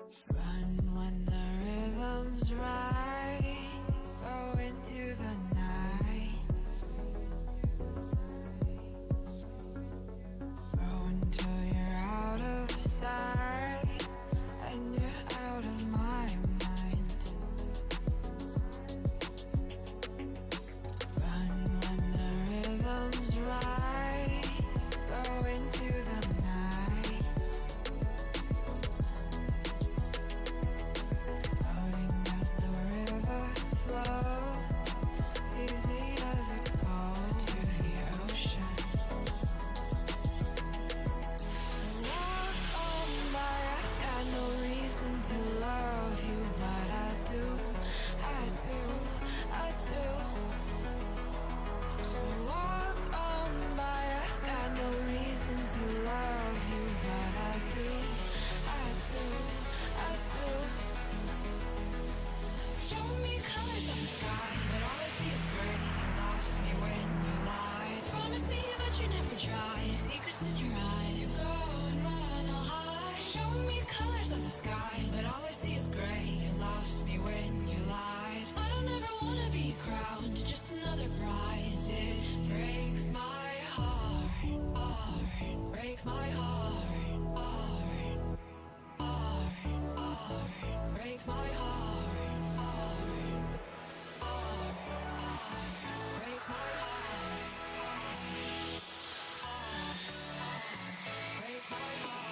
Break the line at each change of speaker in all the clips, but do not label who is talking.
Run when the rhythm's right. Go into the night. Throw until you're out of sight and you're out of my mind. Run when the rhythm's right. Go into the night. Floating as the river flows, easy as it goes to the ocean. So walk on by, I've got no reason to love you, but I do, I do, I do. So walk on by, I've got no reason to love you, but I do, I do, I do. Show me colors of the sky, but all I see is gray. You lost me when you lied. Promise me, but you never try. Secrets in your eyes. You go and run, I'll hide. Show me colors of the sky, but all I see is gray. You lost me when you lied. I don't ever wanna be crowned, just another prize. It breaks my heart, heart, breaks my heart, heart, heart, heart, breaks my heart, heart, heart, breaks my heart, heart, breaks my heart.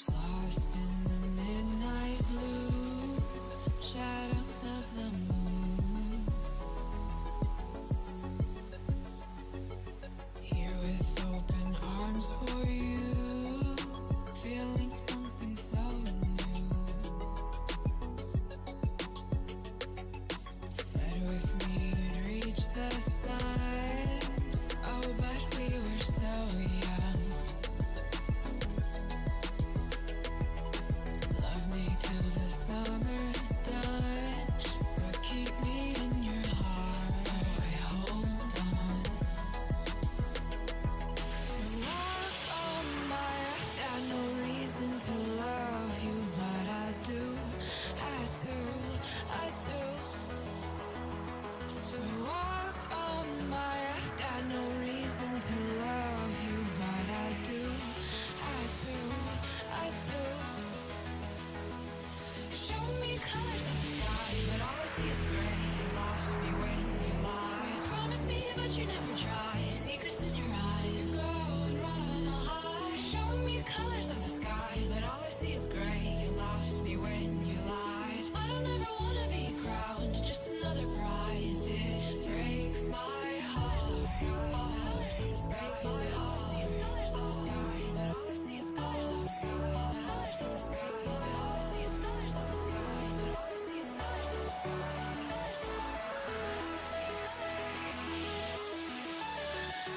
Lost in the midnight blue, shadows of the moon. Here with open arms for you, feeling something so new. Said with me you'd reach the sun, oh but we were so young. Love me till the summer's done, but keep me in your heart, so I hold on. So walk on by, I've got no reason to love you, but I do, I do, I do. So walk on by, I've got no reason to love you, but I do, I do, I do. Show me colors of the sky, but all I see is gray. You lost me when you lied. Promise me, but you never try. Secrets in your eyes. You go and run, I'll hide. Show me colors of the sky, but all I see is gray. You lost me when you lied. I don't ever wanna be crowned, just another prize. It breaks my heart. Colors of the sky, colors of the sky, breaks my heart. All I see is colors of the sky, but all I see is colors of the sky, colors of the sky, but all I see is colors of the sky, but all I see is colors of the sky, colors of the sky, but all I see is colors of the sky, all I see is colors of the sky.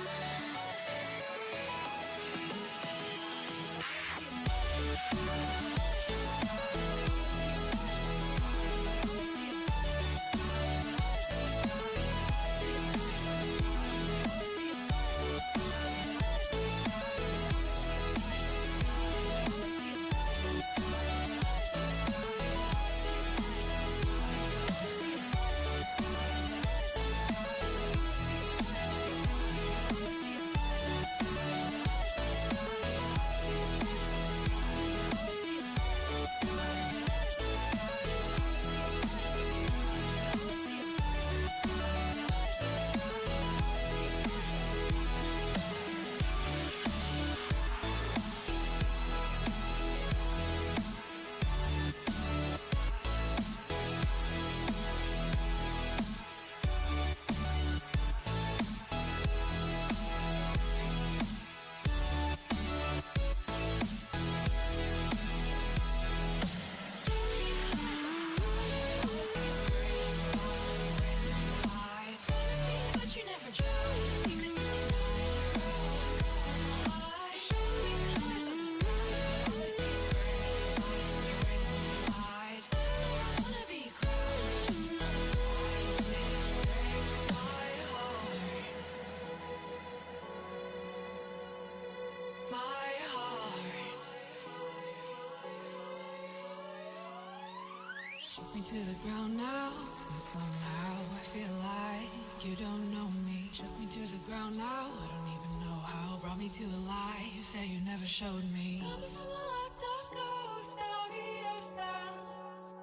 Shook me to the ground now, and somehow I feel like you don't know me. Shook me to the ground now, I don't even know how. Brought me to a life that you never showed me. Coming from a locked up ghost of yourself,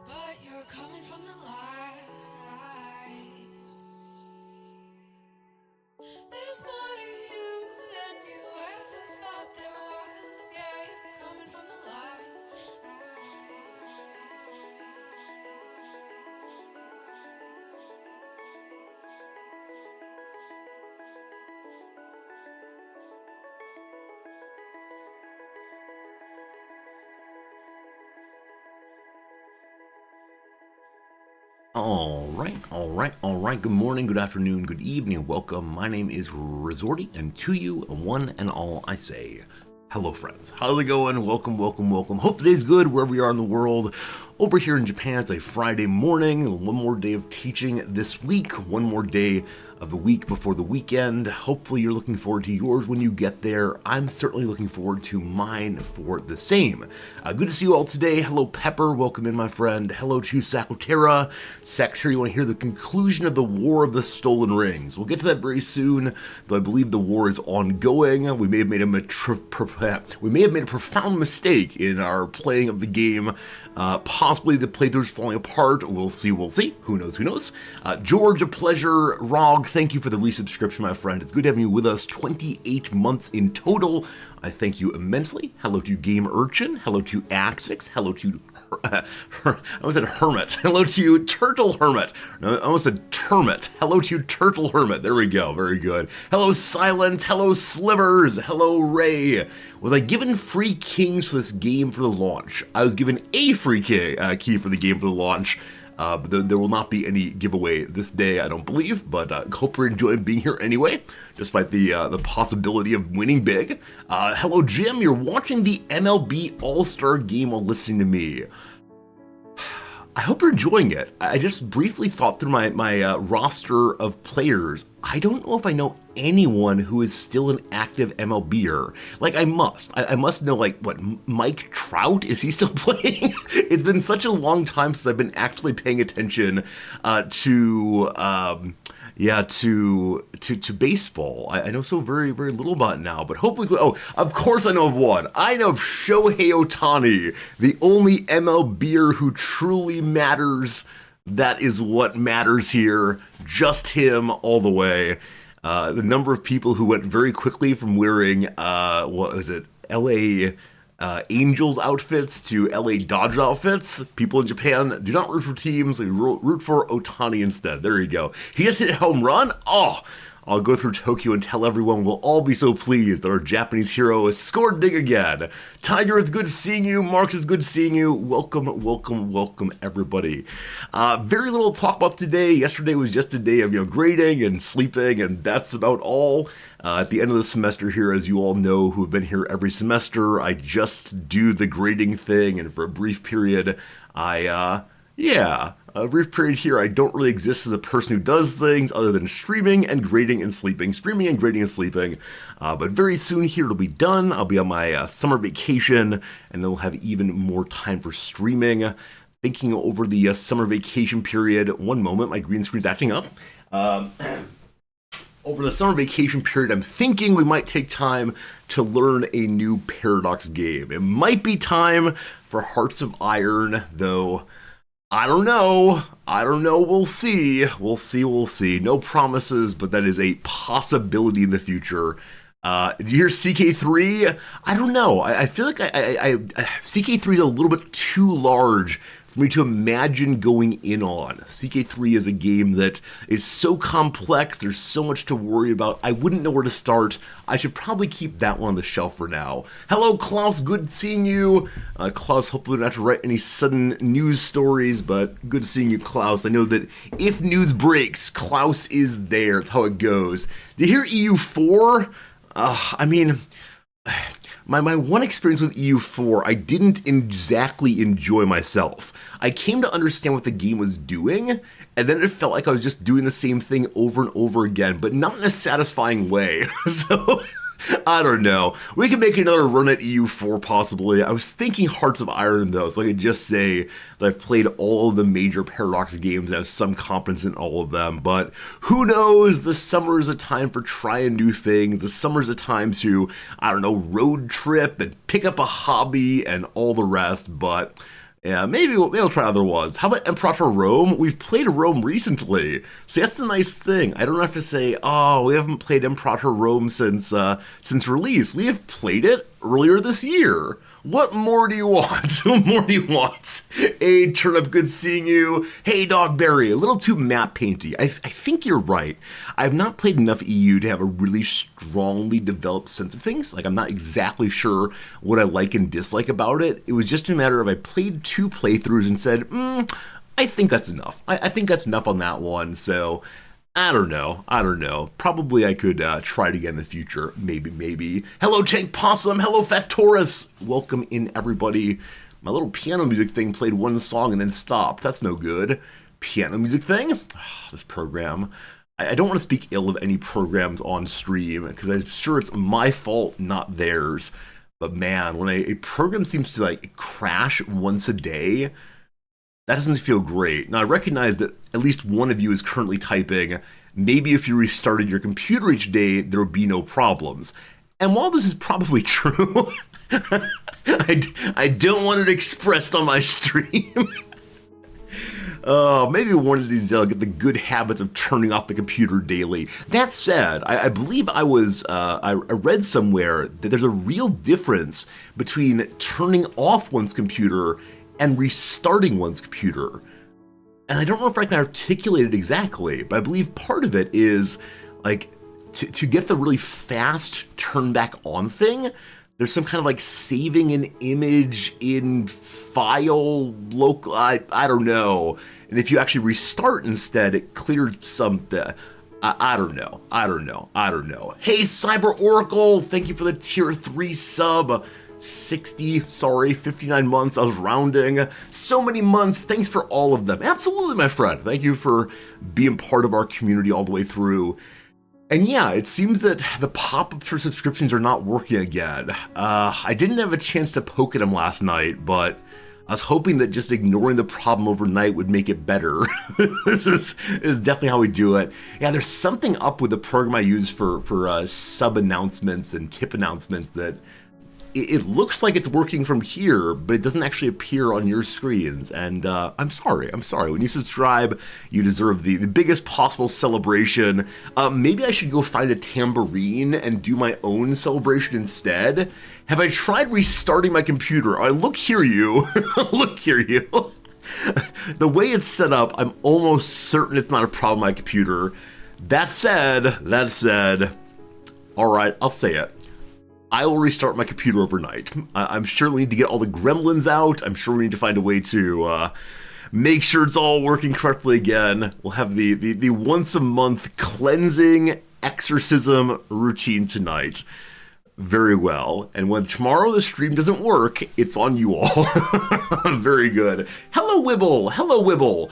but you're coming from the light. There's more to you than you ever thought there was. Yeah, you're coming from the light.
All right. Good morning, good afternoon, good evening. Welcome. My name is Resorty, and to you, one and all, I say, hello, friends. How's it going? Welcome. Hope today's good wherever you are in the world. Over here in Japan, it's a Friday morning. One more day of teaching this week. One more day of the week before the weekend. Hopefully you're looking forward to yours when you get there. I'm certainly looking forward to mine for the same. Good to see you all today. Hello, Pepper. Welcome in, my friend. Hello to Sakutera. Sakutera, you want to hear the conclusion of the War of the Stolen Rings. We'll get to that very soon, though I believe the war is ongoing. We may have made a profound mistake in our playing of the game. Possibly the playthrough's falling apart. We'll see. Who knows? George, a pleasure. Rog, thank you for the resubscription, my friend. It's good having you with us. 28 months in total. I thank you immensely. Hello to Game Urchin. Hello to Axix. Hello to I almost said Hermit. Hello to you, Turtle Hermit. No, I almost said Termit. Hello to you, Turtle Hermit. There we go. Very good. Hello, Silent. Hello, Slivers. Hello, Ray. Was I given free kings for this game for the launch? I was given a free key for the game for the launch. But there will not be any giveaway this day, I don't believe, but hope you're enjoying being here anyway, despite the possibility of winning big. Hello, Jim. You're watching the MLB All-Star Game while listening to me. I hope you're enjoying it. I just briefly thought through my roster of players. I don't know if I know anyone who is still an active MLBer. Like, I must know, like, what, Mike Trout? Is he still playing? It's been such a long time since I've been actually paying attention to baseball. I know so very, very little about it now, but hopefully, of course I know of one. I know of Shohei Ohtani, the only MLBer who truly matters. That is what matters here. Just him all the way. The number of people who went very quickly from wearing, LA Angels outfits to LA Dodgers outfits. People in Japan do not root for teams, they root for Ohtani instead. There you go. He just hit a home run? Oh, I'll go through Tokyo and tell everyone we'll all be so pleased that our Japanese hero has scored big again. Tiger, it's good seeing you. Marks, it's good seeing you. Welcome, everybody. Very little to talk about today. Yesterday was just a day of grading and sleeping, and that's about all. At the end of the semester here, as you all know who have been here every semester, I just do the grading thing, and for a brief period, a brief period here, I don't really exist as a person who does things other than streaming and grading and sleeping. But very soon here it'll be done. I'll be on my summer vacation, and then we'll have even more time for streaming. Thinking over the summer vacation period. One moment, my green screen's acting up. Over the summer vacation period, I'm thinking we might take time to learn a new Paradox game. It might be time for Hearts of Iron, though I don't know. We'll see. No promises, but that is a possibility in the future. Did you hear CK3? I don't know. I feel like CK3 is a little bit too large for me to imagine going in on. CK3 is a game that is so complex, there's so much to worry about, I wouldn't know where to start. I should probably keep that one on the shelf for now. Hello, Klaus, good seeing you. Klaus, hopefully we don't have to write any sudden news stories, but good seeing you, Klaus. I know that if news breaks, Klaus is there. That's how it goes. Did you hear EU4? My one experience with EU4, I didn't exactly enjoy myself. I came to understand what the game was doing, and then it felt like I was just doing the same thing over and over again, but not in a satisfying way. So I don't know. We can make another run at EU4 possibly. I was thinking Hearts of Iron though, so I could just say that I've played all of the major Paradox games and have some competence in all of them. But who knows? The summer is a time for trying new things. The summer is a time to, I don't know, road trip and pick up a hobby and all the rest. But yeah, maybe we'll try other ones. How about Imperator Rome? We've played Rome recently. See, that's the nice thing. I don't have to say, oh, we haven't played Imperator Rome since release. We have played it earlier this year. What more do you want? What more do you want? Hey, Turnip, good seeing you. Hey, Dogberry, a little too map painty. I think you're right. I've not played enough EU to have a really strongly developed sense of things. Like, I'm not exactly sure what I like and dislike about it. It was just a matter of I played 2 playthroughs and said, I think that's enough. I think that's enough on that one, so I don't know. Probably I could try it again in the future. Maybe. Hello, Tank Possum. Hello, Fat Taurus. Welcome in, everybody. My little piano music thing played one song and then stopped. That's no good. Piano music thing? This program. I don't want to speak ill of any programs on stream, because I'm sure it's my fault, not theirs. But man, when a program seems to like crash once a day, that doesn't feel great. Now, I recognize that at least one of you is currently typing, maybe if you restarted your computer each day, there would be no problems. And while this is probably true, I don't want it expressed on my stream. Maybe one of these get the good habits of turning off the computer daily. That said, I believe I read somewhere that there's a real difference between turning off one's computer and restarting one's computer. And I don't know if I can articulate it exactly, but I believe part of it is, like, to get the really fast turn back on thing, there's some kind of like saving an image in file local, I don't know. And if you actually restart instead, it cleared something. I don't know. Hey, Cyber Oracle, thank you for the tier 3 sub. 59 months, I was rounding. So many months, thanks for all of them. Absolutely, my friend. Thank you for being part of our community all the way through. And yeah, it seems that the pop-ups for subscriptions are not working again. I didn't have a chance to poke at them last night, but I was hoping that just ignoring the problem overnight would make it better. This is definitely how we do it. Yeah, there's something up with the program I use for sub announcements and tip announcements that it looks like it's working from here, but it doesn't actually appear on your screens. And I'm sorry. When you subscribe, you deserve the biggest possible celebration. Maybe I should go find a tambourine and do my own celebration instead. Have I tried restarting my computer? Look here, you. Look here, you. The way it's set up, I'm almost certain it's not a problem with my computer. That said, all right, I'll say it. I will restart my computer overnight. I'm sure we need to get all the gremlins out. I'm sure we need to find a way to make sure it's all working correctly again. We'll have the once a month cleansing exorcism routine tonight. Very well. And when tomorrow the stream doesn't work, it's on you all. Very good. Hello, Wibble.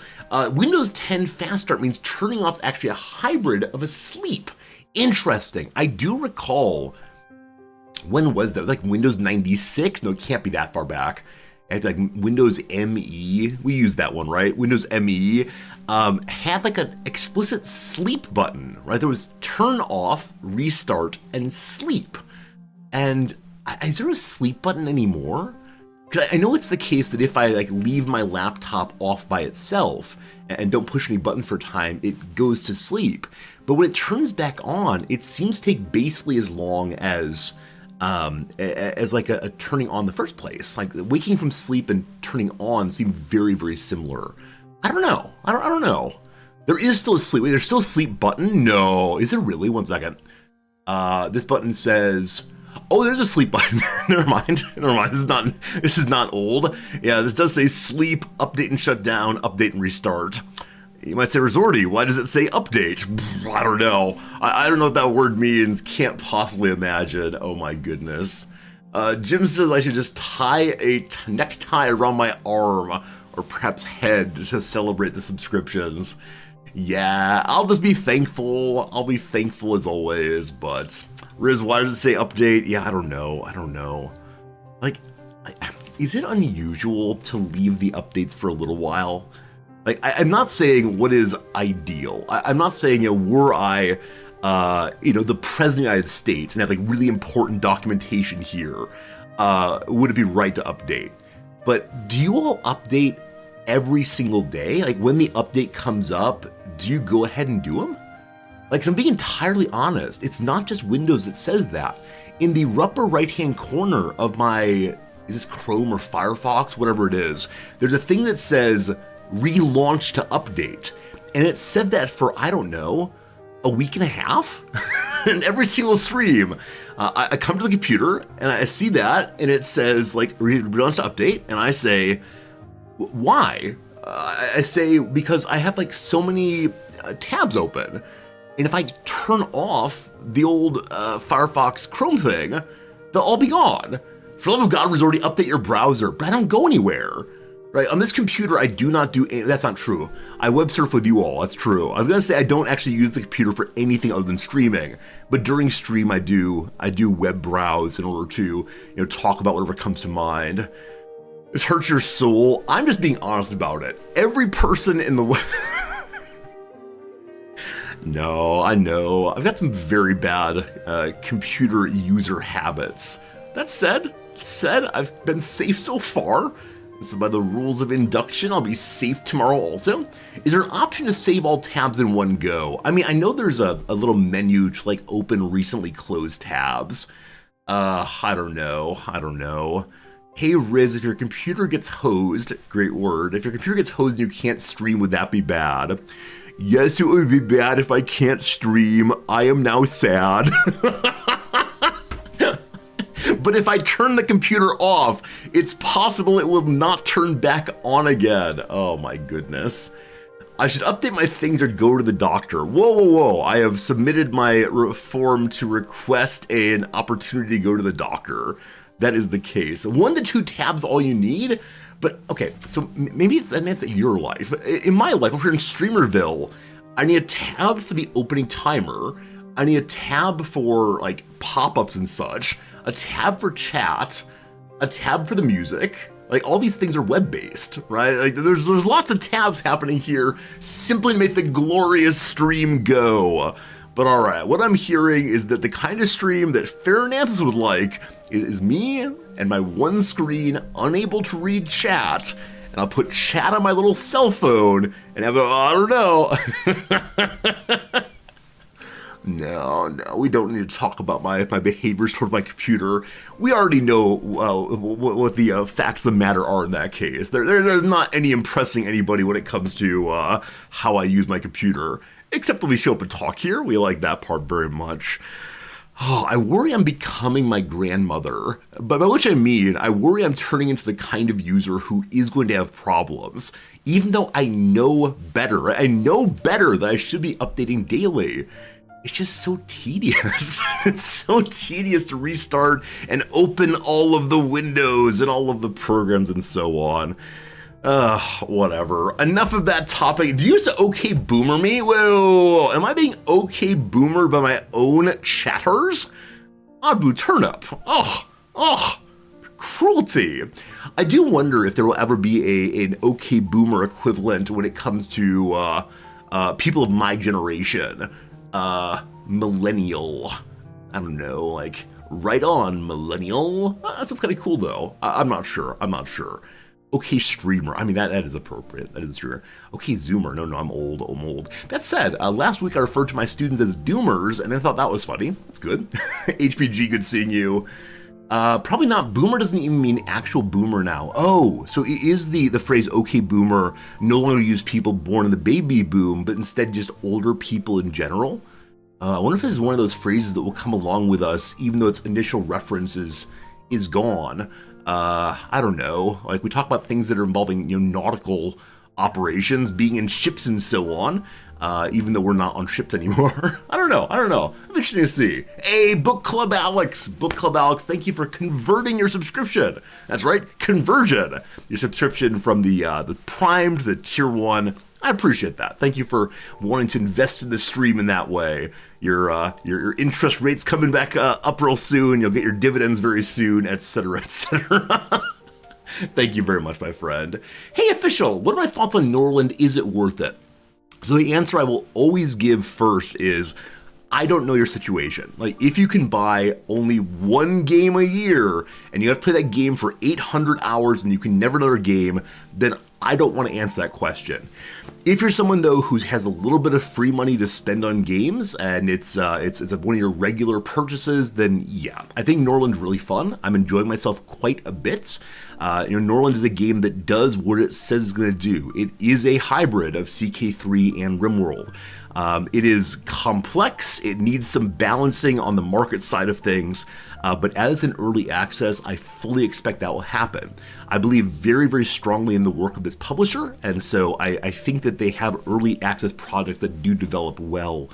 Windows 10 Fast Start means turning off is actually a hybrid of a sleep. Interesting. I do recall. When was that? It was like Windows 96? No, it can't be that far back. It like Windows ME. We used that one, right? Windows ME had like an explicit sleep button, right? There was turn off, restart, and sleep. And is there a sleep button anymore? Because I know it's the case that if I like leave my laptop off by itself and don't push any buttons for time, it goes to sleep. But when it turns back on, it seems to take basically as long as like a turning on the first place. Like waking from sleep and turning on seem very, very similar. I don't know. I don't know. There is still a sleep. Wait, there's still a sleep button? No. Is there really? 1 second. This button says, oh, there's a sleep button. Never mind. This is not old. Yeah, this does say sleep, update and shut down, update and restart. You might say, Resorty, why does it say update? I don't know. I don't know what that word means. Can't possibly imagine. Oh my goodness. Jim says I should just tie a necktie around my arm, or perhaps head, to celebrate the subscriptions. Yeah, I'll just be thankful. I'll be thankful as always, but Riz, why does it say update? Yeah, I don't know. Like, is it unusual to leave the updates for a little while? Like, I'm not saying what is ideal. I'm not saying, were I, the president of the United States and have like really important documentation here, would it be right to update? But do you all update every single day? Like, when the update comes up, do you go ahead and do them? Like, so I'm being entirely honest. It's not just Windows that says that. In the upper right-hand corner of my, is this Chrome or Firefox, whatever it is, there's a thing that says relaunch to update. And it said that for, I don't know, a week and a half? And every single stream, I come to the computer and I see that and it says like relaunch to update. And I say, why? I say, because I have like so many tabs open. And if I turn off the old Firefox Chrome thing, they'll all be gone. For the love of God, Resorty, update your browser, but I don't go anywhere. Right, on this computer, I do not do any, that's not true. I web surf with you all, that's true. I was gonna say I don't actually use the computer for anything other than streaming, but during stream I do web browse in order to, talk about whatever comes to mind. This hurts your soul. I'm just being honest about it. Every person in the No, I know. I've got some very bad computer user habits. That said, I've been safe so far. So by the rules of induction, I'll be safe tomorrow also. Is there an option to save all tabs in one go? I mean, I know there's a little menu to like open recently closed tabs. I don't know. Hey Riz, if your computer gets hosed, great word, if your computer gets hosed and you can't stream, would that be bad? Yes, it would be bad if I can't stream. I am now sad. But if I turn the computer off, it's possible it will not turn back on again. Oh my goodness. I should update my things or go to the doctor. Whoa. I have submitted my form to request an opportunity to go to the doctor. That is the case. 1 to 2 tabs all you need? But okay, so maybe that's your life. In my life, over here in Streamerville, I need a tab for the opening timer. I need a tab for like pop-ups and such, a tab for chat, a tab for the music. Like all these things are web-based, right? Like there's lots of tabs happening here simply to make the glorious stream go. But all right, what I'm hearing is that the kind of stream that Farinanthus would like is me and my one screen unable to read chat, and I'll put chat on my little cell phone and have I don't know. No, we don't need to talk about my behaviors toward my computer. We already know what the facts of the matter are in that case. There's not any impressing anybody when it comes to how I use my computer, except when we show up and talk here. We like that part very much. Oh, I worry I'm becoming my grandmother, but by which I mean, I worry I'm turning into the kind of user who is going to have problems, even though I know better. I know better that I should be updating daily. It's just so tedious. It's so tedious to restart and open all of the windows and all of the programs and so on. Whatever. Enough of that topic. Do you use OK Boomer me? Whoa. Am I being OK Boomer by my own chatters? Odd Blue Turnip. Oh. Cruelty. I do wonder if there will ever be an OK Boomer equivalent when it comes to people of my generation. Millennial. I don't know, like, right on, millennial? That sounds kind of cool, though. I'm not sure. Okay, streamer. I mean, that is appropriate. That is true. Okay, zoomer. No, I'm old. That said, last week I referred to my students as doomers, and I thought that was funny. That's good. HPG, good seeing you. Probably not. Boomer doesn't even mean actual boomer now. Oh, so is the phrase okay boomer no longer use people born in the baby boom, but instead just older people in general? I wonder if this is one of those phrases that will come along with us, even though its initial reference is gone. I don't know. Like we talk about things that are involving nautical operations, being in ships and so on. Even though we're not on ships anymore. I don't know. I'm interested to see. Hey, Book Club Alex, thank you for converting your subscription. That's right, conversion. Your subscription from the Prime to the Tier 1. I appreciate that. Thank you for wanting to invest in the stream in that way. Your interest rate's coming back up real soon. You'll get your dividends very soon, etc., etc. Thank you very much, my friend. Hey, official, what are my thoughts on Norland? Is it worth it? So the answer I will always give first is, I don't know your situation. Like, if you can buy only one game a year and you have to play that game for 800 hours and you can never another game, then I don't want to answer that question. If you're someone though who has a little bit of free money to spend on games and it's one of your regular purchases, then yeah, I think Norland's really fun. I'm enjoying myself quite a bit. Norland is a game that does what it says it's going to do. It is a hybrid of CK3 and Rimworld. It is complex, it needs some balancing on the market side of things, but as an early access, I fully expect that will happen. I believe very, very strongly in the work of this publisher, and so I think that they have early access projects that do develop well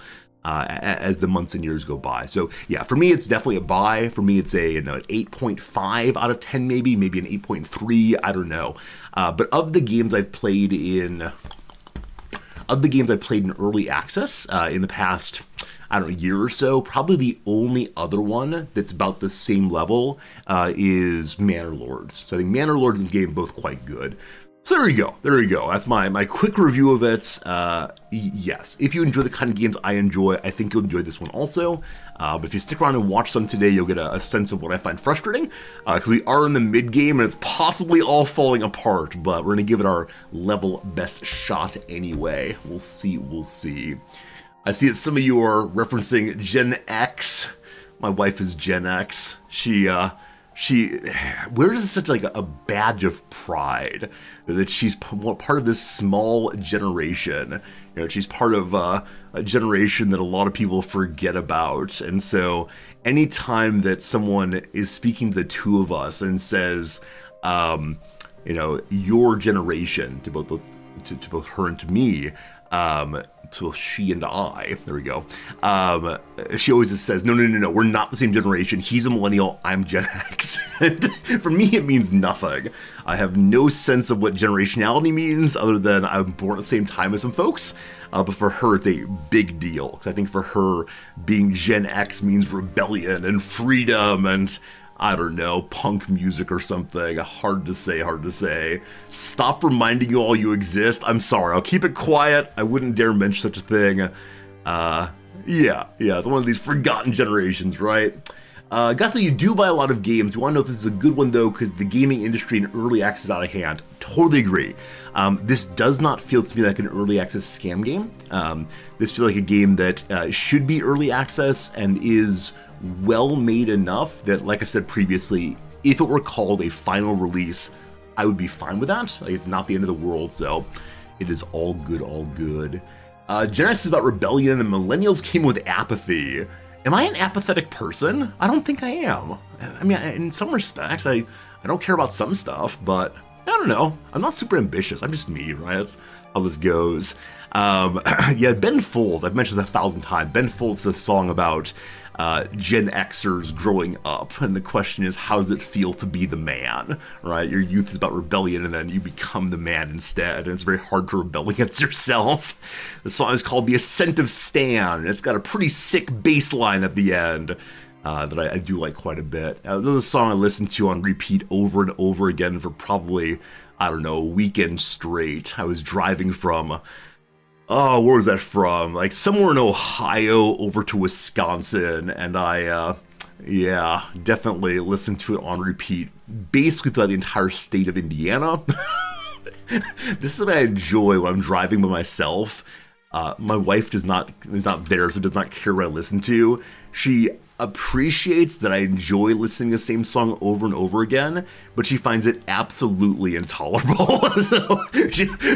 as the months and years go by. So yeah, for me, it's definitely a buy. For me, it's an 8.5 out of 10, maybe an 8.3, I don't know. But of the games I've played in early access in the past, I don't know, year or so, probably the only other one that's about the same level is Manor Lords. So I think Manor Lords and this game are both quite good. So there you go. That's my quick review of it. Yes, if you enjoy the kind of games I enjoy, I think you'll enjoy this one also. But if you stick around and watch some today, you'll get a sense of what I find frustrating, because we are in the mid-game and it's possibly all falling apart, but we're going to give it our level best shot anyway. We'll see. I see that some of you are referencing Gen X. My wife is Gen X. She wears this such like a badge of pride that she's part of this small generation. She's part of a generation that a lot of people forget about. And so anytime that someone is speaking to the two of us and says, your generation to both her and to me, so she and I, there we go. She always just says, no, we're not the same generation. He's a millennial, I'm Gen X. And for me, it means nothing. I have no sense of what generationality means other than I'm born at the same time as some folks. But for her, it's a big deal. Because I think for her, being Gen X means rebellion and freedom and, I don't know, punk music or something. Hard to say. Stop reminding you all you exist. I'm sorry. I'll keep it quiet. I wouldn't dare mention such a thing. Yeah. It's one of these forgotten generations, right? Guys, so you do buy a lot of games. You want to know if this is a good one, though, because the gaming industry and early access is out of hand. Totally agree. This does not feel to me like an early access scam game. This feels like a game that should be early access and is well made enough that, like I've said previously, if it were called a final release, I would be fine with that. Like, it's not the end of the world, so it is all good. Gen X is about rebellion, and millennials came with apathy. Am I an apathetic person? I don't think I am. I mean, in some respects, I don't care about some stuff, but I don't know. I'm not super ambitious. I'm just me, right? That's how this goes. Yeah, Ben Folds, I've mentioned this 1,000 times. Ben Folds is a song about Gen Xers growing up, and the question is, how does it feel to be the man, right? Your youth is about rebellion, and then you become the man instead, and it's very hard to rebel against yourself. The song is called The Ascent of Stan, and it's got a pretty sick bass line at the end that I do like quite a bit. This is a song I listened to on repeat over and over again for probably, I don't know, a weekend straight. I was driving from... Oh, where was that from? Like somewhere in Ohio over to Wisconsin, and I, definitely listened to it on repeat, basically throughout the entire state of Indiana. This is what I enjoy when I'm driving by myself. My wife is not there, so does not care what I listen to. She appreciates that I enjoy listening to the same song over and over again, but she finds it absolutely intolerable. So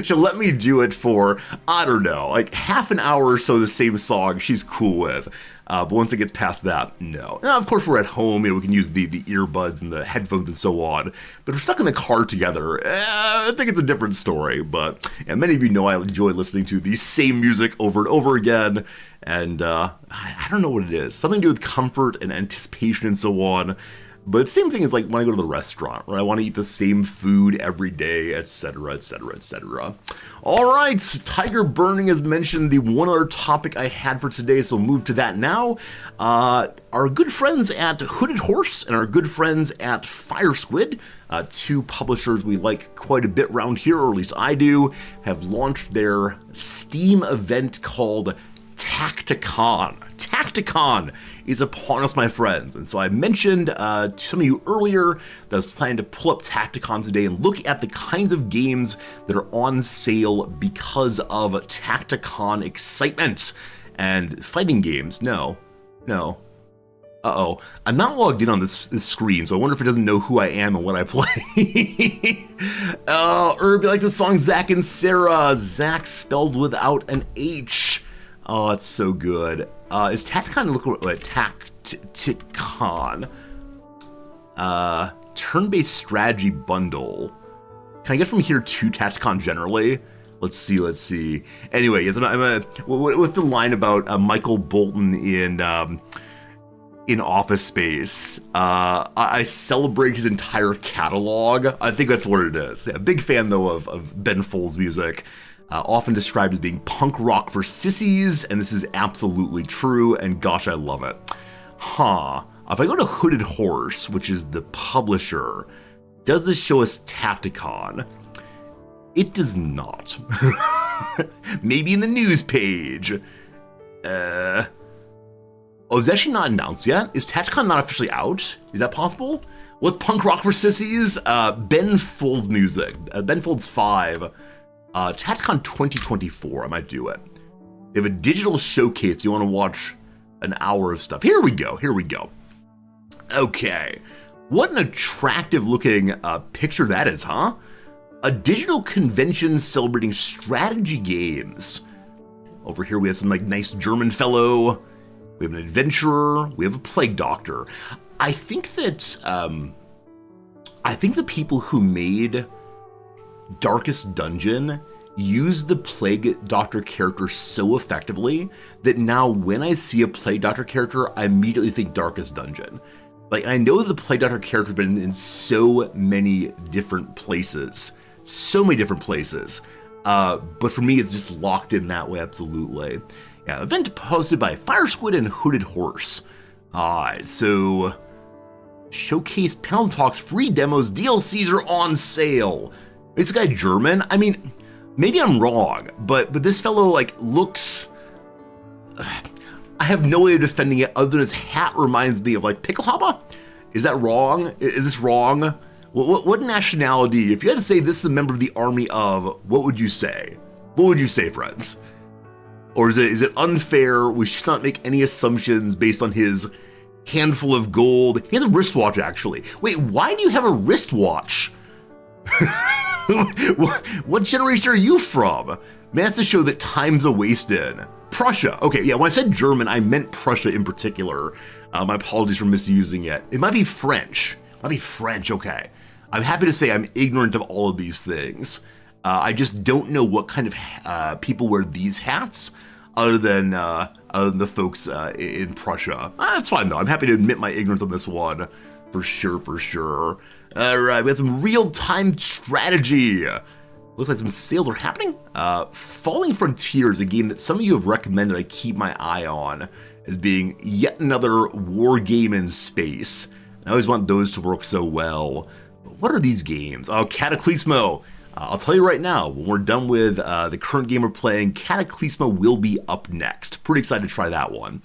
she'll let me do it for, I don't know, like half an hour or so the same song she's cool with. But once it gets past that, no. Now, of course, we're at home, we can use the earbuds and the headphones and so on. But if we're stuck in the car together, I think it's a different story. But yeah, many of you know I enjoy listening to the same music over and over again. And I don't know what it is. Something to do with comfort and anticipation and so on. But same thing is like when I go to the restaurant, right? I want to eat the same food every day, etc., etc., etc. All right, Tiger Burning has mentioned the one other topic I had for today, so we'll move to that now. Our good friends at Hooded Horse and our good friends at Fire Squid, two publishers we like quite a bit around here, or at least I do, have launched their Steam event called Tacticon. Tacticon is upon us, my friends. And so I mentioned to some of you earlier that I was planning to pull up Tacticon today and look at the kinds of games that are on sale because of Tacticon excitement. And fighting games, no. Uh-oh, I'm not logged in on this screen, so I wonder if it doesn't know who I am and what I play. Herb, you like the song Zach and Sarah? Zach spelled without an H. Oh, it's so good. Is Tacticon, look what Tacticon. Turn-based strategy bundle. Can I get from here to Tacticon generally? Let's see. Anyway, what's the line about Michael Bolton in Office Space? I celebrate his entire catalog. I think that's what it is. Yeah, big fan, though, of Ben Folds' music. Often described as being punk rock for sissies, and this is absolutely true, and gosh, I love it. If I go to Hooded Horse, which is the publisher, does this show us Tacticon? It does not. Maybe in the news page. Oh, it's actually not announced yet? Is Tacticon not officially out? Is that possible? What's punk rock for sissies? Ben Fold music. Ben Folds 5. Tacticon 2024, I might do it. They have a digital showcase. You want to watch an hour of stuff. Here we go. Okay. What an attractive looking picture that is, huh? A digital convention celebrating strategy games. Over here we have some like nice German fellow. We have an adventurer. We have a plague doctor. I think that the people who made Darkest Dungeon used the Plague Doctor character so effectively that now when I see a Plague Doctor character, I immediately think Darkest Dungeon. Like, I know the Plague Doctor character has been in so many different places. But for me, it's just locked in that way, absolutely. Yeah, event hosted by Fire Squid and Hooded Horse. So showcase, panel talks, free demos, DLCs are on sale. Is this guy German? I mean, maybe I'm wrong, but this fellow like looks. I have no way of defending it other than his hat reminds me of like Picklehopper. Is that wrong? Is this wrong? What nationality? If you had to say this is a member of the army of, what would you say? What would you say, friends? Or is it unfair? We should not make any assumptions based on his handful of gold. He has a wristwatch, actually. Wait, why do you have a wristwatch? What generation are you from? Man, that's to show that time's a waste in. Prussia. Okay, yeah, when I said German, I meant Prussia in particular. My apologies for misusing it. It might be French. Okay. I'm happy to say I'm ignorant of all of these things. I just don't know what kind of people wear these hats other than the folks in Prussia. That's fine, though. I'm happy to admit my ignorance on this one. For sure. All right, we have some real-time strategy. Looks like some sales are happening. Falling Frontier is a game that some of you have recommended I keep my eye on as being yet another war game in space. I always want those to work so well. But what are these games? Oh, Cataclysmo. I'll tell you right now, when we're done with the current game we're playing, Cataclysmo will be up next. Pretty excited to try that one.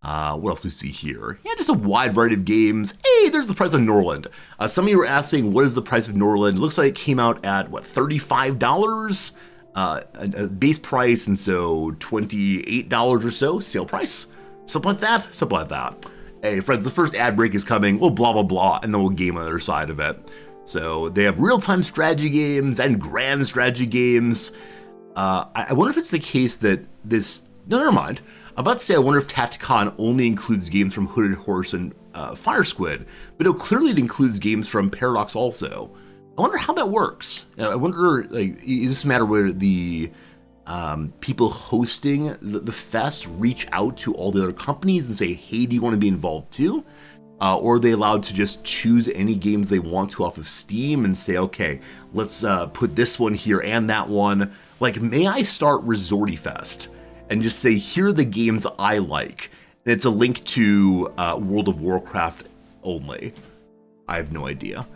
What else do we see here? Yeah, just a wide variety of games. Hey, there's the price of Norland. Some of you were asking, what is the price of Norland? It looks like it came out at, what, $35? A base price, and so $28 or so, sale price. Something like that. Hey, friends, the first ad break is coming. We'll blah, blah, blah, and then we'll game on the other side of it. So they have real-time strategy games and grand strategy games. I wonder if it's the case that this... No, never mind. I'm about to say I wonder if Tacticon only includes games from Hooded Horse and Fire Squid, but clearly it includes games from Paradox also. I wonder how that works. I wonder, like, is this a matter where the people hosting the fest reach out to all the other companies and say, hey, do you want to be involved too? or are they allowed to just choose any games they want to off of Steam and say, okay, let's put this one here and that one? Like, may I start Resorty Fest and just say, here are the games I like? And it's a link to World of Warcraft only. I have no idea.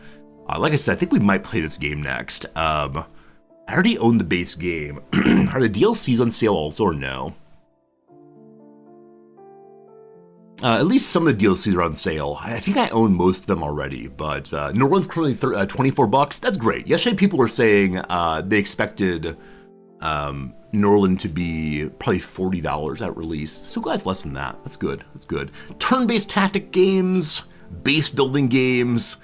Like I said, I think we might play this game next. I already own the base game. Are the DLCs on sale also, or no? At least some of the DLCs are on sale. I think I own most of them already, but Norland's currently $24. That's great. Yesterday people were saying they expected Norland to be probably $40 at release. So glad it's less than that. That's good. That's good. Turn-based tactic games, base building games,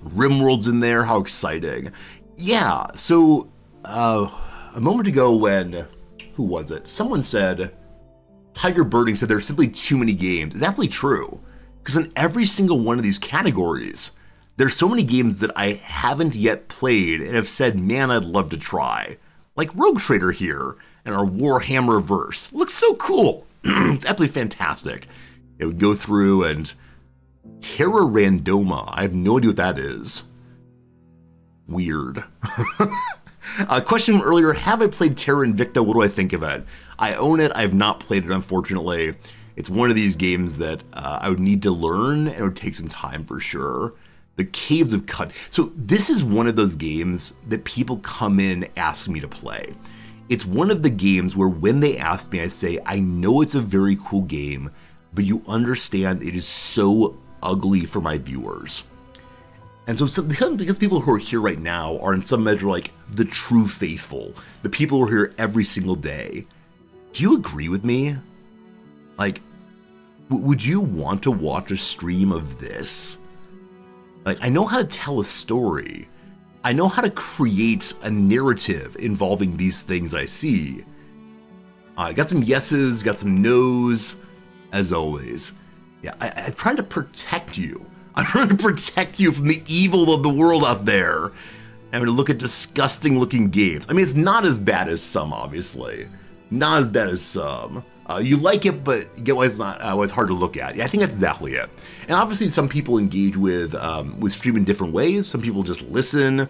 Rimworld's in there. How exciting. Yeah, so a moment ago when, who was it? Someone said, Tiger Birding said there's simply too many games. It's absolutely true. Because in every single one of these categories, there's so many games that I haven't yet played and have said, man, I'd love to try. Like Rogue Trader here and our Warhammer verse. Looks so cool. It's absolutely fantastic. It would go through and Terra Randoma. I have no idea what that is. Weird. A question from earlier, have I played Terra Invicta? What do I think of it? I own it. I have not played it, unfortunately. It's one of these games that I would need to learn, and it would take some time for sure. The Caves of Cut. So this is one of those games that people come in asking me to play. It's one of the games where when they ask me, I say, I know it's a very cool game, but you understand it is so ugly for my viewers. And so because people who are here right now are in some measure like the true faithful, the people who are here every single day, do you agree with me? Like, would you want to watch a stream of this? Like, I know how to tell a story. I know how to create a narrative involving these things I see. I got some yeses, got some nos, as always. Yeah, I'm trying to protect you. I'm trying to protect you from the evil of the world out there. I'm going to look at disgusting looking games. I mean, it's not as bad as some, obviously. Not as bad as some. You like it, but you get why it's not. Why it's hard to look at. Yeah, I think that's exactly it. And obviously, some people engage with stream in different ways. Some people just listen.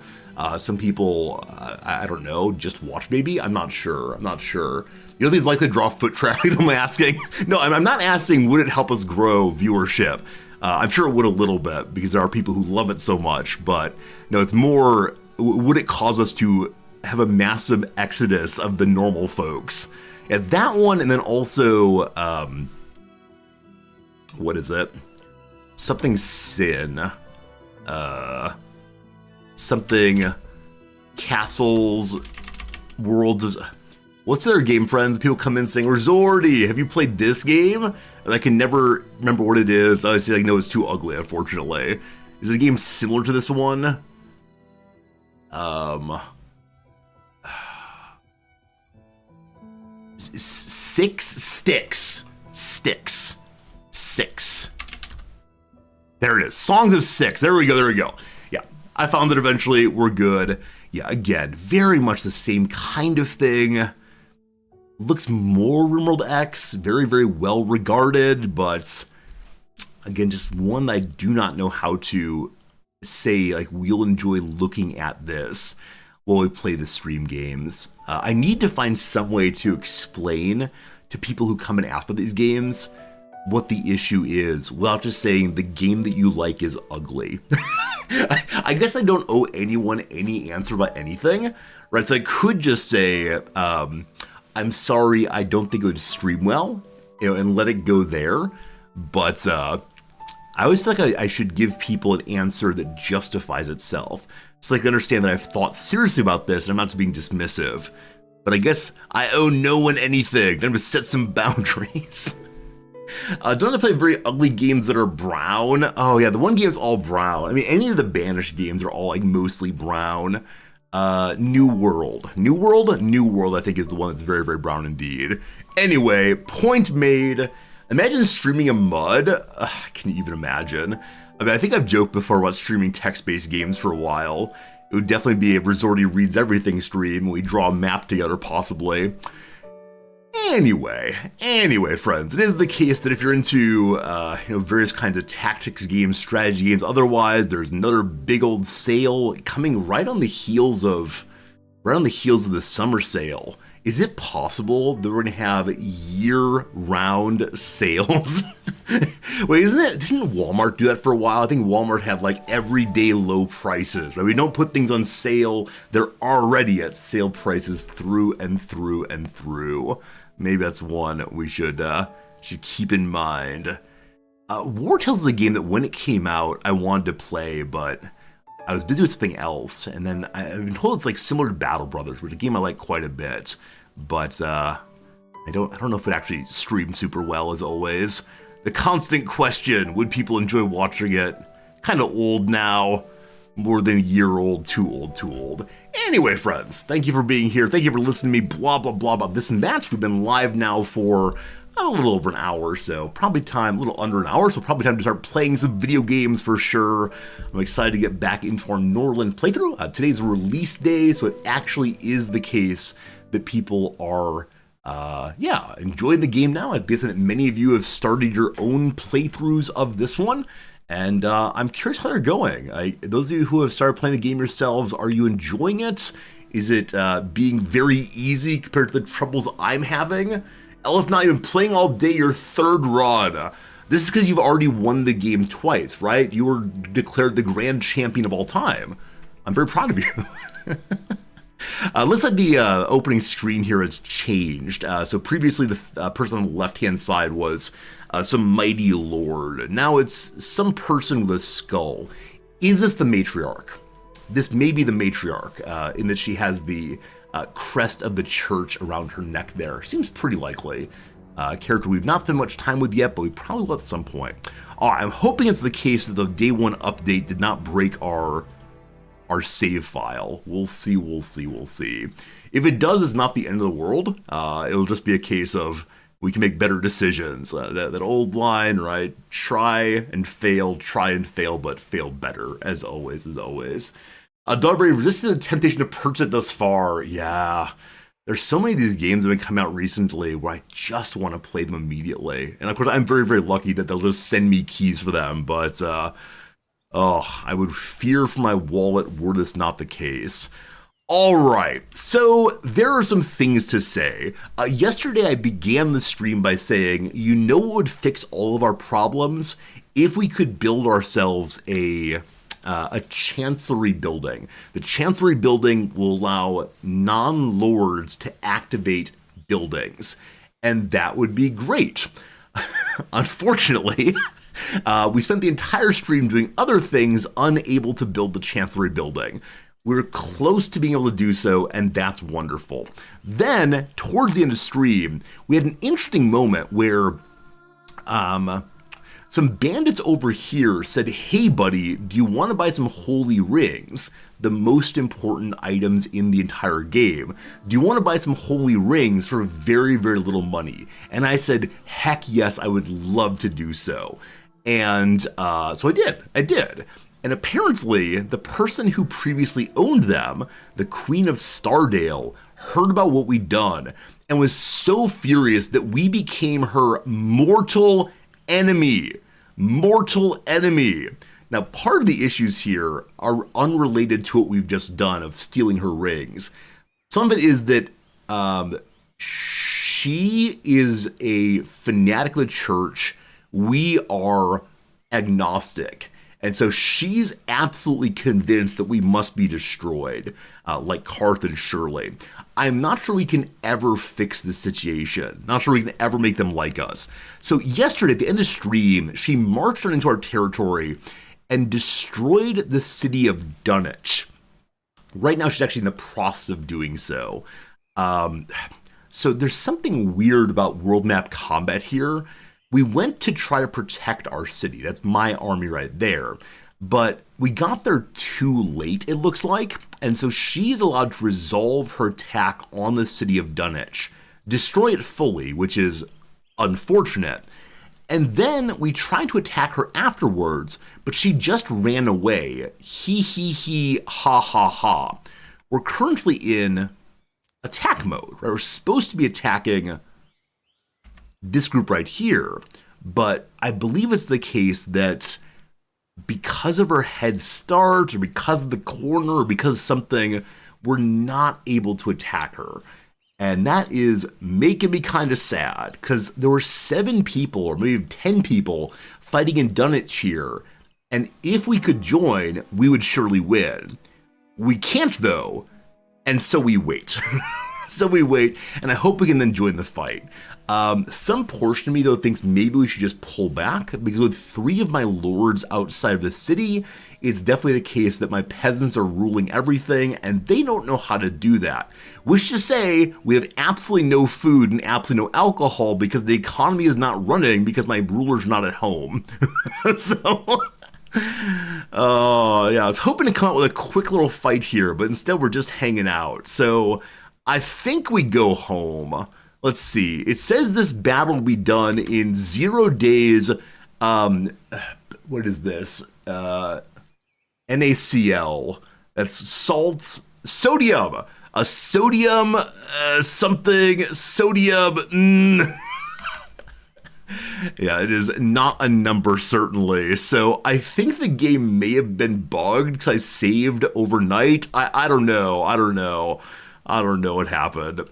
Some people, I don't know, just watch. Maybe I'm not sure. You know, these likely to draw foot traffic. I'm asking. No, I'm not asking. Would it help us grow viewership? I'm sure it would a little bit because there are people who love it so much. But no, it's more. Would it cause us to have a massive exodus of the normal folks? Yeah, that one, and then also, what is it? Something Sin. Something Castles, Worlds of... What's their game, friends? People come in saying, Resorty, have you played this game? And I can never remember what it is. I say, like, no, it's too ugly, unfortunately. Is it a game similar to this one? Sticks. There it is. Songs of Six. There we go. Yeah, I found it eventually. We're good. Yeah, again, very much the same kind of thing. Looks more Rimworld X. Very, very well regarded, but again, just one that I do not know how to say, like, we'll enjoy looking at this while we play the stream games. I need to find some way to explain to people who come and ask about these games what the issue is without just saying the game that you like is ugly. I guess I don't owe anyone any answer about anything, right? So I could just say, I'm sorry, I don't think it would stream well, you know, and let it go there. But I always feel like I should give people an answer that justifies itself. So I can understand that I've thought seriously about this and I'm not just being dismissive. But I guess I owe no one anything. I'm going to set some boundaries. Don't I play very ugly games that are brown? Oh yeah, the one game's all brown. I mean, any of the banished games are all like mostly brown. New World, I think is the one that's very, very brown indeed. Anyway, point made. Imagine streaming a mud. Can you even imagine? I mean, I think I've joked before about streaming text-based games for a while. It would definitely be a Resorty Reads Everything stream. We draw a map together, possibly. Anyway, friends, it is the case that if you're into, various kinds of tactics games, strategy games, otherwise, there's another big old sale coming right on the heels of the summer sale. Is it possible that we're going to have year-round sales? Wait, didn't Walmart do that for a while? I think Walmart had like everyday low prices, right? We don't put things on sale. They're already at sale prices through and through and through. Maybe that's one we should keep in mind. War Tales is a game that when it came out, I wanted to play, but I was busy with something else, and then I've been told it's like similar to Battle Brothers, which is a game I like quite a bit, but I don't know if it actually streamed super well, as always. The constant question, would people enjoy watching it? Kind of old now, more than a year old, too old. Anyway, friends, thank you for being here. Thank you for listening to me blah, blah, blah about this and that. We've been live now for a little over an hour, so probably time, a little under an hour, so probably time to start playing some video games for sure. I'm excited to get back into our Norland playthrough. Today's release day, so it actually is the case that people are, enjoying the game now. I'm guessing that many of you have started your own playthroughs of this one, and I'm curious how they're going. Those of you who have started playing the game yourselves, are you enjoying it? Is it being very easy compared to the troubles I'm having? Elf, not even playing all day, your third run. This is because you've already won the game twice, right? You were declared the grand champion of all time. I'm very proud of you. Looks like the opening screen here has changed. So previously the person on the left-hand side was some mighty lord. Now it's some person with a skull. Is this the matriarch? This may be the matriarch, in that she has the crest of the church around her neck there. Seems pretty likely. Character we've not spent much time with yet, but we probably will at some point. I'm hoping it's the case that the day one update did not break our save file. We'll see. If it does, it's not the end of the world. It'll just be a case of we can make better decisions. That old line, right? Try and fail, but fail better, as always. Dogberry resisted the temptation to purchase it thus far. Yeah, there's so many of these games that have been coming out recently where I just want to play them immediately. And of course, I'm very, very lucky that they'll just send me keys for them. But, I would fear for my wallet were this not the case. All right, so there are some things to say. Yesterday, I began the stream by saying, what would fix all of our problems? If we could build ourselves a chancellery building. The chancellery building will allow non-lords to activate buildings, and that would be great. Unfortunately, we spent the entire stream doing other things, unable to build the chancellery building. We were close to being able to do so, and that's wonderful. Then, towards the end of the stream, we had an interesting moment where some bandits over here said, hey buddy, do you want to buy some holy rings? The most important items in the entire game. Do you want to buy some holy rings for very, very little money? And I said, heck yes, I would love to do so. And so I did. And apparently, the person who previously owned them, the Queen of Stardale, heard about what we'd done and was so furious that we became her mortal enemy. Now, part of the issues here are unrelated to what we've just done of stealing her rings. Some of it is that she is a fanatic of the church. We are agnostic. And so she's absolutely convinced that we must be destroyed, like Carthage surely. I'm not sure we can ever fix the situation. Not sure we can ever make them like us. So yesterday, at the end of stream, she marched on into our territory and destroyed the city of Dunwich. Right now, she's actually in the process of doing so. So there's something weird about world map combat here. We went to try to protect our city. That's my army right there. But we got there too late, it looks like. And so she's allowed to resolve her attack on the city of Dunwich, destroy it fully, which is unfortunate. And then we tried to attack her afterwards, but she just ran away. He, ha, ha, ha. We're currently in attack mode, right? We're supposed to be attacking this group right here. But I believe it's the case that because of her head start, or because of the corner, or because of something, we're not able to attack her. And that is making me kind of sad, because there were 7 people, or maybe 10 people, fighting in Dunwich here. And if we could join, we would surely win. We can't, though, and so we wait. So we wait, and I hope we can then join the fight. Some portion of me, though, thinks maybe we should just pull back, because with 3 of my lords outside of the city, it's definitely the case that my peasants are ruling everything, and they don't know how to do that. Which to say, we have absolutely no food and absolutely no alcohol, because the economy is not running because my ruler's not at home. So... oh, yeah, I was hoping to come up with a quick little fight here, but instead we're just hanging out. So I think we go home. Let's see. It says this battle will be done in 0 days. What is this? NaCl. That's salts. Sodium. A sodium something. Sodium. Yeah, it is not a number, certainly. So I think the game may have been bugged because I saved overnight. I don't know. I don't know what happened.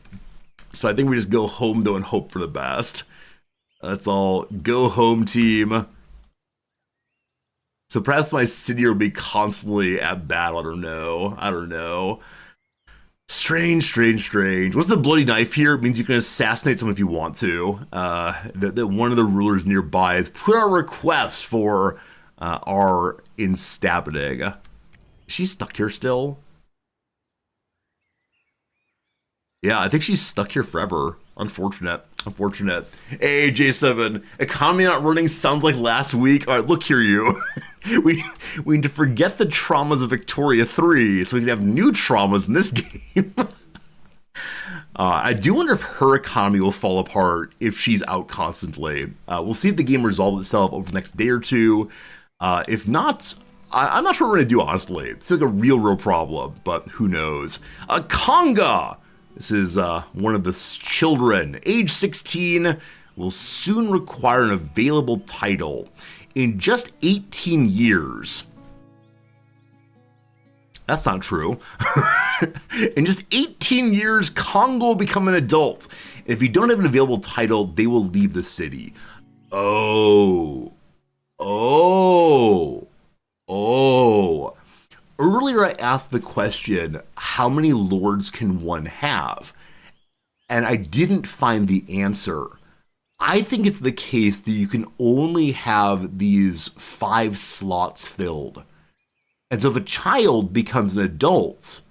So I think we just go home, though, and hope for the best. That's all. Go home, team. So perhaps my city will be constantly at battle. I don't know. Strange. What's the bloody knife here? It means you can assassinate someone if you want to. That one of the rulers nearby has put our request for our instabiting. Is she stuck here still? Yeah, I think she's stuck here forever. Unfortunate. Hey, J7. Economy not running sounds like last week. All right, look here, you. we need to forget the traumas of Victoria 3 so we can have new traumas in this game. I do wonder if her economy will fall apart if she's out constantly. We'll see if the game resolves itself over the next day or two. If not, I'm not sure what we're going to do, honestly. It's like a real problem, but who knows. Conga! This is one of the children. Age 16 will soon require an available title. In just 18 years. That's not true. In just 18 years, Congo will become an adult. And if you don't have an available title, they will leave the city. Oh. Earlier I asked the question, how many lords can one have? And I didn't find the answer. I think it's the case that you can only have these 5 slots filled. And so if a child becomes an adult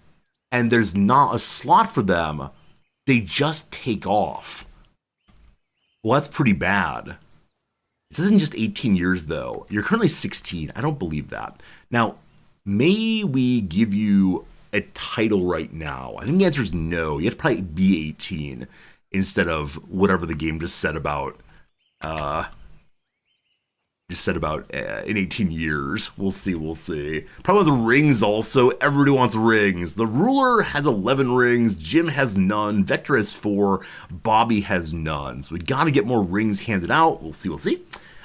and there's not a slot for them, they just take off. Well, that's pretty bad. This isn't just 18 years, though. You're currently 16. I don't believe that. Now, may we give you a title right now? I think the answer is no. You have to probably be 18 instead of whatever the game just said about in 18 years. We'll see. Probably the rings also. Everybody wants rings. The ruler has 11 rings. Jim has none. Vector has 4. Bobby has none. So we got to get more rings handed out. We'll see.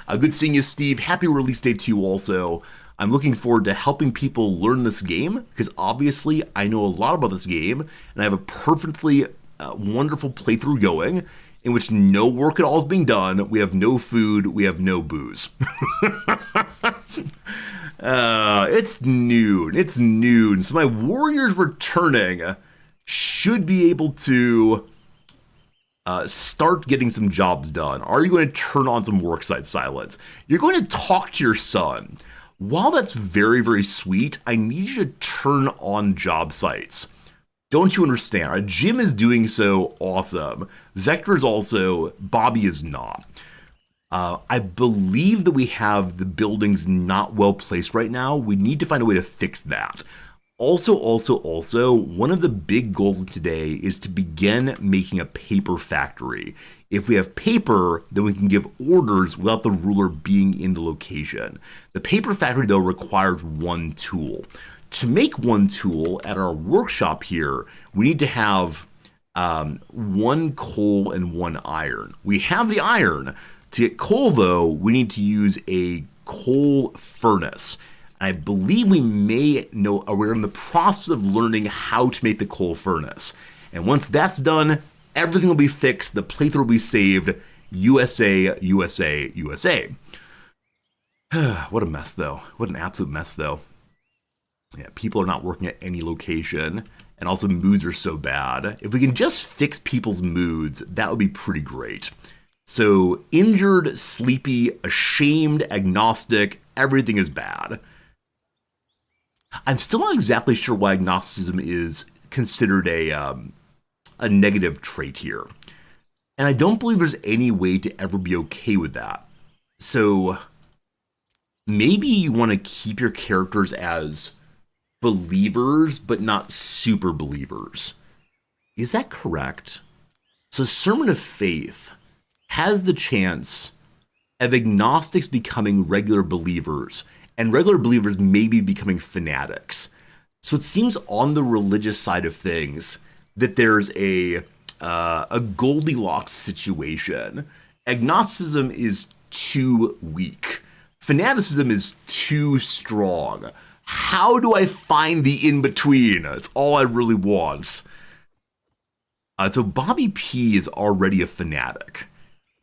Good seeing you, Steve. Happy release day to you also. I'm looking forward to helping people learn this game because obviously I know a lot about this game and I have a perfectly wonderful playthrough going in which no work at all is being done. We have no food. We have no booze. It's noon. So my warriors returning should be able to start getting some jobs done. Are you going to turn on some worksite silence? You're going to talk to your son. While that's very, very sweet, I need you to turn on job sites. Don't you understand? Jim is doing so awesome. Vector is also, Bobby is not. I believe that we have the buildings not well placed right now. We need to find a way to fix that. Also, one of the big goals of today is to begin making a paper factory. If we have paper, then we can give orders without the ruler being in the location. The paper factory, though, requires 1 tool. To make 1 tool at our workshop here, we need to have 1 coal and 1 iron. We have the iron. To get coal, though, we need to use a coal furnace. I believe we may know, we're in the process of learning how to make the coal furnace. And once that's done, everything will be fixed, the playthrough will be saved. USA, USA, USA. What a mess, though. What an absolute mess, though. Yeah, people are not working at any location, and also moods are so bad. If we can just fix people's moods, that would be pretty great. So, injured, sleepy, ashamed, agnostic, everything is bad. I'm still not exactly sure why agnosticism is considered a negative trait here. And I don't believe there's any way to ever be okay with that. So maybe you want to keep your characters as believers, but not super believers. Is that correct? So Sermon of Faith has the chance of agnostics becoming regular believers, and regular believers maybe becoming fanatics. So it seems on the religious side of things that there's a Goldilocks situation. Agnosticism is too weak. Fanaticism is too strong. How do I find the in-between? That's all I really want. So Bobby P is already a fanatic.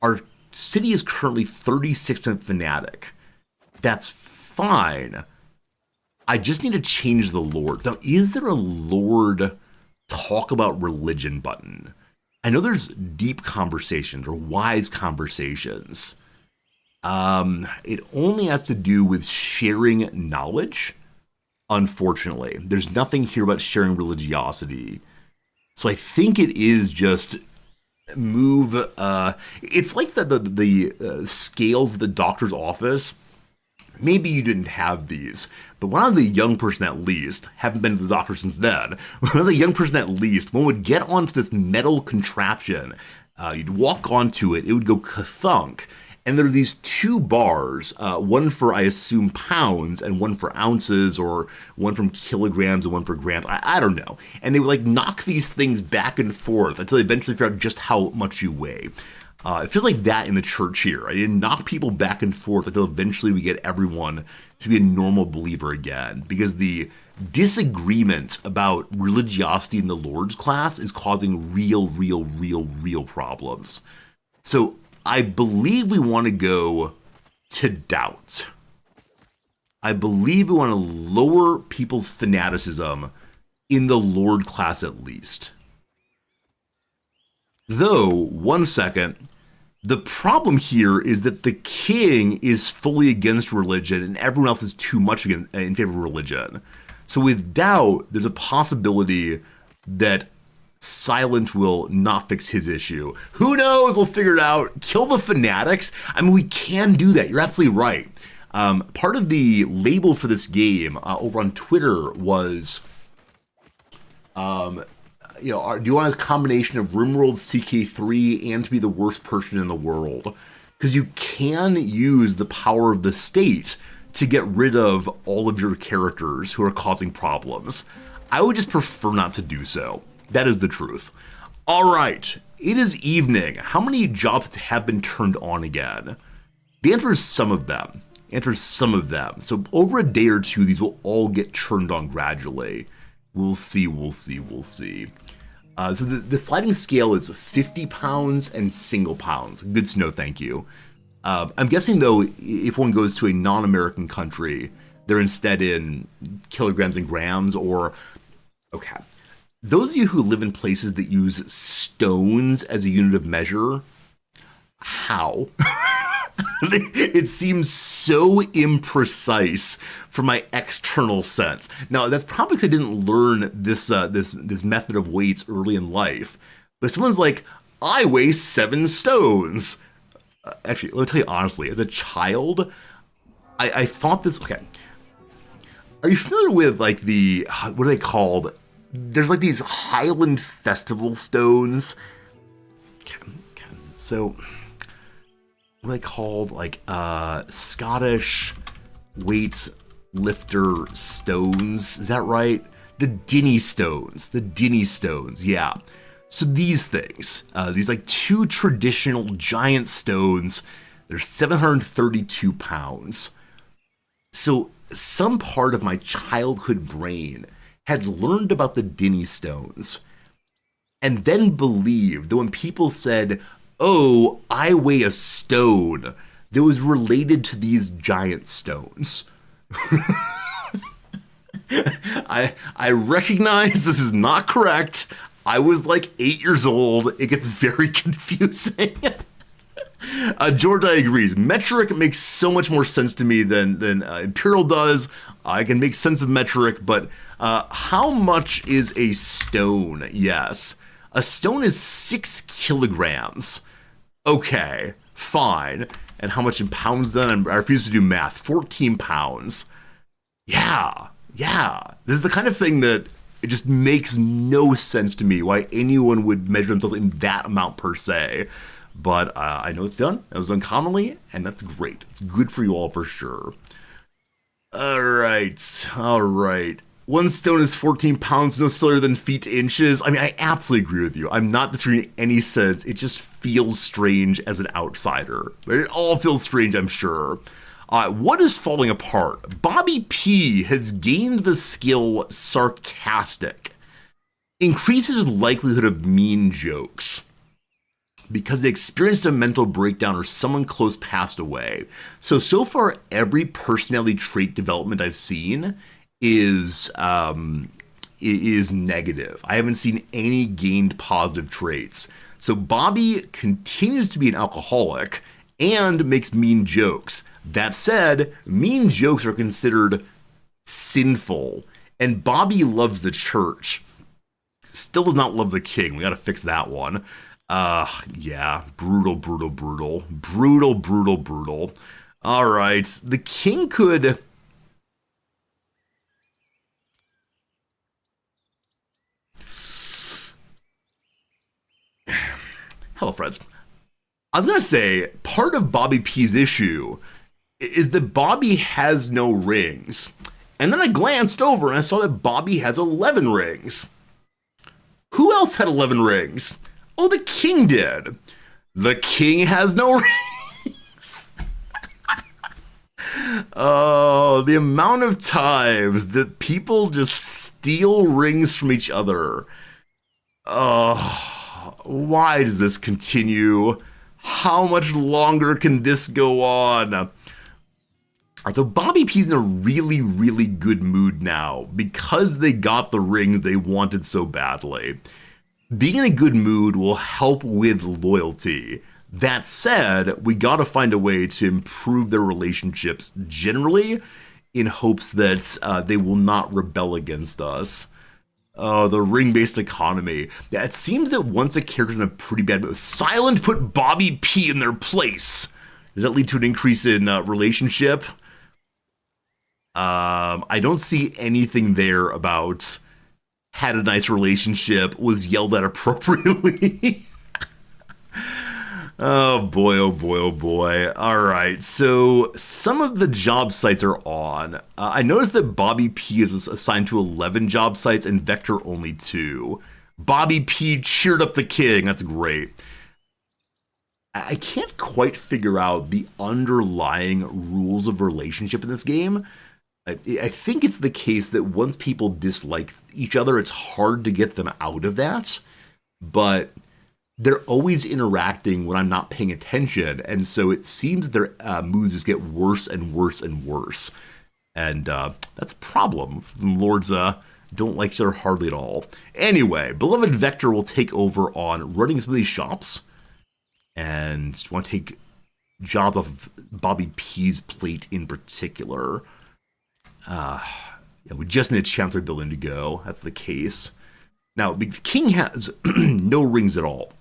Our city is currently 36% fanatic. That's fine. I just need to change the lords. Now, is there a lord talk about religion button? I know there's deep conversations or wise conversations. It only has to do with sharing knowledge. Unfortunately, there's nothing here about sharing religiosity. So I think it is just move. It's like the scales at the doctor's office. Maybe you didn't have these, but when I was a young person at least, haven't been to the doctor since then, when I was a young person at least, one would get onto this metal contraption, you'd walk onto it, it would go ka-thunk, and there are these 2 bars, one for, I assume, pounds, and one for ounces, or one from kilograms and one for grams, I don't know. And they would like knock these things back and forth until they eventually figure out just how much you weigh. It feels like that in the church here. I didn't knock people back and forth until eventually we get everyone to be a normal believer again. Because the disagreement about religiosity in the Lord's class is causing real problems. So I believe we want to go to doubt. I believe we want to lower people's fanaticism in the Lord class at least. Though, 1 second, the problem here is that the king is fully against religion and everyone else is too much in favor of religion. So with doubt, there's a possibility that silent will not fix his issue. Who knows? We'll figure it out. Kill the fanatics. I mean, we can do that. You're absolutely right. Part of the label for this game over on Twitter was, do you want a combination of Rimworld CK3 and to be the worst person in the world? Because you can use the power of the state to get rid of all of your characters who are causing problems. I would just prefer not to do so. That is the truth. All right, it is evening. How many jobs have been turned on again? The answer is some of them. So over a day or two, these will all get turned on gradually. We'll see. So the sliding scale is 50 pounds and single pounds. Good to know, thank you. I'm guessing, though, if one goes to a non-American country, they're instead in kilograms and grams, or... Okay. Those of you who live in places that use stones as a unit of measure, how? It seems so imprecise for my external sense. Now, that's probably because I didn't learn this method of weights early in life. But if someone's like, I weigh 7 stones. Actually, let me tell you honestly, as a child, I thought this... Okay. Are you familiar with, like, what are they called? There's, like, these Highland Festival stones. So... what are they called? Like, Scottish weight lifter stones. Is that right? The Dinny stones, yeah. So these things, these like two traditional giant stones, they're 732 pounds. So some part of my childhood brain had learned about the Dinny stones and then believed that when people said, oh, I weigh a stone, that was related to these giant stones. I recognize this is not correct. I was like 8 years old. It gets very confusing. George, I agrees. Metric makes so much more sense to me than Imperial does. I can make sense of metric, but how much is a stone? Yes. A stone is 6 kilograms. Okay, fine. And how much in pounds then? I refuse to do math. 14 pounds. Yeah. This is the kind of thing that it just makes no sense to me why anyone would measure themselves in that amount per se. But I know it's done. It was done commonly, and that's great. It's good for you all for sure. All right. One stone is 14 pounds, no sillier than feet to inches. I mean, I absolutely agree with you. I'm not disagreeing in any sense. It just feels strange as an outsider. It all feels strange, I'm sure. What is falling apart? Bobby P has gained the skill sarcastic. Increases likelihood of mean jokes because they experienced a mental breakdown or someone close passed away. So far, every personality trait development I've seen is negative. I haven't seen any gained positive traits. So Bobby continues to be an alcoholic and makes mean jokes. That said, mean jokes are considered sinful, and Bobby loves the church. Still does not love the king. We gotta fix that one. Yeah, brutal. All right, the king could... Hello, friends. I was gonna say, part of Bobby P's issue is that Bobby has no rings. And then I glanced over and I saw that Bobby has 11 rings. Who else had 11 rings? Oh, the king did. The king has no rings. Oh, the amount of times that people just steal rings from each other. Oh, why does this continue? How much longer can this go on? So Bobby P's in a really good mood now because they got the rings they wanted so badly. Being in a good mood will help with loyalty. That said, we gotta find a way to improve their relationships generally in hopes that they will not rebel against us. The ring-based economy. Yeah, it seems that once a character's in a pretty bad mood, Silent put Bobby P in their place. Does that lead to an increase in relationship? I don't see anything there about had a nice relationship, was yelled at appropriately. Oh boy. All right, so some of the job sites are on. I noticed that Bobby P was assigned to 11 job sites and Vector only 2. Bobby P cheered up the king. That's great. I can't quite figure out the underlying rules of relationship in this game. I think it's the case that once people dislike each other, it's hard to get them out of that. But they're always interacting when I'm not paying attention, and so it seems their moods just get worse and worse. And that's a problem. Lords don't like each other hardly at all. Anyway, Beloved Vector will take over on running some of these shops, and want to take jobs off of Bobby P's plate in particular. Yeah, we just need a Chancellor building to go. That's the case. Now, the king has no rings at all.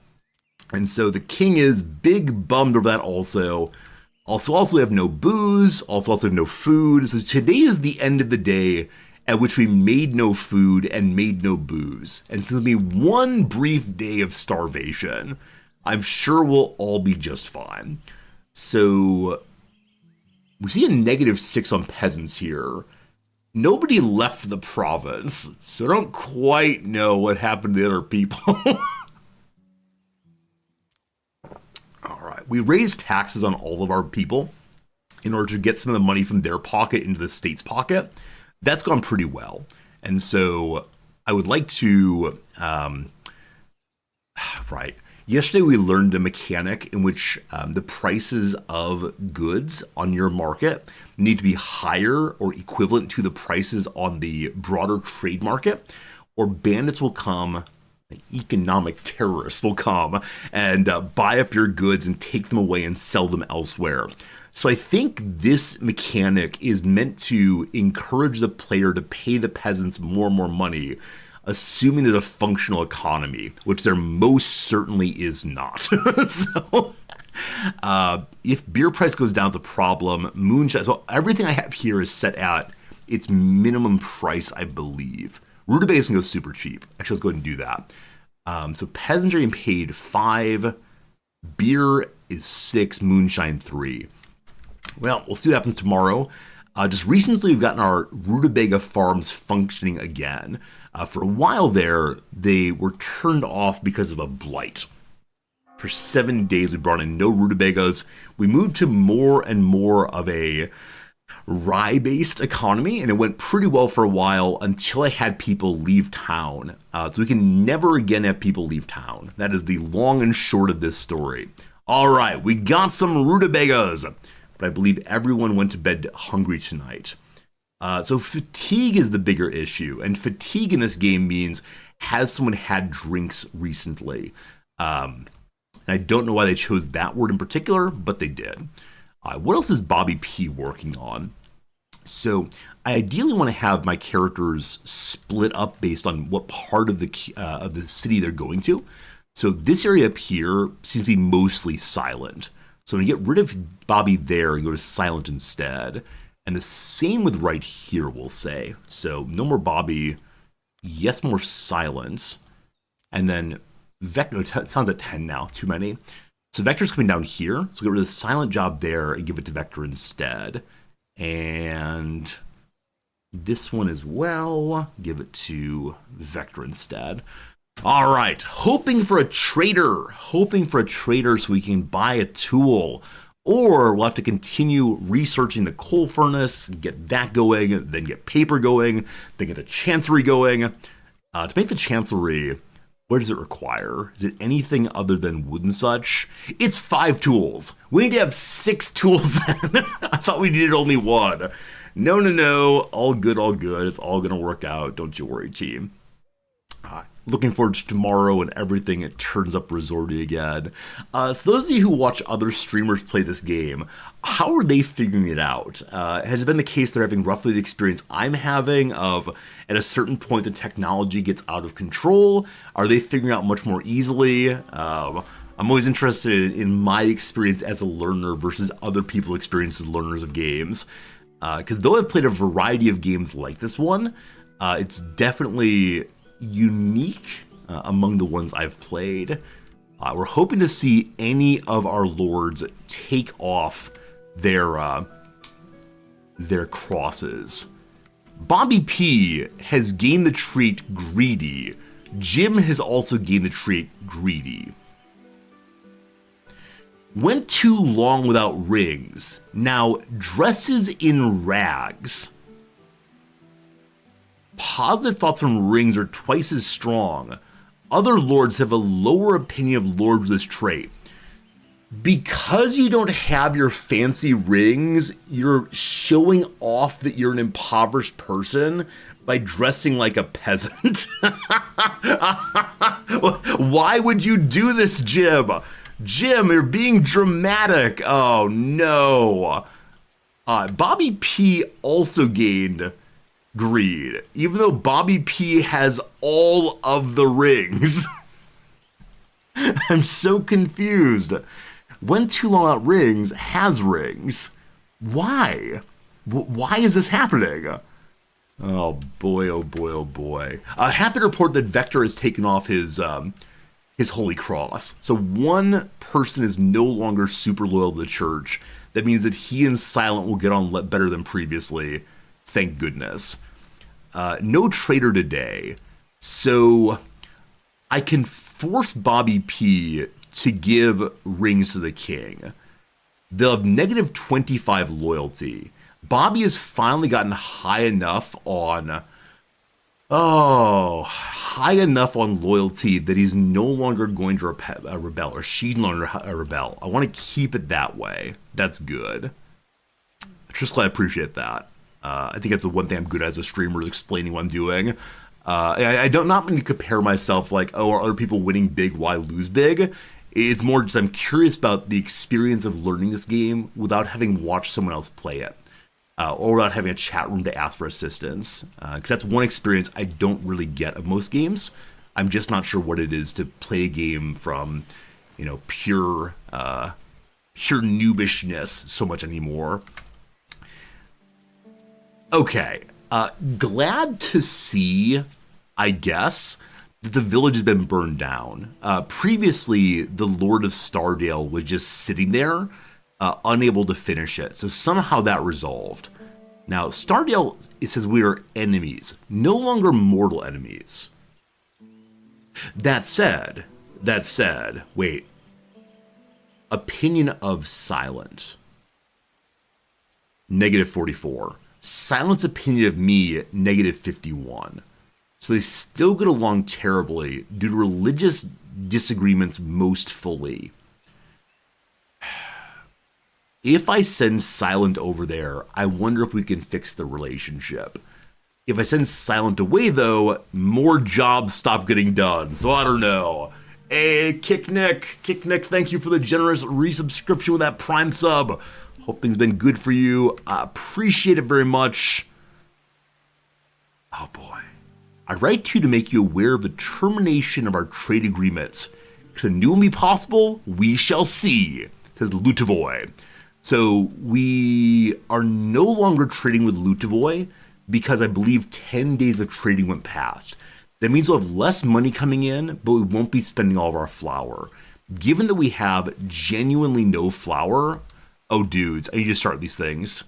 And so the king is big bummed over that also. Also, we have no booze. Also have no food. So today is the end of the day at which we made no food and made no booze. And so there'll be one brief day of starvation. I'm sure we'll all be just fine. So we see a -6 on peasants here. Nobody left the province, so I don't quite know what happened to the other people. we raised taxes on all of our people in order to get some of the money from their pocket into the state's pocket. That's gone pretty well. And so I would like to, right. Yesterday we learned a mechanic in which the prices of goods on your market need to be higher or equivalent to the prices on the broader trade market, or bandits will come, economic terrorists will come and buy up your goods and take them away and sell them elsewhere. So I think this mechanic is meant to encourage the player to pay the peasants more and more money, assuming there's a functional economy, which there most certainly is not. So if beer price goes down, it's a problem. Moonshine, so everything I have here is set at its minimum price, I believe. Rutabaga can go super cheap. Actually, let's go ahead and do that. So peasants are getting paid 5, beer is 6, moonshine 3. Well, we'll see what happens tomorrow. Just recently, we've gotten our rutabaga farms functioning again. For a while there, they were turned off because of a blight. For 7 days, we brought in no rutabagas. We moved to more and more of a rye-based economy, and it went pretty well for a while until I had people leave town. So we can never again have people leave town. That is the long and short of this story. All right, we got some rutabagas, but I believe everyone went to bed hungry tonight. So fatigue is the bigger issue, and fatigue in this game means, has someone had drinks recently? And I don't know why they chose that word in particular, but they did. What else is Bobby P working on? So I ideally want to have my characters split up based on what part of the city they're going to. So this area up here seems to be mostly silent. So I'm going to get rid of Bobby there and go to silent instead. And the same with right here, we'll say. So no more Bobby. Yes, more silence. And then Vector, it sounds at 10 now, too many. So Vector's coming down here. So get rid of the silent job there and give it to Vector instead. And this one as well, give it to Vector instead. All right, hoping for a trader so we can buy a tool. Or we'll have to continue researching the coal furnace, get that going, then get paper going, then get the chancery going. To make the chancery, what does it require? Is it anything other than wood and such? It's 5 tools. We need to have 6 tools then. I thought we needed only 1. No. All good. It's all going to work out. Don't you worry, team. Looking forward to tomorrow and everything. It turns up Resorty again. So those of you who watch other streamers play this game, how are they figuring it out? Has it been the case they're having roughly the experience I'm having of at a certain point the technology gets out of control? Are they figuring out much more easily? I'm always interested in my experience as a learner versus other people's experience as learners of games. Because though I've played a variety of games like this one, it's definitely unique among the ones I've played. We're hoping to see any of our lords take off their crosses. Bobby P has gained the trait Greedy. Jim has also gained the trait Greedy. Went too long without rings. Now dresses in rags. Positive thoughts on rings are twice as strong. Other lords have a lower opinion of lords with this trait. Because you don't have your fancy rings, you're showing off that you're an impoverished person by dressing like a peasant. Why would you do this, Jim? Jim, you're being dramatic. Oh, no. Bobby P also gained greed, even though Bobby P has all of the rings. I'm so confused. Went too long without rings, has rings. Why? Why is this happening? Oh boy, oh boy, oh boy. Happy to report that Vector has taken off his Holy Cross. So one person is no longer super loyal to the church. That means that he and Silent will get on better than previously. Thank goodness. No trader today. So I can force Bobby P to give rings to the king. They'll have negative 25 loyalty. Bobby has finally gotten high enough on loyalty that he's no longer going to rebel, or she's no longer rebel. I want to keep it that way. That's good. Triskel, I appreciate that. I think that's the one thing I'm good at as a streamer, is explaining what I'm doing. I don't not mean to compare myself like, oh, are other people winning big, why lose big? It's more just I'm curious about the experience of learning this game without having watched someone else play it. Or without having a chat room to ask for assistance. Because that's one experience I don't really get of most games. I'm just not sure what it is to play a game from, pure noobishness so much anymore. Okay, glad to see, I guess, that the village has been burned down. Previously, the Lord of Stardale was just sitting there, unable to finish it. So somehow that resolved. Now, Stardale, it says we are enemies, no longer mortal enemies. That said, wait. Opinion of Silent. Negative 44. Silent's opinion of me, negative 51. So they still get along terribly due to religious disagreements most fully. If I send Silent over there, I wonder if we can fix the relationship. If I send Silent away, though, more jobs stop getting done. So I don't know. Hey, Kicknick, thank you for the generous resubscription with that Prime sub. Hope things have been good for you. I appreciate it very much. Oh boy. I write to you to make you aware of the termination of our trade agreements. Could a new one be possible? We shall see, says Lutavoy. So we are no longer trading with Lutavoy because I believe 10 days of trading went past. That means we'll have less money coming in, but we won't be spending all of our flour. Given that we have genuinely no flour, oh dudes, I need to start these things.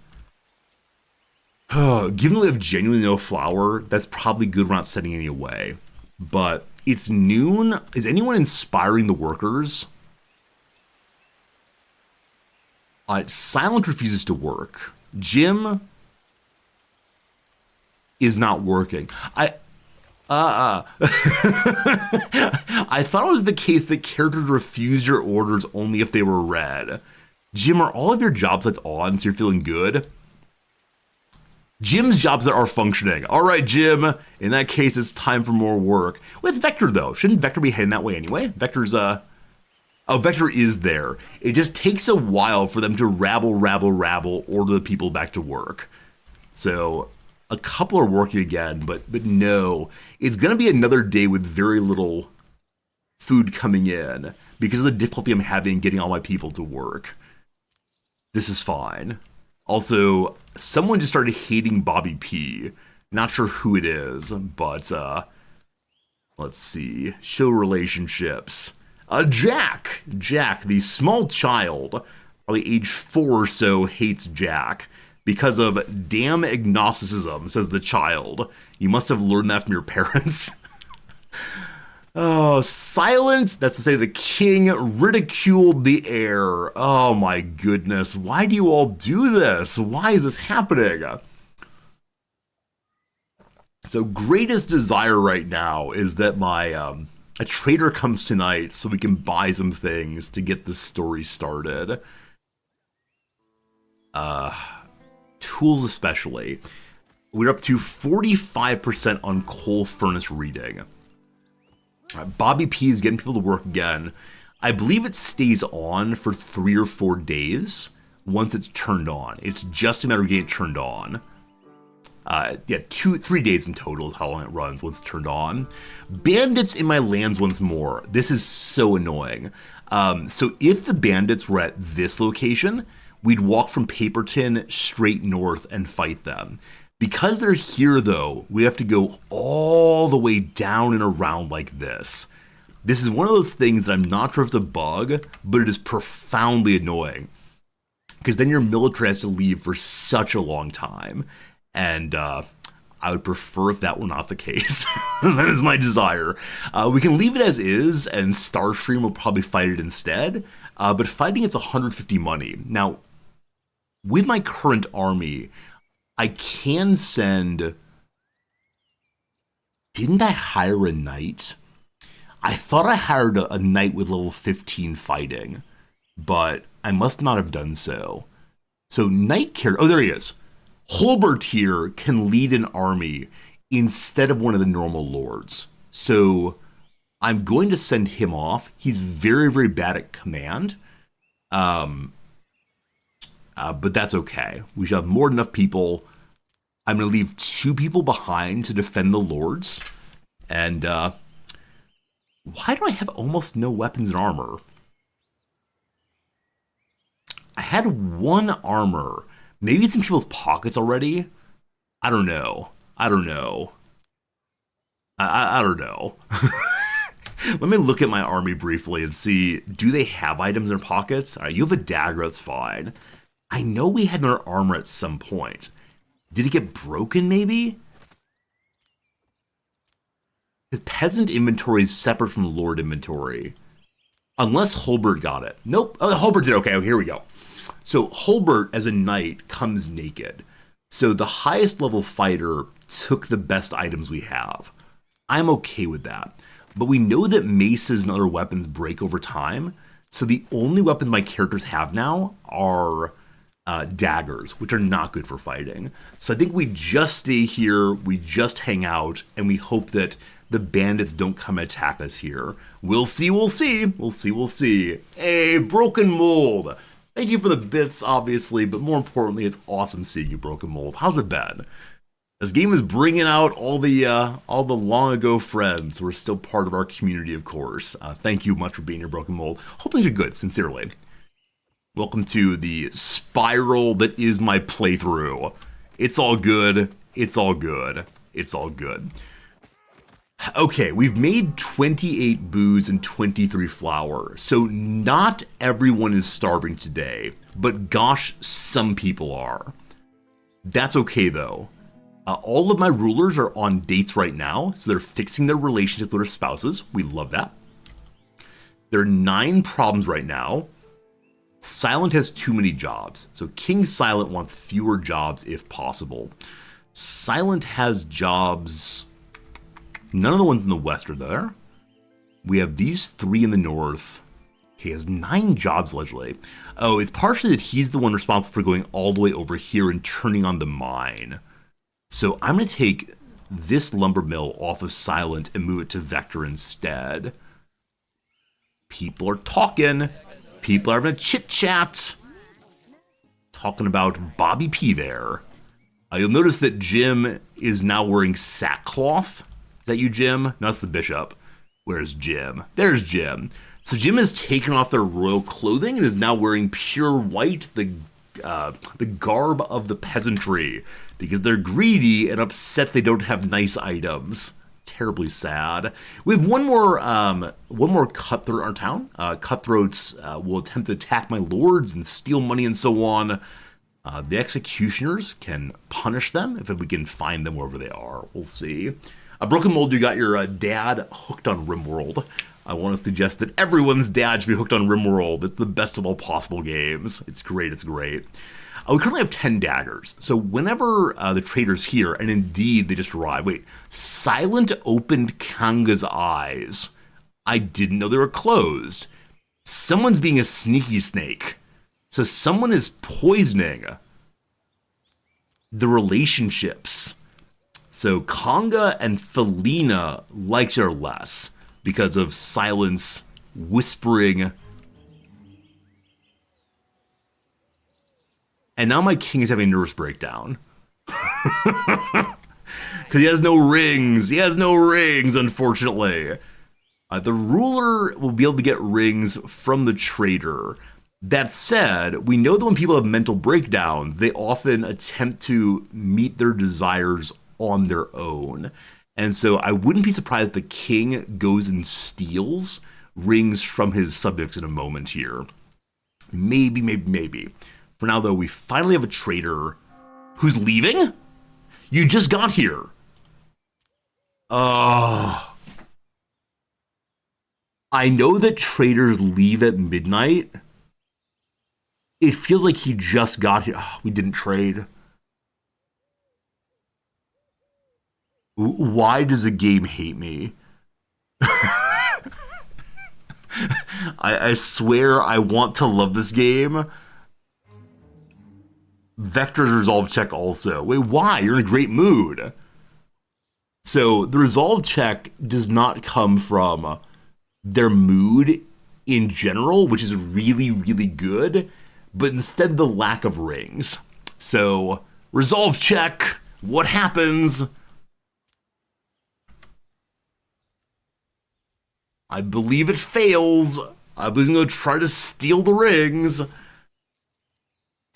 Given that we have genuinely no flour, that's probably good we're not sending any away. But it's noon. Is anyone inspiring the workers? Silent refuses to work. Jim is not working. I thought it was the case that characters refuse your orders only if they were red. Jim, are all of your jobs lights on so you're feeling good? Jim's jobs that are functioning. All right, Jim. In that case, it's time for more work. Well, it's Vector, though. Shouldn't Vector be heading that way anyway? Vector is there. It just takes a while for them to rabble, order the people back to work. So a couple are working again, but no. It's going to be another day with very little food coming in because of the difficulty I'm having getting all my people to work. This is fine. Also, someone just started hating Bobby P. Not sure who it is, but let's see. Show relationships. Jack, the small child, probably age 4 or so, hates Jack because of damn agnosticism, says the child. You must have learned that from your parents. Oh, Silence, that's to say the king ridiculed the heir. Oh my goodness, why do you all do this? Why is this happening? So greatest desire right now is that my a trader comes tonight so we can buy some things to get this story started. Tools especially. We're up to 45% on coal furnace reading. Bobby P is getting people to work again. I believe it stays on for 3 or 4 days once it's turned on. It's just a matter of getting it turned on. 3 days in total is how long it runs once it's turned on. Bandits in my lands once more. This is so annoying. So if the bandits were at this location, we'd walk from Paperton straight north and fight them. Because they're here, though, we have to go all the way down and around like this. This is one of those things that I'm not sure if it's a bug, but it is profoundly annoying. Because then your military has to leave for such a long time. And I I would prefer if that were not the case. That is my desire. We can leave it as is, and Starstream will probably fight it instead. But fighting it's 150 money. Now, with my current army, I can send... Didn't I hire a knight? I thought I hired a knight with level 15 fighting, but I must not have done so. So knight character... Oh, there he is. Holbert here can lead an army instead of one of the normal lords. So I'm going to send him off. He's very, very bad at command. But that's okay. We should have more than enough people. I'm going to leave 2 people behind to defend the lords. And why do I have almost no weapons and armor? I had 1 armor. Maybe it's in people's pockets already. I don't know. I don't know. Let me look at my army briefly and see, do they have items in their pockets? All right, you have a dagger, that's fine. I know we had another armor at some point. Did it get broken, maybe? His peasant inventory is separate from the lord inventory. Unless Holbert got it. Nope, Holbert did, okay, here we go. So Holbert, as a knight, comes naked. So the highest level fighter took the best items we have. I'm okay with that. But we know that maces and other weapons break over time. So the only weapons my characters have now are daggers, which are not good for fighting. So I think we just stay here, we just hang out, and we hope that the bandits don't come attack us here. We'll see, we'll see. We'll see, we'll see. Hey, Broken Mold. Thank you for the bits, obviously, but more importantly, it's awesome seeing you, Broken Mold. How's it been? This game is bringing out all the long ago friends who are still part of our community, of course. Thank you much for being here, Broken Mold. Hoping you're good, sincerely. Welcome to the spiral that is my playthrough. It's all good. It's all good. It's all good. Okay, we've made 28 booze and 23 flour, so not everyone is starving today, but gosh, some people are. That's okay though. All of my rulers are on dates right now, so they're fixing their relationship with their spouses. We love that. There are 9 problems right now. Silent has too many jobs, so King Silent wants fewer jobs if possible. Silent has jobs... None of the ones in the west are there. We have these 3 in the north. He has 9 jobs, allegedly. Oh, it's partially that he's the one responsible for going all the way over here and turning on the mine. So I'm going to take this lumber mill off of Silent and move it to Vector instead. People are talking. People are having a chit-chat. Talking about Bobby P there. You'll notice that Jim is now wearing sackcloth. Is that you, Jim? No, that's the bishop. Where's Jim? There's Jim. So Jim has taken off their royal clothing and is now wearing pure white, the garb of the peasantry, because they're greedy and upset they don't have nice items. Terribly sad. We have one more cutthroat in our town. Cutthroats will attempt to attack my lords and steal money and so on. The executioners can punish them if we can find them wherever they are. We'll see. Broken Mold, you got your dad hooked on Rimworld. I want to suggest that everyone's dad should be hooked on Rimworld. It's the best of all possible games. It's great, it's great. We currently have 10 daggers. So whenever the trader's here, and indeed they just arrived. Wait, Silent opened Kanga's eyes. I didn't know they were closed. Someone's being a sneaky snake. So someone is poisoning the relationships. So Kanga and Felina like each other less because of Silence whispering. And now my king is having a nervous breakdown. Because he has no rings. He has no rings, unfortunately. The ruler will be able to get rings from the trader. That said, we know that when people have mental breakdowns, they often attempt to meet their desires on their own. And so I wouldn't be surprised if the king goes and steals rings from his subjects in a moment here. Maybe, maybe, maybe. For now, though, we finally have a trader who's leaving? You just got here. I know that traders leave at midnight. It feels like he just got here. Oh, we didn't trade. Why does the game hate me? I swear I want to love this game. Vector's resolve check also. Wait, why? You're in a great mood. So the resolve check does not come from their mood in general, which is really, really good, but instead the lack of rings. So resolve check. What happens? I believe it fails. I believe I'm going to try to steal the rings.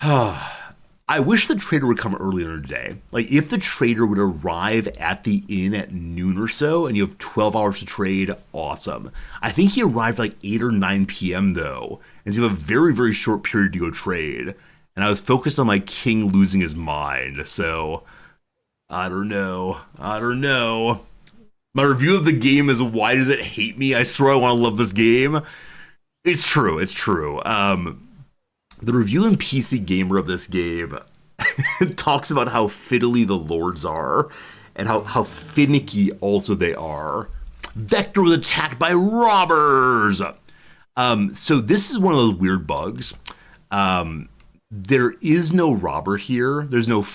I wish the trader would come earlier in the day. Like, if the trader would arrive at the inn at noon or so, and you have 12 hours to trade, awesome. I think he arrived like 8 or 9 p.m. though, and so you have a very, very short period to go trade. And I was focused on my king losing his mind, so I don't know. My review of the game is, why does it hate me? I swear I want to love this game. It's true. The review in PC Gamer of this game talks about how fiddly the lords are and how finicky also they are. Vector was attacked by robbers. So this is one of those weird bugs. There is no robber here. There's no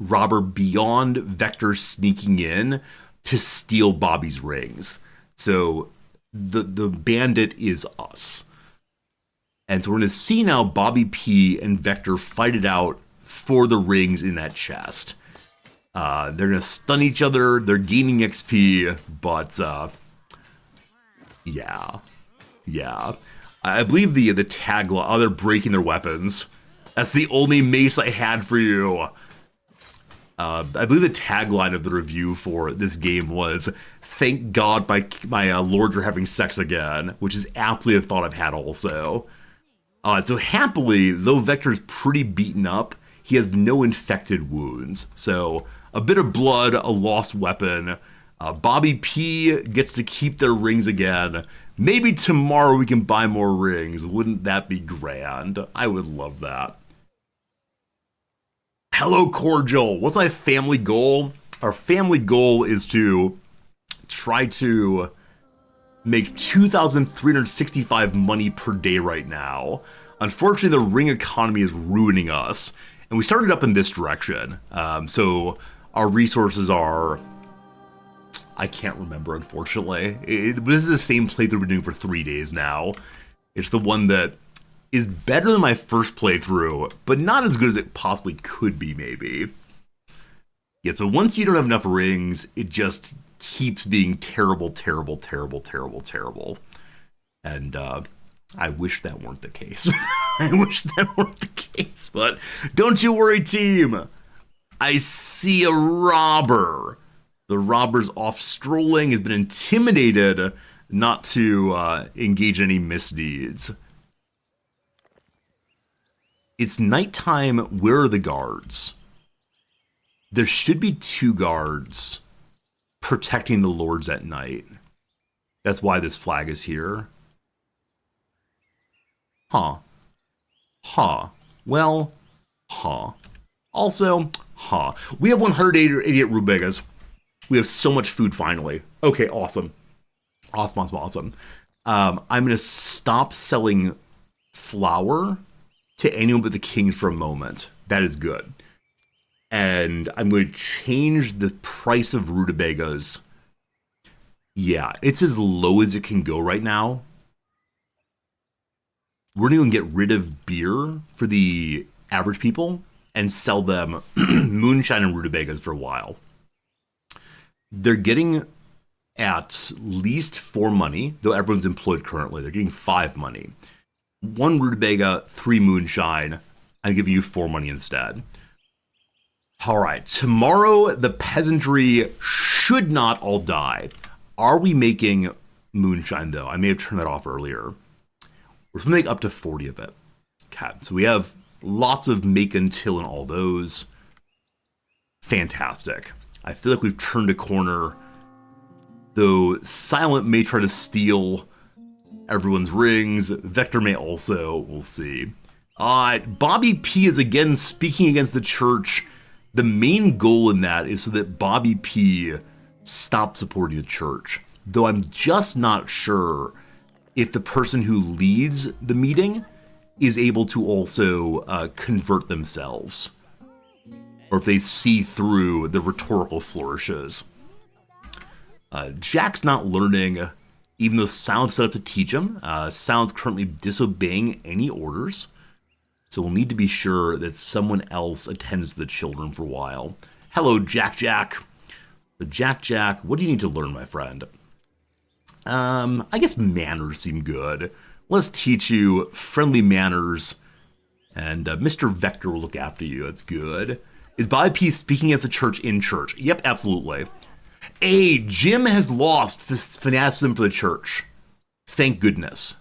robber beyond Vector sneaking in to steal Bobby's rings. So the bandit is us. And so we're going to see now Bobby P and Vector fight it out for the rings in that chest. They're going to stun each other. They're gaining XP, but yeah. I believe the tagline, they're breaking their weapons. That's the only mace I had for you. I believe the tagline of the review for this game was, "Thank God my lords are having sex again," which is absolutely a thought I've had also. So happily, though Vector's pretty beaten up, he has no infected wounds. So a bit of blood, a lost weapon. Bobby P gets to keep their rings again. Maybe tomorrow we can buy more rings. Wouldn't that be grand? I would love that. Hello, Cordial. What's my family goal? Our family goal is to try to make 2,365 money per day right now. Unfortunately, the ring economy is ruining us, and we started up in this direction. So our resources are, I can't remember, unfortunately. This is the same playthrough we've been doing for 3 days now. It's the one that is better than my first playthrough, but not as good as it possibly could be, maybe. Yeah, so once you don't have enough rings, it just keeps being terrible. And I wish that weren't the case. But don't you worry, team. I see a robber. The robber's off strolling, has been intimidated not to engage in any misdeeds. It's nighttime. Where are the guards? There should be 2 guards protecting the lords at night. That's why this flag is here. Huh. Well, also, we have 188 rubegas. We have so much food finally. Okay, awesome. I'm going to stop selling flour to anyone but the king for a moment. That is good. And I'm going to change the price of rutabagas. Yeah, it's as low as it can go right now. We're going to get rid of beer for the average people and sell them moonshine and rutabagas for a while. They're getting at least 4 money, though everyone's employed currently. They're getting 5 money. 1 rutabaga, 3 moonshine. I'm giving you 4 money instead. All right, tomorrow the peasantry should not all die. Are we making moonshine, though? I may have turned that off earlier. We're going to make up to 40 of it. Okay, so we have lots of make until and all those. Fantastic. I feel like we've turned a corner. Though Silent may try to steal everyone's rings. Vector may also. We'll see. Bobby P is again speaking against the church. The main goal in that is so that Bobby P stops supporting the church. Though I'm just not sure if the person who leads the meeting is able to also convert themselves, or if they see through the rhetorical flourishes. Jack's not learning, even though Silent's set up to teach him. Silent's currently disobeying any orders, so we'll need to be sure that someone else attends to the children for a while. Hello, Jack. So Jack, what do you need to learn, my friend? I guess manners seem good. Let's teach you friendly manners, and Mr. Vector will look after you. That's good. Is Bobby P speaking as the church in church? Yep, absolutely. Hey, Jim has lost fanaticism for the church. Thank goodness.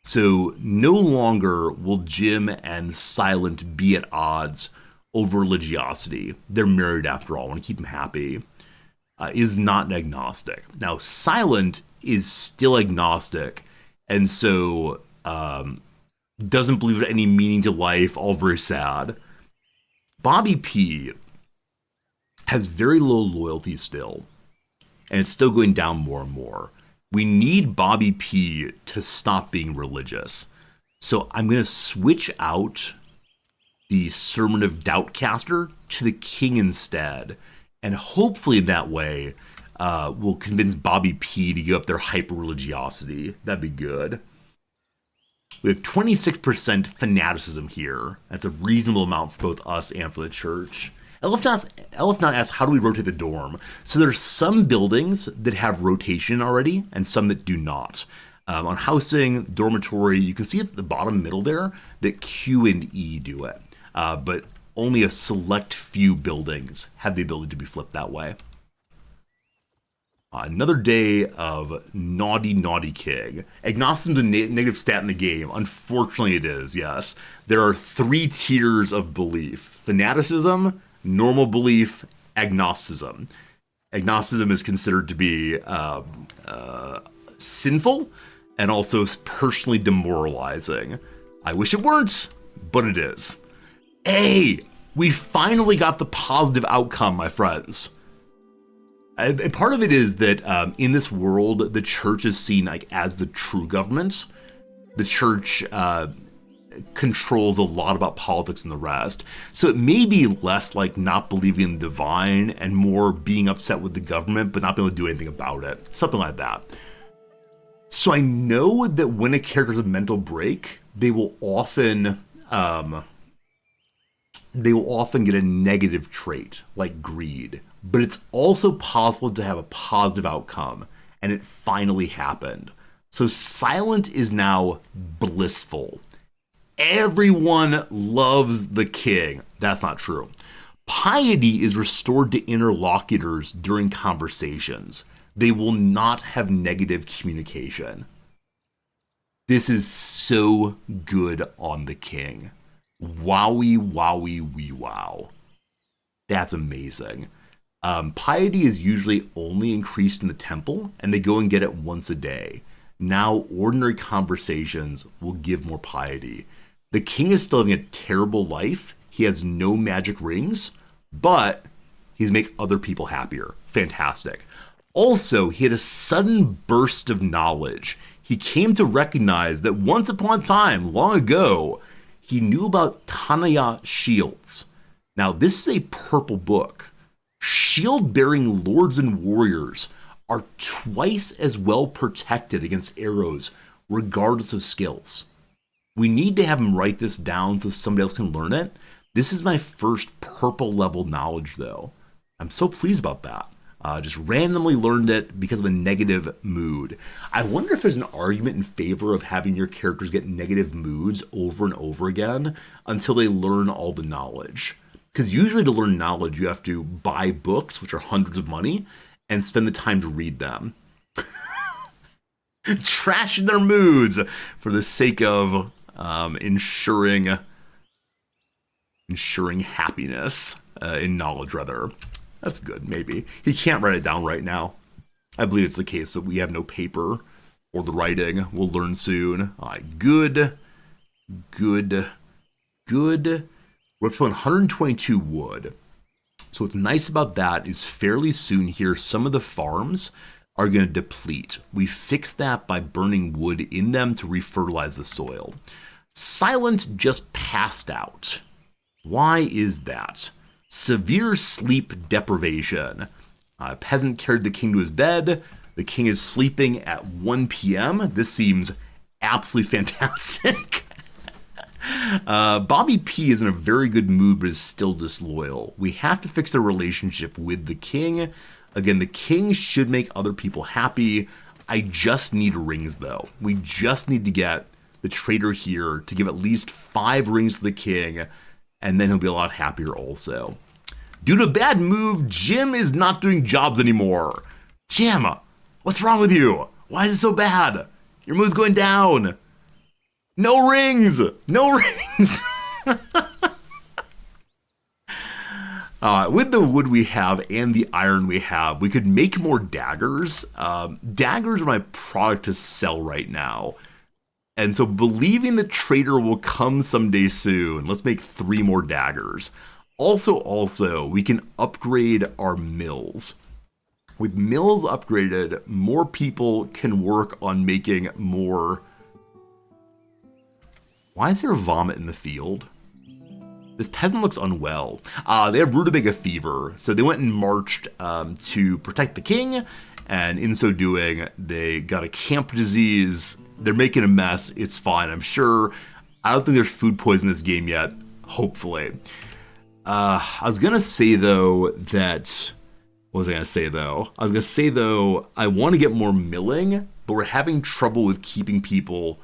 So no longer will Jim and Silent be at odds over religiosity. They're married after all. I want to keep them happy. Is not an agnostic. Now, Silent is still agnostic, and so doesn't believe in any meaning to life, all very sad. Bobby P has very low loyalty still, and it's still going down more and more. We need Bobby P to stop being religious. So I'm going to switch out the Sermon of Doubtcaster to the King instead. And hopefully that way we'll convince Bobby P to give up their hyper-religiosity. That'd be good. We have 26% fanaticism here. That's a reasonable amount for both us and for the church. Elifnot asks, how do we rotate the dorm? So there's some buildings that have rotation already and some that do not. On housing, dormitory, you can see at the bottom middle there that Q and E do it. But only a select few buildings have the ability to be flipped that way. Another day of naughty king. Agnosticism is a negative stat in the game. Unfortunately it is, yes. There are 3 tiers of belief. Fanaticism, normal belief, agnosticism. Agnosticism is considered to be sinful and also personally demoralizing. I wish it weren't, but it is. Hey, we finally got the positive outcome, my friends. And part of it is that in this world, the church is seen like as the true government. The church controls a lot about politics and the rest. So it may be less like not believing in the divine and more being upset with the government, but not being able to do anything about it. Something like that. So I know that when a character has a mental break, they will often get a negative trait like greed. But it's also possible to have a positive outcome, and it finally happened. So Silent is now blissful. Everyone loves the king. That's not true. Piety is restored to interlocutors during conversations. They will not have negative communication. This is so good on the king. Wowie, wee, wow. That's amazing. Piety is usually only increased in the temple, and they go and get it once a day. Now, ordinary conversations will give more piety. The king is still having a terrible life. He has no magic rings, but he's make other people happier. Fantastic. Also, he had a sudden burst of knowledge. He came to recognize that once upon a time, long ago, he knew about Tanaya shields. Now, this is a purple book. Shield-bearing lords and warriors are twice as well protected against arrows, regardless of skills. We need to have him write this down so somebody else can learn it. This is my first purple level knowledge, though. I'm so pleased about that. Just randomly learned it because of a negative mood. I wonder if there's an argument in favor of having your characters get negative moods over and over again until they learn all the knowledge. Because usually to learn knowledge, you have to buy books, which are hundreds of money, and spend the time to read them. Trashing their moods for the sake of ensuring happiness. in knowledge, rather. That's good, maybe. He can't write it down right now. I believe it's the case that we have no paper or the writing. We'll learn soon. All right, good. We're up to 122 wood. So what's nice about that is fairly soon here, some of the farms are going to deplete. We fix that by burning wood in them to refertilize the soil. Silent just passed out. Why is that? Severe sleep deprivation. A peasant carried the king to his bed. The king is sleeping at 1 p.m. This seems absolutely fantastic. Bobby P is in a very good mood, but is still disloyal. We have to fix their relationship with the king. Again, the king should make other people happy. I just need rings, though. We just need to get the trader here to give at least 5 rings to the king, and then he'll be a lot happier also. Due to a bad move, Jim is not doing jobs anymore. Jim, what's wrong with you? Why is it so bad? Your mood's going down. No rings! No rings! With the wood we have and the iron we have, we could make more daggers. Daggers are my product to sell right now. And so believing the trader will come someday soon, let's make 3 more daggers. Also, we can upgrade our mills. With mills upgraded, more people can work on making more... Why is there vomit in the field? This peasant looks unwell. They have rutabaga fever, so they went and marched to protect the king, and in so doing, they got a camp disease. They're making a mess. It's fine, I'm sure. I don't think there's food poison in this game yet, hopefully. I was going to say, though, that... What was I going to say, though? I was going to say, though, I want to get more milling, but we're having trouble with keeping people...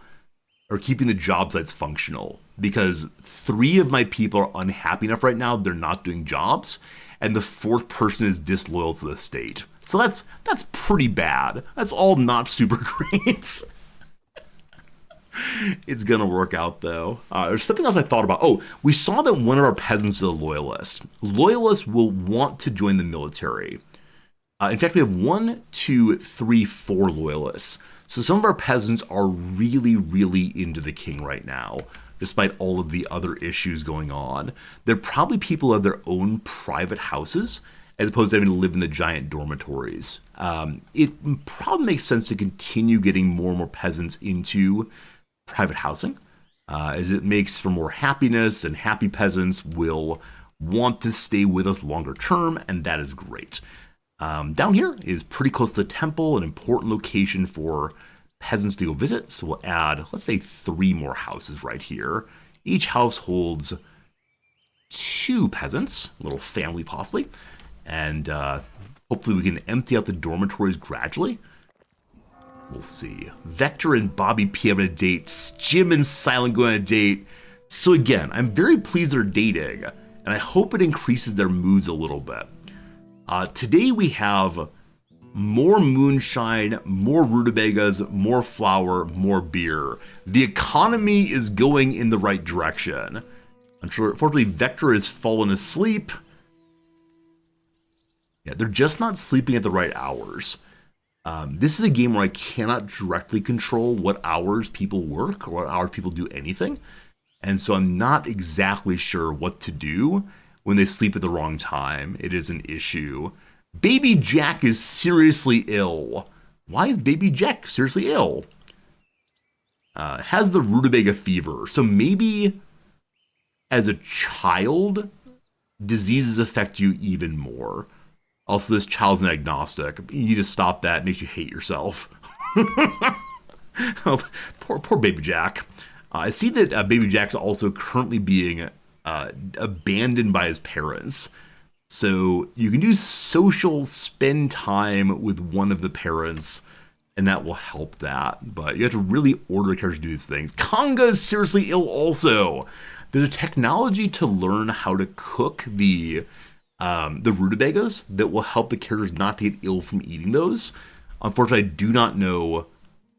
or keeping the job sites functional, because 3 of my people are unhappy enough right now they're not doing jobs, and the 4th person is disloyal to the state. So that's pretty bad. That's all not super great. It's gonna work out, though. There's something else I thought about. Oh, we saw that one of our peasants is a loyalist. Loyalists will want to join the military. In fact, we have 1, 2, 3, 4 loyalists. So some of our peasants are really, really into the king right now, despite all of the other issues going on. They're probably people who have their own private houses, as opposed to having to live in the giant dormitories. It probably makes sense to continue getting more and more peasants into private housing, as it makes for more happiness, and happy peasants will want to stay with us longer term, and that is great. Down here is pretty close to the temple, an important location for peasants to go visit. So we'll add, let's say, 3 more houses right here. Each house holds 2 peasants, a little family possibly. And hopefully we can empty out the dormitories gradually. We'll see. Vector and Bobby P having a date. Jim and Silent going on a date. So again, I'm very pleased they're dating, and I hope it increases their moods a little bit. Today we have more moonshine, more rutabagas, more flour, more beer. The economy is going in the right direction. Unfortunately, Vector has fallen asleep. Yeah, they're just not sleeping at the right hours. This is a game where I cannot directly control what hours people work or what hours people do anything. And so I'm not exactly sure what to do when they sleep at the wrong time. It is an issue. Baby Jack is seriously ill. Why is Baby Jack seriously ill? Has the rutabaga fever. So maybe as a child, diseases affect you even more. Also, this child's an agnostic. You need to stop that. It makes you hate yourself. Oh, poor Baby Jack. I see that Baby Jack's also currently being abandoned by his parents. So you can do social spend time with one of the parents, and that will help that. But you have to really order the characters to do these things. Conga is seriously ill also. There's a technology to learn how to cook the rutabagas that will help the characters not to get ill from eating those. Unfortunately, I do not know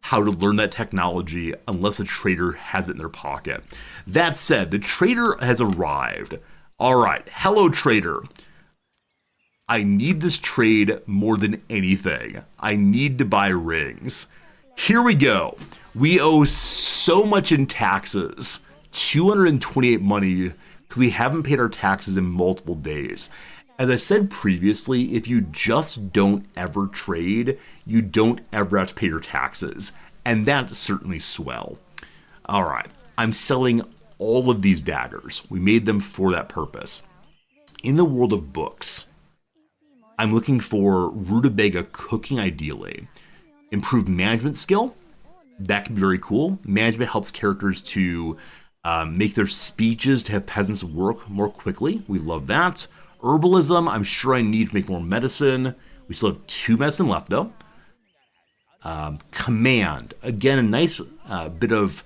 how to learn that technology unless a trader has it in their pocket. That said, the trader has arrived. All right, hello trader. I need this trade more than anything. I need to buy rings. Here we go. We owe so much in taxes. 228 money because we haven't paid our taxes in multiple days. As I said previously, if you just don't ever trade, you don't ever have to pay your taxes. And that's certainly swell. All right, I'm selling all of these daggers. We made them for that purpose. In the world of books, I'm looking for rutabaga cooking ideally. Improved management skill, that can be very cool. Management helps characters to make their speeches to have peasants work more quickly. We love that. Herbalism, I'm sure I need to make more medicine. We still have 2 medicine left though. Command, again, a nice bit of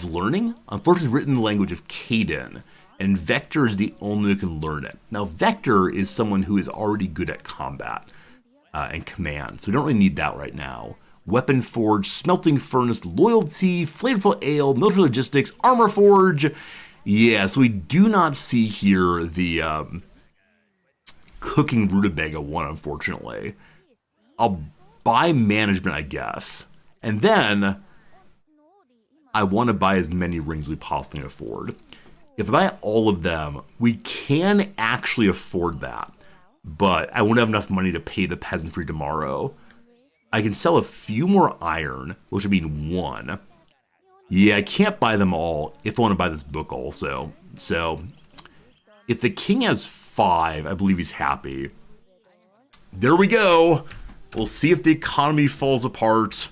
learning. Unfortunately, it's written in the language of Caden, and Vector is the only who can learn it. Now, Vector is someone who is already good at combat and command, so we don't really need that right now. Weapon Forge, Smelting Furnace, Loyalty, Flavorful Ale, Military Logistics, Armor Forge. Yeah, so we do not see here the cooking rutabaga one, unfortunately. I'll buy management, I guess. And then I want to buy as many rings as we possibly can afford. If I buy all of them, we can actually afford that. But I won't have enough money to pay the peasantry tomorrow. I can sell a few more iron, which would mean 1. Yeah, I can't buy them all if I want to buy this book also. So, if the king has 5, I believe he's happy. There we go. We'll see if the economy falls apart.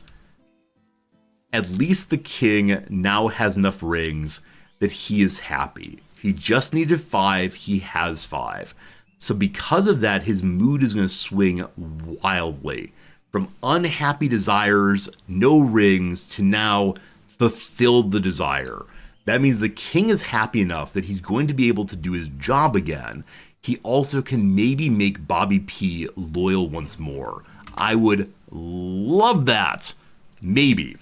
At least the king now has enough rings that he is happy. He just needed 5, he has 5. So because of that, his mood is going to swing wildly. From unhappy desires, no rings, to now fulfilled the desire. That means the king is happy enough that he's going to be able to do his job again. He also can maybe make Bobby P loyal once more. I would love that. Maybe.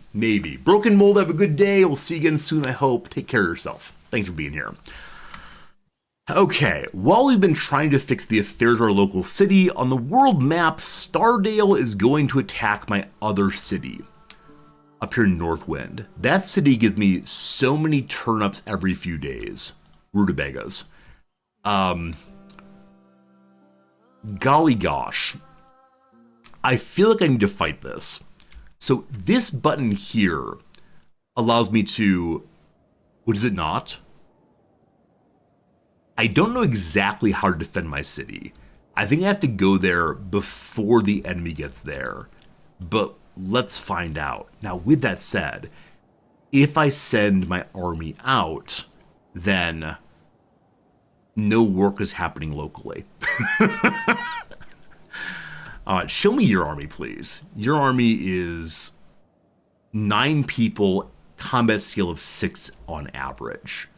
Broken Mold, have a good day. We'll see you again soon, I hope. Take care of yourself. Thanks for being here. Okay, while we've been trying to fix the affairs of our local city, on the world map, Stardale is going to attack my other city up here in Northwind. That city gives me so many turnips every few days. Rutabagas. Golly gosh. I feel like I need to fight this. So this button here allows me to... What is it not? I don't know exactly how to defend my city. I think I have to go there before the enemy gets there. But let's find out. Now, with that said, if I send my army out, then no work is happening locally. Show me your army, please. Your army is 9 people, combat skill of 6 on average.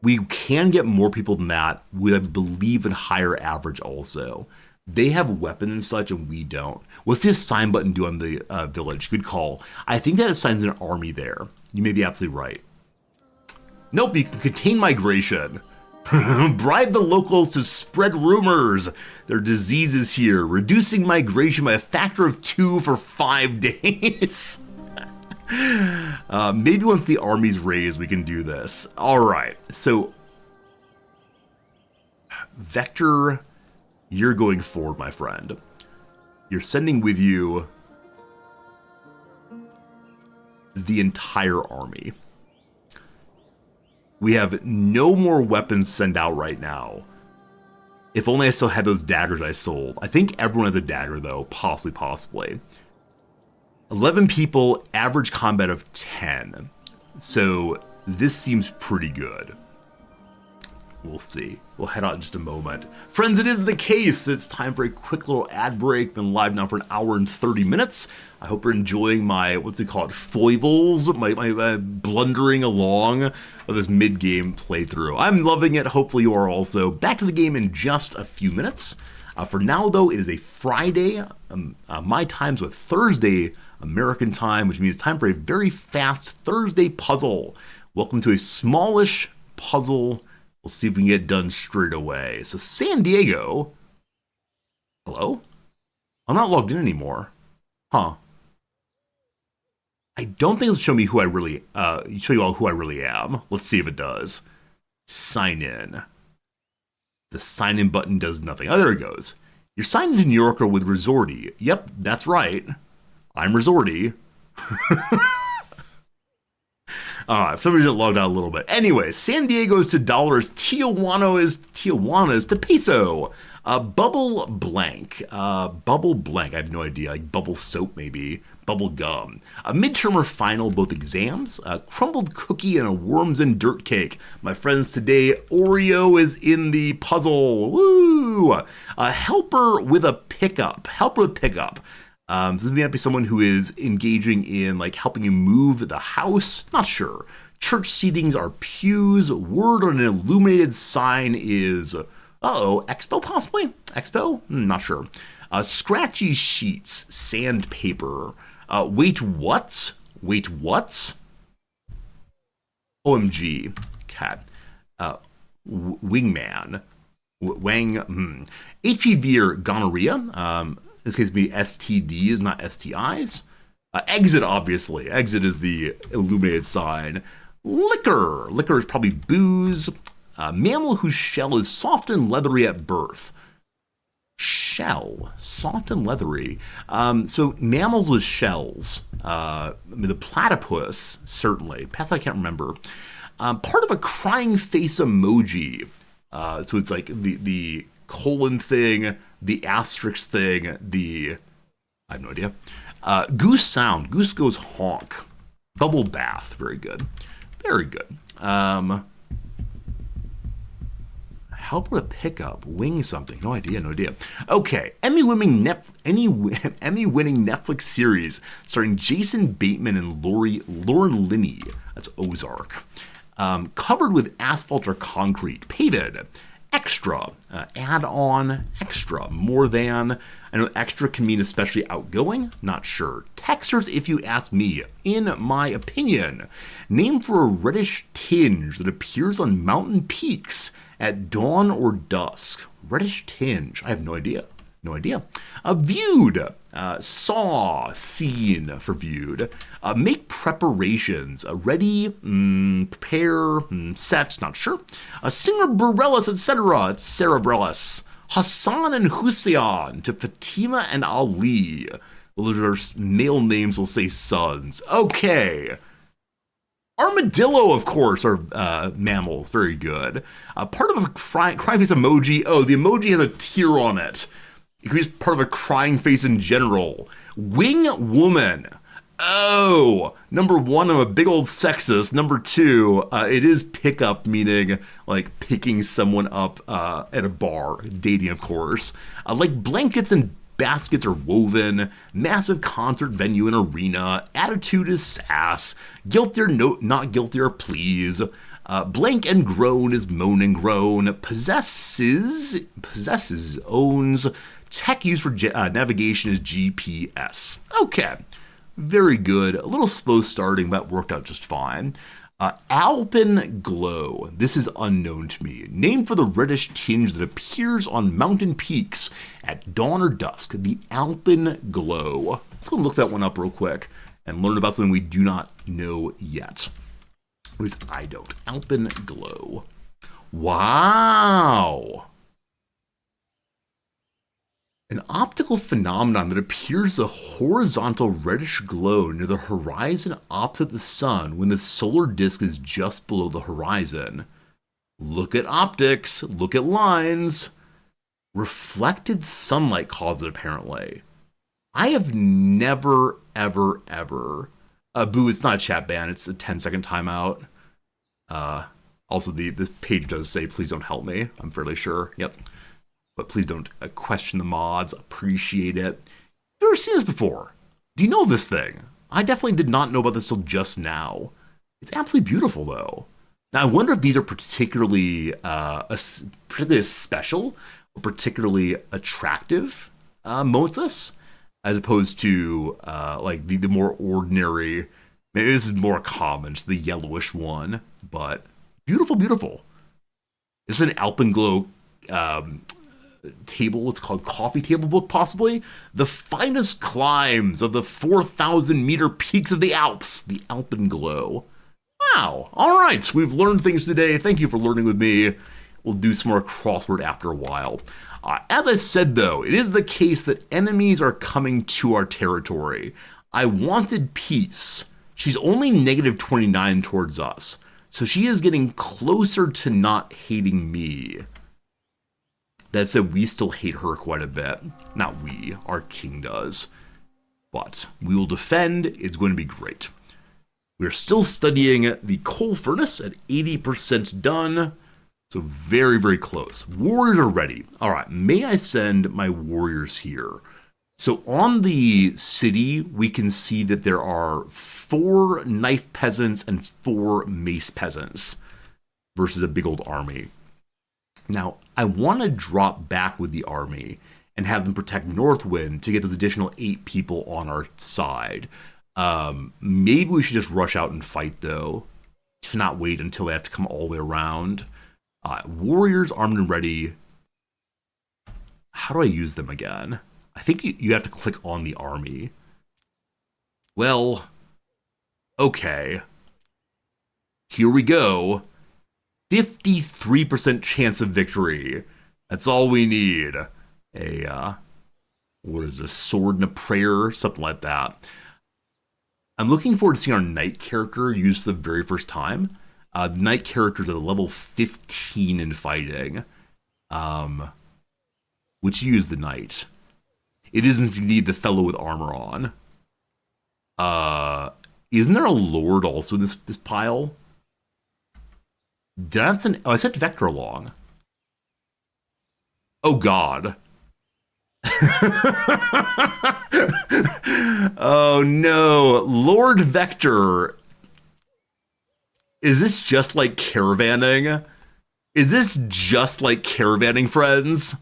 We can get more people than that with, I believe, a higher average also. They have weapons and such, and we don't. What's the assign button do on the village? Good call. I think that assigns an army there. You may be absolutely right. Nope, you can contain migration. Bribe the locals to spread rumors. There are diseases here. Reducing migration by a factor of 2 for 5 days. Maybe once the army's raised, we can do this. All right. So, Vector, you're going forward, my friend. You're sending with you the entire army. We have no more weapons to send out right now. If only I still had those daggers I sold. I think everyone has a dagger, though. Possibly. 11 people, average combat of 10. So this seems pretty good. We'll see. We'll head out in just a moment. Friends, it is the case. It's time for a quick little ad break. Been live now for an hour and 30 minutes. I hope you're enjoying my, foibles, my blundering along of this mid-game playthrough. I'm loving it. Hopefully you are also. Back to the game in just a few minutes. For now, though, it is a Friday. My time's with Thursday American time, which means it's time for a very fast Thursday puzzle. Welcome to a smallish puzzle We'll see if we can get it done straight away. So San Diego. Hello? I'm not logged in anymore. Huh. I don't think it'll show me who I really, show you all who I really am. Let's see if it does. Sign in. The sign in button does nothing. Oh, there it goes. You're signed into New Yorker with Resorty. Yep, that's right. I'm Resorty. For some reason it logged out a little bit. Anyway, San Diego's to dollars. Tijuana is to peso. Bubble blank. Bubble blank. I have no idea. Like bubble soap, maybe. Bubble gum. A midterm or final, both exams. A crumbled cookie and a worms and dirt cake. My friends, today Oreo is in the puzzle. Woo! A helper with a pickup. Helper with pickup. So this might be someone who is engaging in like helping you move the house. Not sure. Church seatings are pews. Word on an illuminated sign is, expo possibly? Expo? Not sure. Scratchy sheets. Sandpaper. Wait, what? OMG. Cat. Wingman. Wang. HPV or gonorrhea. In this case, be STDs, not STIs. Exit, obviously. Exit is the illuminated sign. Liquor. Liquor is probably booze. Mammal whose shell is soft and leathery at birth. Shell. Soft and leathery. So mammals with shells. The platypus, certainly. Past I can't remember. Part of a crying face emoji. So it's like the colon thing, the asterisk thing, I have no idea. Goose sound. Goose goes honk. Bubble bath. Very good. Very good. Help with a pickup. Wing something. No idea. Okay. Emmy-winning Netflix series starring Jason Bateman and Lauren Linney. That's Ozark. Covered with asphalt or concrete. Paved. Extra, add-on, extra, more than. I know extra can mean especially outgoing, not sure. Textures, if you ask me, in my opinion. Named for a reddish tinge that appears on mountain peaks at dawn or dusk. Reddish tinge, I have no idea. Viewed, saw, seen for viewed. Make preparations. Ready, prepare, set, not sure. Singer Bareilles, etc. It's Sarah Bareilles. Hassan and Hussein to Fatima and Ali. Well, their male names will say sons. Okay. Armadillo, of course, are mammals. Very good. Part of a crying face emoji. Oh, the emoji has a tear on it. It could be just part of a crying face in general. Wing woman. Oh, number one, I'm a big old sexist. Number two, it is pickup, meaning like picking someone up at a bar, dating, of course. Like blankets and baskets are woven. Massive concert venue and arena. Attitude is sass. Guilty or not guilty or please. Blank and groan is moan and groan. Possesses, owns. Tech used for navigation is GPS. Okay, very good. A little slow starting, but worked out just fine. Alpenglow. This is unknown to me. Named for the reddish tinge that appears on mountain peaks at dawn or dusk. The Alpenglow. Let's go look that one up real quick and learn about something we do not know yet. At least I don't. Alpenglow. Wow. An optical phenomenon that appears a horizontal reddish glow near the horizon opposite the sun when the solar disk is just below the horizon. Look at optics. Look at lines. Reflected sunlight caused it, apparently. I have never, ever, ever... boo, it's not a chat ban. It's a 10-second timeout. Also, this page does say, please don't help me. I'm fairly sure. Yep. But please don't question the mods. Appreciate it. You've never seen this before. Do you know this thing? I definitely did not know about this till just now. It's absolutely beautiful, though. Now, I wonder if these are particularly special or particularly attractive moments, as opposed to like the more ordinary. Maybe this is more common, just the yellowish one, but beautiful, beautiful. It's an Alpenglow table. It's called Coffee Table Book, possibly. The finest climbs of the 4,000-meter peaks of the Alps. The Alpenglow. Wow. All right. We've learned things today. Thank you for learning with me. We'll do some more crossword after a while. As I said, though, it is the case that enemies are coming to our territory. I wanted peace. She's only negative 29 towards us. So she is getting closer to not hating me. That said, we still hate her quite a bit. Not we, our king does. But we will defend. It's going to be great. We're still studying the coal furnace at 80% done. So very, very close. Warriors are ready. All right, may I send my warriors here? So on the city, we can see that there are 4 knife peasants and 4 mace peasants versus a big old army. Now, I want to drop back with the army and have them protect Northwind to get those additional 8 people on our side. Maybe we should just rush out and fight, though, to not wait until they have to come all the way around. Warriors armed and ready. How do I use them again? I think you have to click on the army. Well, okay. Here we go. 53% chance of victory. That's all we need. What is it, a sword and a prayer? Something like that. I'm looking forward to seeing our knight character used for the very first time. The knight characters are level 15 in fighting. Which use the knight. It is indeed the fellow with armor on. Isn't there a lord also in this pile? I sent Vector along. Oh god. Oh no. Lord Vector. Is this just like caravanning? Is this just like caravanning, friends?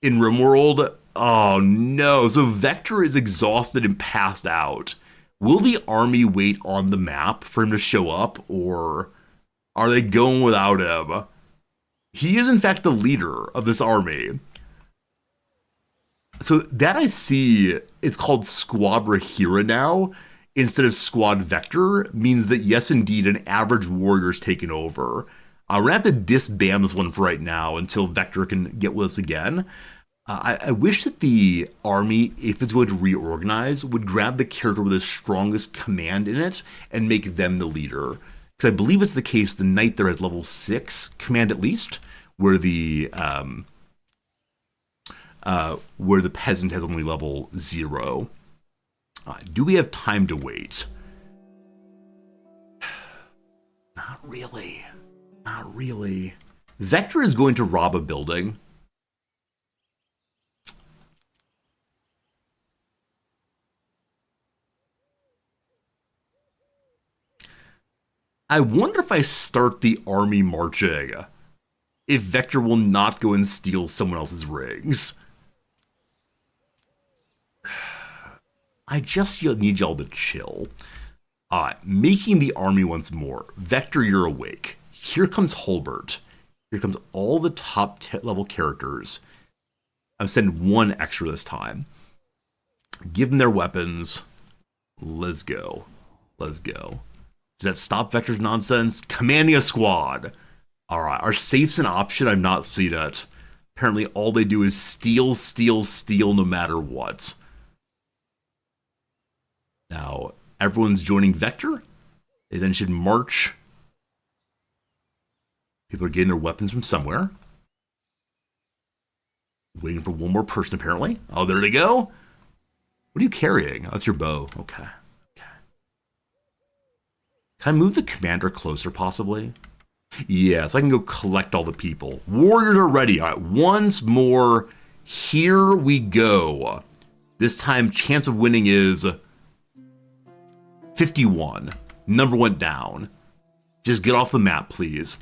In Rimworld? Oh no. So Vector is exhausted and passed out. Will the army wait on the map for him to show up, or are they going without him? He is in fact the leader of this army. So that I see, it's called Squad Rahira now, instead of Squad Vector, means that yes indeed an average warrior's taken over. We're gonna have to disband this one for right now until Vector can get with us again. I wish that the army, if it's going to reorganize, would grab the character with the strongest command in it and make them the leader. Because I believe it's the case the knight there has level 6 command at least, where the peasant has only level 0. Do we have time to wait? Not really. Not really. Vector is going to rob a building. I wonder if I start the army marching, if Vector will not go and steal someone else's rings. I just need y'all to chill. Making the army once more. Vector, you're awake. Here comes Holbert. Here comes all the top level characters. I'm sending 1 extra this time. Give them their weapons. Let's go. Let's go. Does that stop Vector's nonsense? Commanding a squad. Alright, are safes an option? I've not seen it. Apparently all they do is steal, steal, steal no matter what. Now, everyone's joining Vector. They then should march. People are getting their weapons from somewhere. Waiting for one more person, apparently. Oh, there they go. What are you carrying? Oh, that's your bow. Okay. Can I move the commander closer, possibly? Yeah, so I can go collect all the people. Warriors are ready. All right, once more, here we go. This time, chance of winning is 51. Number went down. Just get off the map, please.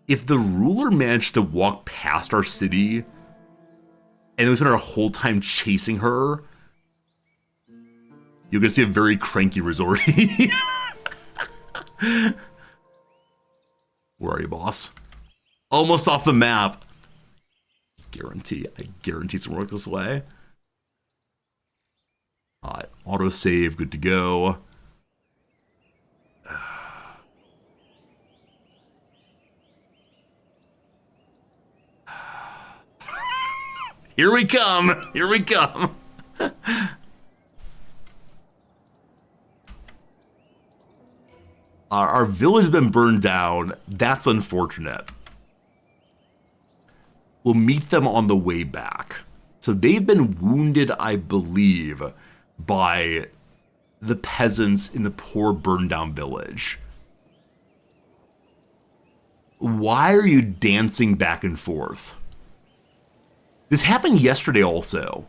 If the ruler managed to walk past our city, and we spent our whole time chasing her, you're going to see a very cranky Resorty. Where are you, boss? Almost off the map. I guarantee it's gonna work this way. Alright, autosave, good to go. Here we come! Here we come! Our village has been burned down. That's unfortunate. We'll meet them on the way back. So they've been wounded, I believe, by the peasants in the poor burned down village. Why are you dancing back and forth? This happened yesterday also,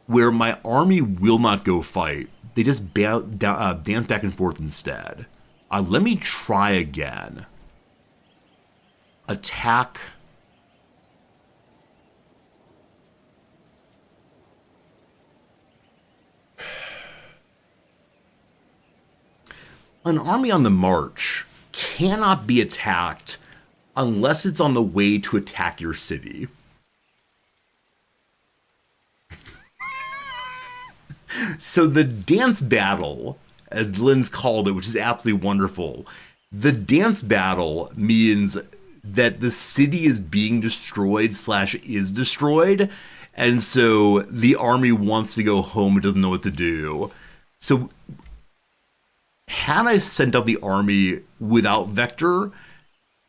where my army will not go fight. They just dance back and forth instead. Let me try again. Attack. An army on the march cannot be attacked unless it's on the way to attack your city. So the dance battle, as Lynn's called it, which is absolutely wonderful, the dance battle means that the city is being destroyed / is destroyed, and so the army wants to go home and doesn't know what to do. So had I sent out the army without Vector,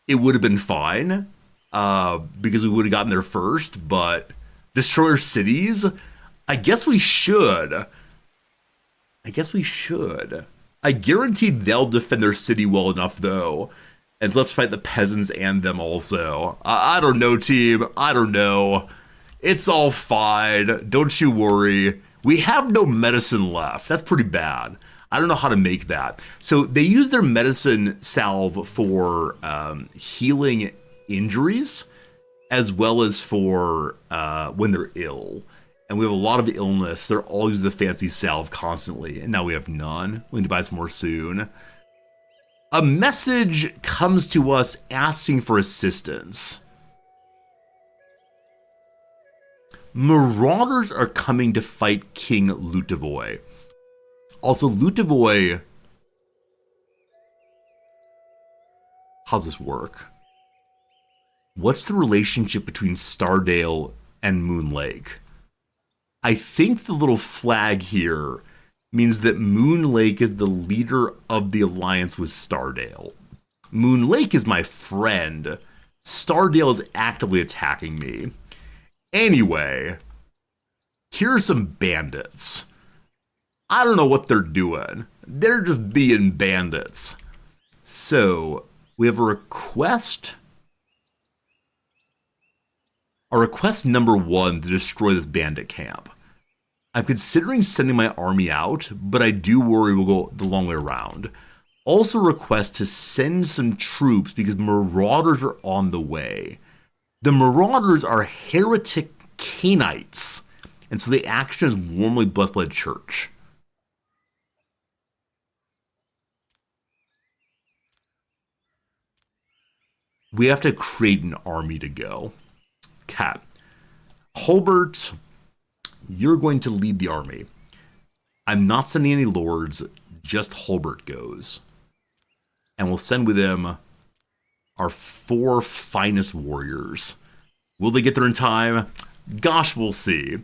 it would have been fine, because we would have gotten there first, but destroy cities? I guess we should. I guarantee they'll defend their city well enough, though. And so let's fight the peasants and them also. I don't know, team. I don't know. It's all fine. Don't you worry. We have no medicine left. That's pretty bad. I don't know how to make that. So they use their medicine salve for healing injuries, as well as for when they're ill. And we have a lot of illness. They're all using the fancy salve constantly. And now we have none. We need to buy some more soon. A message comes to us asking for assistance. Marauders are coming to fight King Lutavoy. Also, Lutavoy... How's this work? What's the relationship between Stardale and Moon Lake? I think the little flag here means that Moon Lake is the leader of the alliance with Stardale. Moon Lake is my friend. Stardale is actively attacking me. Anyway, here are some bandits. I don't know what they're doing. They're just being bandits. So, we have a request. A request number 1 to destroy this bandit camp. I'm considering sending my army out, but I do worry we'll go the long way around. Also request to send some troops because marauders are on the way. The marauders are heretic Canaanites, and so the action is warmly blessed by the church. We have to create an army to go. Cat. Holbert, you're going to lead the army. I'm not sending any lords, just Holbert goes. And we'll send with him our 4 finest warriors. Will they get there in time? Gosh, we'll see.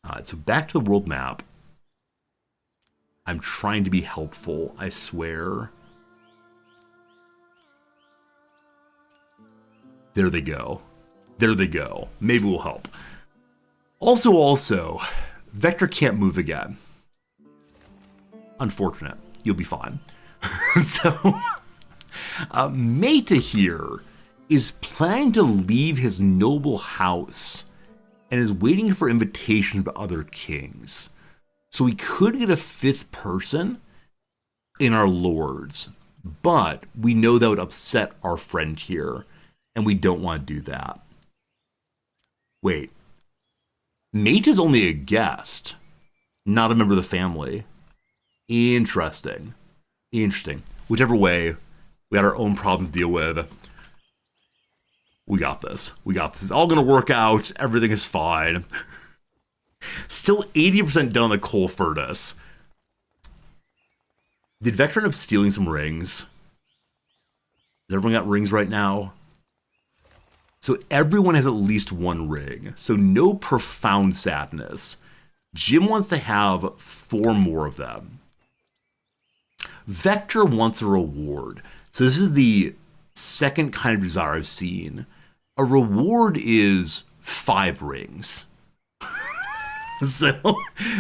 Alright, so back to the world map. I'm trying to be helpful, I swear. There they go. There they go. Maybe we'll help. Also, Vector can't move again. Unfortunate. You'll be fine. So, Meta here is planning to leave his noble house and is waiting for invitations by other kings. So we could get a 5th person in our lords, but we know that would upset our friend here, and we don't want to do that. Wait. Mate is only a guest, not a member of the family. Interesting. Whichever way, We got our own problems to deal with. We got this. We got this. It's all going to work out. Everything is fine. Still 80% done on the coal furnace. Did Vector end up stealing some rings? Has everyone got rings right now? So everyone has at least one ring. So no profound sadness. Jim wants to have 4 more of them. Vector wants a reward. So this is the second kind of desire I've seen. A reward is 5 rings. So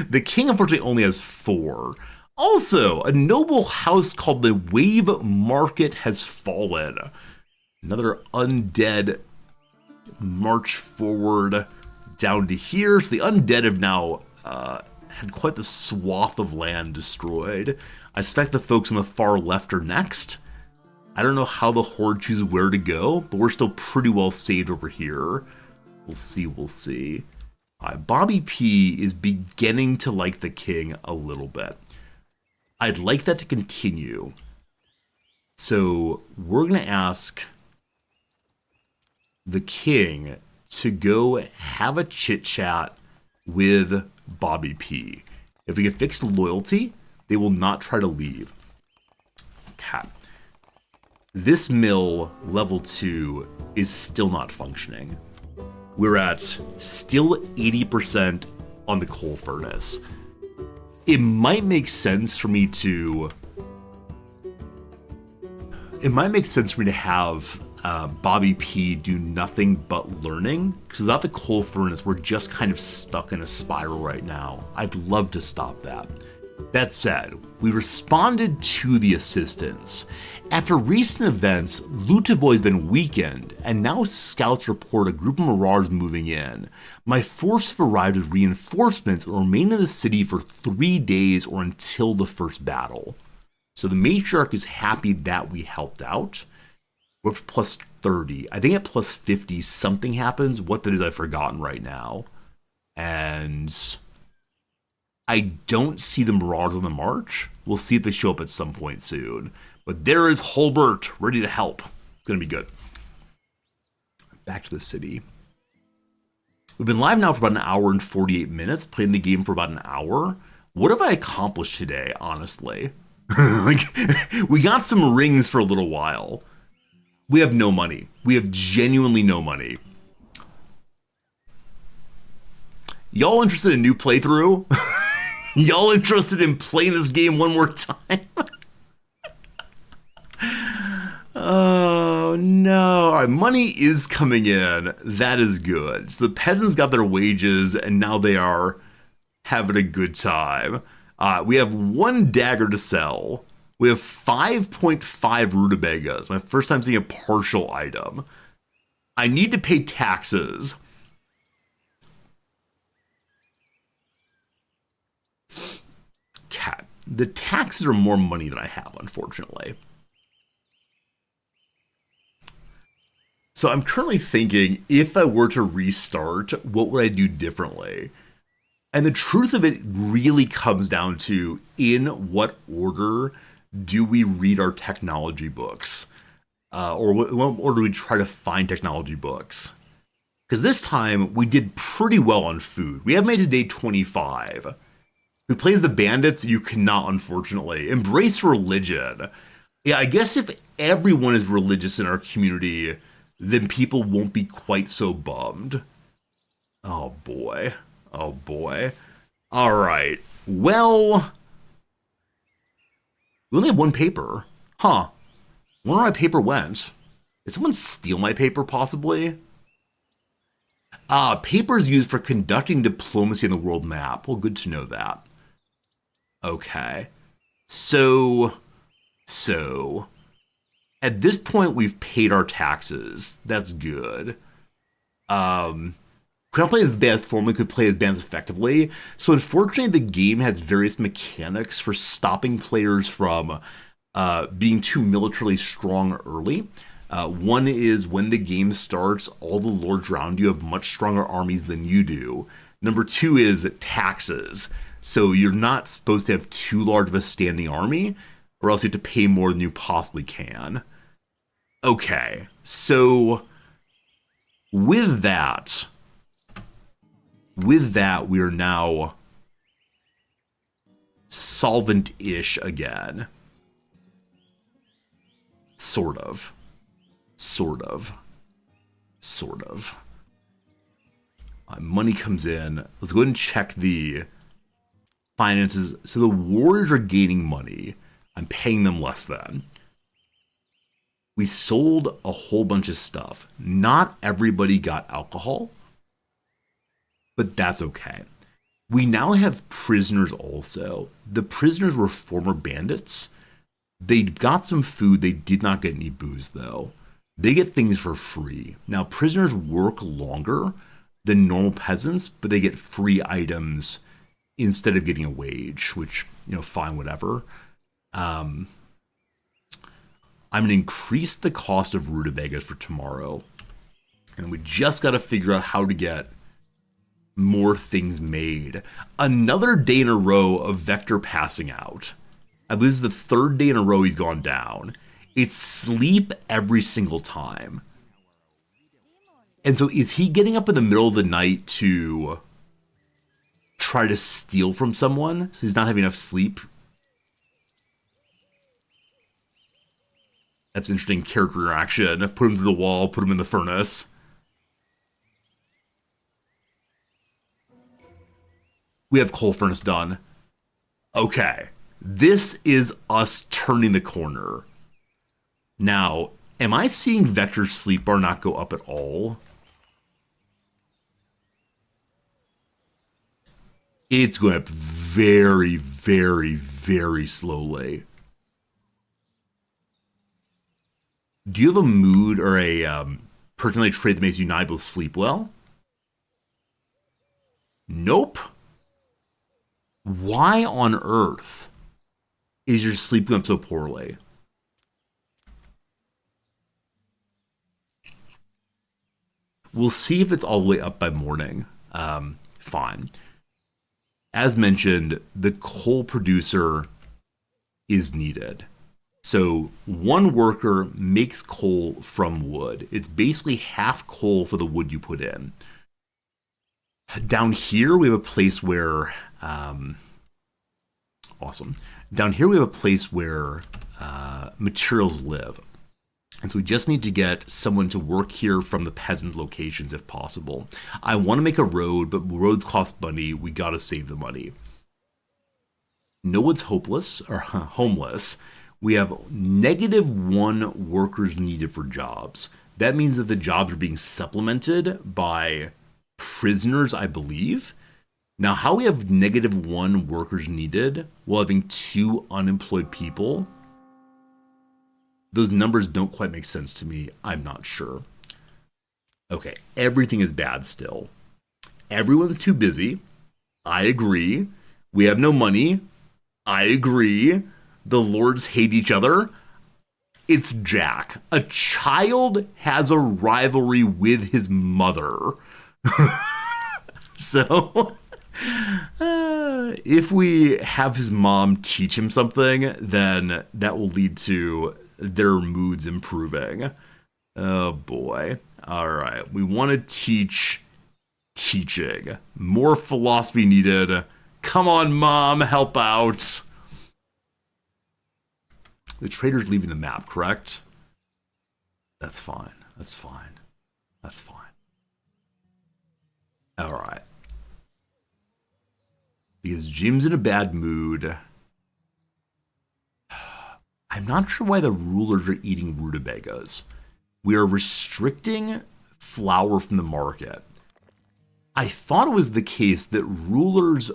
the king unfortunately only has 4. Also, a noble house called the Wave Market has fallen. Another undead march forward down to here. So the undead have now had quite the swath of land destroyed. I suspect the folks on the far left are next. I don't know how the horde chooses where to go, but we're still pretty well saved over here. We'll see, we'll see. Bobby P is beginning to like the king a little bit. I'd like that to continue. So we're going to ask the king to go have a chit chat with Bobby P. If we can fix loyalty, they will not try to leave. Okay. This mill, level 2, is still not functioning. We're at still 80% on the coal furnace. It might make sense for me to... have Bobby P do nothing but learning. Because without the coal furnace, we're just kind of stuck in a spiral right now. I'd love to stop that. That said, we responded to the assistance. After recent events, Lutavoy has been weakened, and now scouts report a group of marauders moving in. My force have arrived with reinforcements and will remain in the city for 3 days or until the first battle. So the matriarch is happy that we helped out. We're plus 30. I think at plus 50 something happens. What that is I've forgotten right now. And I don't see the marauders on the march. We'll see if they show up at some point soon. But there is Holbert, ready to help. It's going to be good. Back to the city. We've been live now for about an hour and 48 minutes, playing the game for about an hour. What have I accomplished today, honestly? We got some rings for a little while. We have no money. We have genuinely no money. Y'all interested in a new playthrough? Y'all interested in playing this game one more time? Oh, no. All right, money is coming in. That is good. So the peasants got their wages, and now they are having a good time. We have 1 dagger to sell. We have 5.5 rutabagas. My first time seeing a partial item. I need to pay taxes. Cat. The taxes are more money than I have, unfortunately. So I'm currently thinking, if I were to restart, what would I do differently? And the truth of it really comes down to, in what order do we read our technology books? Or what order do we try to find technology books? Because this time, we did pretty well on food. We have made it to day 25. Who plays the bandits? You cannot, unfortunately. Embrace religion. Yeah, I guess if everyone is religious in our community, then people won't be quite so bummed. Oh boy. Oh boy. All right. Well, we only have 1 paper. Huh. I wonder where my paper went. Did someone steal my paper, possibly? Paper is used for conducting diplomacy on the world map. Well, good to know that. Okay. So, at this point, we've paid our taxes. That's good. Could not play as bands formally, could play as bands effectively. So unfortunately, the game has various mechanics for stopping players from being too militarily strong early. One is when the game starts, all the lords around you have much stronger armies than you do. Number 2 is taxes. So you're not supposed to have too large of a standing army, or else you have to pay more than you possibly can. Okay, so with that, we are now solvent-ish again. Sort of. Sort of. Sort of. Money comes in. Let's go ahead and check the finances. So the Warriors are gaining money. I'm paying them less than. We sold a whole bunch of stuff. Not everybody got alcohol, but that's okay. We now have prisoners also. The prisoners were former bandits. They got some food. They did not get any booze, though. They get things for free. Now, prisoners work longer than normal peasants, but they get free items instead of getting a wage, which, fine, whatever. I'm going to increase the cost of rutabagas for tomorrow. And we just got to figure out how to get more things made. Another day in a row of Vector passing out. I believe this is the third day in a row he's gone down. It's sleep every single time. And so is he getting up in the middle of the night to try to steal from someone? So he's not having enough sleep? That's interesting character interaction. Put him through the wall, put him in the furnace. We have coal furnace done. Okay. This is us turning the corner. Now, am I seeing Vector's sleep bar not go up at all? It's going up very, very, very slowly. Do you have a mood or a personality trait that makes you not able to sleep well? Nope. Why on earth is your sleep going up so poorly? We'll see if it's all the way up by morning. Fine. As mentioned, the coal producer is needed. So one worker makes coal from wood. It's basically half coal for the wood you put in. Down here, we have a place where... awesome. Down here, we have a place where materials live. And so we just need to get someone to work here from the peasant locations if possible. I want to make a road, but roads cost money. We got to save the money. No one's hopeless or homeless. We have -1 workers needed for jobs. That means that the jobs are being supplemented by prisoners, I believe. Now, how we have -1 workers needed while having 2 unemployed people, those numbers don't quite make sense to me. I'm not sure. Okay, everything is bad still. Everyone's too busy. I agree. We have no money. I agree. The lords hate each other. It's Jack. A child has a rivalry with his mother. So, if we have his mom teach him something, then that will lead to their moods improving. Oh boy. All right. We want to teach teaching. More philosophy needed. Come on, Mom, help out. The trader's leaving the map, correct? That's fine. That's fine. That's fine. All right. Because Jim's in a bad mood. I'm not sure why the rulers are eating rutabagas. We are restricting flour from the market. I thought it was the case that rulers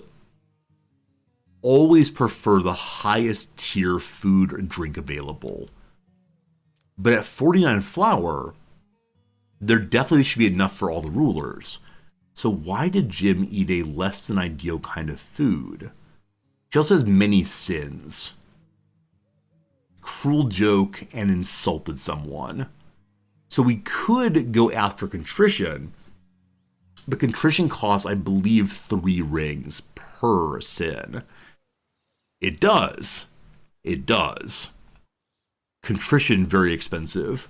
always prefer the highest tier food or drink available. But at 49 flour, there definitely should be enough for all the rulers. So why did Jim eat a less than ideal kind of food? She also has many sins. Cruel joke and insulted someone. So we could go ask for contrition, but contrition costs, I believe, 3 rings per sin. It does. It does. Contrition, very expensive.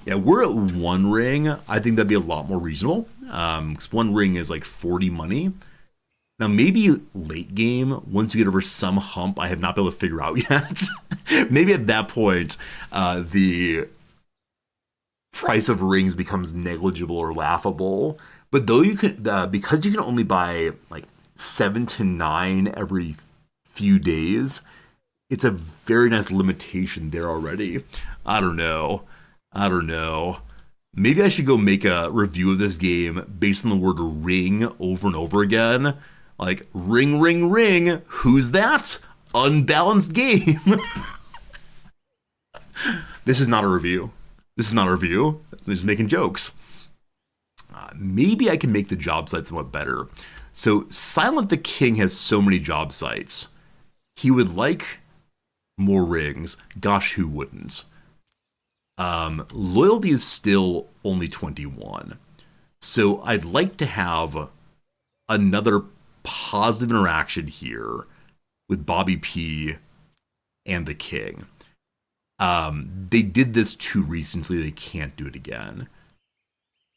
Yeah, we're at 1 ring. I think that'd be a lot more reasonable. Because 1 ring is like 40 money. Now, maybe late game, once you get over some hump I have not been able to figure out yet, maybe at that point, the price of rings becomes negligible or laughable. But though you can, because you can only buy like 7 to 9 every few days, it's a very nice limitation there already. I don't know. I don't know. Maybe I should go make a review of this game based on the word ring over and over again. Like, ring, ring, ring. Who's that? Unbalanced game. This is not a review. This is not a review. I'm just making jokes. Maybe I can make the job site somewhat better. So, Silent the King has so many job sites. He would like more rings. Gosh, who wouldn't? Loyalty is still only 21. So, I'd like to have another positive interaction here with Bobby P and the King. They did this too recently. They can't do it again.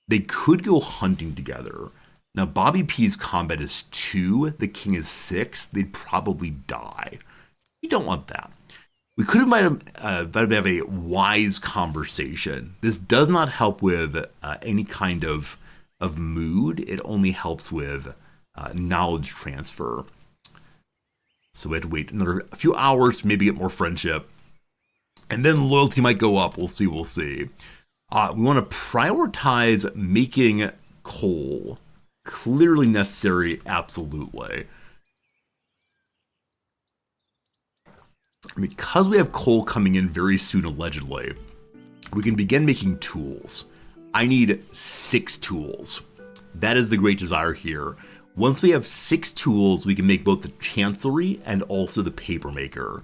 They could go hunting together. Now, Bobby P's combat is 2. The King is 6. They'd probably die. You don't want that. We could have a wise conversation. This does not help with any kind of mood. It only helps with knowledge transfer. So we have to wait a few hours to maybe get more friendship. And then loyalty might go up. We'll see, we'll see. We want to prioritize making coal. Clearly necessary, absolutely. Because we have coal coming in very soon, allegedly, we can begin making tools. I need 6 tools. That is the great desire here. Once we have 6 tools, we can make both the Chancellery and also the Papermaker.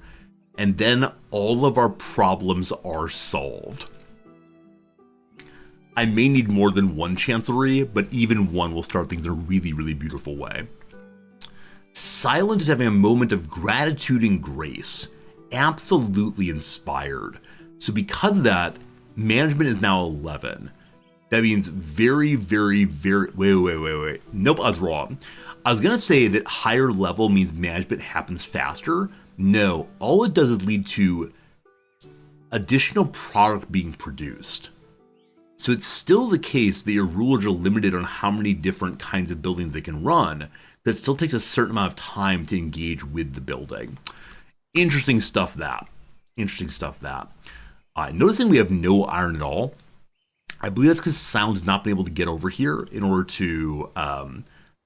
And then all of our problems are solved. I may need more than 1 Chancellery, but even 1 will start things in a really, really beautiful way. Silent is having a moment of gratitude and grace. Absolutely inspired. So because of that, management is now 11. That means very, very, very... Wait. Nope, I was wrong. I was going to say that higher level means management happens faster. No, all it does is lead to additional product being produced. So it's still the case that your rulers are limited on how many different kinds of buildings they can run, but it still takes a certain amount of time to engage with the building. Interesting stuff, that. Interesting stuff, that. Noticing we have no iron at all. I believe that's because Sound has not been able to get over here in order to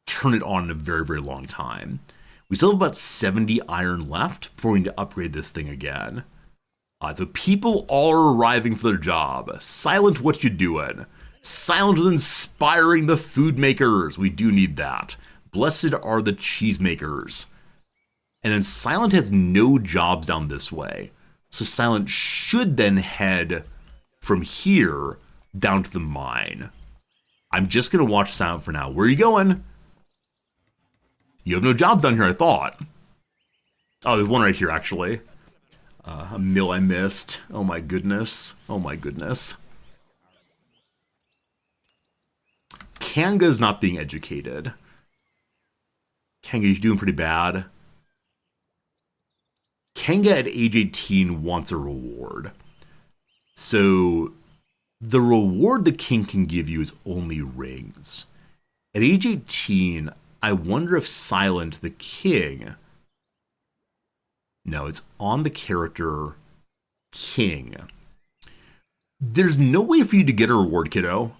turn it on in a very, very long time. We still have about 70 iron left before we need to upgrade this thing again. So people all are arriving for their job. Silent, what you doing? Silent is inspiring the food makers. We do need that. Blessed are the cheese makers. And then Silent has no jobs down this way. So Silent should then head from here down to the mine. I'm just going to watch Silent for now. Where are you going? You have no jobs down here, I thought. Oh, there's one right here, actually. A mill I missed. Oh my goodness. Oh my goodness. Kanga's not being educated. Kanga, you're doing pretty bad. Kanga at age 18 wants a reward. So the reward the king can give you is only rings. At age 18, I wonder if Silent the King... No, it's on the character King. There's no way for you to get a reward, kiddo.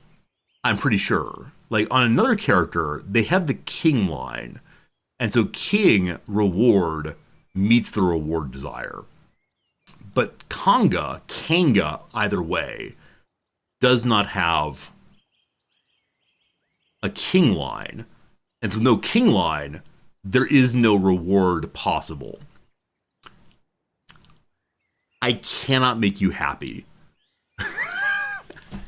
I'm pretty sure. Like, on another character, they have the King line. And so King, reward, meets the reward desire. But Kanga, either way, does not have a King line. And so no King line, there is no reward possible. I cannot make you happy.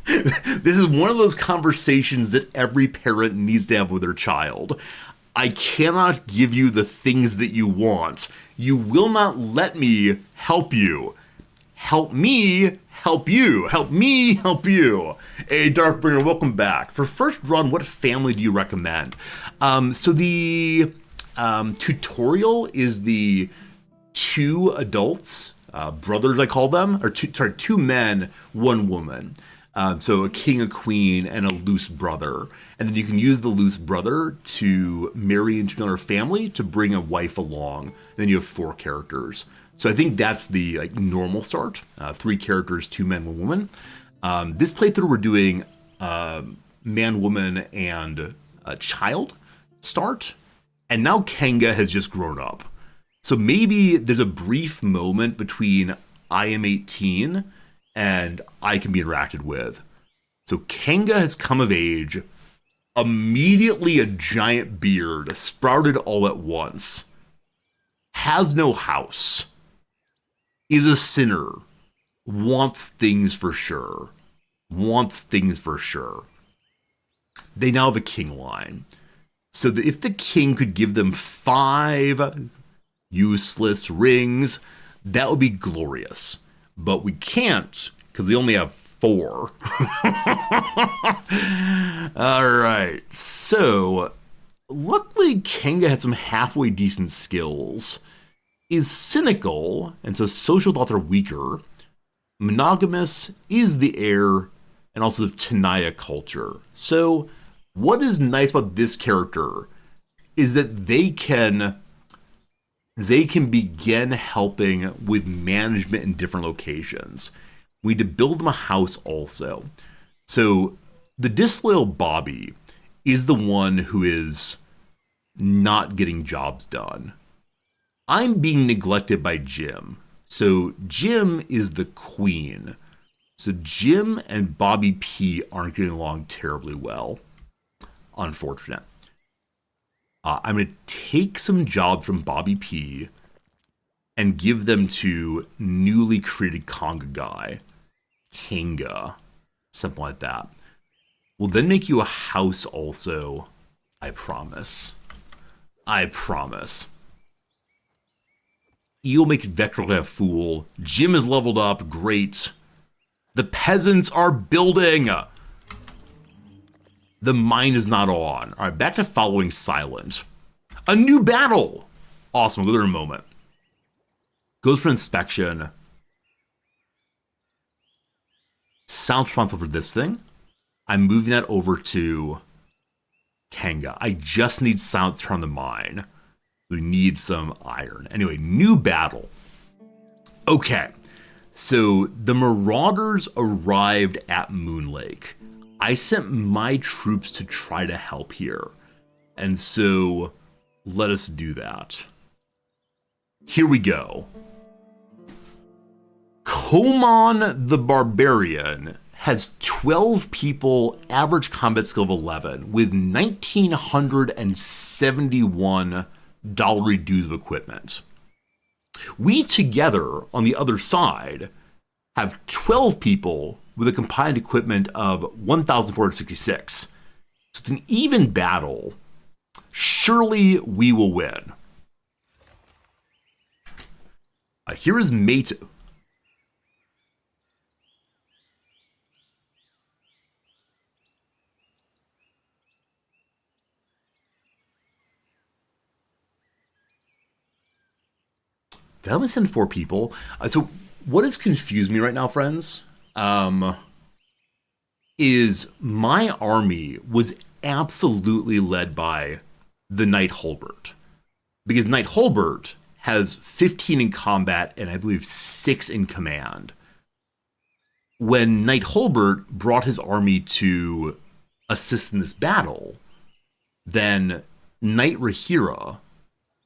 This is one of those conversations that every parent needs to have with their child. I cannot give you the things that you want. You will not let me help you. Help me help you, help me, help you. Hey, Darkbringer, welcome back. For first run, what family do you recommend? So the tutorial is the 2 adults, brothers I call them, or two men, 1 woman. So a king, a queen, and a loose brother. And then you can use the loose brother to marry into another family to bring a wife along. Then you have 4 characters. So I think that's the normal start. 3 characters, 2 men, 1 woman. This playthrough we're doing man, woman, and a child start. And now Kenga has just grown up. So maybe there's a brief moment between I am 18 and I can be interacted with. So Kenga has come of age. Immediately a giant beard sprouted all at once. Has no house. Is a sinner. Wants things for sure. Wants things for sure. They now have a king line. So that if the king could give them 5 useless rings, that would be glorious. But we can't, because we only have 4. Alright, so luckily Kenga has some halfway decent skills. Is cynical, and so social thoughts are weaker. Monogamous is the heir, and also the Tenaya culture. So what is nice about this character is that they can begin helping with management in different locations. We need to build them a house also. So the disloyal Bobby is the one who is not getting jobs done. I'm being neglected by Jim. So Jim is the queen. So Jim and Bobby P aren't getting along terribly well. Unfortunate. I'm going to take some jobs from Bobby P and give them to newly created conga guy, Kenga, something like that. We'll then make you a house also, I promise. I promise. You'll make Vector a fool. Jim is leveled up, great. The peasants are building. The mine is not on. All right, back to following silent. A new battle. Awesome, we'll go there in a moment. Goes for inspection. Sound responsible for this thing. I'm moving that over to Kenga. I just need sound to turn the mine. We need some iron. Anyway, new battle. Okay, so the Marauders arrived at Moon Lake. I sent my troops to try to help here. And so let us do that. Here we go. Koman the Barbarian has 12 people, average combat skill of 11, with $1,971 dues of equipment. We together, on the other side, have 12 people with a combined equipment of 1,466. So it's an even battle. Surely we will win. Here is mate. Did I only send 4 people? So what has confused me right now, friends, is my army was absolutely led by the Knight Hulbert. Because Knight Hulbert has 15 in combat and I believe 6 in command. When Knight Hulbert brought his army to assist in this battle, then Knight Rahira,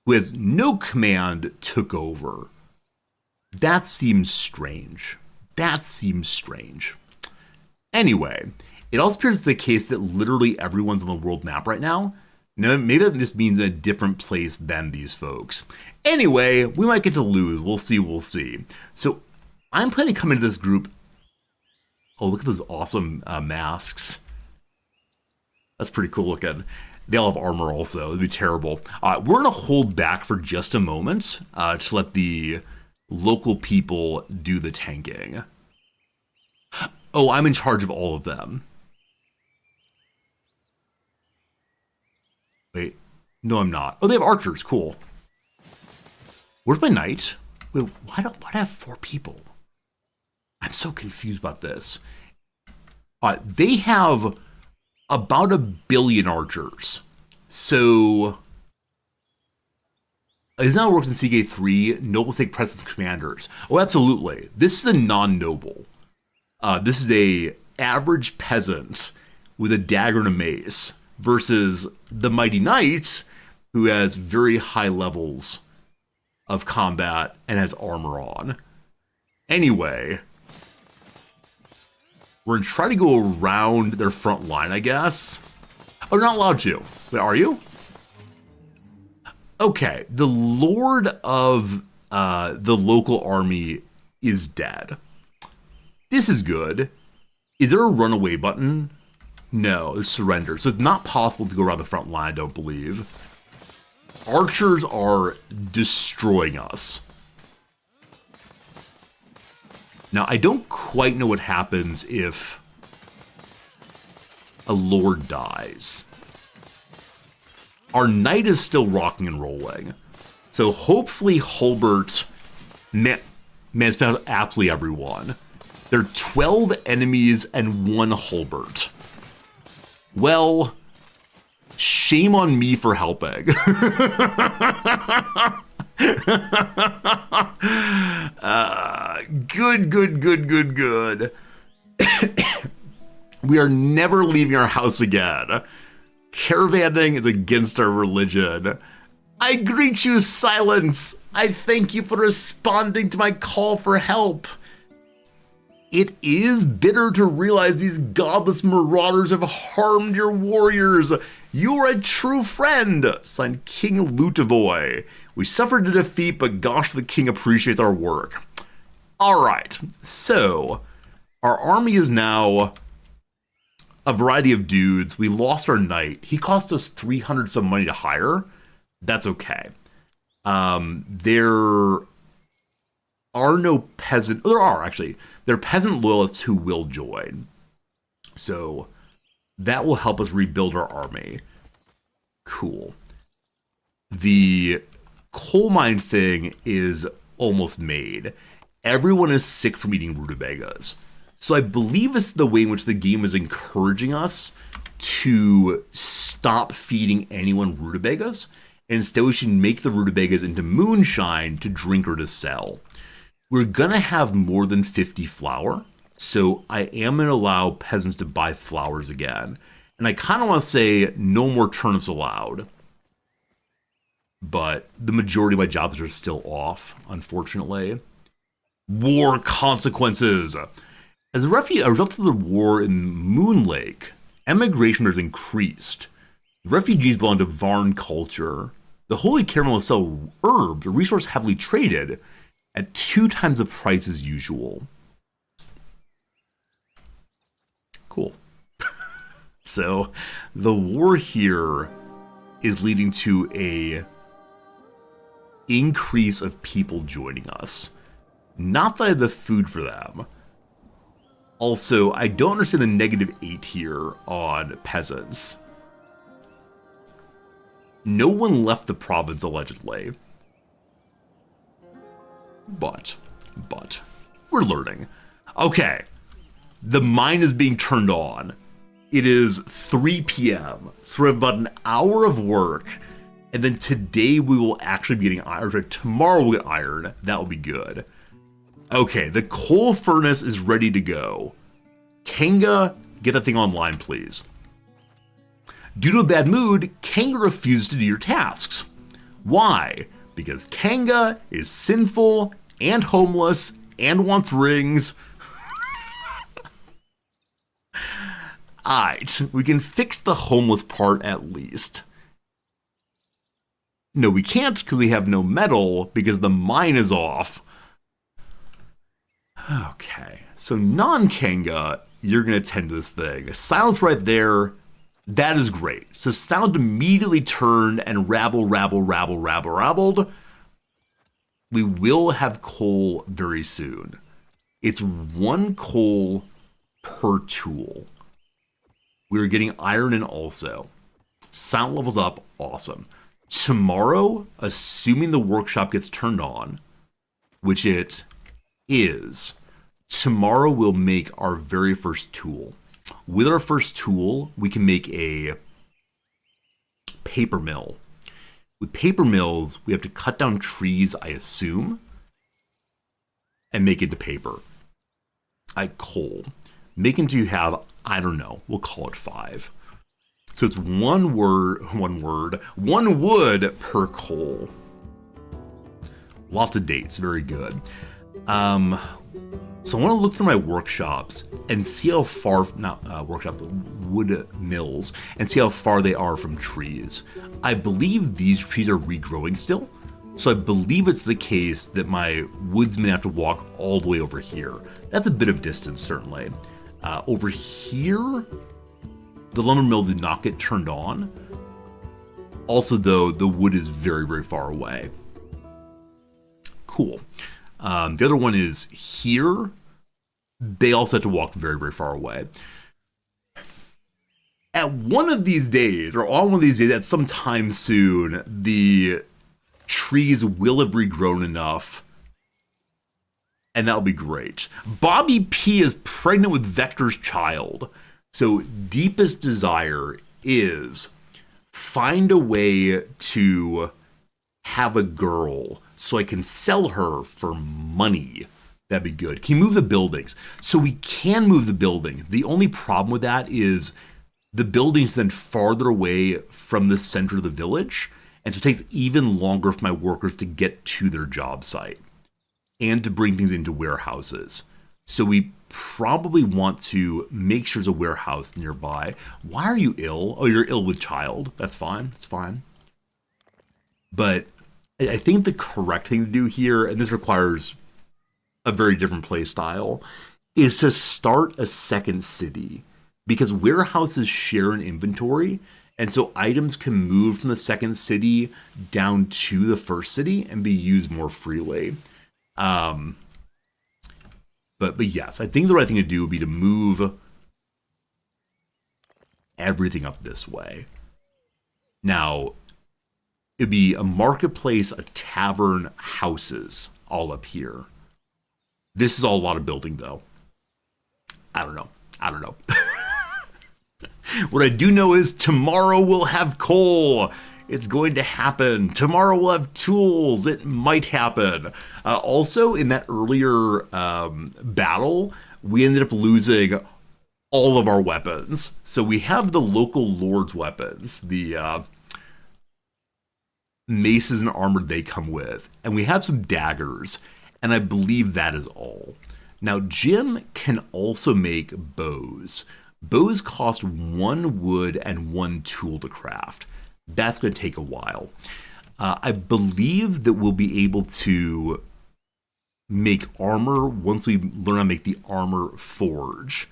who has no command, took over. That seems strange. That seems strange. Anyway, it also appears to be the case that literally everyone's on the world map right now. Now, maybe that just means a different place than these folks. Anyway, we might get to lose. We'll see, we'll see. So I'm planning to come into this group. Oh, look at those awesome masks. That's pretty cool looking. They all have armor also. It'd be terrible. We're going to hold back for just a moment to let the local people do the tanking. Oh, I'm in charge of all of them. Wait. No, I'm not. Oh, they have archers. Cool. Where's my knight? Wait, why do I have 4 people? I'm so confused about this. They have about 1 billion archers. So, is that how it works in CK3? Nobles take precedence commanders. Oh, absolutely. This is a non-noble. This is a average peasant with a dagger and a mace versus the mighty knight who has very high levels of combat and has armor on. Anyway, we're going to try to go around their front line, I guess. Oh, you're not allowed to. Wait, are you? Okay, the lord of the local army is dead. This is good. Is there a runaway button? No, it's surrender. So it's not possible to go around the front line, I don't believe. Archers are destroying us. Now, I don't quite know what happens if a lord dies. Our knight is still rocking and rolling. So hopefully Hulbert man's found absolutely everyone. There are 12 enemies and 1 Hulbert. Well, shame on me for helping. Good. We are never leaving our house again. Caravanning is against our religion. I greet you, silence. I thank you for responding to my call for help. It is bitter to realize these godless marauders have harmed your warriors. You are a true friend. Signed, King Lutavoy. We suffered a defeat, but gosh, the king appreciates our work. All right, so our army is now a variety of dudes. We lost our knight. He cost us 300 some money to hire. That's okay. There are no peasant. There are actually. There are peasant loyalists who will join. So that will help us rebuild our army. Cool. The coal mine thing is almost made. Everyone is sick from eating rutabagas. So I believe it's the way in which the game is encouraging us to stop feeding anyone rutabagas. Instead, we should make the rutabagas into moonshine to drink or to sell. We're going to have more than 50 flour, so I am going to allow peasants to buy flowers again. And I kind of want to say no more turnips allowed. But the majority of my jobs are still off, unfortunately. War consequences. As a result of the war in Moon Lake, emigration has increased. Refugees belong to Varn culture. The Holy Caravan will sell herbs, a resource heavily traded, at 2 times the price as usual. Cool. So, the war here is leading to a increase of people joining us. Not that I have the food for them. Also, I don't understand the -8 here on peasants. No one left the province, allegedly. But, we're learning. Okay, the mine is being turned on. It is 3 p.m., so we have about an hour of work, and then today we will actually be getting iron. Or tomorrow we'll get iron. That will be good. Okay, the coal furnace is ready to go. Kanga, get that thing online, please. Due to a bad mood, Kanga refuses to do your tasks. Why? Because Kanga is sinful and homeless and wants rings. Alright, we can fix the homeless part at least. No, we can't because we have no metal because the mine is off. Okay, so non-Kanga, you're going to tend to this thing. Silence right there. That is great. So Sound immediately turned and rabbled. We will have coal very soon. It's 1 coal per tool. We're getting iron in also. Sound levels up, awesome. Tomorrow, assuming the workshop gets turned on, which it is, tomorrow we'll make our very first tool. With our first tool, we can make a paper mill. With paper mills, we have to cut down trees, I assume, and make it into paper. Coal. Make into you have, I don't know, we'll call it 5. So it's one wood per coal. Lots of dates, very good. So I want to look through my workshops and see how far, wood mills, and see how far they are from trees. I believe these trees are regrowing still. So I believe it's the case that my woodsmen have to walk all the way over here. That's a bit of distance, certainly. Over here, the lumber mill did not get turned on. Also, though, the wood is very, very far away. Cool. The other one is here. They also have to walk very, very far away. At one of these days, or on one of these days, at some time soon, the trees will have regrown enough, and that'll be great. Bobby P is pregnant with Vector's child. So deepest desire is find a way to have a girl so I can sell her for money. That'd be good. Can you move the buildings? So we can move the buildings. The only problem with that is the buildings then farther away from the center of the village. And so it takes even longer for my workers to get to their job site and to bring things into warehouses. So we probably want to make sure there's a warehouse nearby. Why are you ill? Oh, you're ill with child. That's fine. It's fine. But I think the correct thing to do here, and this requires a very different play style, is to start a second city. Because warehouses share an inventory, and so items can move from the second city down to the first city and be used more freely. But yes, I think the right thing to do would be to move everything up this way. Now, it'd be a marketplace, a tavern, houses, all up here. This is all a lot of building, though. I don't know. What I do know is tomorrow we'll have coal. It's going to happen. Tomorrow we'll have tools. It might happen. Also, in that earlier battle, we ended up losing all of our weapons. So we have the local lord's weapons, the maces and armor they come with. And we have some daggers. And I believe that is all. Now, Jim can also make bows. Bows cost 1 wood and 1 tool to craft. That's going to take a while. I believe that we'll be able to make armor once we learn how to make the armor forge.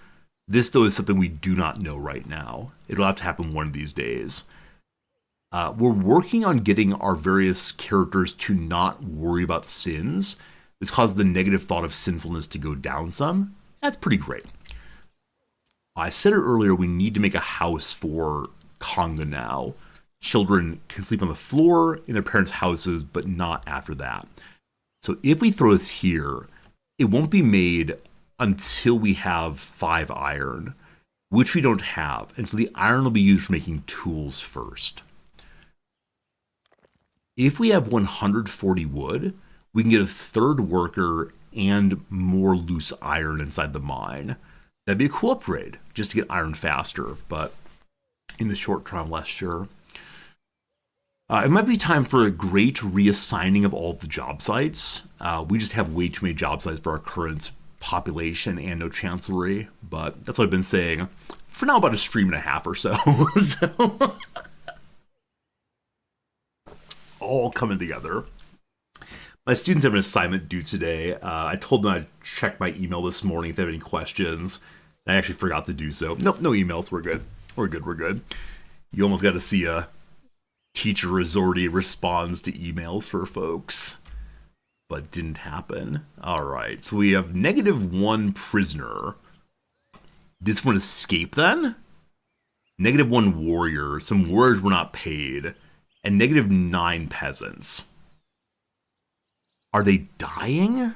This, though, is something we do not know right now. It'll have to happen one of these days. We're working on getting our various characters to not worry about sins. This causes the negative thought of sinfulness to go down some. That's pretty great. I said it earlier, we need to make a house for Conga now. Children can sleep on the floor in their parents' houses, but not after that. So if we throw this here, it won't be made until we have 5 iron, which we don't have. And so the iron will be used for making tools first. If we have 140 wood, we can get a 3rd worker and more loose iron inside the mine. That'd be a cool upgrade, just to get iron faster, but in the short term, I'm less sure. It might be time for a great reassigning of all of the job sites. We just have way too many job sites for our current population and no chancellery, but that's what I've been saying for now about a stream and a half or so. So all coming together. My students have an assignment due today. I told them I'd check my email this morning if they have any questions. I actually forgot to do so. Nope, no emails. We're good. We're good. You almost got to see a teacher Resorty responds to emails for folks, but didn't happen. All right, so we have -1 prisoner. This one escape then? -1 warrior. Some warriors were not paid. And -9 peasants. Are they dying?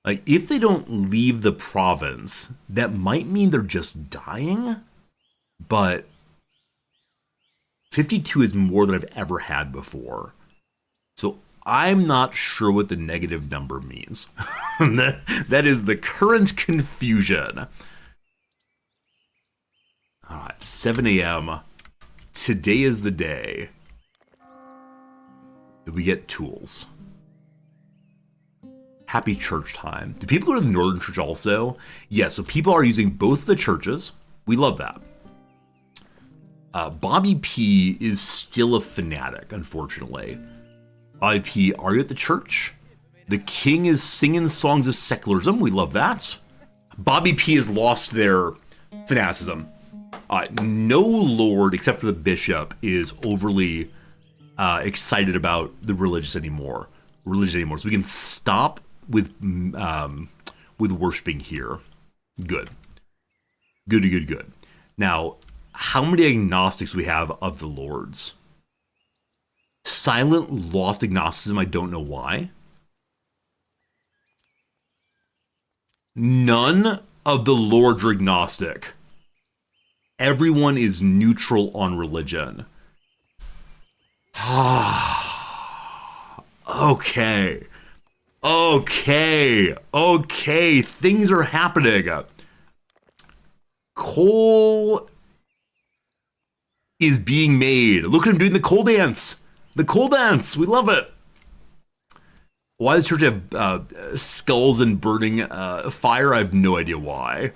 Like, if they don't leave the province, that might mean they're just dying. But 52 is more than I've ever had before. So I'm not sure what the negative number means. that is the current confusion. All right, 7 a.m. Today is the day that we get tools. Happy church time. Do people go to the Northern Church also? Yes, so people are using both the churches. We love that. Bobby P is still a fanatic, unfortunately. Bobby P, are you at the church? The king is singing songs of secularism. We love that. Bobby P has lost their fanaticism. No lord, except for the bishop, is overly excited about the religion anymore. So we can stop with worshiping here. Good. Now, how many agnostics we have of the lords? Silent lost agnosticism, I don't know why. None of the lords are agnostic. Everyone is neutral on religion. Okay. Things are happening. Coal is being made. Look at him doing the coal dance. We love it. Why does the church have skulls and burning fire? I have no idea why.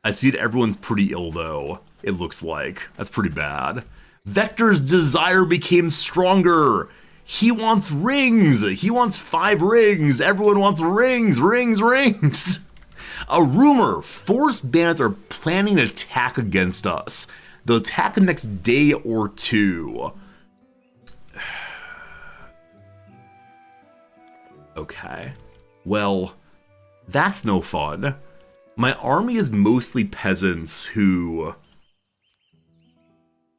I see that everyone's pretty ill, though, it looks like. That's pretty bad. Vector's desire became stronger. He wants rings. He wants 5 rings. Everyone wants rings. A rumor. Forest bandits are planning an attack against us. They'll attack the next day or 2. Okay. Well, that's no fun. My army is mostly peasants who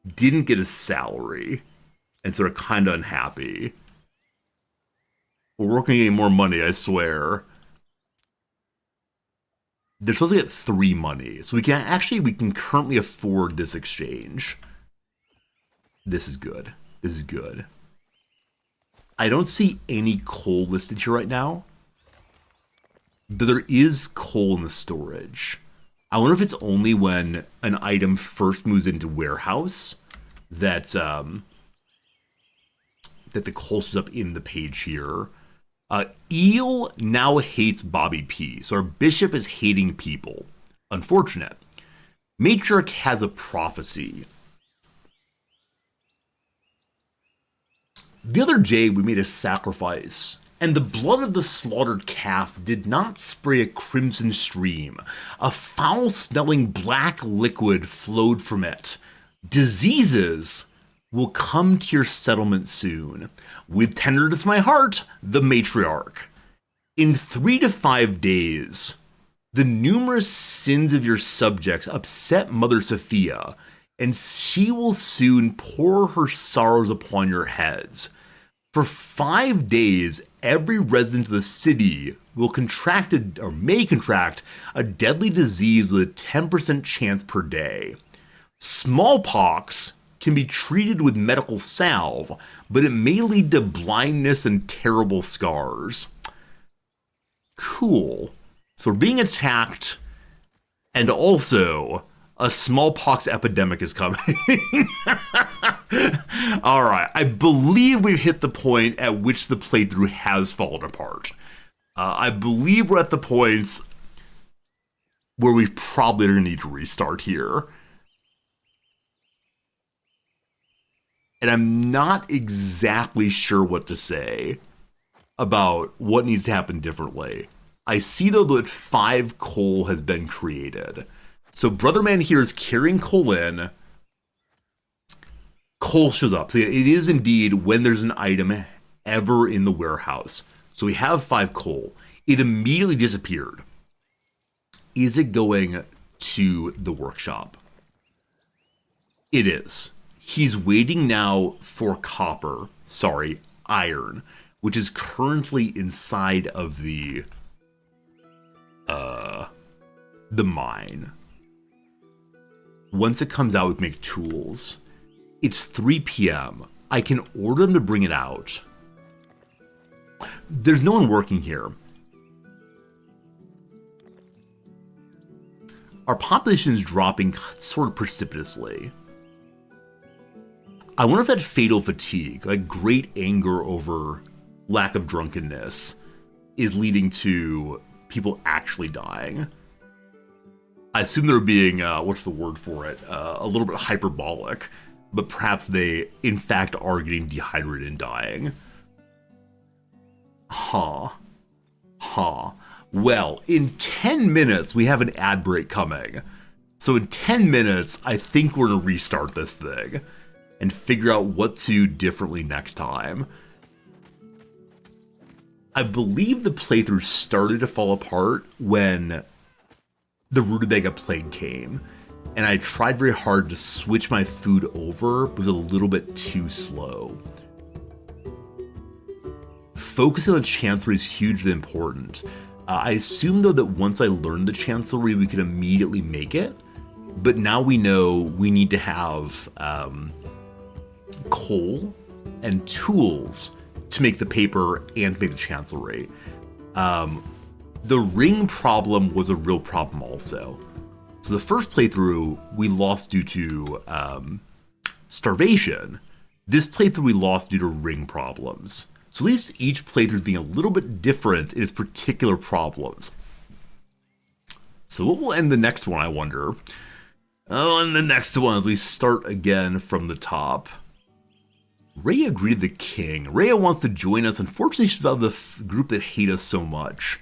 didn't get a salary and sort of kind of unhappy. We're working to get more money, I swear. They're supposed to get 3 money, so we can currently afford this exchange. This is good. I don't see any coal listed here right now. But there is coal in the storage. I wonder if it's only when an item first moves into warehouse that the coal shows up in the page here. Eel now hates Bobby P. So our bishop is hating people. Unfortunate. Matriarch has a prophecy. The other day we made a sacrifice, and the blood of the slaughtered calf did not spray a crimson stream. A foul-smelling black liquid flowed from it. Diseases will come to your settlement soon. With tenderness my heart, the matriarch. In 3 to 5 days, the numerous sins of your subjects upset Mother Sophia, and she will soon pour her sorrows upon your heads. For 5 days, every resident of the city will may contract a deadly disease with a 10% chance per day. Smallpox can be treated with medical salve, but it may lead to blindness and terrible scars. Cool. So we're being attacked, and also a smallpox epidemic is coming. All right, I believe we've hit the point at which the playthrough has fallen apart. I believe we're at the points where we probably are going to need to restart here. And I'm not exactly sure what to say about what needs to happen differently. I see, though, that 5 coal has been created. So Brother Man here is carrying coal in. Coal shows up. So it is indeed when there's an item ever in the warehouse. So we have 5 coal. It immediately disappeared. is it going to the workshop? It is. He's waiting now for iron, which is currently inside of the mine. Once it comes out, we can make tools. It's 3 p.m. I can order them to bring it out. There's no one working here. Our population is dropping sort of precipitously. I wonder if that fatal fatigue, like great anger over lack of drunkenness, is leading to people actually dying. I assume they're being, what's the word for it, a little bit hyperbolic, but perhaps they, in fact, are getting dehydrated and dying. Well, in 10 minutes, we have an ad break coming. So in 10 minutes, I think we're going to restart this thing and figure out what to do differently next time. I believe the playthrough started to fall apart when the Rutabaga Plague came, and I tried very hard to switch my food over, but it was a little bit too slow. Focusing on Chancellery is hugely important. I assume, though, that once I learned the Chancellery, we could immediately make it, but now we know we need to have coal and tools to make the paper and to make the Chancellery. The ring problem was a real problem also. So the first playthrough, we lost due to starvation. This playthrough we lost due to ring problems. So at least each playthrough is being a little bit different in its particular problems. So what will end the next one, I wonder? Oh, and the next one, as we start again from the top. Rhea agreed the king. Rhea wants to join us. Unfortunately, she's out of the group that hate us so much.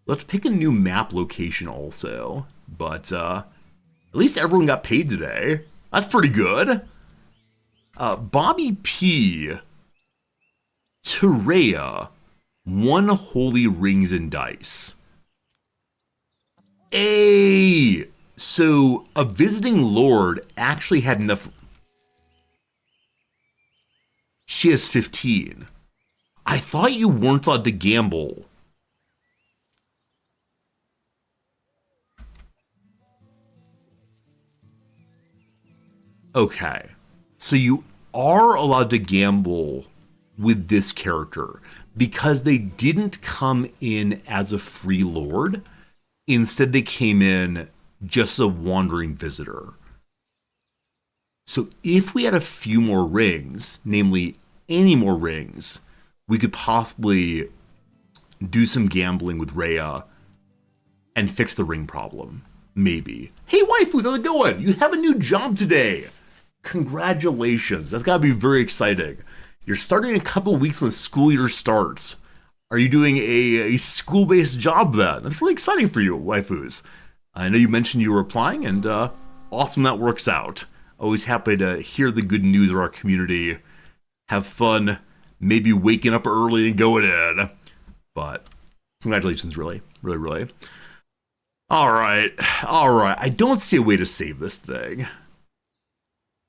We'll have to pick a new map location also. But at least everyone got paid today. That's pretty good. Bobby P. to Rhea, 1 holy rings and dice. Hey! So a visiting lord actually had enough. She has 15. I thought you weren't allowed to gamble. Okay. So you are allowed to gamble with this character because they didn't come in as a free lord. Instead, they came in just as a wandering visitor. So if we had a few more rings, namely any more rings, we could possibly do some gambling with Rhea and fix the ring problem. Maybe. Hey, waifu, how's it going? You have a new job today. Congratulations. That's got to be very exciting. You're starting in a couple of weeks when the school year starts. Are you doing a school-based job then? That's really exciting for you, waifus. I know you mentioned you were applying, and awesome that works out. Always happy to hear the good news of our community. Have fun, maybe waking up early and going in. But congratulations, really. Really, really. All right. I don't see a way to save this thing.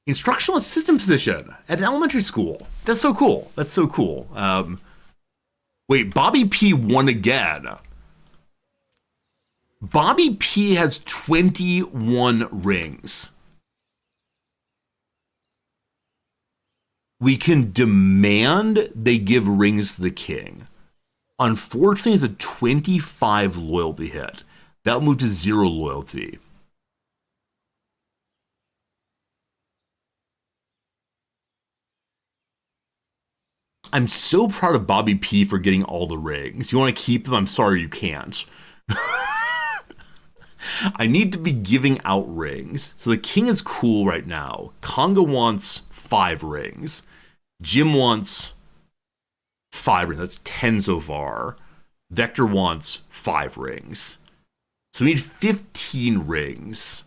Instructional assistant position at an elementary school. That's so cool. Wait, Bobby P won again. Bobby P has 21 rings. We can demand they give rings to the king. Unfortunately, it's a 25 loyalty hit. That'll move to 0 loyalty. I'm so proud of Bobby P for getting all the rings. You want to keep them? I'm sorry you can't. I need to be giving out rings. So the king is cool right now. Conga wants 5 rings. Jim wants 5 rings. That's 10 so far. Vector wants 5 rings. So we need 15 rings.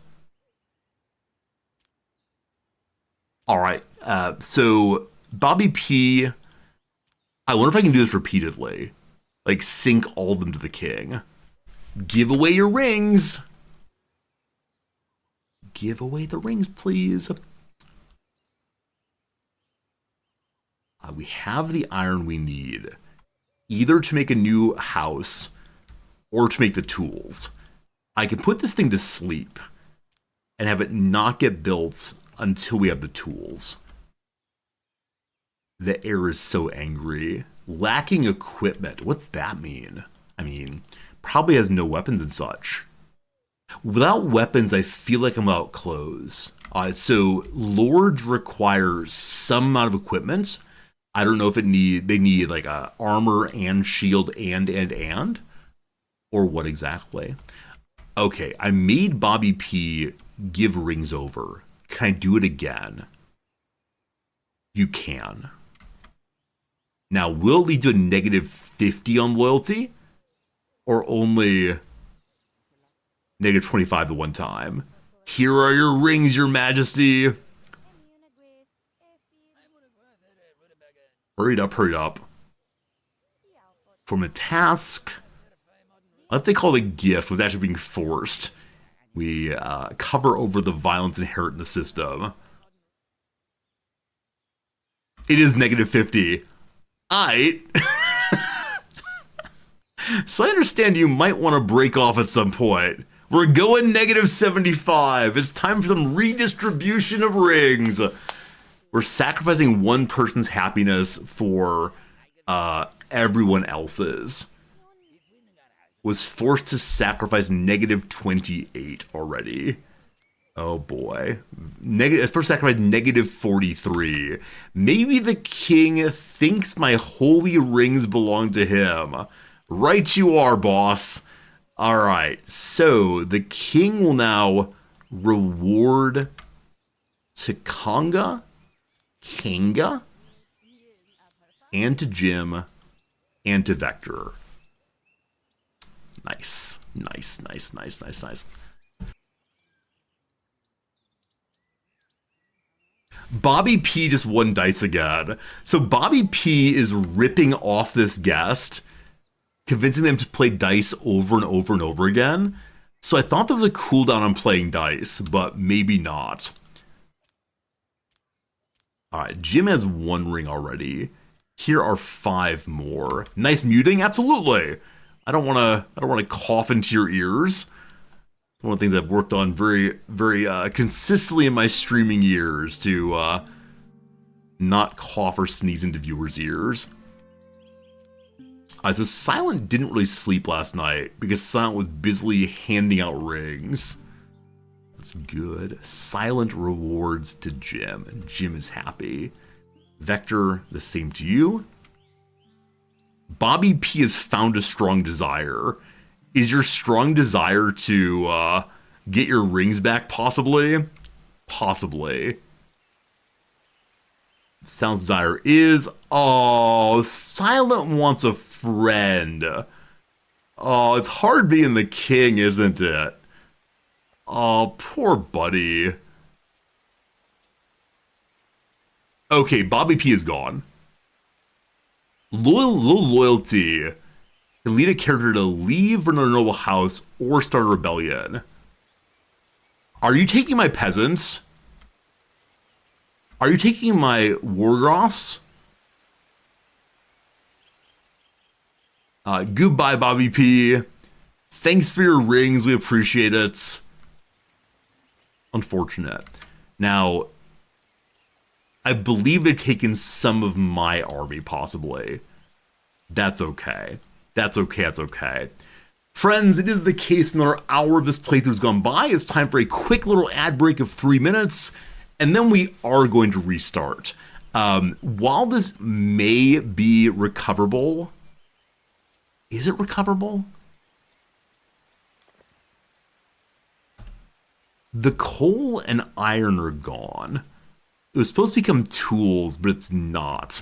All right. So Bobby P. I wonder if I can do this repeatedly. Like sync all of them to the king. Give away your rings. Give away the rings, please. We have the iron we need, either to make a new house or to make the tools. I can put this thing to sleep and have it not get built until we have the tools. The air is so angry. Lacking equipment. What's that mean? I mean, probably has no weapons and such. Without weapons, I feel like I'm without clothes. So lords require some amount of equipment. I don't know if they need like a armor and shield and, or what exactly. Okay, I made Bobby P give rings over. Can I do it again? You can. Now, will it lead to a negative 50 on loyalty? Or only negative 25 the one time? Here are your rings, your majesty. Hurry up, hurry up. From a task. What they call a gift was actually being forced. We cover over the violence inherent in the system. It is negative 50. So I understand you might want to break off at some point. We're going negative 75. It's time for some redistribution of rings. We're sacrificing one person's happiness for everyone else's. Was forced to sacrifice negative 28 already. Oh boy. First sacrifice negative 43. Maybe the king thinks my holy rings belong to him. Right you are, boss. Alright, so the king will now reward to Kinga, and to Jim, and to Vector. Nice. Bobby P just won dice again. So Bobby P is ripping off this guest, convincing them to play dice over and over and over again. So I thought there was a cooldown on playing dice, but maybe not. Alright, Jim has one ring already. Here are 5 more. Nice muting? Absolutely. I don't want to cough into your ears. One of the things I've worked on very, very consistently in my streaming years to not cough or sneeze into viewers' ears. So Silent didn't really sleep last night because Silent was busily handing out rings. That's good. Silent rewards to Jim, and Jim is happy. Vector, the same to you. Bobby P has found a strong desire. Is your strong desire to get your rings back, possibly? Possibly. Sounds desire is... Oh, Silent wants a friend. Oh, it's hard being the king, isn't it? Oh, poor buddy. Okay, Bobby P is gone. Loyalty can lead a character to leave another noble house or start a rebellion. Are you taking my peasants? Are you taking my wargross? Goodbye, Bobby P. Thanks for your rings. We appreciate it. Unfortunate. Now, I believe they've taken some of my army, possibly. That's okay. That's okay. Friends, it is the case. Another hour of this playthrough's gone by. It's time for a quick little ad break of 3 minutes, and then we are going to restart. While this may be recoverable, is it recoverable? The coal and iron are gone. It was supposed to become tools, but it's not.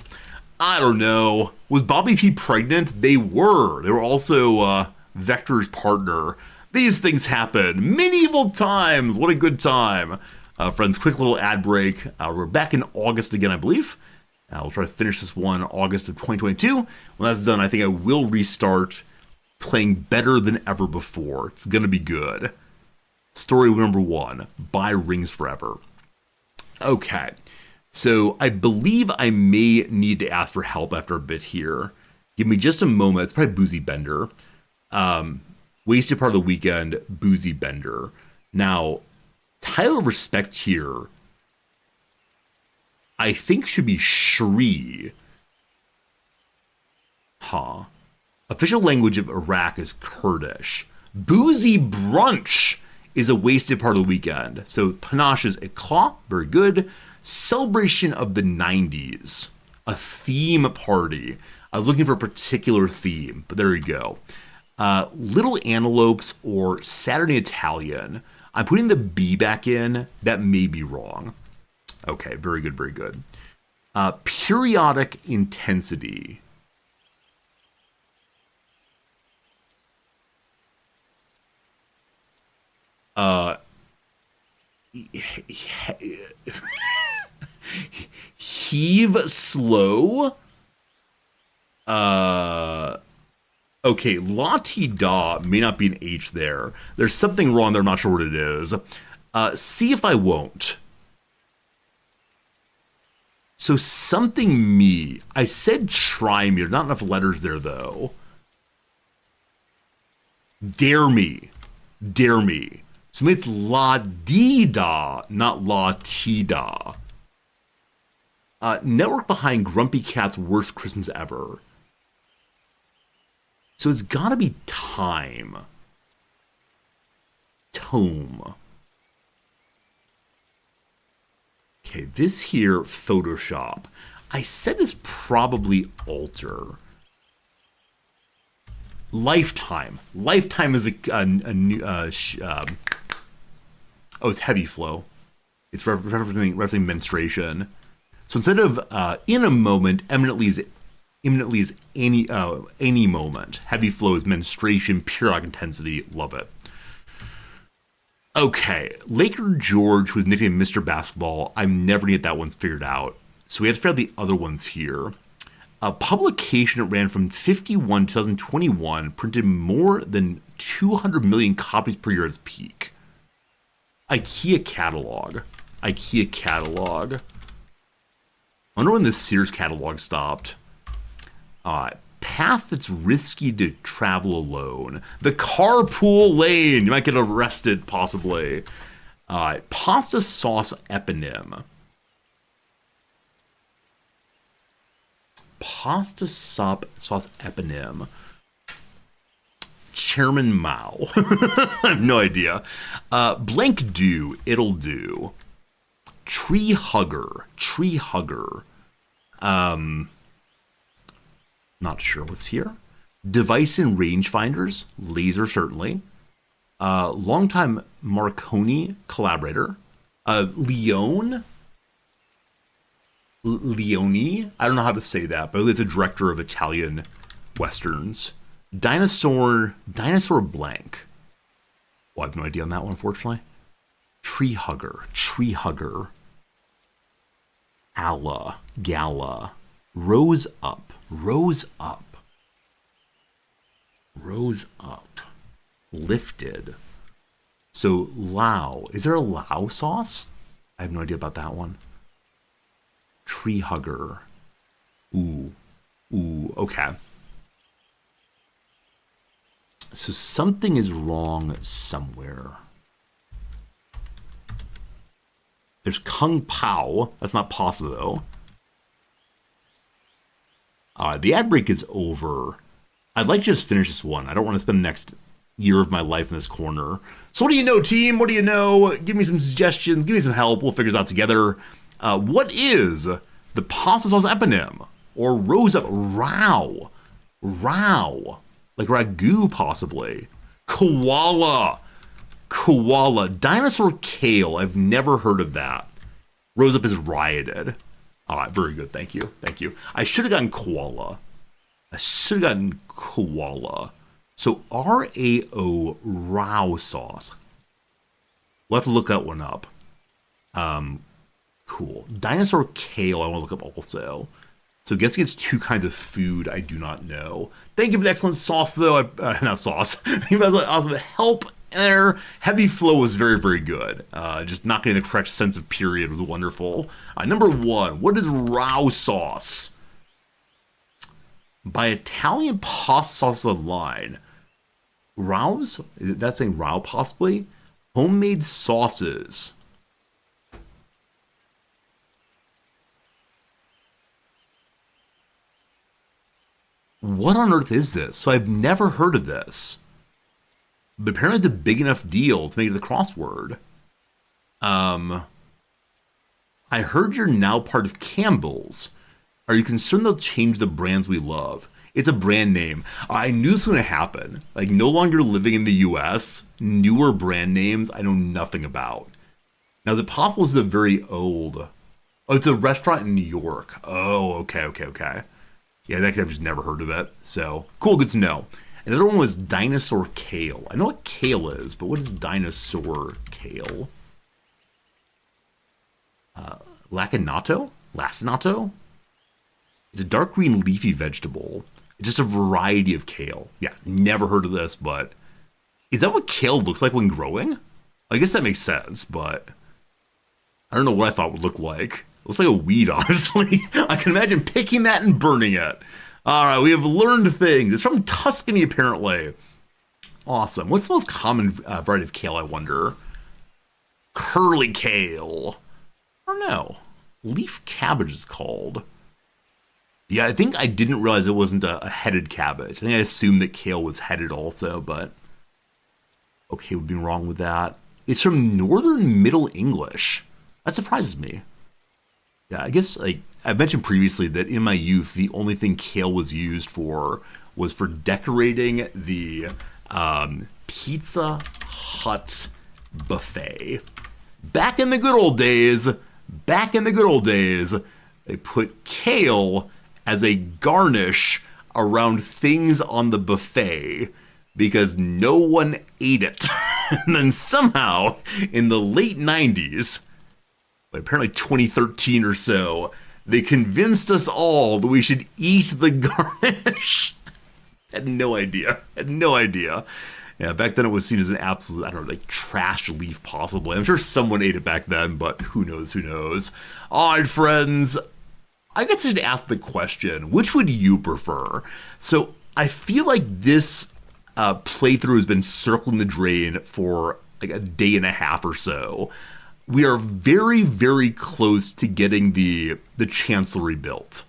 I don't know. Was Bobby P pregnant? They were. They were also Vector's partner. These things happen. Medieval times. What a good time. Friends, quick little ad break. We're back in August again, I believe. We'll try to finish this one August of 2022. When that's done, I think I will restart playing better than ever before. It's going to be good. story number 1, buy rings forever. Okay, so I believe I may need to ask for help after a bit here. Give me just a moment. It's probably Boozy Bender. Wasted part of the weekend, Boozy Bender. Now, title of respect here, I think should be Shri. Huh. Official language of Iraq is Kurdish. Boozy Brunch is a wasted part of the weekend. So Panache is Eclat, very good. Celebration of the 90s, a theme party. I was looking for a particular theme, but there you go. Little Antelopes or Saturday Italian. I'm putting the B back in. That may be wrong. Okay, very good, very good. Periodic intensity. Heave slow. Okay, la-ti-da may not be an H there. There's something wrong there, I'm not sure what it is. See if I won't. So something me. I said try me. There's not enough letters there, though. Dare me. Dare me. So maybe it's la-di-da, not la-ti-da. Network behind Grumpy Cat's worst Christmas ever. So it's gotta be time. Tome. Okay, this here, Photoshop. I said it's probably Alter. Lifetime. Lifetime is a new... it's Heavy Flow. It's referencing menstruation. So instead of in a moment, imminently is any moment. Heavy Flow is menstruation, periodic intensity. Love it. Okay, Laker George, who's nicknamed Mr. Basketball. I'm never gonna get that one figured out. So we had to figure out the other ones here. A publication that ran from 51 to 2021 printed more than 200 million copies per year at its peak. IKEA catalog. IKEA catalog. I wonder when the Sears catalog stopped. Path that's risky to travel alone. The carpool lane. You might get arrested, possibly. Pasta sauce eponym. Pasta sauce eponym. Chairman Mao. I have no idea. Blank do. It'll do. Tree hugger. Tree hugger. Not sure what's here. Device and rangefinders. Laser, certainly. Longtime Marconi collaborator. Leone. I don't know how to say that, but it's a director of Italian westerns. Dinosaur blank. Well, I have no idea on that one, unfortunately. Tree hugger. Alla. Gala. Rose up. Lifted. So Lao. Is there a Lao sauce? I have no idea about that one. Tree hugger. Ooh, okay. So something is wrong somewhere. There's Kung Pao. That's not pasta, though. The ad break is over. I'd like to just finish this one. I don't want to spend the next year of my life in this corner. So what do you know, team? What do you know? Give me some suggestions. Give me some help. We'll figure this out together. What is the pasta sauce eponym? Or rose up? Row. Like ragu, possibly. Koala. Dinosaur kale. I've never heard of that. Rose up is rioted. All right, very good. Thank you. I should have gotten koala. So RAO Rao sauce. We'll have to look that one up. Cool. Dinosaur kale I want to look up also. So guessing it's two kinds of food I do not know. Thank you for the excellent sauce, though. Not sauce. Thank you for the awesome help there. Heavy Flow was very, very good. Just not getting the correct sense of period was wonderful. Number 1, what is Rao sauce? By Italian pasta sauce line. Rao's? Is that saying Rao possibly? Homemade sauces. What on earth is this? So I've never heard of this. But apparently it's a big enough deal to make it the crossword. I heard you're now part of Campbell's. Are you concerned they'll change the brands we love? It's a brand name. I knew this was going to happen. Like, no longer living in the US, newer brand names I know nothing about. Now, the possible is a very old... Oh, it's a restaurant in New York. Oh, okay. Yeah, I've just never heard of it. So, cool, good to know. Another one was Dinosaur Kale. I know what kale is, but what is Dinosaur Kale? Lacinato? Lacinato? It's a dark green leafy vegetable. It's just a variety of kale. Yeah, never heard of this, but... Is that what kale looks like when growing? I guess that makes sense, but... I don't know what I thought it would look like. It looks like a weed, honestly. I can imagine picking that and burning it. Alright, we have learned things. It's from Tuscany, apparently. Awesome. What's the most common variety of kale, I wonder? Curly kale. I don't know. Leaf cabbage is called. Yeah, I think I didn't realize it wasn't a headed cabbage. I think I assumed that kale was headed also, but... Okay, would be wrong with that. It's from Northern Middle English. That surprises me. Yeah, I guess, like, I mentioned previously that in my youth, the only thing kale was used for was for decorating the Pizza Hut buffet. Back in the good old days, they put kale as a garnish around things on the buffet because no one ate it. And then somehow, in the late 90s, apparently 2013 or so, they convinced us all that we should eat the garnish. Had no idea. Yeah, back then it was seen as an absolute, I don't know, like trash leaf possibly. I'm sure someone ate it back then, but who knows. All right, friends. I guess I should ask the question, which would you prefer? So I feel like this playthrough has been circling the drain for like a day and a half or so. We are very, very close to getting the Chancellery built.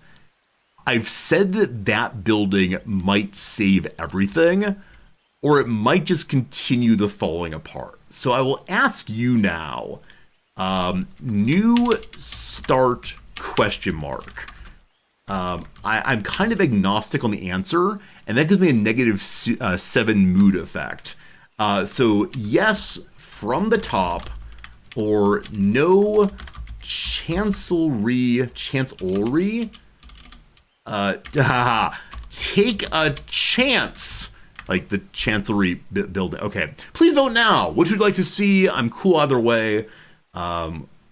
I've said that building might save everything, or it might just continue the falling apart. So I will ask you now, new start ? I'm kind of agnostic on the answer, and that gives me a -7 mood effect. So yes, from the top, or no Chancellery, take a chance. Like the Chancellery building. Okay, please vote now. Which would you like to see? I'm cool either way.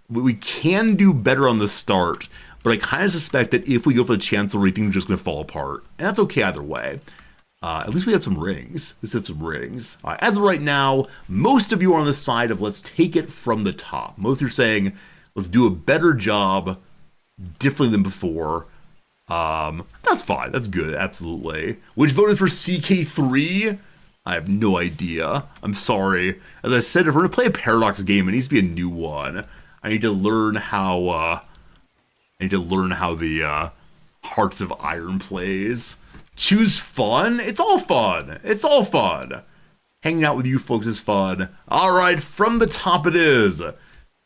We can do better on the start, but I kind of suspect that if we go for the Chancellery, things are just going to fall apart. And that's okay either way. At least we have some rings. As of right now, most of you are on the side of let's take it from the top. Most are saying let's do a better job differently than before. That's fine. That's good. Absolutely. Which voted for CK3? I have no idea. I'm sorry. As I said, if we're going to play a Paradox game, it needs to be a new one. I need to learn how the Hearts of Iron plays. Choose fun? It's all fun. Hanging out with you folks is fun. All right, from the top it is.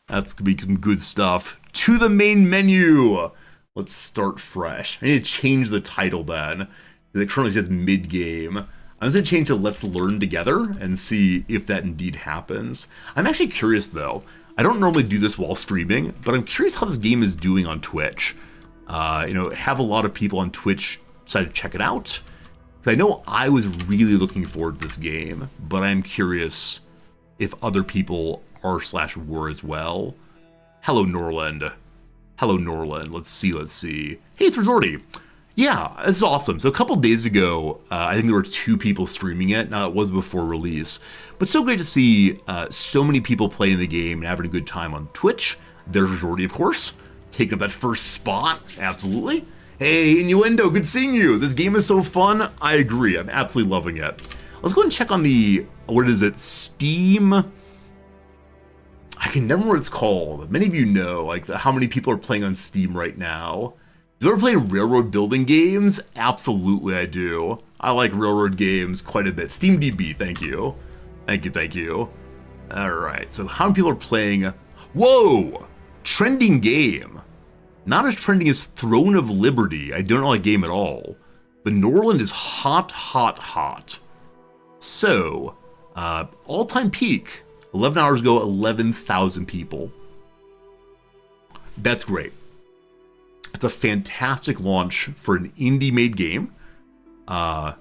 That's going to be some good stuff. To the main menu. Let's start fresh. I need to change the title then. It currently says mid-game. I'm just going to change to Let's Learn Together and see if that indeed happens. I'm actually curious, though. I don't normally do this while streaming, but I'm curious how this game is doing on Twitch. Have a lot of people on Twitch decide to check it out. I know I was really looking forward to this game, but I'm curious if other people are/were as well. Hello, Norland. Let's see. Hey, it's Resorty. Yeah, it's awesome. So a couple days ago, I think there were 2 people streaming it. Now, it was before release. But so great to see so many people playing the game and having a good time on Twitch. There's Jordy, of course, taking up that first spot. Absolutely. Hey, Innuendo, good seeing you. This game is so fun. I agree. I'm absolutely loving it. Let's go and check on the, what is it, Steam? I can never remember what it's called. Many of you know, like, how many people are playing on Steam right now. Do you ever play railroad building games? Absolutely, I do. I like railroad games quite a bit. SteamDB, thank you. Thank you. All right, so how many people are playing? Whoa! Trending game. Not as trending as Throne of Liberty. I don't know that game at all. But Norland is hot, hot, hot. So, all-time peak. 11 hours ago, 11,000 people. That's great. It's a fantastic launch for an indie-made game. Yeah,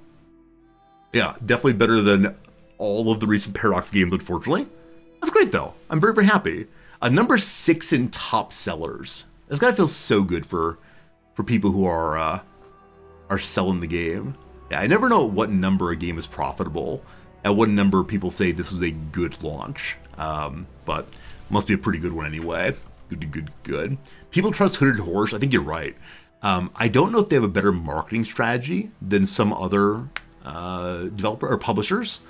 definitely better than all of the recent Paradox games, unfortunately. That's great, though. I'm very, very happy. Number 6 in top sellers. This gotta feel so good for people who are selling the game. Yeah, I never know what number a game is profitable. At what number people say this was a good launch. But must be a pretty good one anyway. Good. People trust Hooded Horse. I think you're right. I don't know if they have a better marketing strategy than some other developer or publishers,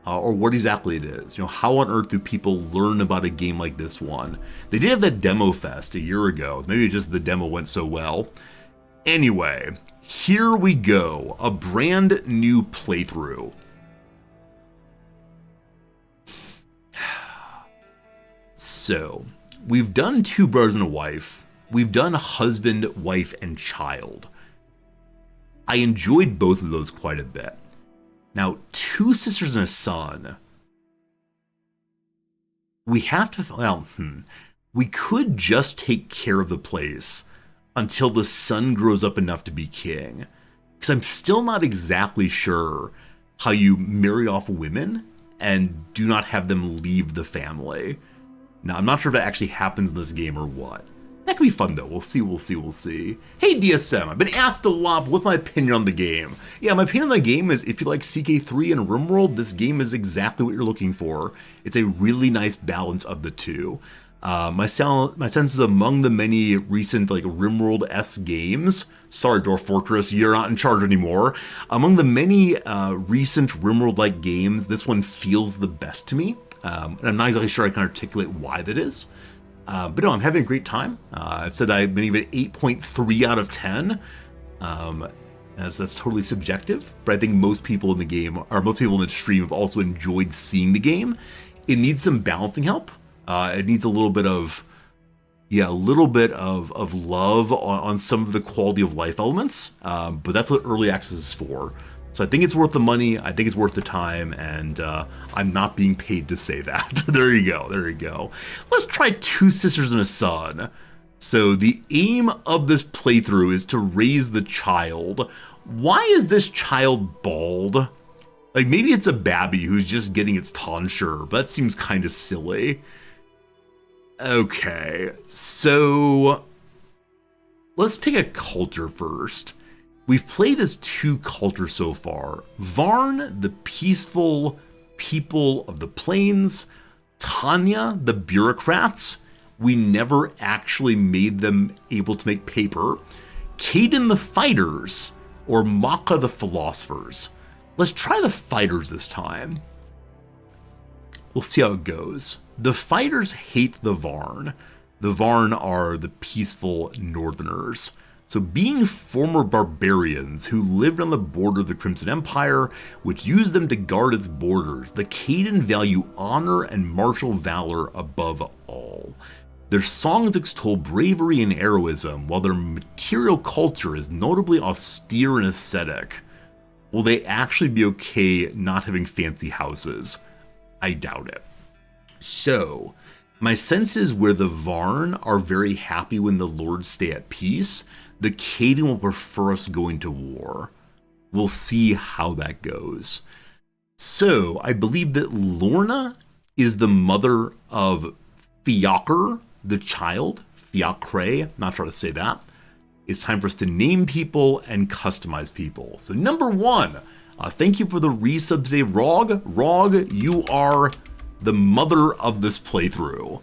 or what exactly it is. You know, how on earth do people learn about a game like this one? They did have that demo fest a year ago. Maybe just the demo went so well. Anyway, here we go. A brand new playthrough. So, we've done Two Brothers and a Wife. We've done Husband, Wife, and Child. I enjoyed both of those quite a bit. Now, Two Sisters and a Son. We have to, well, we could just take care of the place until the son grows up enough to be king. Because I'm still not exactly sure how you marry off women and do not have them leave the family. Now, I'm not sure if that actually happens in this game or what. That could be fun, though. We'll see. Hey, DSM, I've been asked a lot, what's my opinion on the game? Yeah, my opinion on the game is if you like CK3 and Rimworld, this game is exactly what you're looking for. It's a really nice balance of the two. My sense is among the many recent, like, Rimworld-esque games, sorry, Dwarf Fortress, you're not in charge anymore. Among the many recent Rimworld-like games, this one feels the best to me. And I'm not exactly sure I can articulate why that is. But no, I'm having a great time. I've said I've been even 8.3 out of 10. As that's totally subjective, but I think most people in the game, or most people in the stream, have also enjoyed seeing the game. It needs some balancing help. It needs a little bit of love on some of the quality of life elements. But that's what early access is for. So I think it's worth the money, I think it's worth the time, and I'm not being paid to say that. There you go. Let's try Two Sisters and a Son. So the aim of this playthrough is to raise the child. Why is this child bald? Like, maybe it's a babby who's just getting its tonsure, but that seems kind of silly. Okay, so let's pick a culture first. We've played as 2 cultures so far. Varn, the peaceful people of the plains. Tanya, the bureaucrats. We never actually made them able to make paper. Caden, the fighters. Or Maka, the philosophers. Let's try the fighters this time. We'll see how it goes. The fighters hate the Varn. The Varn are the peaceful northerners. So being former barbarians who lived on the border of the Crimson Empire, which used them to guard its borders, the Caden value honor and martial valor above all. Their songs extol bravery and heroism, while their material culture is notably austere and ascetic. Will they actually be okay not having fancy houses? I doubt it. So, my sense is where the Varn are very happy when the lords stay at peace, the Caden will prefer us going to war. We'll see how that goes. So, I believe that Lorna is the mother of Fiacre, the child. Fiacre, not sure how to say that. it's time for us to name people and customize people. So number 1, thank you for the resub today, Rog. Rog, you are the mother of this playthrough.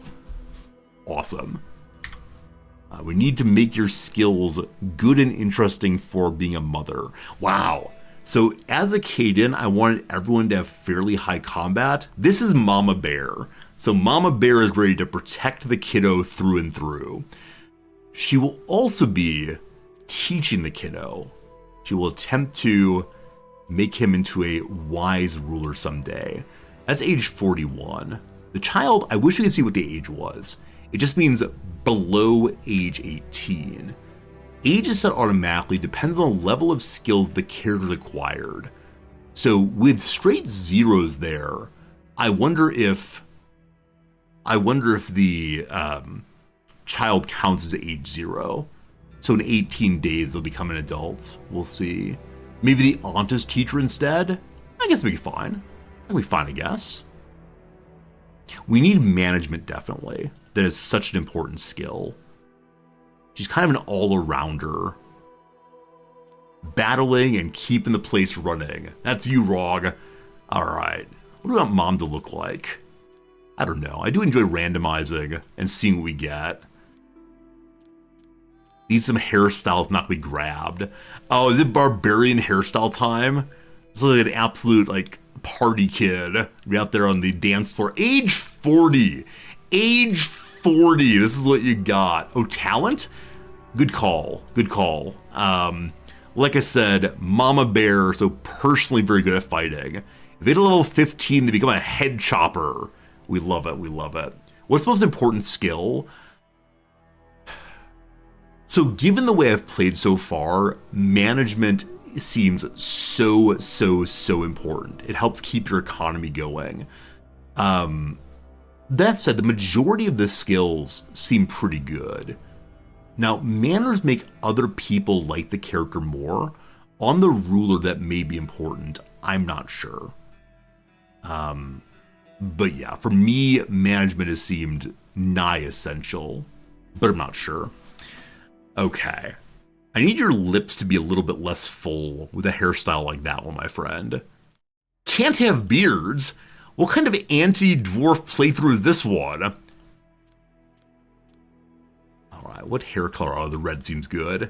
Awesome. We need to make your skills good and interesting for being a mother. Wow. So as a Caden, I wanted everyone to have fairly high combat. This is Mama Bear. So Mama Bear is ready to protect the kiddo through and through. She will also be teaching the kiddo. She will attempt to make him into a wise ruler someday. That's age 41. The child, I wish we could see what the age was. It just means below age 18. Age is set automatically, depends on the level of skills the character's acquired. So with straight zeros there, I wonder if the child counts as age 0. So in 18 days they'll become an adult. We'll see. Maybe the aunt is teacher instead. I guess it'll be fine. That'll be fine, I guess. We need management, definitely. That is such an important skill. She's kind of an all-arounder. Battling and keeping the place running. That's you, Rog. Alright. What do I want Mom to look like? I don't know. I do enjoy randomizing and seeing what we get. Need some hairstyles not to be grabbed. Oh, is it barbarian hairstyle time? This is like an absolute, like, party kid. Be out there on the dance floor. Age 40. Age 40. This is what you got. Oh, talent? Good call. Good call. Like I said, Mama Bear, so personally very good at fighting. If they hit a level 15, they become a head chopper. We love it. We love it. What's the most important skill? So given the way I've played so far, management seems so important. It helps keep your economy going. That said, the majority of the skills seem pretty good. Now, manners make other people like the character more. On the ruler, that may be important. I'm not sure. But yeah, for me, management has seemed nigh essential, but I'm not sure. Okay. I need your lips to be a little bit less full with a hairstyle like that one, my friend. Can't have beards? What kind of anti-dwarf playthrough is this one? Alright, what hair color? Oh, the red seems good.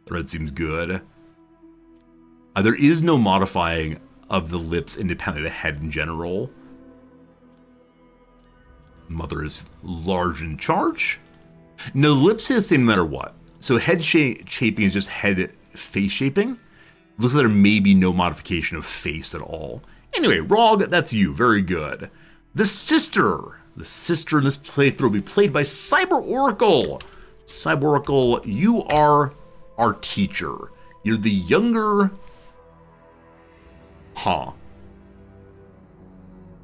The red seems good. There is no modifying of the lips independently of the head in general. Mother is large in charge. No, the lips stay the same no matter what. So head shaping is just head face shaping. Looks like there may be no modification of face at all. Anyway, Rog, that's you. Very good. The sister in this playthrough will be played by Cyber Oracle. Cyber Oracle, you are our teacher. You're the younger... Huh.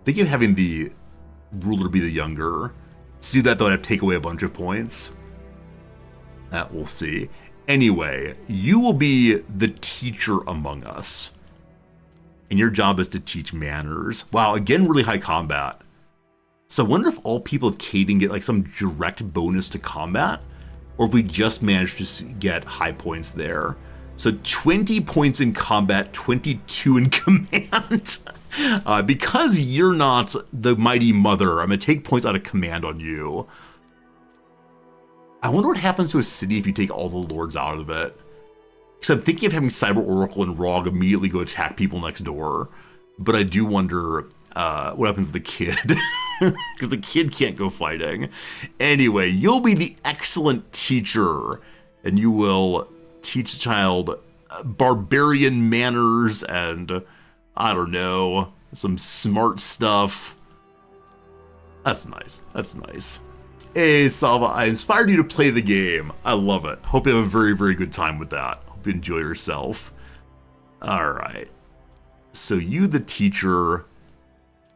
Think of having the ruler be the younger. To do that, though, I'd have to take away a bunch of points. That we'll see. Anyway, you will be the teacher among us. And your job is to teach manners. Wow, again, really high combat. So I wonder if all people of Caden get like some direct bonus to combat, or if we just manage to get high points there. So 20 points in combat, 22 in command. Because you're not the mighty mother, I'm going to take points out of command on you. I wonder what happens to a city if you take all the lords out of it. Because I'm thinking of having Cyber Oracle and Rog immediately go attack people next door. But I do wonder what happens to the kid. Because the kid can't go fighting. Anyway, you'll be the excellent teacher. And you will teach the child barbarian manners and, I don't know, some smart stuff. That's nice. That's nice. Hey, Salva, I inspired you to play the game. I love it. Hope you have a very, very good time with that. Hope you enjoy yourself. Alright. So you, the teacher...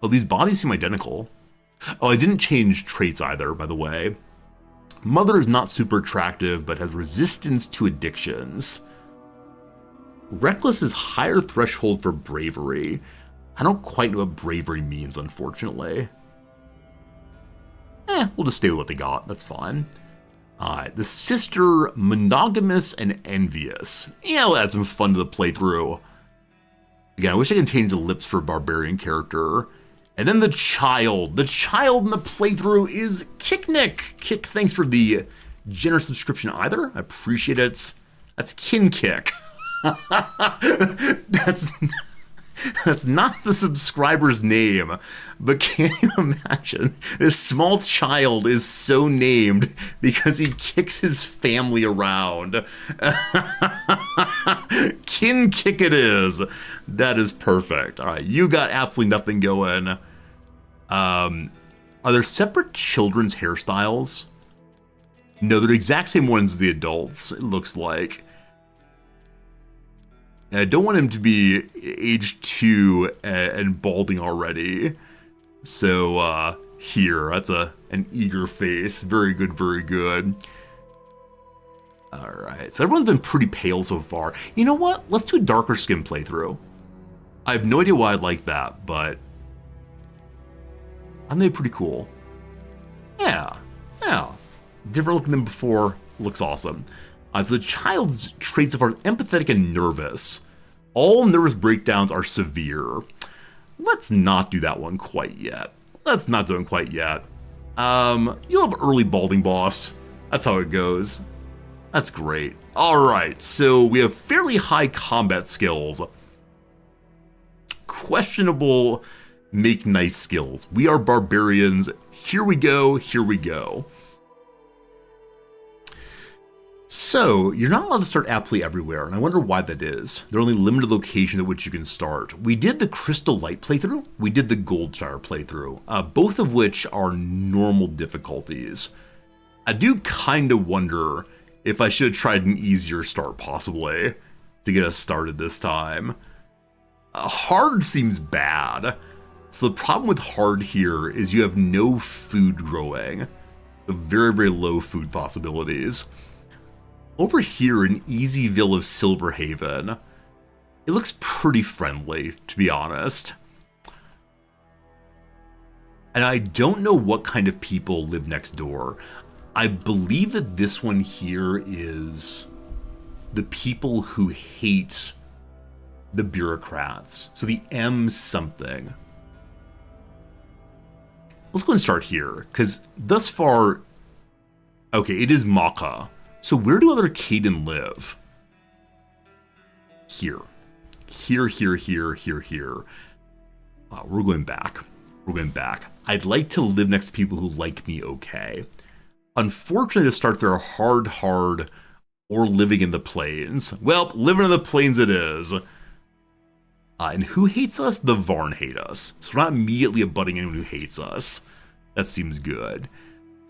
Oh, these bodies seem identical. Oh, I didn't change traits either, by the way. Mother is not super attractive, but has resistance to addictions. Reckless is higher threshold for bravery. I don't quite know what bravery means, unfortunately. We'll just stay with what they got. That's fine. The sister, monogamous and envious. Yeah, we'll add some fun to the playthrough. Again, I wish I could change the lips for a barbarian character. And then the child. The child in the playthrough is Kicknick. Kick, thanks for the generous subscription either. I appreciate it. That's Kinkick. That's not the subscriber's name, but can you imagine? This small child is so named because he kicks his family around. Kin Kick it is. That is perfect. All right, you got absolutely nothing going. Are there separate children's hairstyles? No, they're the exact same ones as the adults, it looks like. I don't want him to be age 2 and balding already. So, here, that's an eager face. Very good, very good. Alright, so everyone's been pretty pale so far. You know what? Let's do a darker skin playthrough. I have no idea why I'd like that, but I think they're pretty cool. Yeah. Different looking than before. Looks awesome. So the child's traits are empathetic and nervous. All nervous breakdowns are severe. Let's not do that one quite yet. Let's not do it quite yet. You'll have early balding boss. That's how it goes. That's great. Alright, so we have fairly high combat skills. Questionable make nice skills. We are barbarians. Here we go, here we go. So, you're not allowed to start absolutely everywhere, and I wonder why that is. There are only limited locations at which you can start. We did the Crystal Light playthrough, we did the Goldshire playthrough, both of which are normal difficulties. I do kind of wonder if I should have tried an easier start, possibly, to get us started this time. Hard seems bad. So the problem with hard here is you have no food growing. Very, very low food possibilities. Over here in Easyville of Silverhaven, it looks pretty friendly, to be honest. And I don't know what kind of people live next door. I believe that this one here is the people who hate the bureaucrats. So the M something. Let's go and start here, because thus far, okay, it is Maka. So where do other Caden live? Here. Here. We're going back. I'd like to live next to people who like me okay. Unfortunately, this starts there hard, or living in the plains. Well, living in the plains it is. And who hates us? The Varn hate us. So we're not immediately abutting anyone who hates us. That seems good.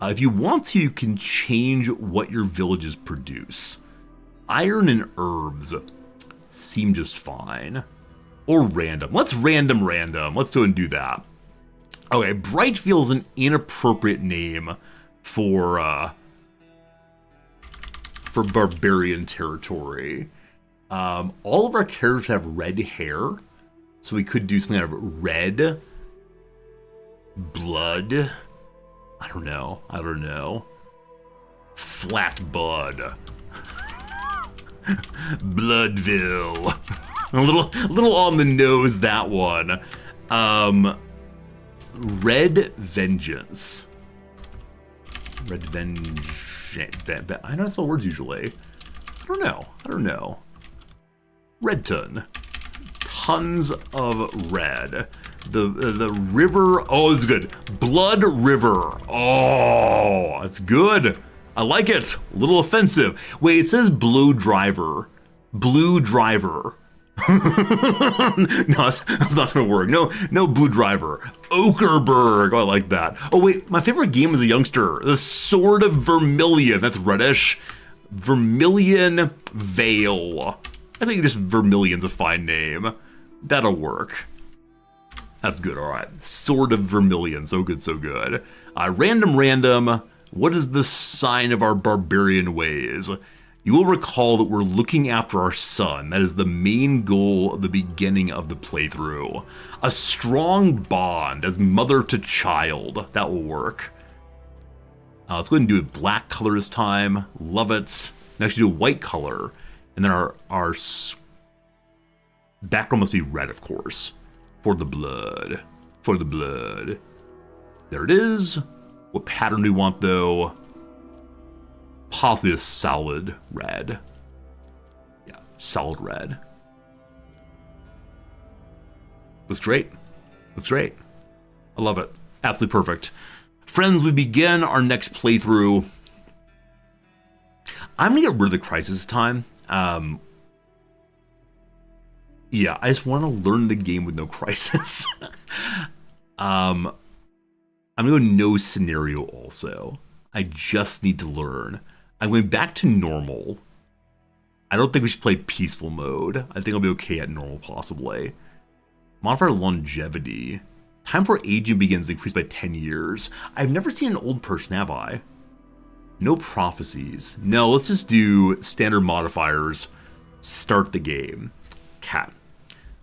If you want to, you can change what your villages produce. Iron and herbs seem just fine. Or random. Let's random. Let's go and do that. Okay, Brightfield is an inappropriate name for barbarian territory. All of our characters have red hair, so we could do something out of red blood. I don't know. Flat bud. Bloodville. A little on the nose, that one. Red Vengeance. Red Vengeance. I don't spell words usually. I don't know. Redton. Tons of red. The river. Oh, this is good. Blood River. Oh, that's good. I like it. A little offensive. Wait, it says Blue Driver. Blue Driver. No, that's not gonna work. No Blue Driver. Okerberg. Oh, I like that. Oh wait, my favorite game as a youngster. The Sword of Vermilion. That's reddish. Vermilion Vale. I think just Vermilion's a fine name. That'll work. That's good, alright. Sword of Vermilion, so good. Random. What is the sign of our barbarian ways? You will recall that we're looking after our son. That is the main goal of the beginning of the playthrough. A strong bond as mother to child. That will work. Let's go ahead and do a black color this time. Love it. Next, do a white color. And then our background must be red, of course. For the blood. For the blood. There it is. What pattern do we want, though? Possibly a solid red. Yeah, solid red. Looks great. Looks great. I love it. Absolutely perfect. Friends, we begin our next playthrough. I'm going to get rid of the crisis this time. Yeah, I just want to learn the game with no crisis. I'm going to go no scenario also. I just need to learn. I'm going back to normal. I don't think we should play peaceful mode. I think I'll be okay at normal, possibly. Modify longevity. Time for aging begins increased by 10 years. I've never seen an old person, have I? No prophecies. No, let's just do standard modifiers. Start the game. Cat.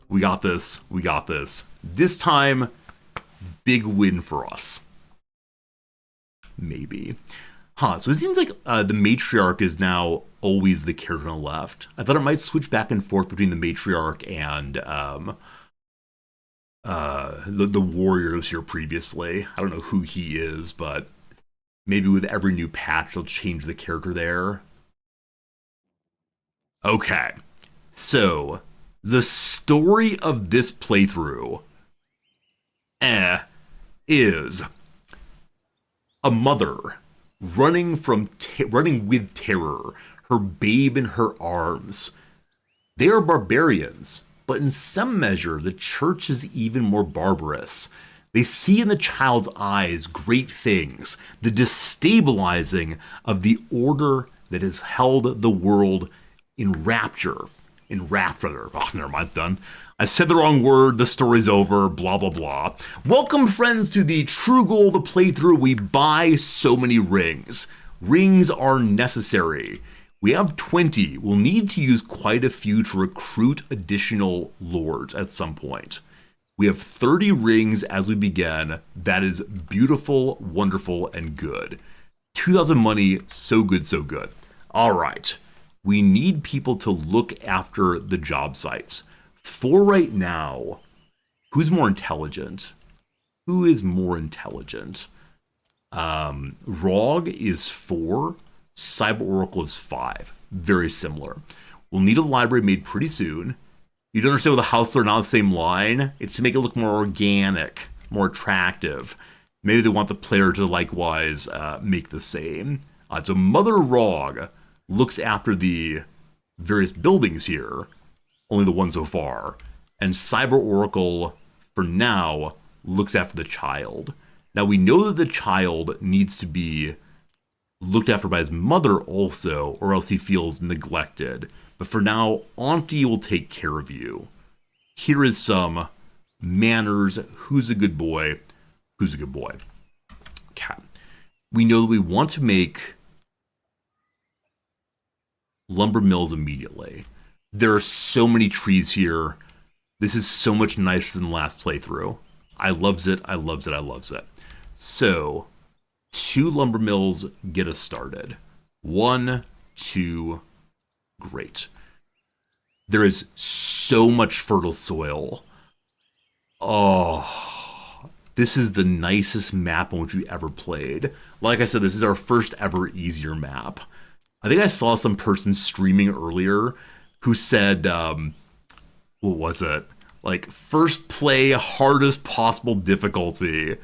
We got this. We got this. This time, big win for us. Maybe. Huh, so it seems like the matriarch is now always the character on the left. I thought it might switch back and forth between the matriarch and the warriors here previously. I don't know who he is, but maybe with every new patch they'll change the character there. Okay, so the story of this playthrough is a mother running with terror, her babe in her arms. They are barbarians, but in some measure, the church is even more barbarous. They see in the child's eyes great things, the destabilizing of the order that has held the world in rapture. Oh, never mind, done. I said the wrong word, the story's over, blah, blah, blah. Welcome, friends, to the true goal of the playthrough. We buy so many rings. Rings are necessary. We have 20. We'll need to use quite a few to recruit additional lords at some point. We have 30 rings as we begin. That is beautiful, wonderful, and good. 2,000 money, so good, so good. All right. We need people to look after the job sites. For right now, who's more intelligent? Who is more intelligent? Rog is 4. Cyber Oracle is 5. Very similar. We'll need a library made pretty soon. You'd understand with the house they're not on the same line. It's to make it look more organic, more attractive. Maybe they want the player to likewise make the same. So Mother Rog looks after the various buildings here. Only the one so far. And Cyber Oracle, for now, looks after the child. Now we know that the child needs to be looked after by his mother also, or else he feels neglected. But for now, Auntie will take care of you. Here is some manners. Who's a good boy? Who's a good boy? Okay. We know that we want to make lumber mills immediately. There are so many trees here. This is so much nicer than the last playthrough. I loves it. I loves it. I loves it. So 2 lumber mills get us started. 1, 2, great. There is so much fertile soil. Oh, this is the nicest map on which we ever played. Like I said, this is our first ever easier map. I think I saw some person streaming earlier who said, what was it? Like, first play, hardest possible difficulty.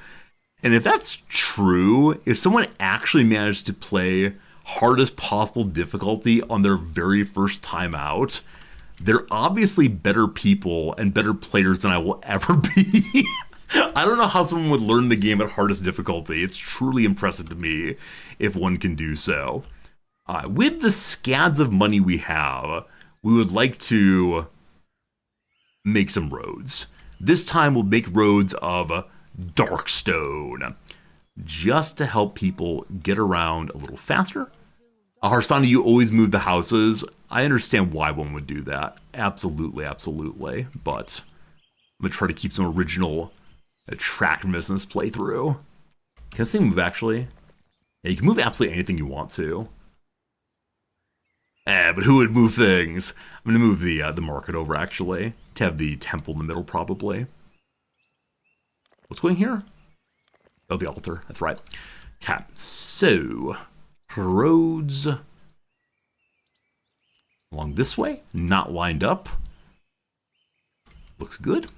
And if that's true, if someone actually managed to play hardest possible difficulty on their very first time out, they're obviously better people and better players than I will ever be. I don't know how someone would learn the game at hardest difficulty. It's truly impressive to me if one can do so. With the scads of money we have, we would like to make some roads. This time we'll make roads of Darkstone, just to help people get around a little faster. Harsani, you always move the houses. I understand why one would do that. Absolutely, absolutely. But I'm going to try to keep some original attractiveness in this playthrough. Can this thing move, actually? Yeah, you can move absolutely anything you want to. But who would move things? I'm going to move the market over, actually, to have the temple in the middle, probably. What's going here? Oh, the altar. That's right. Okay, so roads along this way, not lined up. Looks good.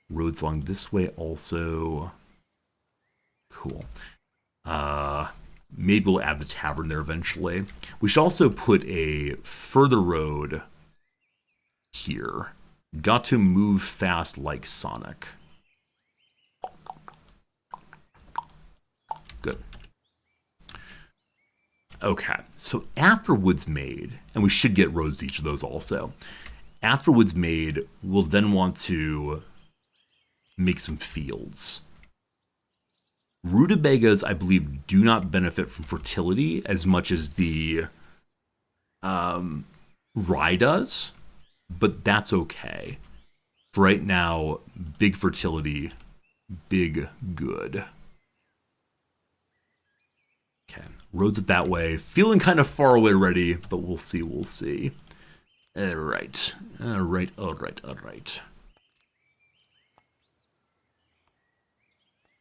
Roads along this way also. Cool. Maybe we'll add the tavern there eventually. We should also put a further road here. Got to move fast like Sonic. Good. Okay, so after wood's made, and we should get roads to each of those also. After wood's made, we'll then want to make some fields. Rutabagas, I believe, do not benefit from fertility as much as the rye does, but that's okay. For right now, big fertility, big good. Okay, roads it that way. Feeling kind of far away already, but we'll see, we'll see. All right.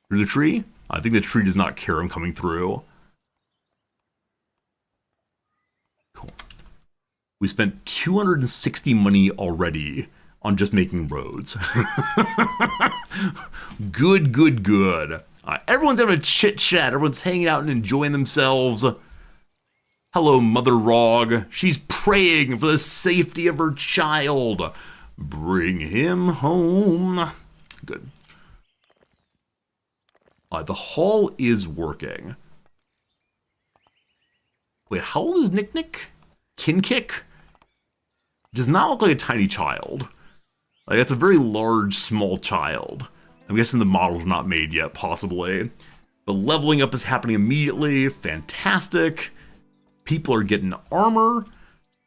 Through the tree? I think the tree does not care I'm coming through. Cool. We spent 260 money already on just making roads. Good. Everyone's having a chit-chat. Everyone's hanging out and enjoying themselves. Hello, Mother Rog. She's praying for the safety of her child. Bring him home. Good. The hall is working. Wait, how old is Nick? Kinkick? Does not look like a tiny child. Like, that's a very large, small child. I'm guessing the model's not made yet, possibly. But leveling up is happening immediately. Fantastic. People are getting armor.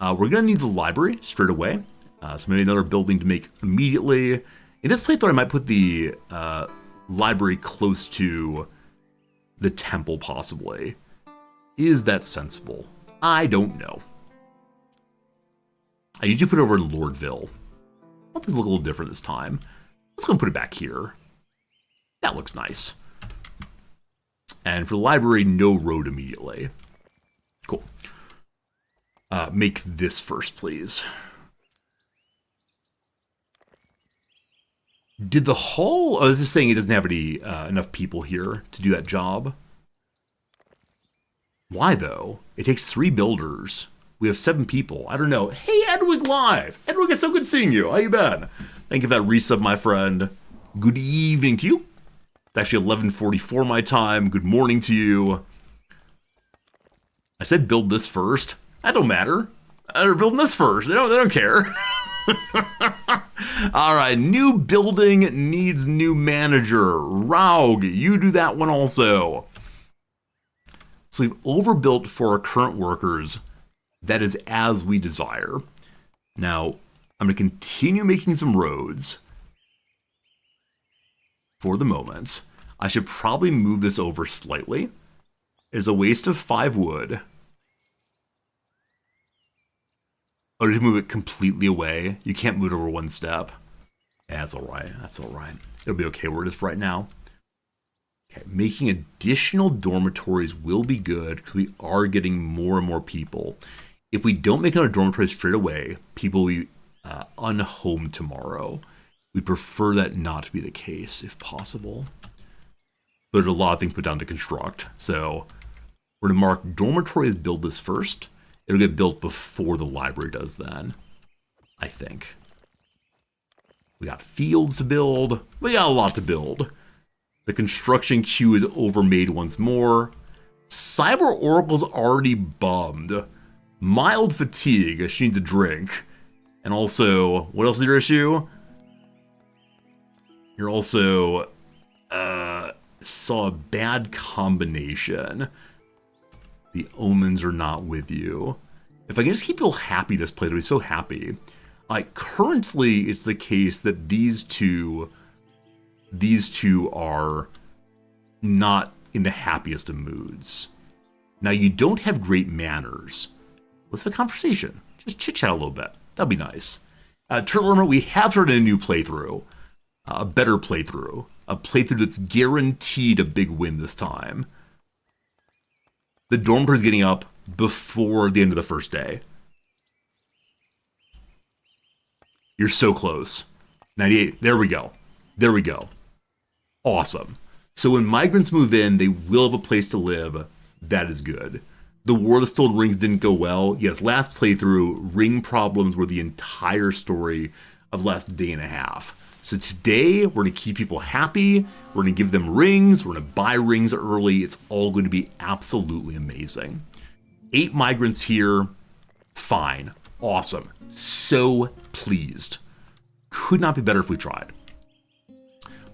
We're going to need the library straight away. So maybe another building to make immediately. In this playthrough, I might put the library close to the temple, possibly. Is that sensible? I don't know. I usually put it over in Lordville. I want things to look a little different this time. Let's go and put it back here. That looks nice. And for the library, no road immediately. Cool. Make this first, please. Did the hall... Oh, this is saying it doesn't have any enough people here to do that job. Why, though? It takes 3 builders. We have 7 people. I don't know. Hey, Edwig Live! Edwig, it's so good seeing you. How you been? Thank you for that resub, my friend. Good evening to you. It's actually 11:44 my time. Good morning to you. I said build this first. That don't matter. They're building this first. They don't care. All right, new building needs new manager. Raug, you do that one also. So we've overbuilt for our current workers. That is as we desire. Now, I'm going to continue making some roads for the moment. I should probably move this over slightly. It's a waste of 5 wood. Oh, did you move it completely away? You can't move it over 1 step. Yeah, that's alright. That's alright. It'll be okay where it is right now. Okay, making additional dormitories will be good because we are getting more and more people. If we don't make another dormitory straight away, people will be unhomed tomorrow. We prefer that not to be the case, if possible. But there's a lot of things put down to construct. So we're going to mark dormitories, build this first. It'll get built before the library does then, I think. We got fields to build. We got a lot to build. The construction queue is overmade once more. Cyber Oracle's already bummed. Mild fatigue. She needs a drink. And also, what else is your issue? You're also saw a bad combination. The omens are not with you. If I can just keep people happy this play, I'd be so happy. Currently, it's the case that these two are not in the happiest of moods. Now, you don't have great manners. Let's have a conversation. Just chit-chat a little bit. That'd be nice. Turtle Armor, we have started a new playthrough. A better playthrough. A playthrough that's guaranteed a big win this time. The dormitory's getting up before the end of the first day. You're so close. 98. There we go. There we go. Awesome. So when migrants move in, they will have a place to live. That is good. The War of the Stolen Rings didn't go well. Yes, last playthrough, ring problems were the entire story of the last day and a half. So today, we're going to keep people happy. We're going to give them rings. We're going to buy rings early. It's all going to be absolutely amazing. 8 migrants here. Fine. Awesome. So pleased. Could not be better if we tried.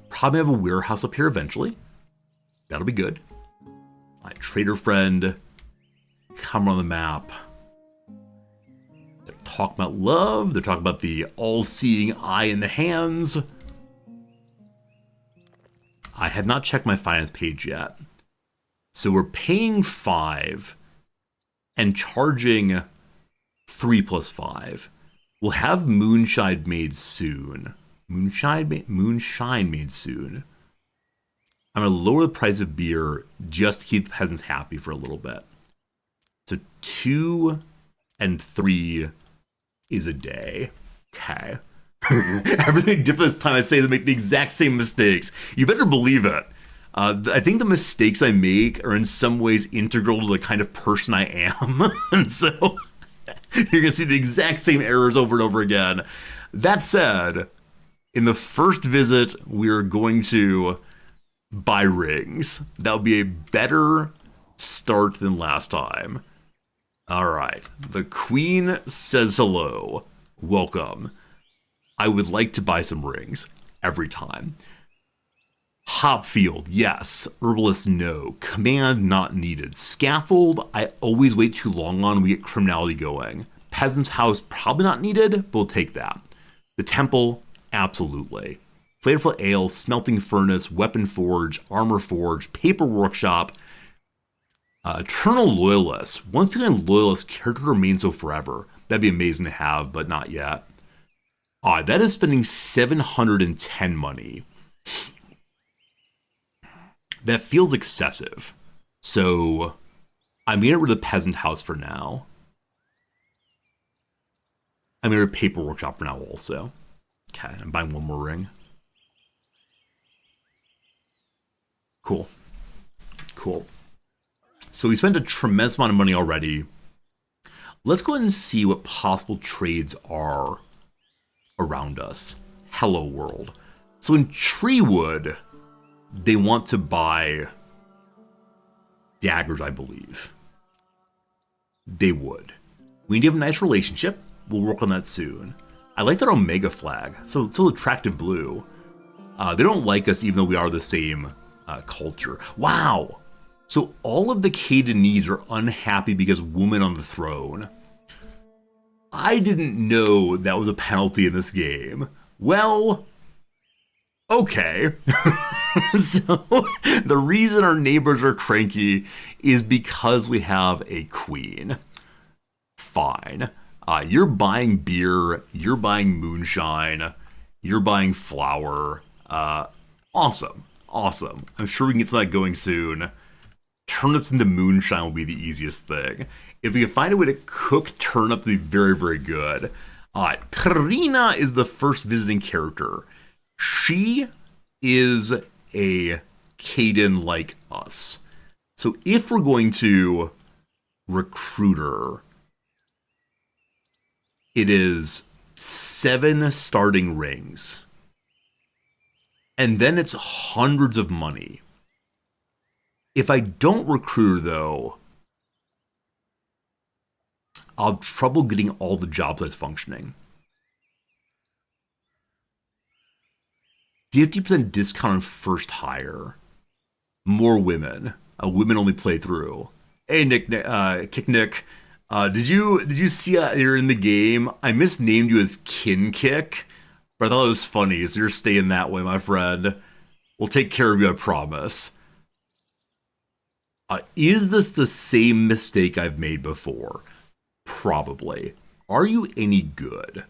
Probably have a warehouse up here eventually. That'll be good. My trader friend. Come on the map. They're talking about love. They're talking about the all-seeing eye in the hands. I have not checked my finance page yet. So we're paying 5 and charging 3 plus 5. We'll have moonshine made soon. Moonshine made soon. I'm going to lower the price of beer just to keep the peasants happy for a little bit. So 2 and 3 is a day. Okay. Everything different this time I say to make the exact same mistakes. You better believe it. I think the mistakes I make are in some ways integral to the kind of person I am. And so you're going to see the exact same errors over and over again. That said, in the first visit, we're going to buy rings. That'll be a better start than last time. All right. The queen says hello. Welcome. I would like to buy some rings every time. Hopfield, yes. Herbalist, no. Command, not needed. Scaffold, I always wait too long on. We get criminality going. Peasant's house, probably not needed, but we'll take that. The temple, absolutely. Flavorful ale, smelting furnace, weapon forge, armor forge, paper workshop. Eternal loyalist. Once becoming loyalist, character remains so forever. That'd be amazing to have, but not yet. That is spending 710 money. That feels excessive. So I'm going to get rid of the peasant house for now. I'm going to get rid of paper workshop for now also. Okay, I'm buying one more ring. Cool. Cool. So we spent a tremendous amount of money already. Let's go ahead and see what possible trades are around us. Hello world. So in Treewood, they want to buy daggers, I believe. They would. We need to have a nice relationship. We'll work on that soon. I like that Omega flag. So attractive blue. They don't like us even though we are the same culture. Wow. So all of the Cadenese are unhappy because woman on the throne. I didn't know that was a penalty in this game. Well, okay. So the reason our neighbors are cranky is because we have a queen. Fine. You're buying beer, you're buying moonshine, you're buying flour. Awesome. Awesome. I'm sure we can get some of that going soon. Turnips into moonshine will be the easiest thing. If we can find a way to cook turnip, it'll be very, very good. Karina is the first visiting character. She is a Caden like us. So if we're going to recruit her, it is 7 starting rings. And then it's hundreds of money. If I don't recruit her, though, I'll have trouble getting all the job sites functioning. 50% discount on first hire. More women. Women only play through. Hey, Nick, Kick Nick. Did you see you're in the game? I misnamed you as Kin Kick, but I thought it was funny. So you're staying that way, my friend. We'll take care of you, I promise. Is this the same mistake I've made before? Probably. Are you any good?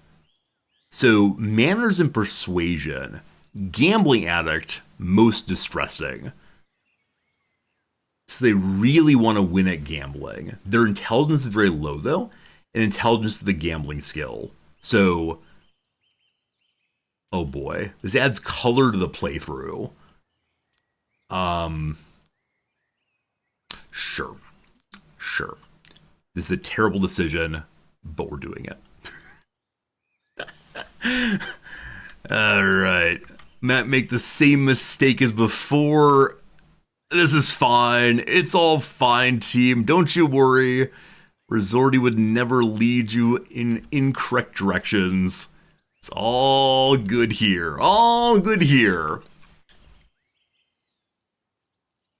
So, manners and persuasion. Gambling addict, most distressing. So they really want to win at gambling. Their intelligence is very low, though, and intelligence is the gambling skill. So, oh boy, this adds color to the playthrough. Sure. This is a terrible decision, but we're doing it. All right. Matt, make the same mistake as before. This is fine. It's all fine, team. Don't you worry. Resorty would never lead you in incorrect directions. It's all good here. All good here.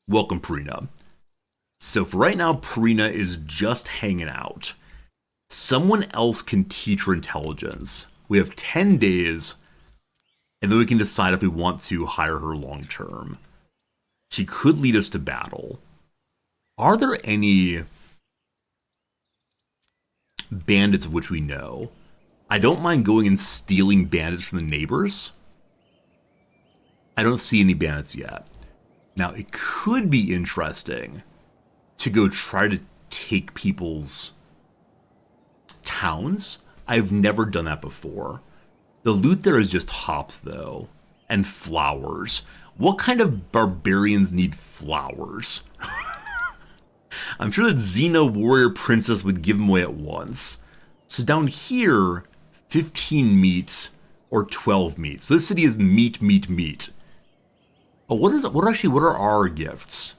Welcome, Prina. So for right now, Prina is just hanging out. Someone else can teach her intelligence. We have 10 days, and then we can decide if we want to hire her long term. She could lead us to battle. Are there any bandits of which we know? I don't mind going and stealing bandits from the neighbors. I don't see any bandits yet. Now, it could be interesting to go try to take people's towns. I've never done that before. The loot there is just hops, though, and flowers. What kind of barbarians need flowers? I'm sure that Xena Warrior Princess would give them away at once. So down here, 15 meat or 12 meat. So this city is meat. Oh, what are our gifts?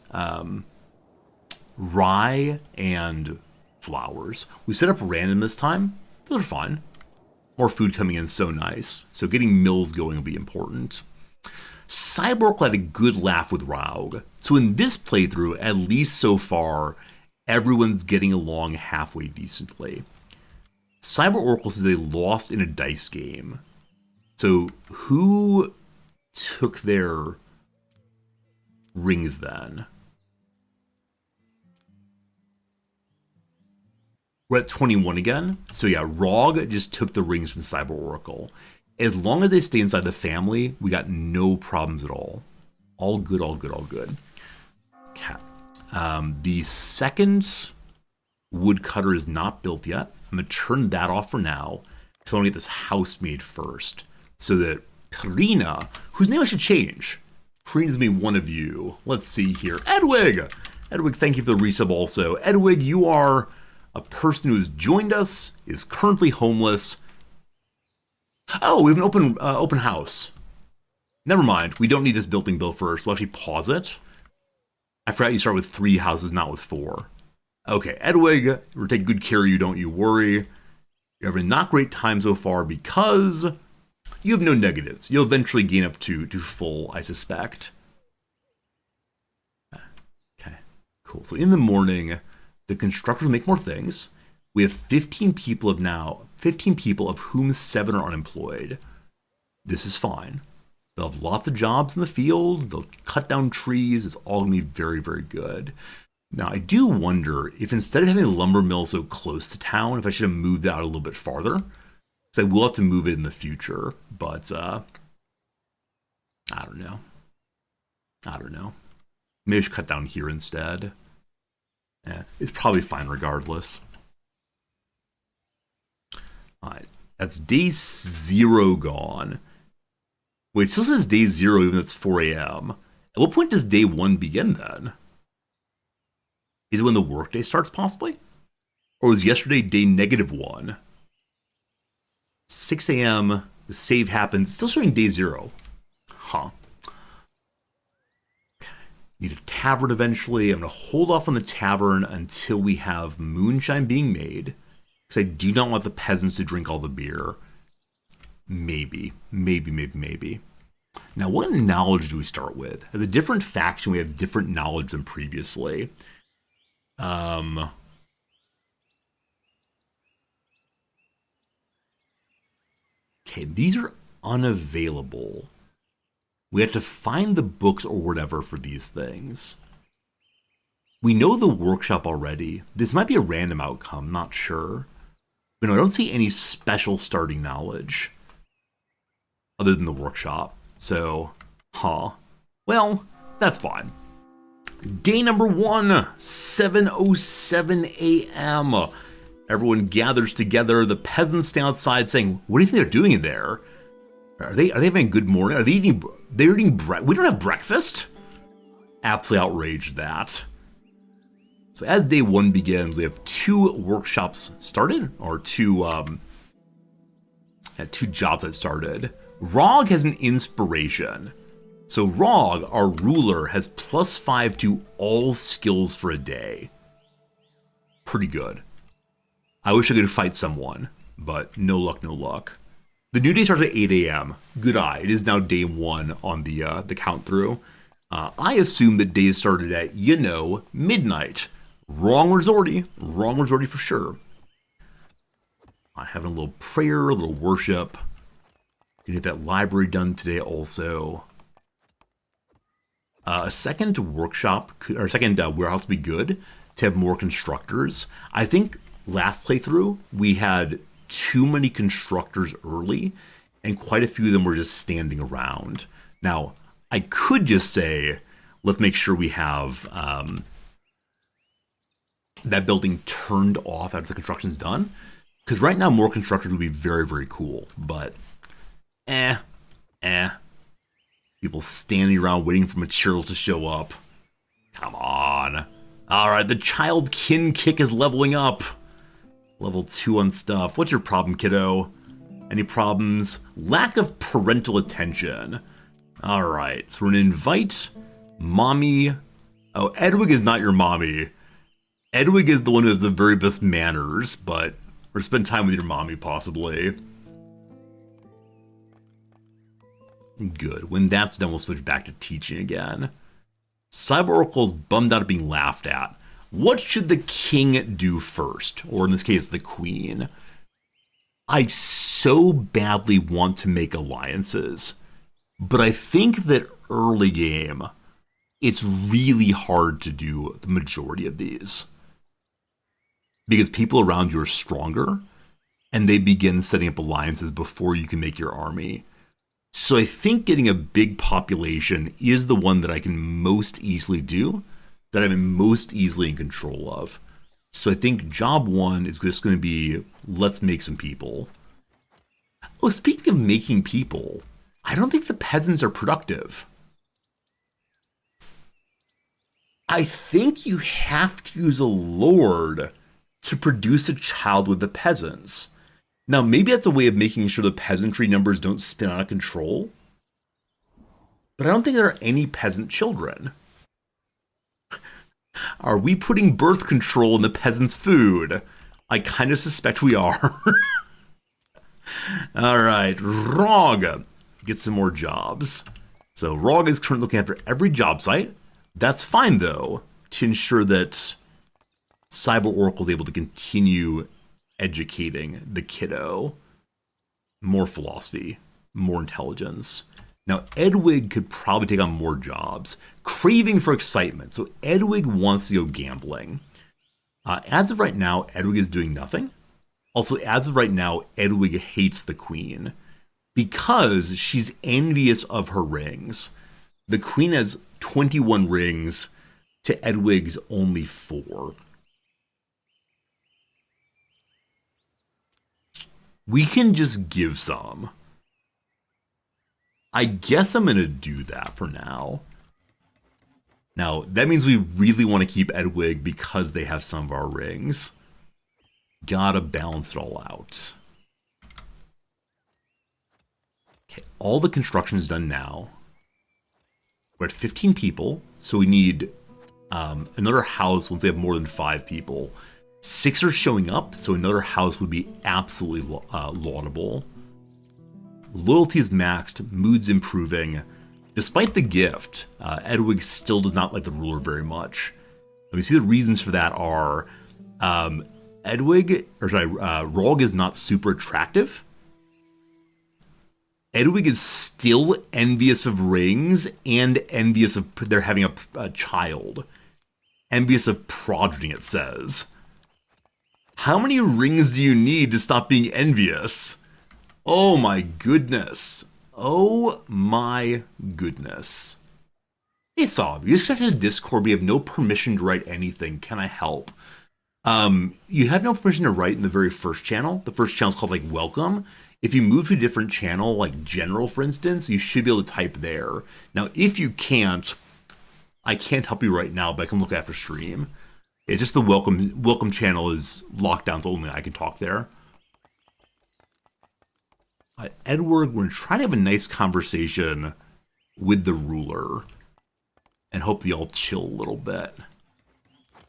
Rye and flowers. We set up random this time. Those are fine. More food coming in, so nice. So getting mills going will be important. Cyborg had a good laugh with Raug. So in this playthrough, at least so far, everyone's getting along halfway decently. Cyber Oracle says they lost in a dice game. So who took their rings then? We're at 21 again. So yeah, Raug just took the rings from Cyber Oracle. As long as they stay inside the family, we got no problems at all. All good. Okay. The second woodcutter is not built yet. I'm going to turn that off for now, because I want to get this house made first. So that Prina, whose name I should change. Prina's going to be one of you. Let's see here. Edwig, thank you for the resub also. Edwig, you are a person who has joined us, is currently homeless. Oh, we have an open house. Never mind. We don't need this building built first. We'll actually pause it. I forgot you start with 3 houses, not with 4. Okay, Edwig, we're taking good care of you, don't you worry. You're having a not great time so far because you have no negatives. You'll eventually gain up to full, I suspect. Okay, cool. So in the morning, the constructors make more things. We have 15 people of whom 7 are unemployed. This is fine. They'll have lots of jobs in the field. They'll cut down trees. It's all going to be very, very good. Now, I do wonder if instead of having the lumber mill so close to town, if I should have moved that out a little bit farther. Because I will have to move it in the future. But, I don't know. Maybe I should cut down here instead. It's probably fine regardless. Alright, that's day 0 gone. Wait, it still says day 0 even though it's 4 a.m. At what point does day 1 begin then? Is it when the workday starts possibly? Or was yesterday day -1? 6 a.m., the save happens, still showing day 0. Huh. Need a tavern eventually. I'm going to hold off on the tavern until we have moonshine being made. Because I do not want the peasants to drink all the beer. Maybe. Now, what knowledge do we start with? As a different faction, we have different knowledge than previously. Okay, these are unavailable. We have to find the books or whatever for these things. We know the workshop already. This might be a random outcome, not sure. But no, I don't see any special starting knowledge other than the workshop. So, well, that's fine. Day number 1, 7:07 a.m. Everyone gathers together. The peasants stand outside saying, "What do you think they're doing in there? Are they having a good morning? Are they eating? They're eating we don't have breakfast." Absolutely outraged that. So as day 1 begins, we have 2 workshops started, or two jobs that started. Rog has an inspiration. So Rog, our ruler, has +5 to all skills for a day. Pretty good. I wish I could fight someone, but no luck, no luck. The new day starts at 8 a.m. Good eye. It is now day 1 on the count through. I assume that days started at, midnight. Wrong Resorty for sure. Having a little prayer, a little worship. Gonna get that library done today also. A second warehouse would be good to have more constructors. I think last playthrough we had too many constructors early, and quite a few of them were just standing around. Now, I could just say, let's make sure we have that building turned off after the construction's done, because right now more constructors would be very, very cool, but people standing around waiting for materials to show up. Come on. Alright, the child kin kick is leveling up. Level 2 on stuff. What's your problem, kiddo? Any problems? Lack of parental attention. Alright, so we're gonna invite mommy. Oh, Edwig is not your mommy. Edwig is the one who has the very best manners, but we're spend time with your mommy, possibly. Good. When that's done, we'll switch back to teaching again. Cyber Oracle is bummed out of being laughed at. What should the king do first? Or in this case, the queen? I so badly want to make alliances, but I think that early game, it's really hard to do the majority of these. Because people around you are stronger, and they begin setting up alliances before you can make your army. So I think getting a big population is the one that I can most easily do, that I'm most easily in control of. So I think job 1 is just going to be, let's make some people. Oh, speaking of making people, I don't think the peasants are productive. I think you have to use a lord to produce a child with the peasants. Now, maybe that's a way of making sure the peasantry numbers don't spin out of control. But I don't think there are any peasant children. Are we putting birth control in the peasants' food? I kind of suspect we are. Alright, Rog. Get some more jobs. So Rog is currently looking after every job site. That's fine, though, to ensure that Cyber Oracle is able to continue educating the kiddo. More philosophy, more intelligence. Now, Edwig could probably take on more jobs. Craving for excitement. So Edwig wants to go gambling. As of right now, Edwig is doing nothing. Also, as of right now, Edwig hates the queen because she's envious of her rings. The queen has 21 rings to Edwig's only 4. We can just give some. I guess I'm going to do that for now. Now, that means we really want to keep Edwig because they have some of our rings. Gotta balance it all out. Okay, all the construction is done now. We're at 15 people, so we need another house once they have more than 5 people. 6 are showing up, so another house would be absolutely laudable. Loyalty is maxed, mood's improving. Despite the gift, Edwig still does not like the ruler very much. And we see the reasons for that are Rog is not super attractive. Edwig is still envious of rings and envious of their having a child. Envious of progeny, it says. How many rings do you need to stop being envious? Oh my goodness. Oh my goodness. Hey Sav, you just got to Discord. We have no permission to write anything. Can I help? You have no permission to write in the very first channel. The first channel is called like welcome. If you move to a different channel, like general, for instance, you should be able to type there. Now, if you can't, I can't help you right now, but I can look after stream. It's just the welcome channel is locked down, so only I can talk there. Edward, we're trying to have a nice conversation with the ruler and hope they all chill a little bit.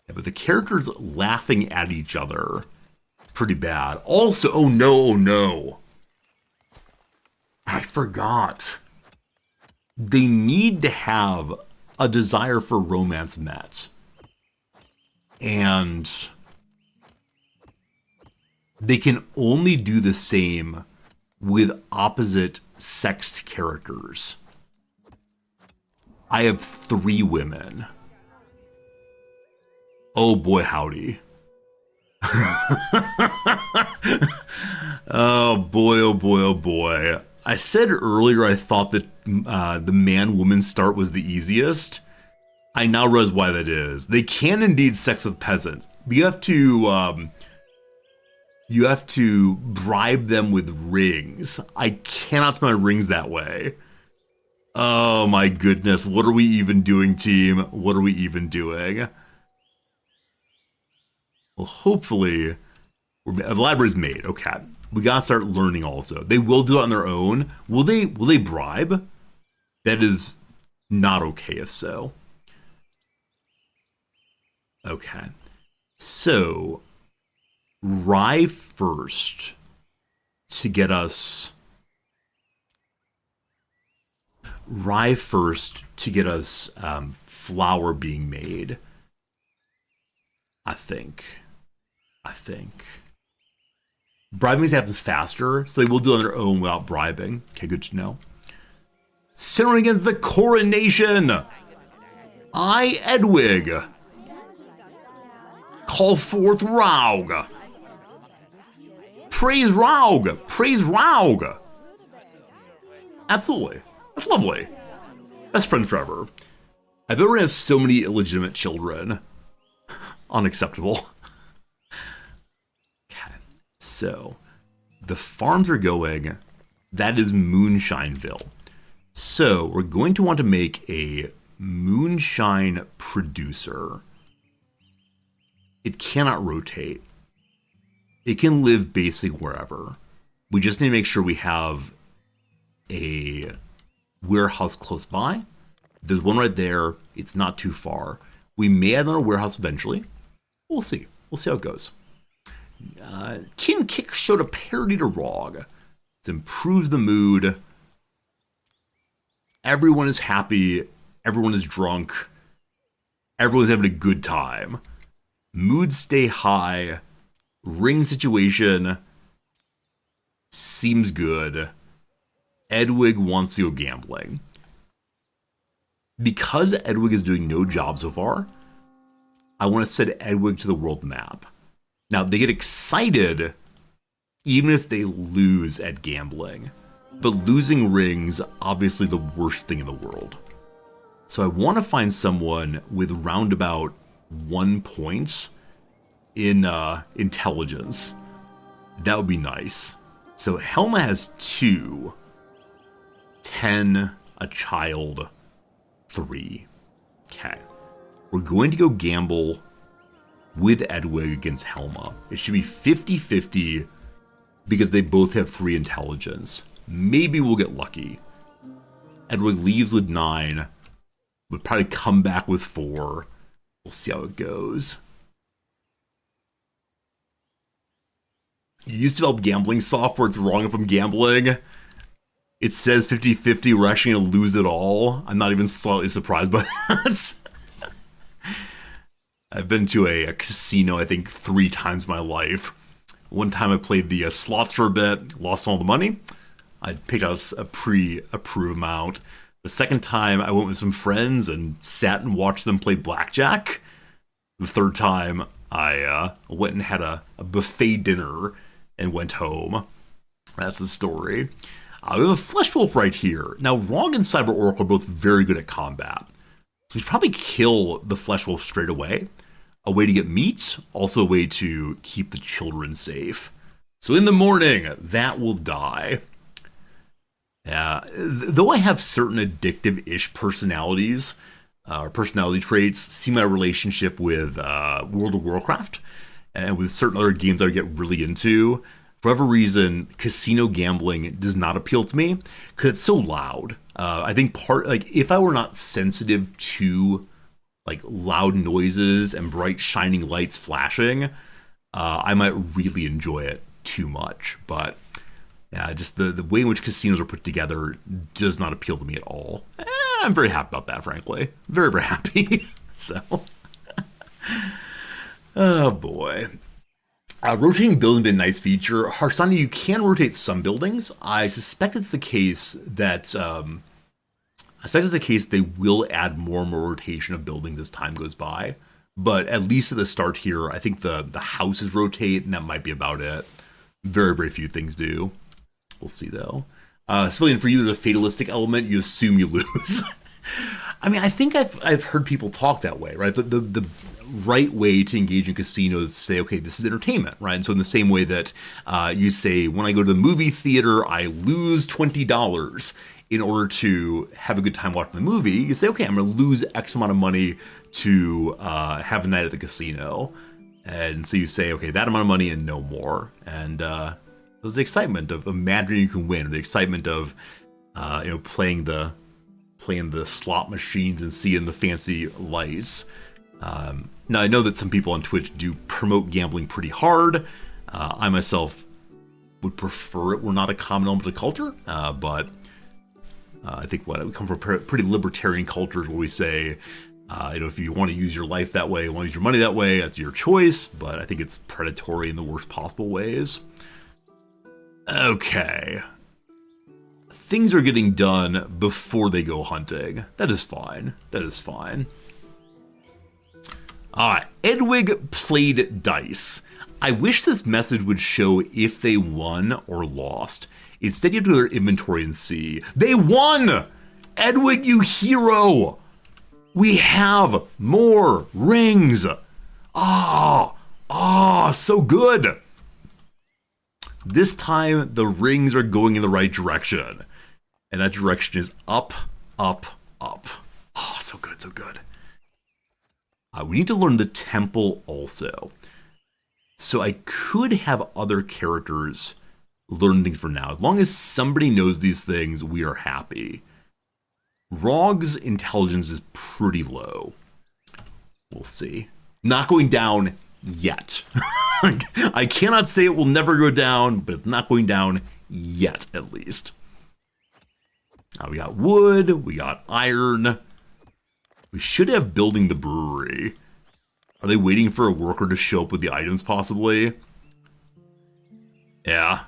Yeah, but the characters laughing at each other, pretty bad. Also, oh no. I forgot. They need to have a desire for romance met. And they can only do the same with opposite sexed characters. I have 3 women. Oh boy, howdy. Oh boy. I said earlier I thought that the man-woman start was the easiest. I now realize why that is. They can indeed sex with peasants. But you have to bribe them with rings. I cannot spend my rings that way. Oh my goodness. What are we even doing, team? What are we even doing? Well, hopefully, the library's made. Okay. We gotta start learning also. They will do it on their own. Will they bribe? That is not okay if so. Okay. So, Rye first to get us flour being made. I think. Bribing happens faster, so they will do it on their own without bribing. Okay, good to know. Centering against the coronation. I, Edwig, call forth Raug. Praise Raug. Praise Raug. Absolutely. That's lovely. Best friend forever. I bet we're gonna have so many illegitimate children. Unacceptable. Okay. So, the farms are going. That is Moonshineville. So, we're going to want to make a moonshine producer. It cannot rotate. It can live basically wherever. We just need to make sure we have a warehouse close by. There's one right there. It's not too far. We may add another warehouse eventually. We'll see. We'll see how it goes. Kin Kick showed a parody to Rog. It improves the mood. Everyone is happy. Everyone is drunk. Everyone's having a good time. Moods stay high. Ring situation seems good. Edwig wants to go gambling. Because Edwig is doing no job so far, I want to set Edwig to the world map. Now, they get excited even if they lose at gambling. But losing rings, obviously the worst thing in the world. So I want to find someone with roundabout 1 point in intelligence. That would be nice. So Helma has 2. 10, a child, 3. Okay. We're going to go gamble with Edwig against Helma. It should be 50-50 because they both have 3 intelligence. Maybe we'll get lucky. Edwig leaves with 9. Would probably come back with 4. We'll see how it goes. You used to develop gambling software. It's wrong if I'm gambling. It says 50-50. We're actually going to lose it all. I'm not even slightly surprised by that. I've been to a casino, I think, 3 times in my life. One time I played the slots for a bit, lost all the money. I picked out a pre-approved amount. The second time I went with some friends and sat and watched them play blackjack. The third time, I went and had a buffet dinner and went home. That's the story. We have a Flesh Wolf right here. Now, Rog and Cyber Oracle are both very good at combat. So we should probably kill the Flesh Wolf straight away. A way to get meat, also a way to keep the children safe. So in the morning, that will die. Though I have certain addictive-ish personalities, or personality traits, see my relationship with World of Warcraft, and with certain other games I get really into, for whatever reason, casino gambling does not appeal to me, because it's so loud. I think if I were not sensitive to like loud noises and bright shining lights flashing, I might really enjoy it too much. But yeah, just the way in which casinos are put together does not appeal to me at all. I'm very happy about that, frankly. Very, very happy. So, oh boy. Rotating building been a nice feature. Harsani, you can rotate some buildings. I suspect it's the case that they will add more and more rotation of buildings as time goes by. But at least at the start here, I think the houses rotate, and that might be about it. Very, very few things do. We'll see, though. Civilian, for you, there's a fatalistic element. You assume you lose. I mean, I think I've heard people talk that way, right? The right way to engage in casinos is to say, okay, this is entertainment, right? And so in the same way that you say, when I go to the movie theater, I lose $20 in order to have a good time watching the movie, you say, okay, I'm going to lose X amount of money to have a night at the casino. And so you say, okay, that amount of money and no more. And there's the excitement of imagining you can win, the excitement of playing the slot machines and seeing the fancy lights. Now, I know that some people on Twitch do promote gambling pretty hard. I myself would prefer it were not a common element of culture, but I think we come from pretty libertarian cultures where we say, if you want to use your life that way, you want to use your money that way, that's your choice, but I think it's predatory in the worst possible ways. Okay. Things are getting done before they go hunting. That is fine. That is fine. Alright, Edwig played dice. I wish this message would show if they won or lost. Instead, you have to go to their inventory and see. They won! Edwig, you hero! We have more rings! So good! This time, the rings are going in the right direction. And that direction is up, up, up. Oh, so good, so good. We need to learn the temple also. So I could have other characters learn things for now. As long as somebody knows these things, we are happy. Rog's intelligence is pretty low. We'll see. Not going down yet. I cannot say it will never go down, but it's not going down yet, at least. We got wood, we got iron. We should have building the brewery. Are they waiting for a worker to show up with the items, possibly? Yeah.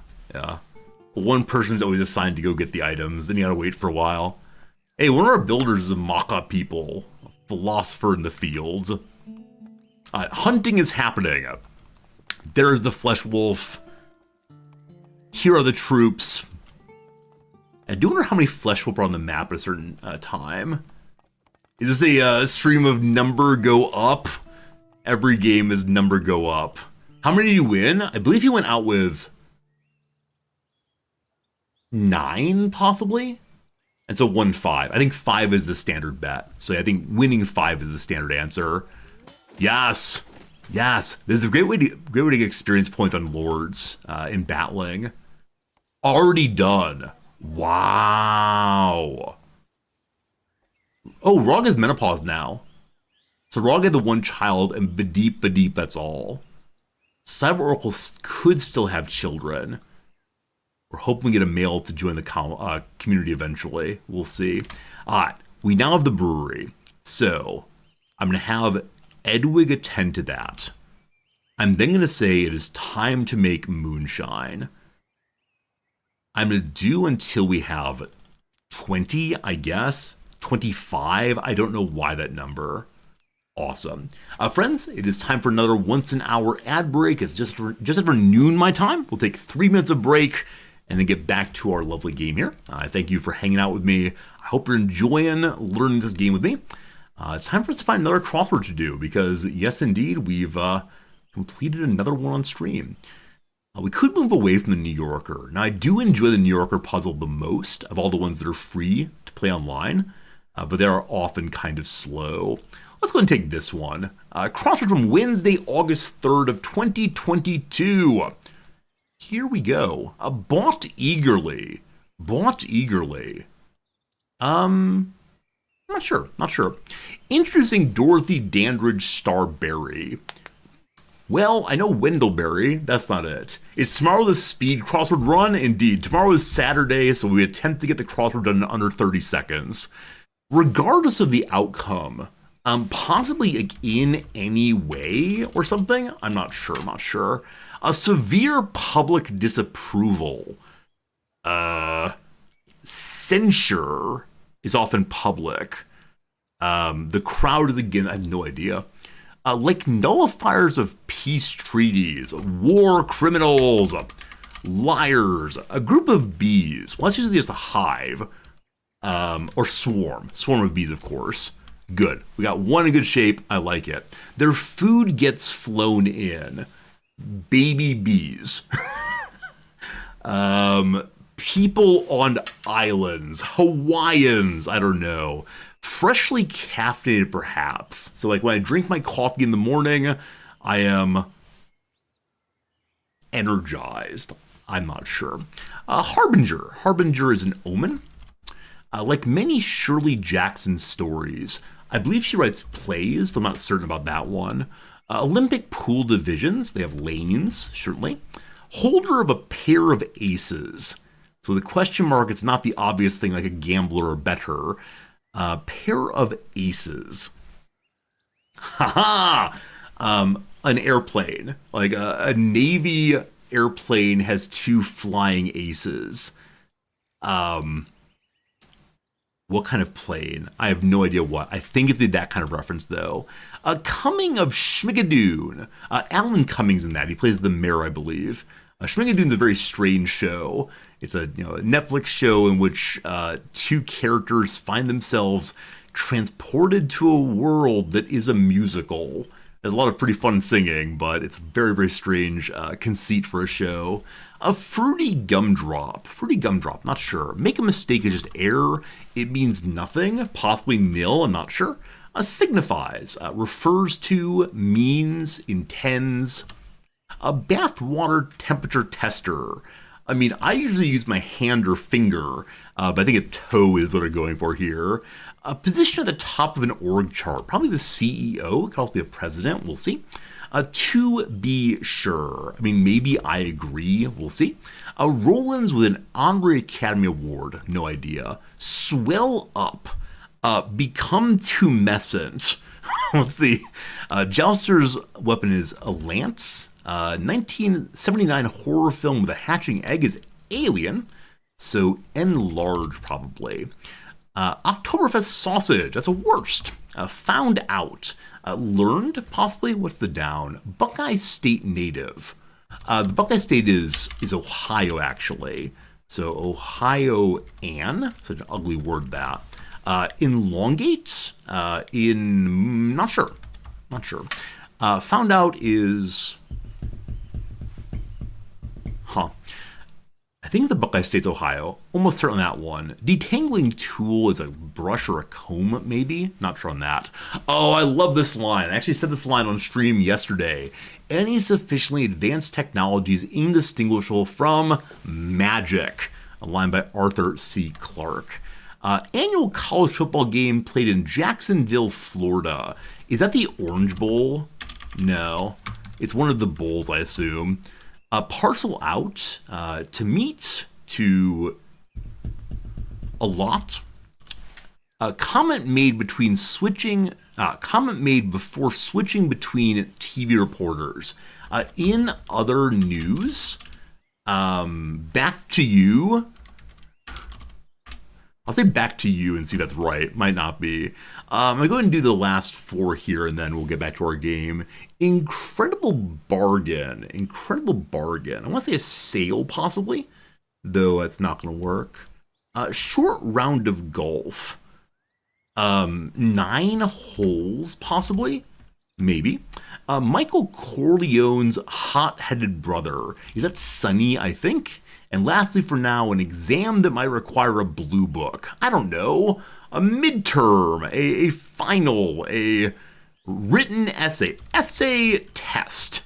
One person's always assigned to go get the items, then you gotta wait for a while. Hey, one of our builders is a Maka people, a philosopher in the fields. Hunting is happening. There's the Flesh Wolf. Here are the troops. I do wonder how many Flesh Wolf are on the map at a certain time. Is this a stream of number go up? Every game is number go up. How many did you win? I believe you went out with 9, possibly? And so 1-5. I think 5 is the standard bet. So I think winning 5 is the standard answer. Yes! This is a great way to get experience points on Lords in battling. Already done. Wow. Oh, Rog has menopause now. So Rog had the one child, and Badeep, that's all. Cyber Oracle could still have children. We're hoping we get a male to join the community eventually. We'll see. We now have the brewery. So I'm going to have Edwig attend to that. I'm then going to say it is time to make moonshine. I'm going to do until we have 20, I guess. 25, I don't know why that number. Awesome. Friends, it is time for another once an hour ad break. It's just after noon my time. We'll take 3 minutes of break and then get back to our lovely game here. I thank you for hanging out with me. I hope you're enjoying learning this game with me. It's time for us to find another crossword to do because, yes, indeed, we've completed another one on stream. We could move away from the New Yorker. Now, I do enjoy the New Yorker puzzle the most of all the ones that are free to play online, but they are often kind of slow. Let's go ahead and take this one. Crossword from Wednesday, August 3rd of 2022. Here we go. Bought eagerly. Bought eagerly. Not sure. Introducing Dorothy Dandridge Starberry. Well, I know Wendellberry. That's not it. Is tomorrow the speed crossword run? Indeed. Tomorrow is Saturday, so we attempt to get the crossword done in under 30 seconds. Regardless of the outcome, possibly in any way or something, I'm not sure. A severe public disapproval. Censure is often public. The crowd is again, I have no idea. Like nullifiers of peace treaties, war criminals, liars, a group of bees. Well, that's usually just a hive, or swarm of bees, of course. Good. We got one in good shape. I like it. Their food gets flown in. Baby bees. People on islands. Hawaiians. I don't know. Freshly caffeinated, perhaps. So, like, when I drink my coffee in the morning, I am energized. I'm not sure. Harbinger. Harbinger is an omen. Like many Shirley Jackson stories, I believe she writes plays, though I'm not certain about that one. Olympic pool divisions, they have lanes, certainly. Holder of a pair of aces. So the question mark, it's not the obvious thing like a gambler or bettor. Pair of aces. Haha! An airplane. Like a Navy airplane has two flying aces. What kind of plane? I have no idea what. I think it's that kind of reference, though. Coming of Schmigadoon. Alan Cummings in that. He plays the mayor, I believe. Schmigadoon's a very strange show. It's a Netflix show in which two characters find themselves transported to a world that is a musical. There's a lot of pretty fun singing, but it's a very, very strange conceit for a show. A fruity gumdrop. Fruity gumdrop, not sure. Make a mistake is just error. It means nothing, possibly nil, I'm not sure. Signifies, refers to, means, intends. A bathwater temperature tester. I mean, I usually use my hand or finger, but I think a toe is what I'm going for here. A position at the top of an org chart, probably the CEO, it could also be a president, we'll see. To be sure, I mean, maybe I agree, we'll see. Rollins with an Honorary Academy Award, no idea. Swell up, become tumescent. What's the, Jouster's weapon is a lance. 1979 horror film with a hatching egg is Alien, so enlarge probably. Oktoberfest sausage, that's a worst. Found out. Learned, possibly. What's the down? Buckeye State native. The Buckeye State is Ohio, actually. So Ohio-an, such an ugly word that. Elongate, not sure. Found out is, I think the Buckeye State's Ohio. Almost certain on that one. Detangling tool is a brush or a comb, maybe? Not sure on that. Oh, I love this line. I actually said this line on stream yesterday. Any sufficiently advanced technology is indistinguishable from magic. A line by Arthur C. Clarke. Annual college football game played in Jacksonville, Florida. Is that the Orange Bowl? No. It's one of the bowls, I assume. Parcel out, to meet, to allot. Comment made before switching between TV reporters. In other news, back to you. I'll say back to you and see if that's right. Might not be. I'm going to go ahead and do the last 4 here, and then we'll get back to our game. Incredible bargain. Incredible bargain. I want to say a sale, possibly, though that's not going to work. Short round of golf. 9 holes, possibly? Maybe. Michael Corleone's hot-headed brother. Is that Sonny, I think? And lastly, for now, an exam that might require a blue book. I don't know. A midterm, a final, a written essay. Essay test.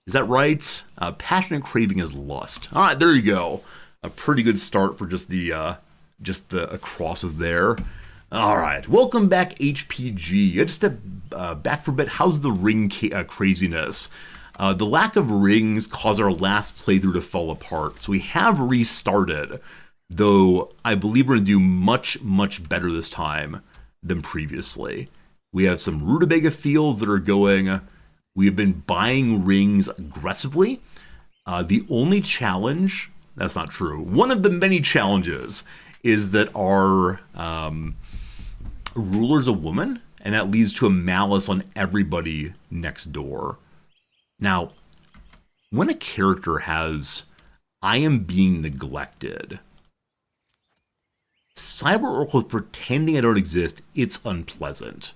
Is that right? Passionate craving is lust. All right, there you go. A pretty good start for just the crosses there. All right, welcome back, HPG. I just stepped back for a bit. How's the ring craziness? The lack of rings caused our last playthrough to fall apart, so we have restarted, though I believe we're going to do much, much better this time than previously. We have some rutabaga fields that are going. We have been buying rings aggressively. The only challenge, that's not true, one of the many challenges is that our ruler's a woman, and that leads to a malice on everybody next door. Now, when a character has, I am being neglected, Cyber Oracle is pretending I don't exist, it's unpleasant.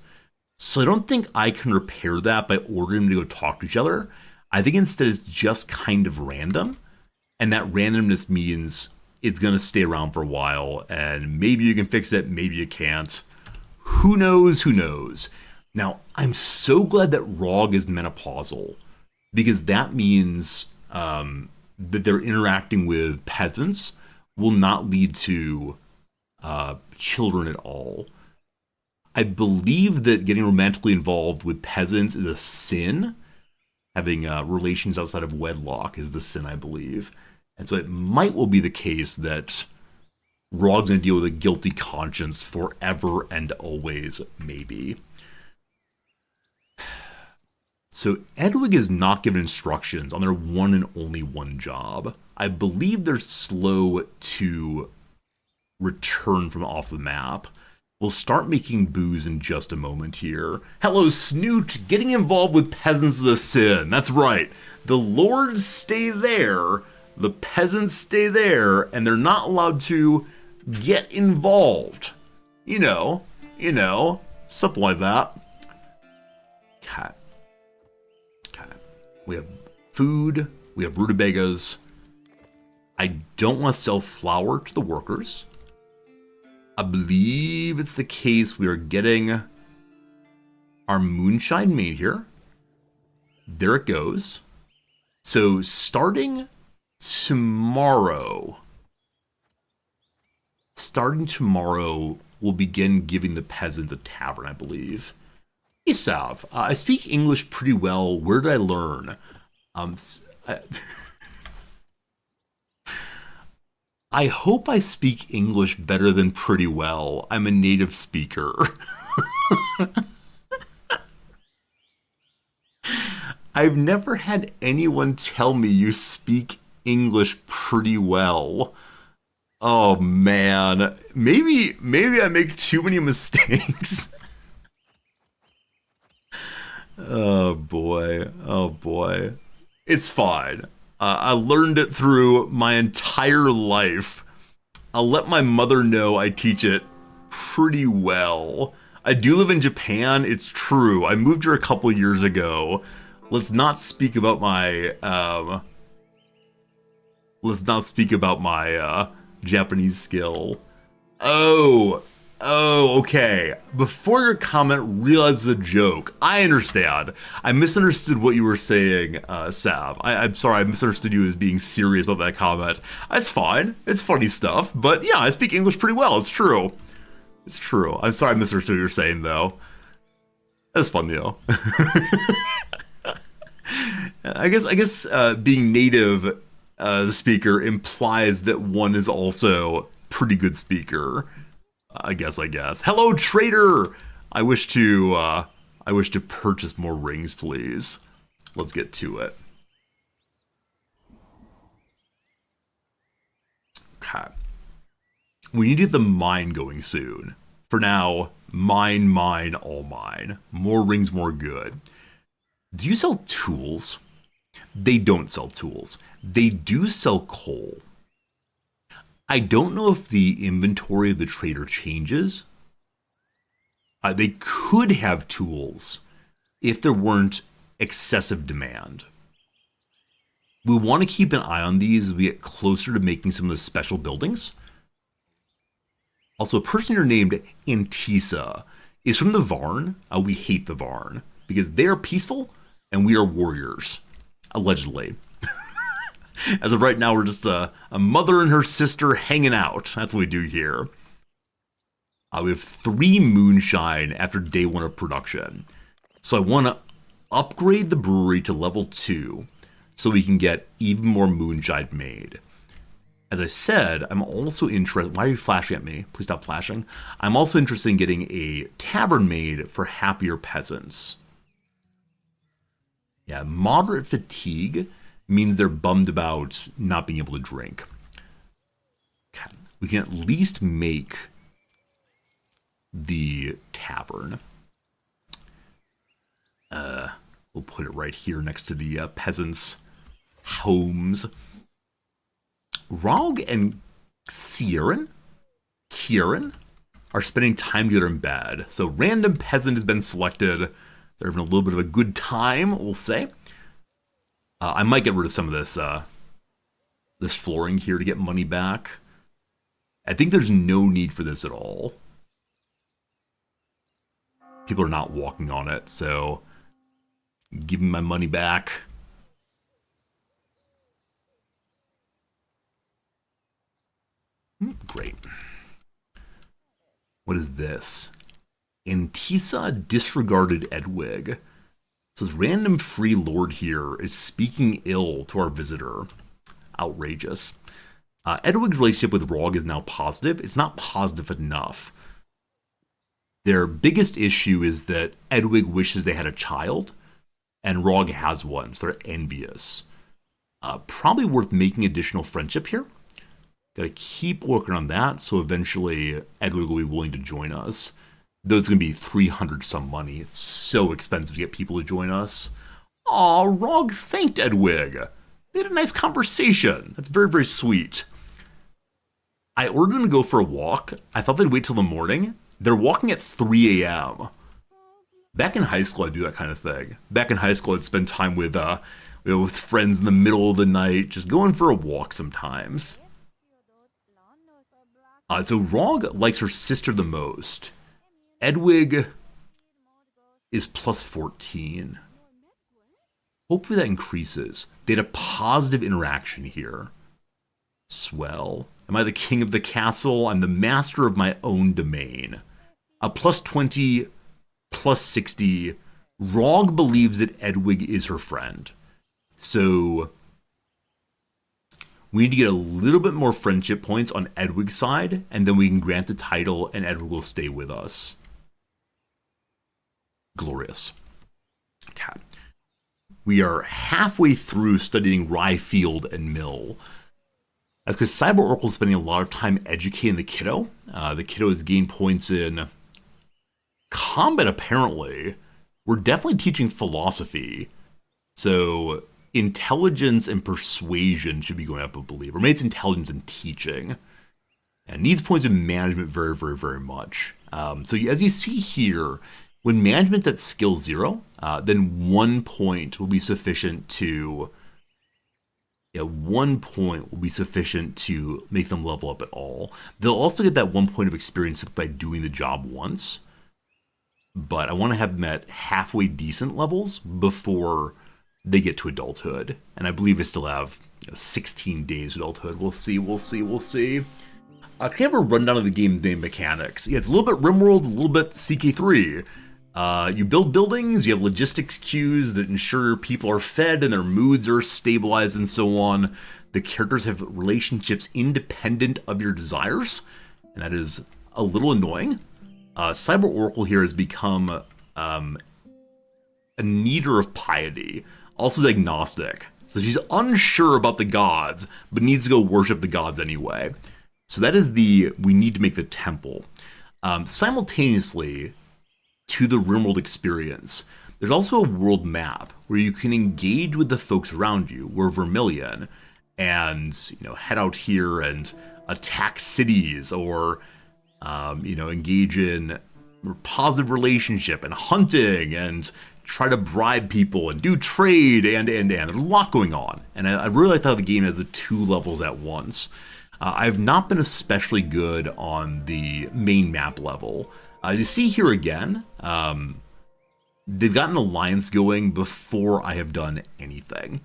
So I don't think I can repair that by ordering them to go talk to each other. I think instead it's just kind of random, and that randomness means it's going to stay around for a while, and maybe you can fix it, maybe you can't. Who knows, who knows? Now, I'm so glad that Rog is menopausal, because that means that they're interacting with peasants will not lead to children at all. I believe that getting romantically involved with peasants is a sin. Having relations outside of wedlock is the sin, I believe. And so it might well be the case that Rog's going to deal with a guilty conscience forever and always, maybe. So Edwig is not given instructions on their one and only one job. I believe they're slow to return from off the map. We'll start making booze in just a moment here. Hello, Snoot! Getting involved with peasants is a sin. That's right. The lords stay there, the peasants stay there, and they're not allowed to get involved. You know, something like that. Cat. We have food, we have rutabagas. I don't want to sell flour to the workers. I believe it's the case we are getting our moonshine made here. There it goes. So starting tomorrow, we'll begin giving the peasants a tavern, I believe. Hey, Sav, I speak English pretty well. Where did I learn? I hope I speak English better than pretty well. I'm a native speaker. I've never had anyone tell me you speak English pretty well. Oh, man. Maybe I make too many mistakes. Oh boy. It's fine. I learned it through my entire life. I'll let my mother know I teach it pretty well. I do live in Japan, it's true. I moved here a couple years ago. Let's not speak about my Japanese skill. Oh, okay. Before your comment, realize the joke. I understand. I misunderstood what you were saying, Sav. I'm sorry, I misunderstood you as being serious about that comment. It's fine. It's funny stuff. But yeah, I speak English pretty well. It's true. It's true. I'm sorry I misunderstood what you were saying, though. That's fun, though. I guess being native speaker implies that one is also pretty good speaker. I guess. Hello, trader! I wish to purchase more rings, please. Let's get to it. Okay. We need to get the mine going soon. For now, mine, all mine. More rings, more good. Do you sell tools? They don't sell tools. They do sell coal. I don't know if the inventory of the trader changes. They could have tools if there weren't excessive demand. We want to keep an eye on these as we get closer to making some of the special buildings. Also, a person here named Antissa is from the Varn. We hate the Varn because they are peaceful and we are warriors, allegedly. As of right now, we're just a mother and her sister hanging out. That's what we do here. We have 3 moonshine after day 1 of production. So I want to upgrade the brewery to level 2 so we can get even more moonshine made. As I said, I'm also interested... Why are you flashing at me? Please stop flashing. I'm also interested in getting a tavern made for happier peasants. Yeah, moderate fatigue means they're bummed about not being able to drink. Okay. We can at least make the tavern. We'll put it right here next to the peasants' homes. Rog and Kieran are spending time together in bed. So random peasant has been selected. They're having a little bit of a good time, we'll say. I might get rid of some of this flooring here to get money back. I think there's no need for this at all. People are not walking on it, so give me my money back. Great. What is this? Antissa disregarded Edwig. So this random free lord here is speaking ill to our visitor. Outrageous. Edwig's relationship with Rog is now positive. It's not positive enough. Their biggest issue is that Edwig wishes they had a child, and Rog has one, so they're envious. Probably worth making additional friendship here. Gotta keep working on that, so eventually Edwig will be willing to join us. Though it's gonna be 300 some money. It's so expensive to get people to join us. Aw, Rog thanked Edwig. They had a nice conversation. That's very, very sweet. I ordered them to go for a walk. I thought they'd wait till the morning. They're walking at 3 a.m. Back in high school, I'd do that kind of thing. Back in high school, I'd spend time with friends in the middle of the night, just going for a walk sometimes. So Rog likes her sister the most. Edwig is plus 14. Hopefully that increases. They had a positive interaction here. Swell. Am I the king of the castle? I'm the master of my own domain. A plus 20, plus 60. Rog believes that Edwig is her friend. So we need to get a little bit more friendship points on Edwig's side, and then we can grant the title and Edwig will stay with us. Glorious. Okay. We are halfway through studying Rye Field and Mill. That's because Cyber Oracle is spending a lot of time educating the kiddo. The kiddo has gained points in combat, apparently. We're definitely teaching philosophy. So intelligence and persuasion should be going up, I believe. Or maybe it's intelligence and teaching. And needs points in management very, very, very much. So as you see here, when management's at skill 0, then 1 point will be sufficient to... Yeah, 1 point will be sufficient to make them level up at all. They'll also get that 1 point of experience by doing the job once. But I want to have them at halfway decent levels before they get to adulthood. And I believe they still have 16 days of adulthood. We'll see. Can I have a rundown of the game mechanics? Yeah, it's a little bit Rimworld, a little bit CK3. You build buildings, you have logistics queues that ensure people are fed and their moods are stabilized and so on. The characters have relationships independent of your desires, and that is a little annoying. Cyber Oracle here has become a needer of piety, also agnostic. So she's unsure about the gods, but needs to go worship the gods anyway. So that is we need to make the temple. Simultaneously to the Rimworld experience, there's also a world map where you can engage with the folks around you. We're Vermilion, and head out here and attack cities, or engage in positive relationship and hunting, and try to bribe people and do trade, and there's a lot going on. And I really like how the game has the two levels at once. I've not been especially good on the main map level. You see here again, they've got an alliance going before I have done anything.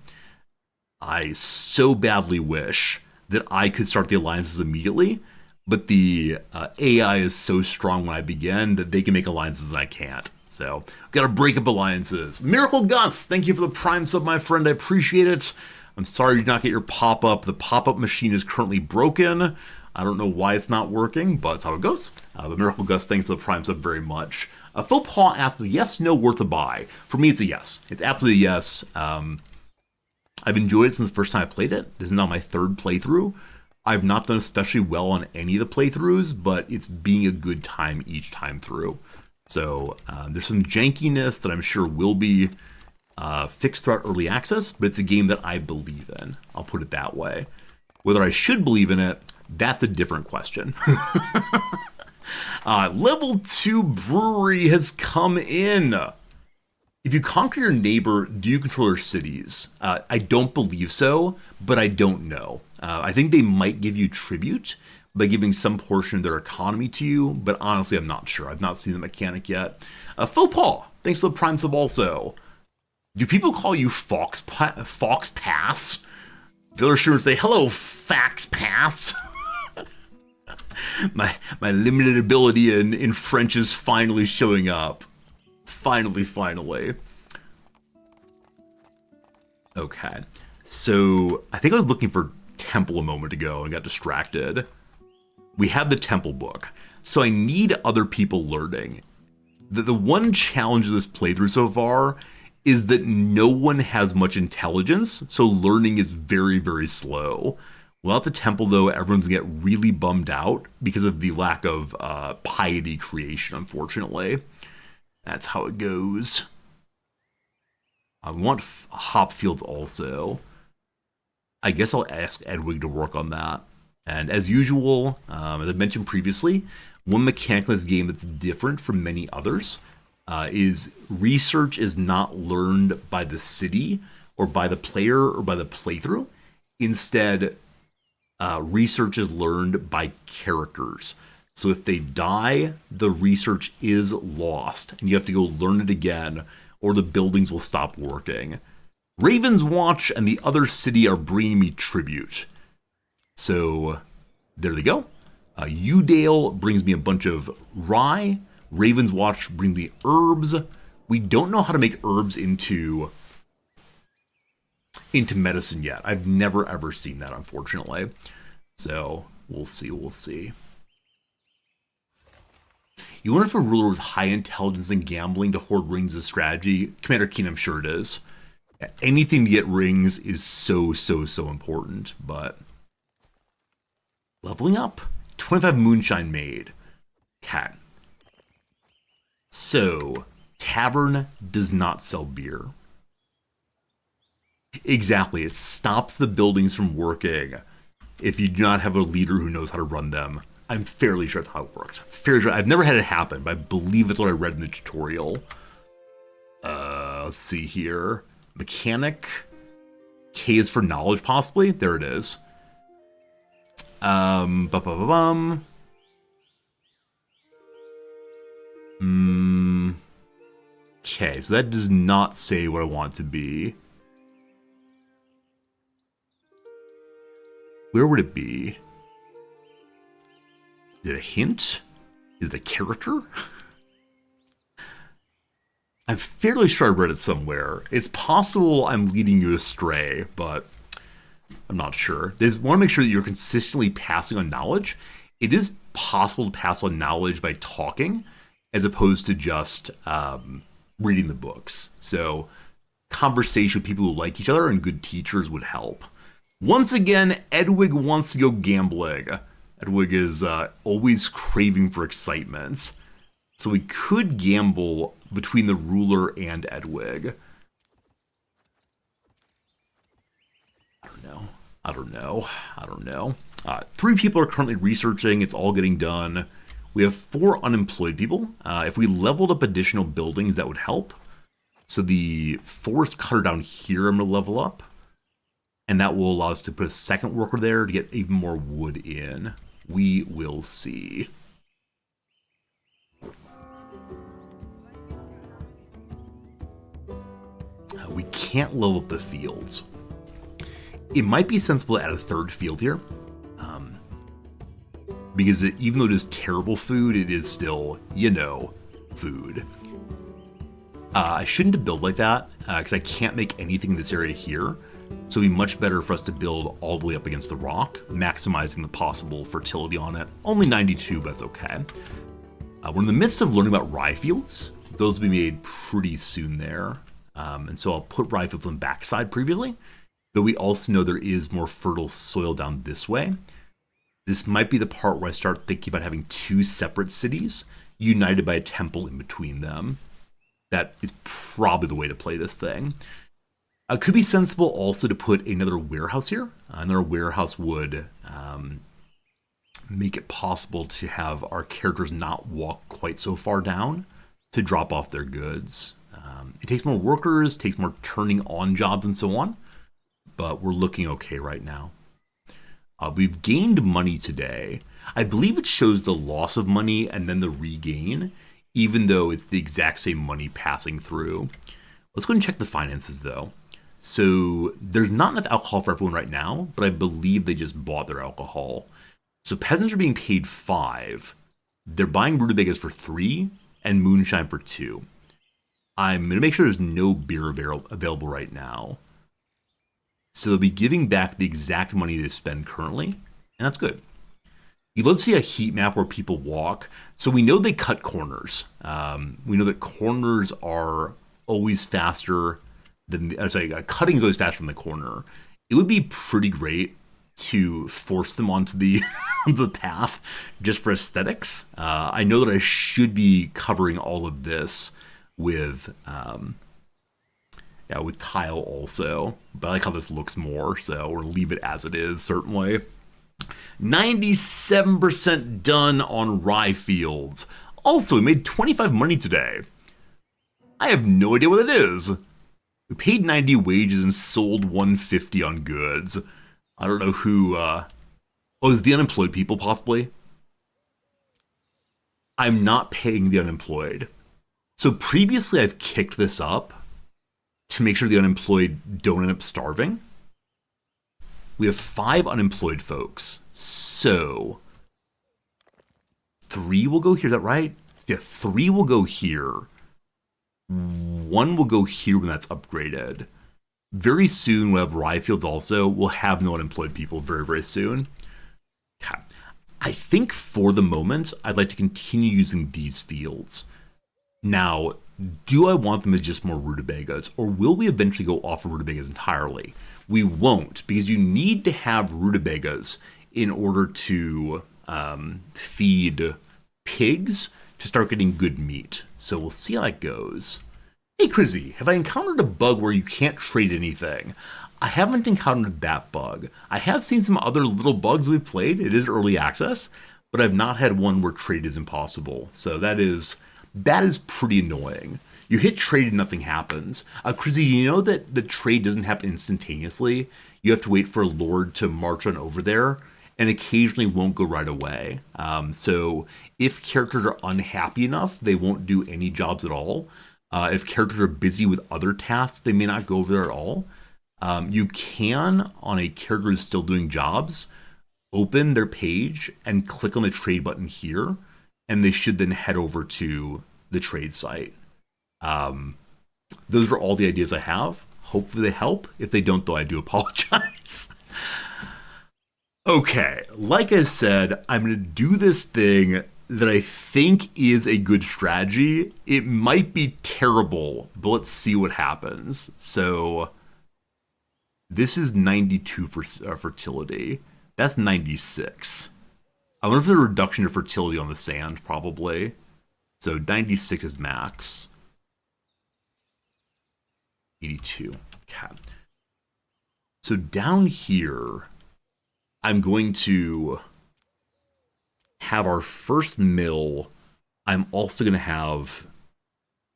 I so badly wish that I could start the alliances immediately, but the AI is so strong when I begin that they can make alliances and I can't. So, gotta break up alliances. Miracle Gus, thank you for the Prime sub, my friend. I appreciate it. I'm sorry you did not get your pop-up. The pop-up machine is currently broken. I don't know why it's not working, but it's how it goes. But Miracle Gus, thanks for the Prime sub very much. Faux Paw asked, yes, no, worth a buy. For me, it's a yes. It's absolutely a yes. I've enjoyed it since the first time I played it. This is now my third playthrough. I've not done especially well on any of the playthroughs, but it's being a good time each time through. So there's some jankiness that I'm sure will be fixed throughout early access, but it's a game that I believe in. I'll put it that way. Whether I should believe in it, that's a different question. Level 2 brewery has come in. If you conquer your neighbor, do you control their cities? I don't believe so, but I don't know. I think they might give you tribute by giving some portion of their economy to you, but honestly, I'm not sure. I've not seen the mechanic yet. Faux Paw, thanks for the Prime sub also. Do people call you Fox Pass? The other streamers say, hello, Fax Pass. my limited ability in French is finally showing up. Finally. Okay. So, I think I was looking for Temple a moment ago and got distracted. We have the Temple book, so I need other people learning. The one challenge of this playthrough so far is that no one has much intelligence, so learning is very, very slow. Without the Temple, though, everyone's going to get really bummed out because of the lack of piety creation, unfortunately. That's how it goes. I want hop fields also. I guess I'll ask Edwig to work on that. And as usual, as I mentioned previously, one mechanic in this game that's different from many others is research is not learned by the city or by the player or by the playthrough. Instead, research is learned by characters. So if they die, the research is lost, and you have to go learn it again, or the buildings will stop working. Raven's Watch and the other city are bringing me tribute. So there they go. Udale brings me a bunch of rye. Raven's Watch brings me herbs. We don't know how to make herbs into medicine yet. I've never ever seen that, unfortunately. So we'll see. You wonder if a ruler with high intelligence and gambling to hoard rings is a strategy? Commander Keen, I'm sure it is. Anything to get rings is so important, but leveling up. 25 moonshine made. Okay. So, tavern does not sell beer. Exactly, it stops the buildings from working if you do not have a leader who knows how to run them. I'm fairly sure that's how it works. Fairly sure. I've never had it happen, but I believe it's what I read in the tutorial. Let's see here. Mechanic. K is for knowledge, possibly. There it is. Okay, so that does not say what I want it to be. Where would it be? Is it a hint? Is it a character? I'm fairly sure I read it somewhere. It's possible I'm leading you astray, but I'm not sure. They want to make sure that you're consistently passing on knowledge. It is possible to pass on knowledge by talking, as opposed to just reading the books. So conversation with people who like each other and good teachers would help. Once again, Edwig wants to go gambling. Edwig is always craving for excitement. So we could gamble between the ruler and Edwig. I don't know. 3 people are currently researching. It's all getting done. We have 4 unemployed people. If we leveled up additional buildings, that would help. So the forest cutter down here, I'm going to level up. And that will allow us to put a second worker there to get even more wood in. We will see. We can't level up the fields. It might be sensible to add a 3rd field here. Because even though it is terrible food, it is still, food. I shouldn't have built like that, because I can't make anything in this area here. So it'd be much better for us to build all the way up against the rock, maximizing the possible fertility on it. Only 92, but that's okay. We're in the midst of learning about rye fields. Those will be made pretty soon there. And so I'll put rye fields on the backside previously, though we also know there is more fertile soil down this way. This might be the part where I start thinking about having 2 separate cities united by a temple in between them. That is probably the way to play this thing. It could be sensible also to put another warehouse here. Another warehouse would make it possible to have our characters not walk quite so far down to drop off their goods. It takes more workers, takes more turning on jobs and so on, but we're looking okay right now. We've gained money today. I believe it shows the loss of money and then the regain, even though it's the exact same money passing through. Let's go and check the finances though. So there's not enough alcohol for everyone right now, but I believe they just bought their alcohol. So peasants are being paid 5. They're buying rutabagas for 3 and moonshine for 2. I'm going to make sure there's no beer available right now. So they'll be giving back the exact money they spend currently, and that's good. You'd love to see a heat map where people walk. So we know they cut corners. We know that corners are always faster than, cutting is always faster than the corner. It would be pretty great to force them onto the the path just for aesthetics. I know that I should be covering all of this with with tile also, but I like how this looks more, so we'll leave it as it is, certainly. 97% done on rye fields. Also, we made 25 money today. I have no idea what it is. We paid 90 wages and sold 150 on goods. I don't know who, is the unemployed people possibly? I'm not paying the unemployed. So previously I've kicked this up to make sure the unemployed don't end up starving. We have 5 unemployed folks. So 3 will go here, is that right? Yeah, 3 will go here. 1 will go here when that's upgraded. Very soon we'll have rye fields also. We'll have no unemployed people very, very soon. Okay. I think for the moment, I'd like to continue using these fields. Now, do I want them as just more rutabagas, or will we eventually go off of rutabagas entirely? We won't, because you need to have rutabagas in order to feed pigs to start getting good meat. So we'll see how that goes. Hey, Crizzy, have I encountered a bug where you can't trade anything? I haven't encountered that bug. I have seen some other little bugs we've played. It is early access, but I've not had one where trade is impossible. So that is pretty annoying. You hit trade and nothing happens. Crizzy, you know that the trade doesn't happen instantaneously? You have to wait for a lord to march on over there, and occasionally won't go right away. So if characters are unhappy enough, they won't do any jobs at all. If characters are busy with other tasks, they may not go over there at all. You can, on a character who's still doing jobs, open their page and click on the trade button here, and they should then head over to the trade site. Those are all the ideas I have. Hopefully they help. If they don't, though, I do apologize. Okay, like I said, I'm going to do this thing that I think is a good strategy. It might be terrible, but let's see what happens. So this is 92 for fertility. That's 96. I wonder if there's a reduction to fertility on the sand, probably. So 96 is max. 82. Okay. So down here, I'm going to have our first mill. I'm also going to have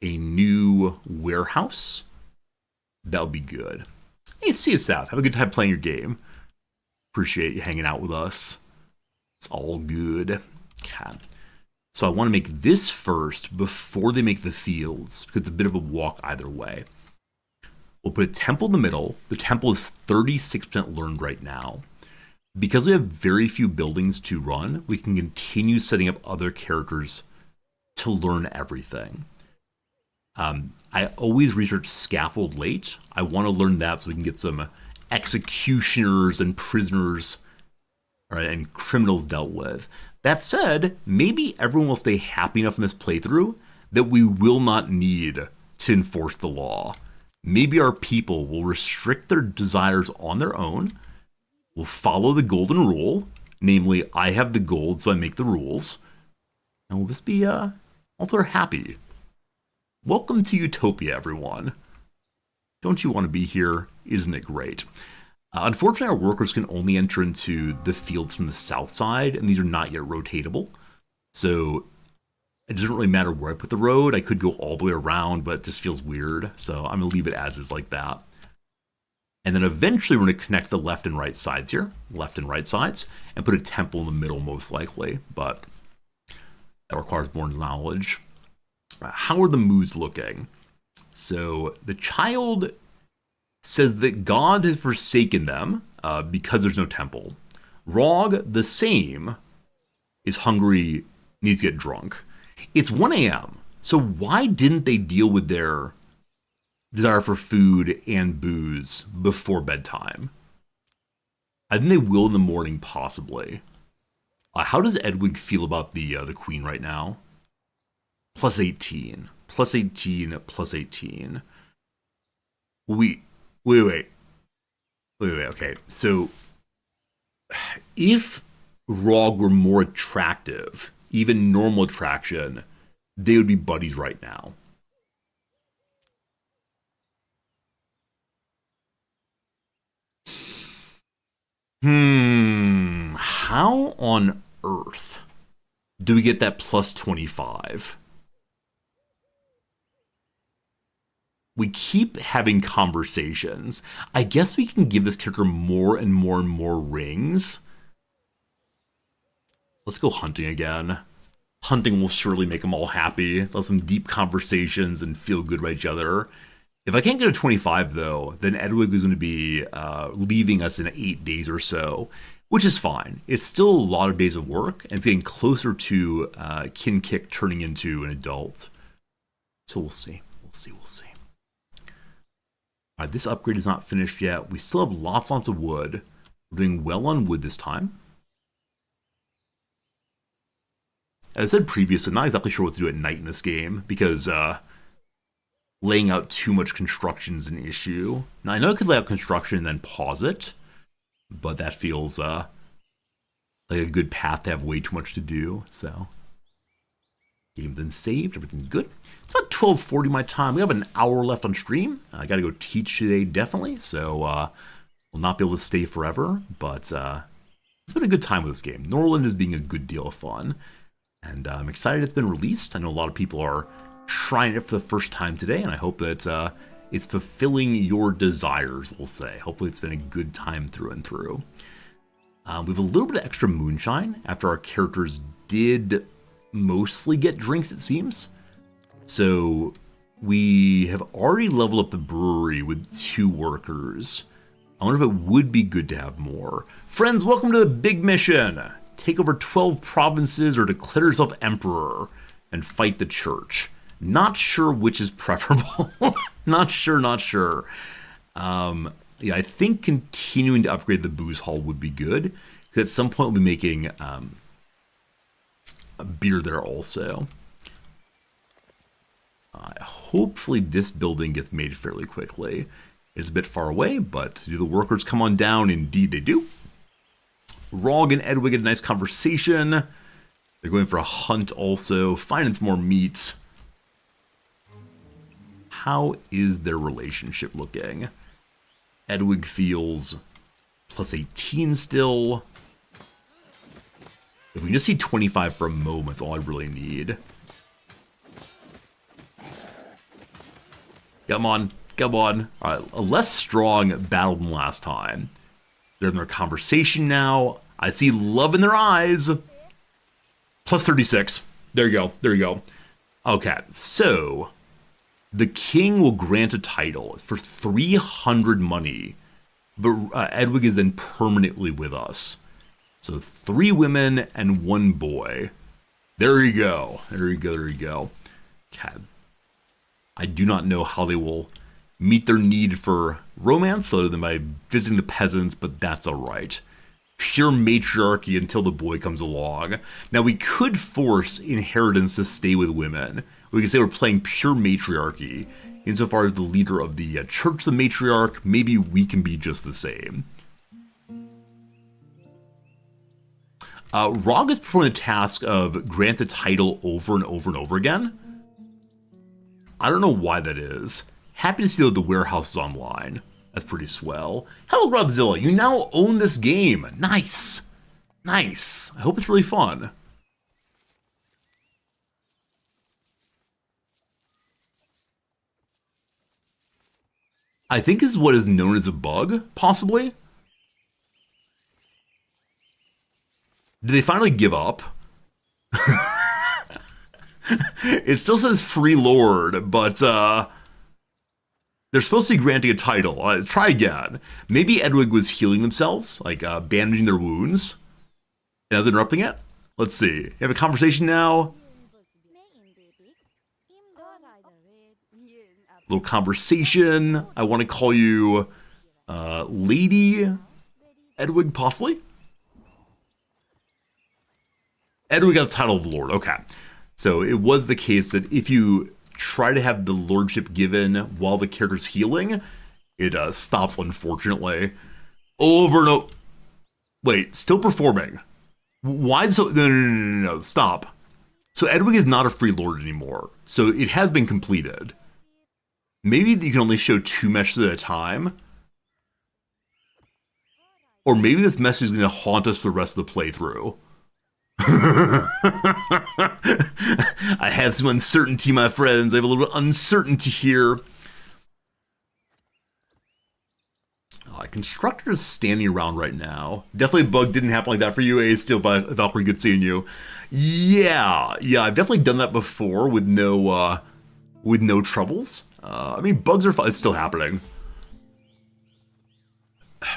a new warehouse. That'll be good. Hey, see you, South. Have a good time playing your game. Appreciate you hanging out with us. It's all good. Okay. So I want to make this first before they make the fields, because it's a bit of a walk either way. We'll put a temple in the middle. The temple is 36% learned right now. Because we have very few buildings to run, we can continue setting up other characters to learn everything. I always research scaffold late. I want to learn that so we can get some executioners and prisoners, right, and criminals dealt with. That said, maybe everyone will stay happy enough in this playthrough that we will not need to enforce the law. Maybe our people will restrict their desires on their own, will follow the golden rule, namely, I have the gold, so I make the rules, and we'll just be altogether happy. Welcome to Utopia, everyone. Don't you want to be here? Isn't it great? Unfortunately, our workers can only enter into the fields from the south side, and these are not yet rotatable. So it doesn't really matter where I put the road. I could go all the way around, but it just feels weird. So I'm going to leave it as is like that. And then eventually we're going to connect the left and right sides here, left and right sides, and put a temple in the middle most likely. But that requires more knowledge. How are the moods looking? So the child says that God has forsaken them because there's no temple. Rog, the same, is hungry, needs to get drunk. It's 1 a.m., so why didn't they deal with their desire for food and booze before bedtime? I think they will in the morning, possibly. How does Edwig feel about the queen right now? Plus 18. Plus 18, plus 18. Wait, okay. So, if Rog were more attractive, even normal attraction, they would be buddies right now. How on earth do we get that plus 25? We keep having conversations. I guess we can give this character more and more and more rings. Let's go hunting again. Hunting will surely make them all happy. They'll have some deep conversations and feel good by each other. If I can't get a 25, though, then Edwig is going to be leaving us in 8 days or so, which is fine. It's still a lot of days of work, and it's getting closer to Kinkick turning into an adult. So we'll see. We'll see. This upgrade is not finished yet. We still have lots of wood. We're doing well on wood this time. As I said previously, I'm not exactly sure what to do at night in this game, because laying out too much construction is an issue. Now, I know I could lay out construction and then pause it, but that feels like a good path to have way too much to do, so. Game's been saved, everything's good. It's about 12:40 my time. We have an hour left on stream. I gotta go teach today, definitely, so we'll not be able to stay forever, but it's been a good time with this game. Norland is being a good deal of fun, and I'm excited it's been released. I know a lot of people are trying it for the first time today, and I hope that it's fulfilling your desires, we'll say. Hopefully it's been a good time through and through. We have a little bit of extra moonshine after our characters did mostly get drinks, it seems. So we have already leveled up the brewery with 2 workers. I wonder if it would be good to have more. Friends, welcome to the big mission. Take over 12 provinces or declare yourself emperor and fight the church. Not sure which is preferable. Not sure. Yeah, I think continuing to upgrade the booze hall would be good, because at some point we'll be making a beer there also. Hopefully this building gets made fairly quickly. It's a bit far away, but do the workers come on down? Indeed they do. Rog and Edwig had a nice conversation. They're going for a hunt also, finding some more meat. How is their relationship looking? Edwig feels plus 18 still. If we can just see 25 for a moment, that's all I really need. Come on, come on. All right, a less strong battle than last time. They're in their conversation now. I see love in their eyes. Plus 36. There you go, there you go. Okay, so the king will grant a title for 300 money, but Edwig is then permanently with us. So 3 women and 1 boy. There you go. There you go. There you go. Okay. I do not know how they will meet their need for romance other than by visiting the peasants, but that's all right. Pure matriarchy until the boy comes along. Now we could force inheritance to stay with women. We could say we're playing pure matriarchy. Insofar as the leader of the church, the matriarch, maybe we can be just the same. Rog is performing the task of grant the title over and over and over again. I don't know why that is. Happy to see that the warehouse is online. That's pretty swell. Hello, Robzilla. You now own this game. Nice. Nice. I hope it's really fun. I think this is what is known as a bug, possibly. Did they finally give up? It still says free lord, but they're supposed to be granting a title. Try again. Maybe Edwig was healing themselves, like bandaging their wounds. And they're interrupting it? Let's see. You have a conversation now? Little conversation. I want to call you Lady Edwig, possibly? Edwig got the title of Lord. Okay. So it was the case that if you try to have the lordship given while the character's healing, it stops, unfortunately. Over and over. Wait, still performing. Why so? No, stop. So Edwig is not a free lord anymore. So it has been completed. Maybe you can only show 2 messages at a time. Or maybe this message is going to haunt us for the rest of the playthrough. I have some uncertainty, my friends. I have a little bit of uncertainty here. Constructor is standing around right now. Definitely a bug didn't happen like that for you, Still, Valkyrie, good seeing you. Yeah, I've definitely done that before with no troubles. I mean, bugs are fine. It's still happening.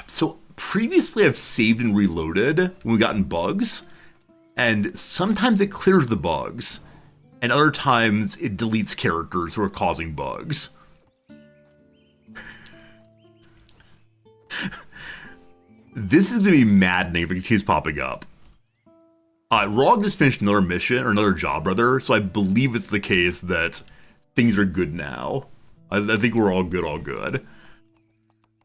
So previously, I've saved and reloaded when we've gotten bugs. And sometimes it clears the bugs, and other times it deletes characters who are causing bugs. This is going to be maddening if it keeps popping up. Rog just finished another mission, or another job rather, so I believe it's the case that things are good now. I think we're all good.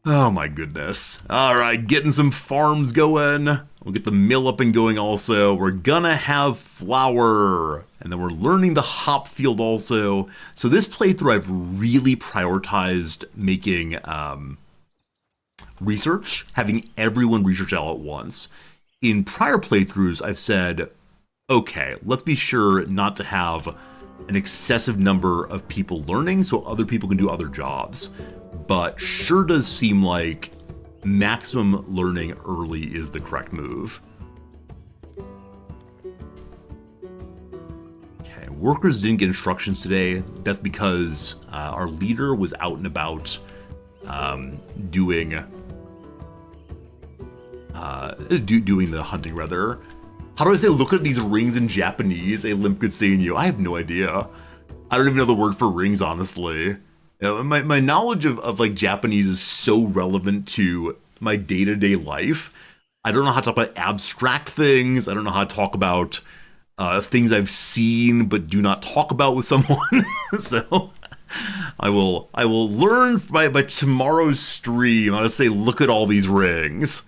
Oh my goodness. Alright, getting some farms going. We'll get the mill up and going also. We're gonna have flour. And then we're learning the hop field also. So this playthrough I've really prioritized making research, having everyone research all at once. In prior playthroughs, I've said, okay, let's be sure not to have an excessive number of people learning so other people can do other jobs. But sure does seem like maximum learning early is the correct move. Okay, workers didn't get instructions today. That's because our leader was out and about doing the hunting, rather. How do I say look at these rings in Japanese? A limp good seeing you. I have no idea. I don't even know the word for rings, honestly. My knowledge of like Japanese is so relevant to my day-to-day life. I don't know how to talk about abstract things. I don't know how to talk about things I've seen but do not talk about with someone. So I will learn by tomorrow's stream how to say look at all these rings.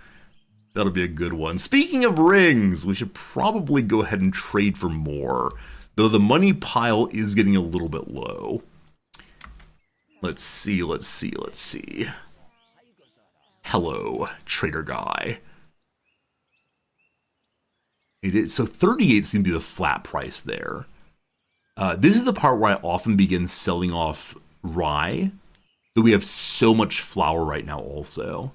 That'll be a good one. Speaking of rings, we should probably go ahead and trade for more, though the money pile is getting a little bit low. Let's see. Hello, trader guy. It is so 38 seems to be the flat price there. This is the part where I often begin selling off rye, though we have so much flour right now also.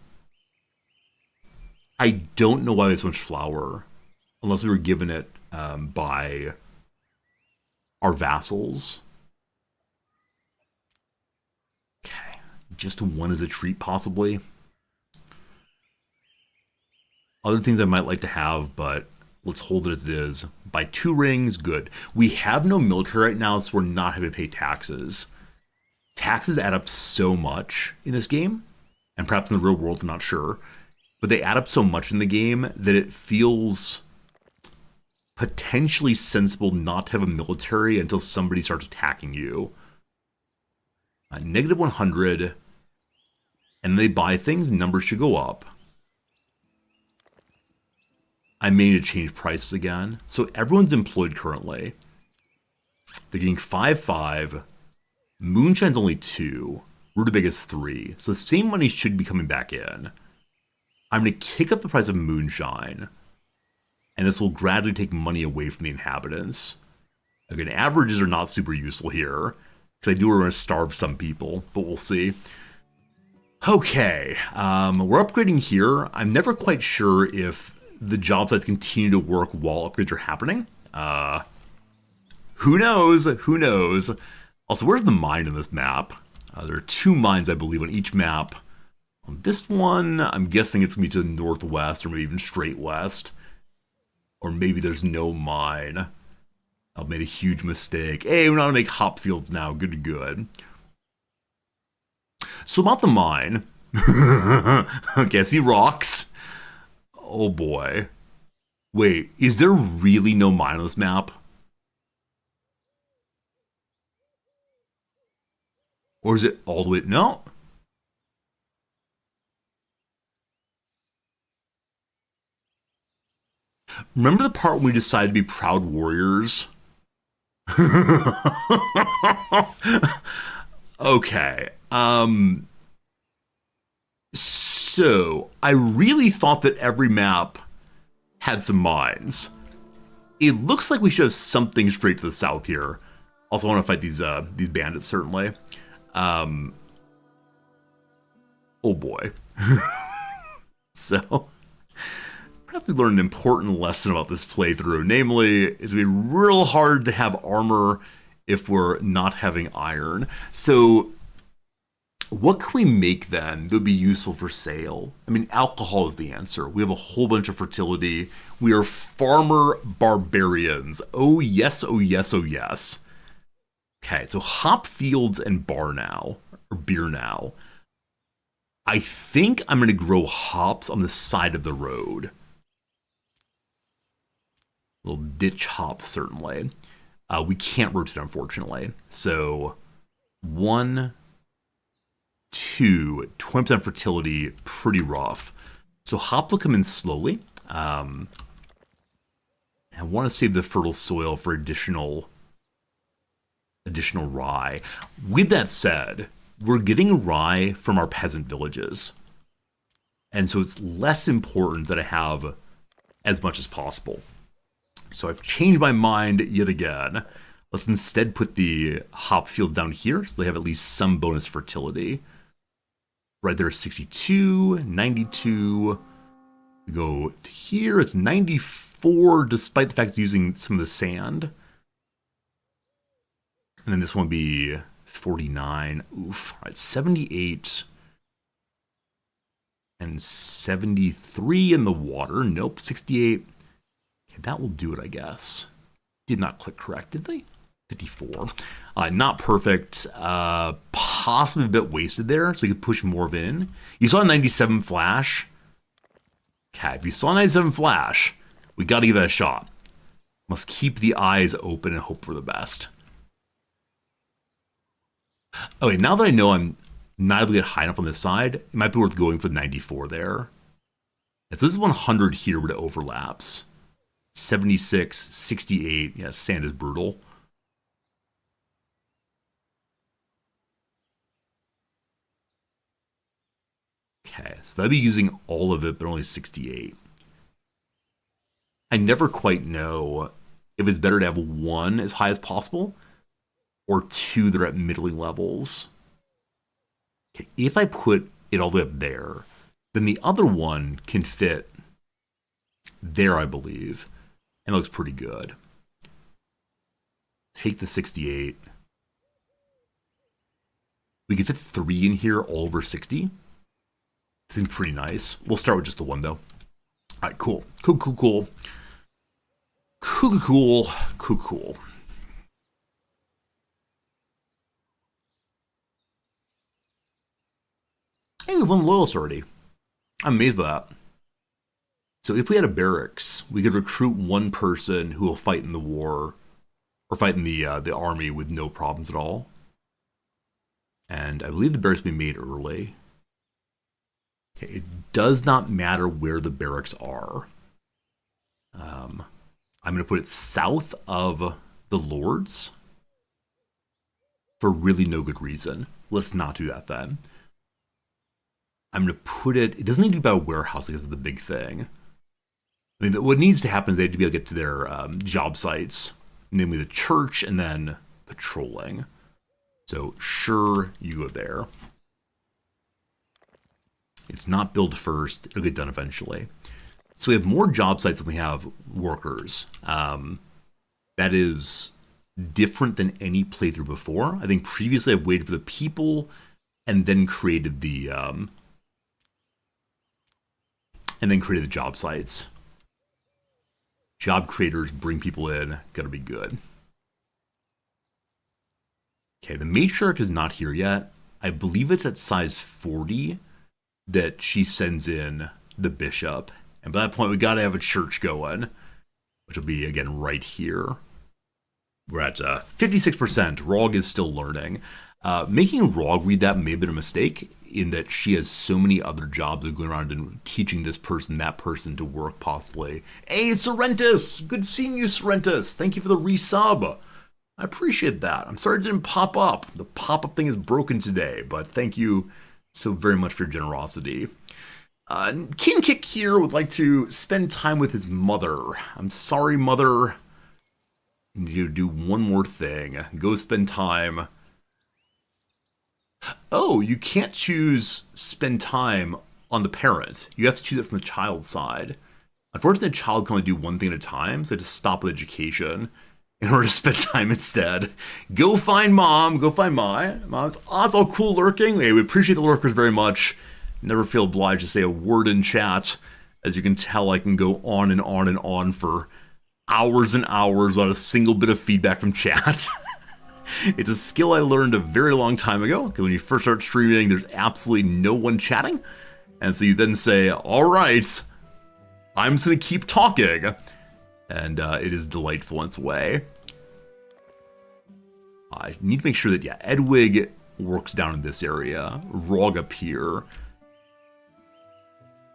I don't know why there's so much flour, unless we were given it by our vassals. Okay, just one as a treat possibly. Other things I might like to have, but let's hold it as it is. Buy 2 rings, good. We have no military right now, so we're not having to pay taxes. Taxes add up so much in this game, and perhaps in the real world, I'm not sure. But they add up so much in the game that it feels potentially sensible not to have a military until somebody starts attacking you. Negative 100, and they buy things, numbers should go up. I may need to change prices again. So everyone's employed currently. They're getting 5-5. Moonshine's only 2. Rutabaga 3. So the same money should be coming back in. I'm going to kick up the price of moonshine, and this will gradually take money away from the inhabitants. Again, averages are not super useful here, because I do want to starve some people, but we'll see. Okay, we're upgrading here. I'm never quite sure if the job sites continue to work while upgrades are happening. Who knows? Who knows? Also, where's the mine in this map? There are 2 mines, I believe, on each map. On this one, I'm guessing it's going to be to the northwest, or maybe even straight west. Or maybe there's no mine. I've made a huge mistake. Hey, we're not going to make hop fields now. Good. So about the mine. Okay, I see rocks. Oh boy. Wait, is there really no mine on this map? Or is it all the way... No. Remember the part when we decided to be proud warriors? Okay. So, I really thought that every map had some mines. It looks like we should have something straight to the south here. Also, I want to fight these bandits, certainly. Oh boy. So... perhaps we learned an important lesson about this playthrough. Namely, it's going to be real hard to have armor if we're not having iron. So, what can we make then that would be useful for sale? I mean, alcohol is the answer. We have a whole bunch of fertility. We are farmer barbarians. Oh yes, oh yes, oh yes. Okay, so hop fields and bar now, or beer now. I think I'm going to grow hops on the side of the road. Little ditch hops, certainly. We can't rotate, unfortunately. So, 1, 2, 20% fertility, pretty rough. So hops will come in slowly. I want to save the fertile soil for additional rye. With that said, we're getting rye from our peasant villages. And so it's less important that I have as much as possible. So I've changed my mind yet again. Let's instead put the hop fields down here so they have at least some bonus fertility. Right there, 62, 92. We go to here, it's 94, despite the fact it's using some of the sand. And then this one will be 49. Oof. All right, 78. And 73 in the water. Nope, 68. Okay, that will do it, I guess. Did not click correct, did they? 54. Not perfect. Possibly a bit wasted there, so we could push more of it in. You saw 97 flash. Okay, if you saw 97 flash, we got to give that a shot. Must keep the eyes open and hope for the best. Okay, now that I know I'm not able to get high enough on this side, it might be worth going for the 94 there. And so this is 100 here, but it overlaps. 76, 68. Yeah, sand is brutal. Okay, so that'd be using all of it, but only 68. I never quite know if it's better to have one as high as possible or two that are at middling levels. Okay, if I put it all the way up there, then the other one can fit there, I believe, and it looks pretty good. Take the 68. We can fit 3 in here all over 60. Seems pretty nice. We'll start with just the one, though. All right, cool. Cool. Hey, we won loyalists already. I'm amazed by that. So if we had a barracks, we could recruit one person who will fight in the war, or fight in the army with no problems at all. And I believe the barracks will be made early. Okay, it does not matter where the barracks are. I'm going to put it south of the Lords for really no good reason. Let's not do that then. I'm going to put it doesn't need to be by a warehouse because it's the big thing. I mean, what needs to happen is they have to be able to get to their job sites, namely the church and then patrolling. So sure, you go there. It's not build first. It'll get done eventually. So we have more job sites than we have workers. That is different than any playthrough before. I think previously I've waited for the people and then created the job sites. Job creators bring people in. Gotta be good. Okay, the matriarch is not here yet. I believe it's at size 40 that she sends in the bishop. And by that point, we gotta have a church going, which will be, again, right here. We're at 56%. Rog is still learning. Making Rog read that may have been a mistake, in that she has so many other jobs of going around and teaching this person, that person to work, possibly. Hey, Sorrentus! Good seeing you, Sorrentus! Thank you for the resub. I appreciate that. I'm sorry it didn't pop up. The pop-up thing is broken today, but thank you so very much for your generosity. King Kick here would like to spend time with his mother. I'm sorry, mother. I need you to do one more thing. Go spend time. Oh, you can't choose spend time on the parent. You have to choose it from the child's side. Unfortunately, the child can only do one thing at a time, so I just stop with education in order to spend time instead. Go find mom. Go find mom. It's all cool lurking. Hey, we appreciate the lurkers very much. Never feel obliged to say a word in chat. As you can tell, I can go on and on and on for hours and hours without a single bit of feedback from chat. It's a skill I learned a very long time ago, because when you first start streaming, there's absolutely no one chatting. And so you then say, all right, I'm just going to keep talking. And it is delightful in its way. I need to make sure that, yeah, Edwig works down in this area. Rog up here.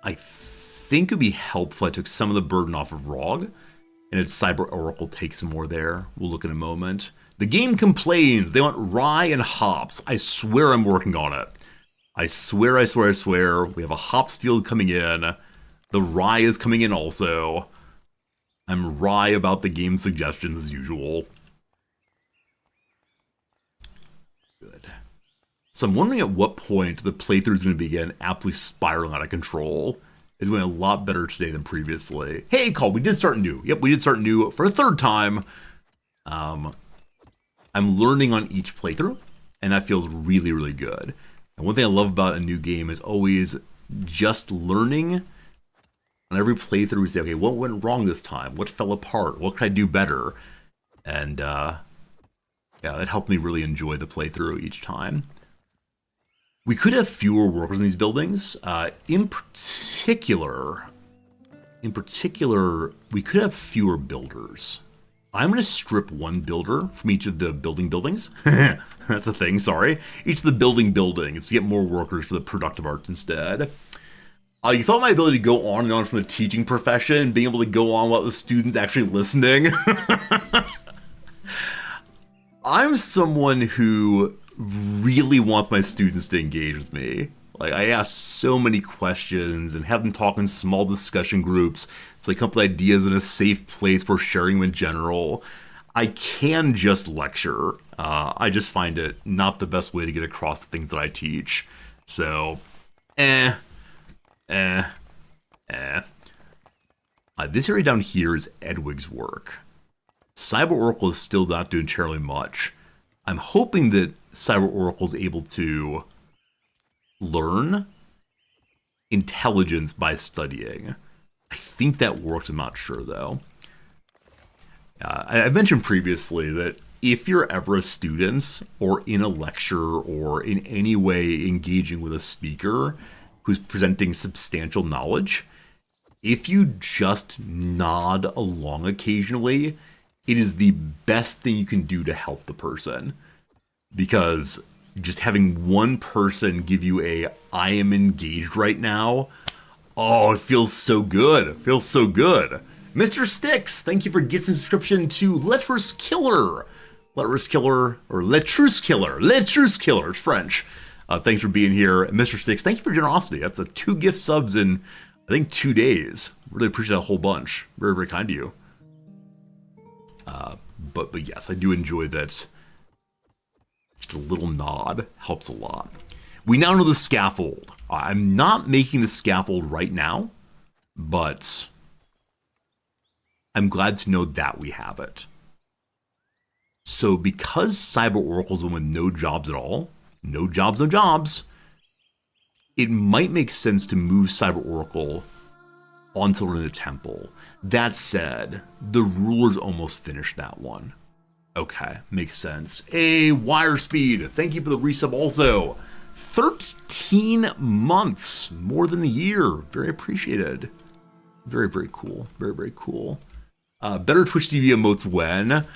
I think it would be helpful if I took some of the burden off of Rog, and its Cyber Oracle takes some more there. We'll look in a moment. The game complains. They want rye and hops. I swear I'm working on it. I swear. We have a hops field coming in. The rye is coming in also. I'm rye about the game suggestions as usual. Good. So I'm wondering at what point the playthrough is going to begin absolutely spiraling out of control. It's going a lot better today than previously. Hey, Call, we did start new. Yep, we did start new for a third time. I'm learning on each playthrough, and that feels really, really good. And one thing I love about a new game is always just learning. On every playthrough, we say, okay, what went wrong this time? What fell apart? What could I do better? And, yeah, that helped me really enjoy the playthrough each time. We could have fewer workers in these buildings. In particular, we could have fewer builders. I'm going to strip one builder from each of the buildings. That's a thing, sorry. Each of the buildings to get more workers for the productive arts instead. You thought my ability to go on and on from the teaching profession, being able to go on while the students actually listening. I'm someone who really wants my students to engage with me. Like, I ask so many questions and have them talk in small discussion groups so they come up with ideas in a safe place for sharing them in general. I can just lecture. I just find it not the best way to get across the things that I teach. So, This area down here is Edwig's work. Cyber Oracle is still not doing terribly much. I'm hoping that Cyber Oracle is able to learn intelligence by studying. I think that works, I'm not sure though. I mentioned previously that if you're ever a student or in a lecture or in any way engaging with a speaker who's presenting substantial knowledge, if you just nod along occasionally, it is the best thing you can do to help the person. Because just having one person give you a, I am engaged right now, oh, it feels so good. It feels so good. Mr. Sticks, thank you for gifting subscription to Letrus Killer. Letrus Killer, or Letrus Killer. Letrus Killer, it's French. Thanks for being here. Mr. Sticks, thank you for generosity. That's a 2 gift subs in, I think, 2 days. Really appreciate that a whole bunch. Very, very kind to you. But yes, I do enjoy that. Just a little nod helps a lot. We now know the scaffold. I'm not making the scaffold right now, but I'm glad to know that we have it. So because Cyber Oracle's one with no jobs at all, no jobs, it might make sense to move Cyber Oracle onto the temple. That said, the ruler's almost finished that one. Okay, makes sense. A Wire Speed, thank you for the resub also. 13 months, more than a year. Very appreciated. Very, very cool. Very, very cool. Better Twitch TV emotes when.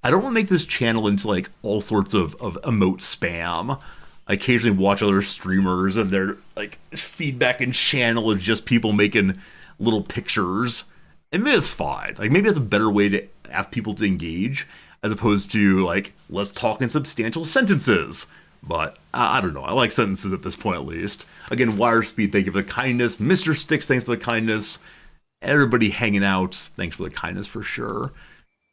I don't want to make this channel into like all sorts of emote spam. I occasionally watch other streamers and their like feedback and channel is just people making little pictures. And maybe it's fine. Like maybe that's a better way to ask people to engage as opposed to like, let's talk in substantial sentences. But I don't know. I like sentences at this point at least. Again, Wire Speed, thank you for the kindness. Mr. Sticks, thanks for the kindness. Everybody hanging out, thanks for the kindness for sure.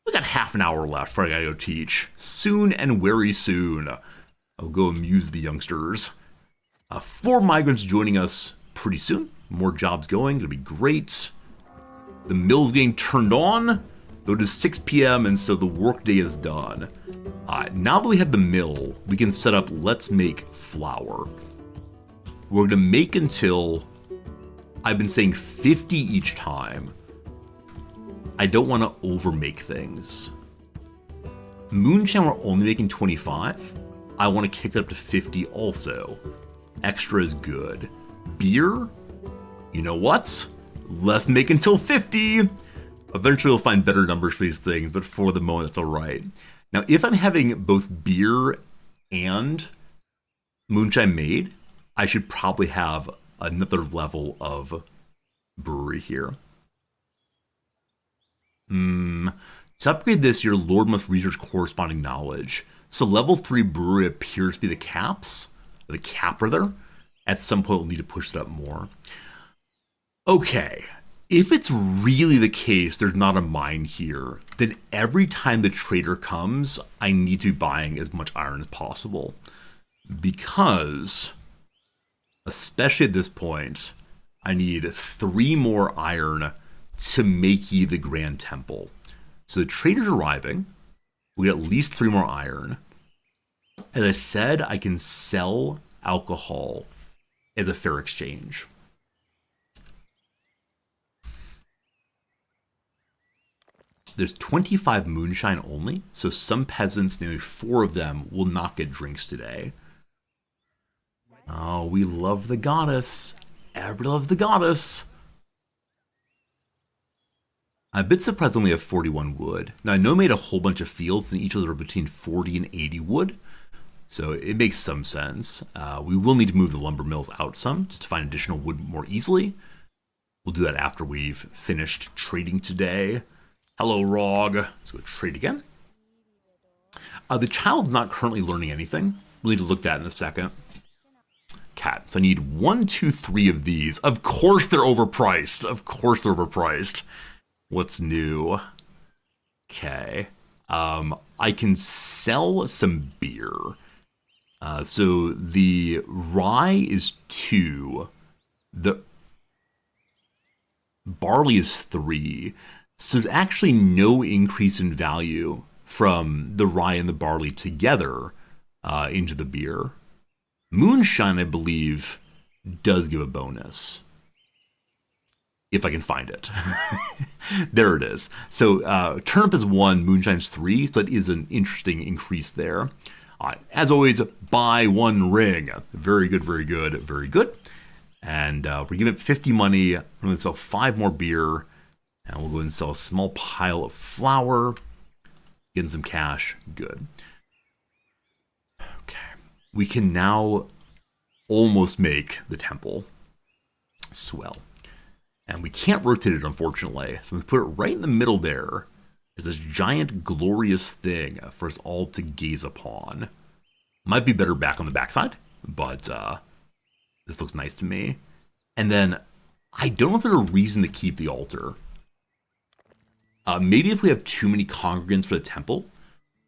We got half an hour left before I gotta go teach. Soon and very soon. I'll go amuse the youngsters. 4 migrants joining us pretty soon. More jobs going, it'll be great. The mill's getting turned on, though it is 6 p.m. and so the workday is done. Now that we have the mill, we can set up let's make flour. We're gonna make until, I've been saying 50 each time. I don't want to overmake things. Moonshine, we're only making 25. I want to kick it up to 50 also. Extra is good. Beer? You know what? Let's make until 50. Eventually we'll find better numbers for these things, but for the moment, it's all right. Now, if I'm having both beer and moonshine made, I should probably have another level of brewery here. To upgrade this, your lord must research corresponding knowledge. So level 3 brewery appears to be the caps, or the cap rather. At some point we'll need to push it up more. Okay, if it's really the case there's not a mine here, then every time the trader comes, I need to be buying as much iron as possible. Because, especially at this point, I need 3 more iron to make ye the Grand Temple. So the trader's arriving. We get at least 3 more iron. As I said, I can sell alcohol as a fair exchange. There's 25 moonshine only, so some peasants, nearly 4 of them, will not get drinks today. Oh, we love the goddess. Everybody loves the goddess. I'm a bit surprised I only have 41 wood. Now, I know I made a whole bunch of fields, and each of them are between 40 and 80 wood. So it makes some sense. We will need to move the lumber mills out some, just to find additional wood more easily. We'll do that after we've finished trading today. Hello, Rog. Let's go trade again. The child's not currently learning anything. We'll need to look at that in a second. Cat. So I need 1, 2, 3 of these. Of course they're overpriced. Of course they're overpriced. What's new? Okay. I can sell some beer. So the rye is 2. The barley is 3. So there's actually no increase in value from the rye and the barley together into the beer. Moonshine, I believe, does give a bonus. If I can find it. There it is. So turnip is 1, moonshine's 3, so that is an interesting increase there. As always, buy 1 ring. Very good, very good, very good. And we're giving it 50 money. We're going to sell 5 more beer. And we'll go ahead and sell a small pile of flour. Getting some cash. Good. Okay. We can now almost make the temple. Swell. And we can't rotate it, unfortunately. So we put it right in the middle there. Is this giant, glorious thing for us all to gaze upon. Might be better back on the backside, but this looks nice to me. And then, I don't know if there's a reason to keep the altar. Maybe if we have too many congregants for the temple,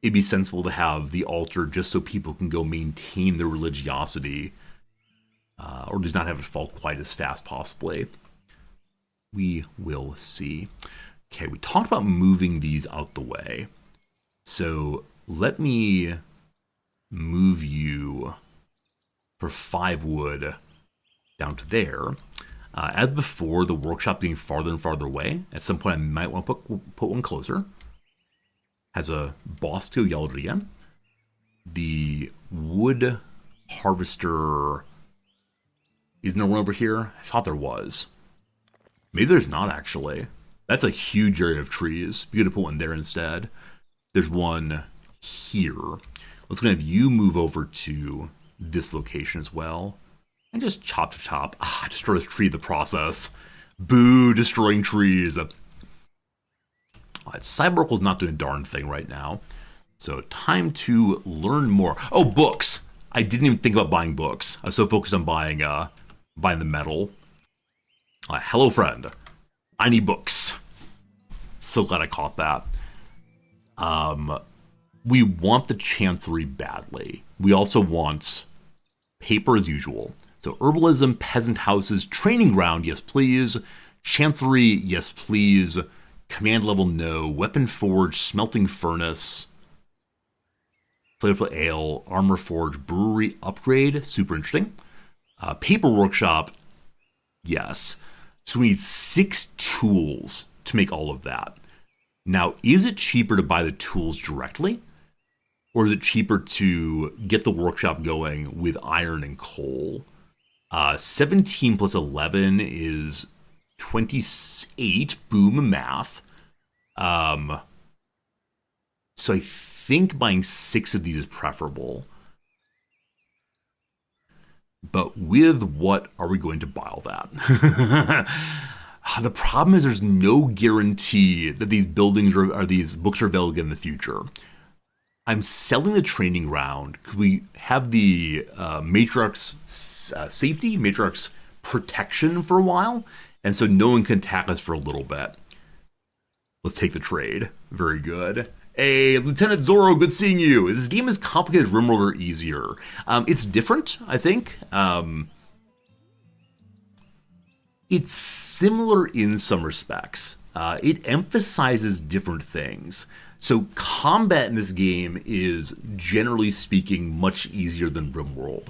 it'd be sensible to have the altar just so people can go maintain their religiosity, or does not have it fall quite as fast, possibly. We will see. Okay, we talked about moving these out the way. So let me move you for 5 wood down to there. As before, the workshop being farther and farther away. At some point, I might want to put one closer. Has a boss to yelled again. The wood harvester. Isn't there one over here? I thought there was. Maybe there's not, actually. That's a huge area of trees. Be good to put one there instead. There's one here. Let's go ahead and have you move over to this location as well. And just chop. Destroy this tree in the process. Boo, destroying trees. Cyberwork's not doing a darn thing right now. So time to learn more. Oh, books. I didn't even think about buying books. I was so focused on buying the metal. Hello, friend. I need books. So glad I caught that. We want the Chancery badly. We also want paper as usual. So herbalism, peasant houses, training ground, yes please. Chancery, yes please. Command level, no. Weapon forge, smelting furnace. Flavorful ale, armor forge, brewery upgrade, super interesting. Paper workshop, yes. So we need 6 tools to make all of that. Now, is it cheaper to buy the tools directly? Or is it cheaper to get the workshop going with iron and coal? 17 plus 11 is 28. Boom, math. So I think buying 6 of these is preferable. But with what are we going to buy all that? The problem is there's no guarantee that these buildings or these books are available in the future. I'm selling the training ground because we have the Matriarch's safety, Matriarch's protection for a while, and so no one can attack us for a little bit. Let's take the trade. Very good. Hey, Lieutenant Zorro, good seeing you. Is this game as complicated as Rimworld or easier? It's different, I think. It's similar in some respects. It emphasizes different things. So combat in this game is, generally speaking, much easier than Rimworld.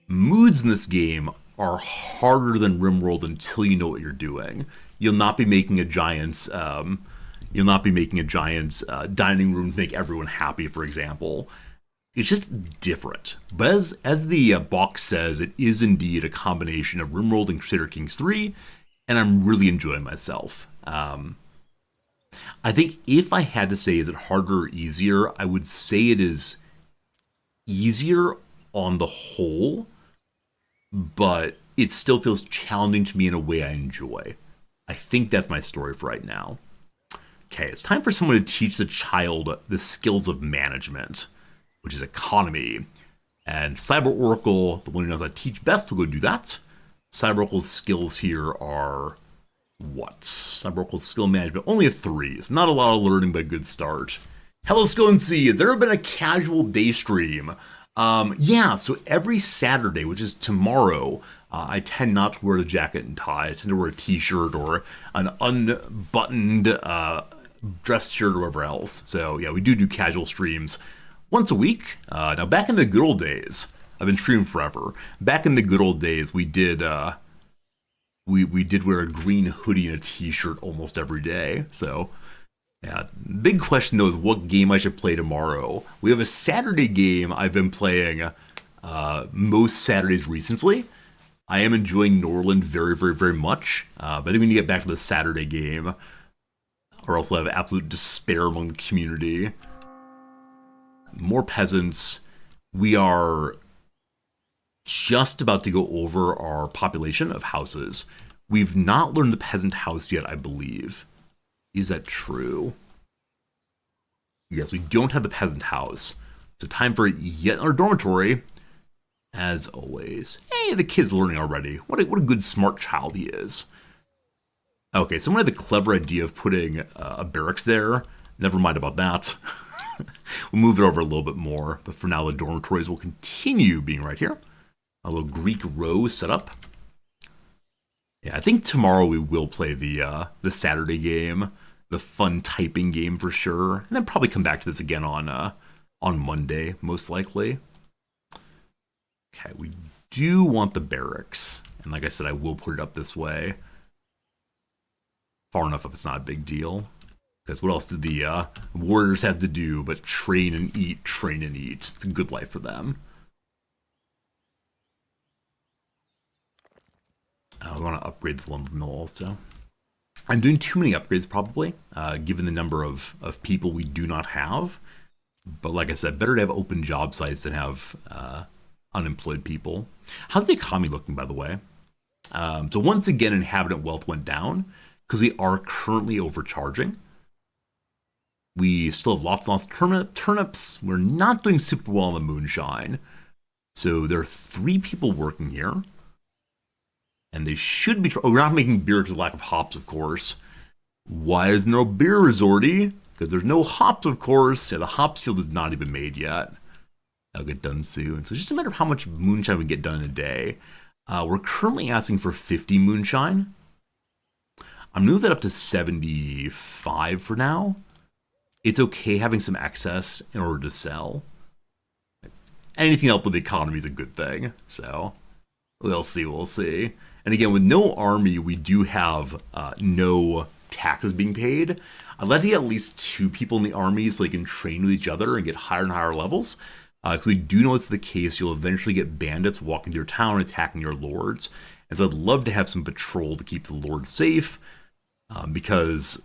Moods in this game are harder than Rimworld until you know what you're doing. You'll not be making a giant dining room to make everyone happy, for example. It's just different. But as the box says, it is indeed a combination of Rimworld and Crusader Kings 3, and I'm really enjoying myself. I think if I had to say, is it harder or easier, I would say it is easier on the whole, but it still feels challenging to me in a way I enjoy. I think that's my story for right now. Okay, it's time for someone to teach the child the skills of management, which is economy. And Cyber Oracle, the one who knows how to teach best, will go do that. Cyber Oracle's skills here are what? Cyber Oracle's skill management, only a 3. It's not a lot of learning, but a good start. Hello, Skill and See. Has there ever been a casual day stream? Yeah, so every Saturday, which is tomorrow, I tend not to wear the jacket and tie. I tend to wear a t-shirt or an unbuttoned dress shirt or whatever else. So yeah, we do casual streams once a week. Now, back in the good old days, I've been streaming forever. Back in the good old days, we did we did wear a green hoodie and a t-shirt almost every day. So yeah, big question though is what game I should play tomorrow. We have a Saturday game I've been playing most Saturdays recently. I am enjoying Norland very, very, very much. But I think we need to get back to the Saturday game, or else we'll have absolute despair among the community. More peasants. We are just about to go over our population of houses. We've not learned the peasant house yet, I believe. Is that true? Yes, we don't have the peasant house. So time for yet another dormitory. As always. Hey, the kid's learning already. What a good smart child he is. Okay, someone had the clever idea of putting a barracks there. Never mind about that. We'll move it over a little bit more. But for now, the dormitories will continue being right here. A little Greek row set up. Yeah, I think tomorrow we will play the Saturday game. The fun typing game for sure. And then probably come back to this again on Monday, most likely. Okay, we do want the barracks. And like I said, I will put it up this way. Far enough if it's not a big deal. Because what else did the warriors have to do but train and eat, train and eat. It's a good life for them. We want to upgrade the lumber mill also. I'm doing too many upgrades probably, given the number of people we do not have. But like I said, better to have open job sites than have unemployed people. How's the economy looking, by the way? So once again, inhabitant wealth went down because we are currently overcharging. We still have lots and lots of turnips. We're not doing super well on the moonshine. So there are 3 people working here. And they should be... we're not making beer because of lack of hops, of course. Why is there no beer resorty? Because there's no hops, of course. Yeah, the hops field is not even made yet. That'll get done soon. So it's just a matter of how much moonshine we get done in a day. We're currently asking for 50 moonshine. I'm going to move that up to 75 for now. It's okay having some excess in order to sell. Anything else with the economy is a good thing. So we'll see. And again, with no army, we do have no taxes being paid. I'd like to get at least 2 people in the army so they can train with each other and get higher and higher levels. Because we do know it's the case, you'll eventually get bandits walking to your town and attacking your lords. And so I'd love to have some patrol to keep the lords safe. Because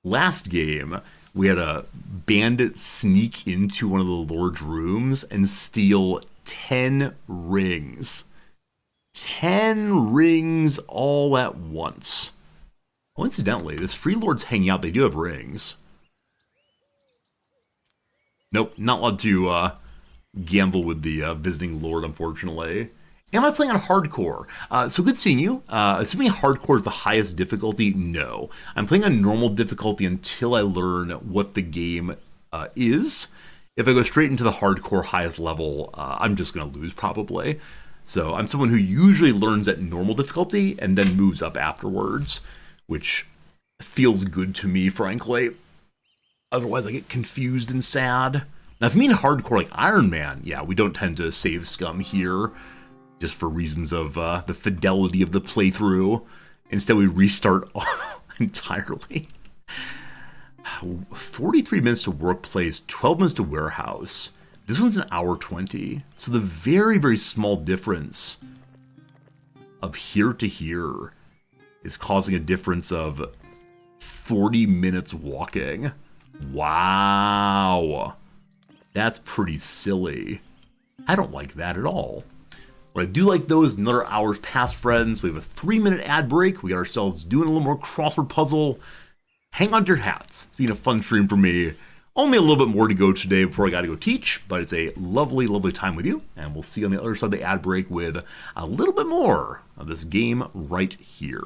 last game, we had a bandit sneak into one of the lord's rooms and steal 10 rings. 10 rings all at once. Well, incidentally, this free lord's hanging out. They do have rings. Nope, not allowed to gamble with the visiting lord, unfortunately. Am I playing on hardcore? So good seeing you. Assuming hardcore is the highest difficulty, no. I'm playing on normal difficulty until I learn what the game is. If I go straight into the hardcore highest level, I'm just going to lose probably. So I'm someone who usually learns at normal difficulty and then moves up afterwards, which feels good to me, frankly. Otherwise, I get confused and sad. Now, if you mean hardcore like Iron Man, yeah, we don't tend to save scum here, just for reasons of the fidelity of the playthrough. Instead, we restart entirely. 43 minutes to workplace, 12 minutes to warehouse. This one's an hour 20. So the very, very small difference of here to here is causing a difference of 40 minutes walking. Wow. That's pretty silly. I don't like that at all. What I do like though is another hour's past, friends. We have a 3-minute ad break. We got ourselves doing a little more crossword puzzle. Hang on to your hats. It's been a fun stream for me. Only a little bit more to go today before I got to go teach, but it's a lovely, lovely time with you. And we'll see you on the other side of the ad break with a little bit more of this game right here.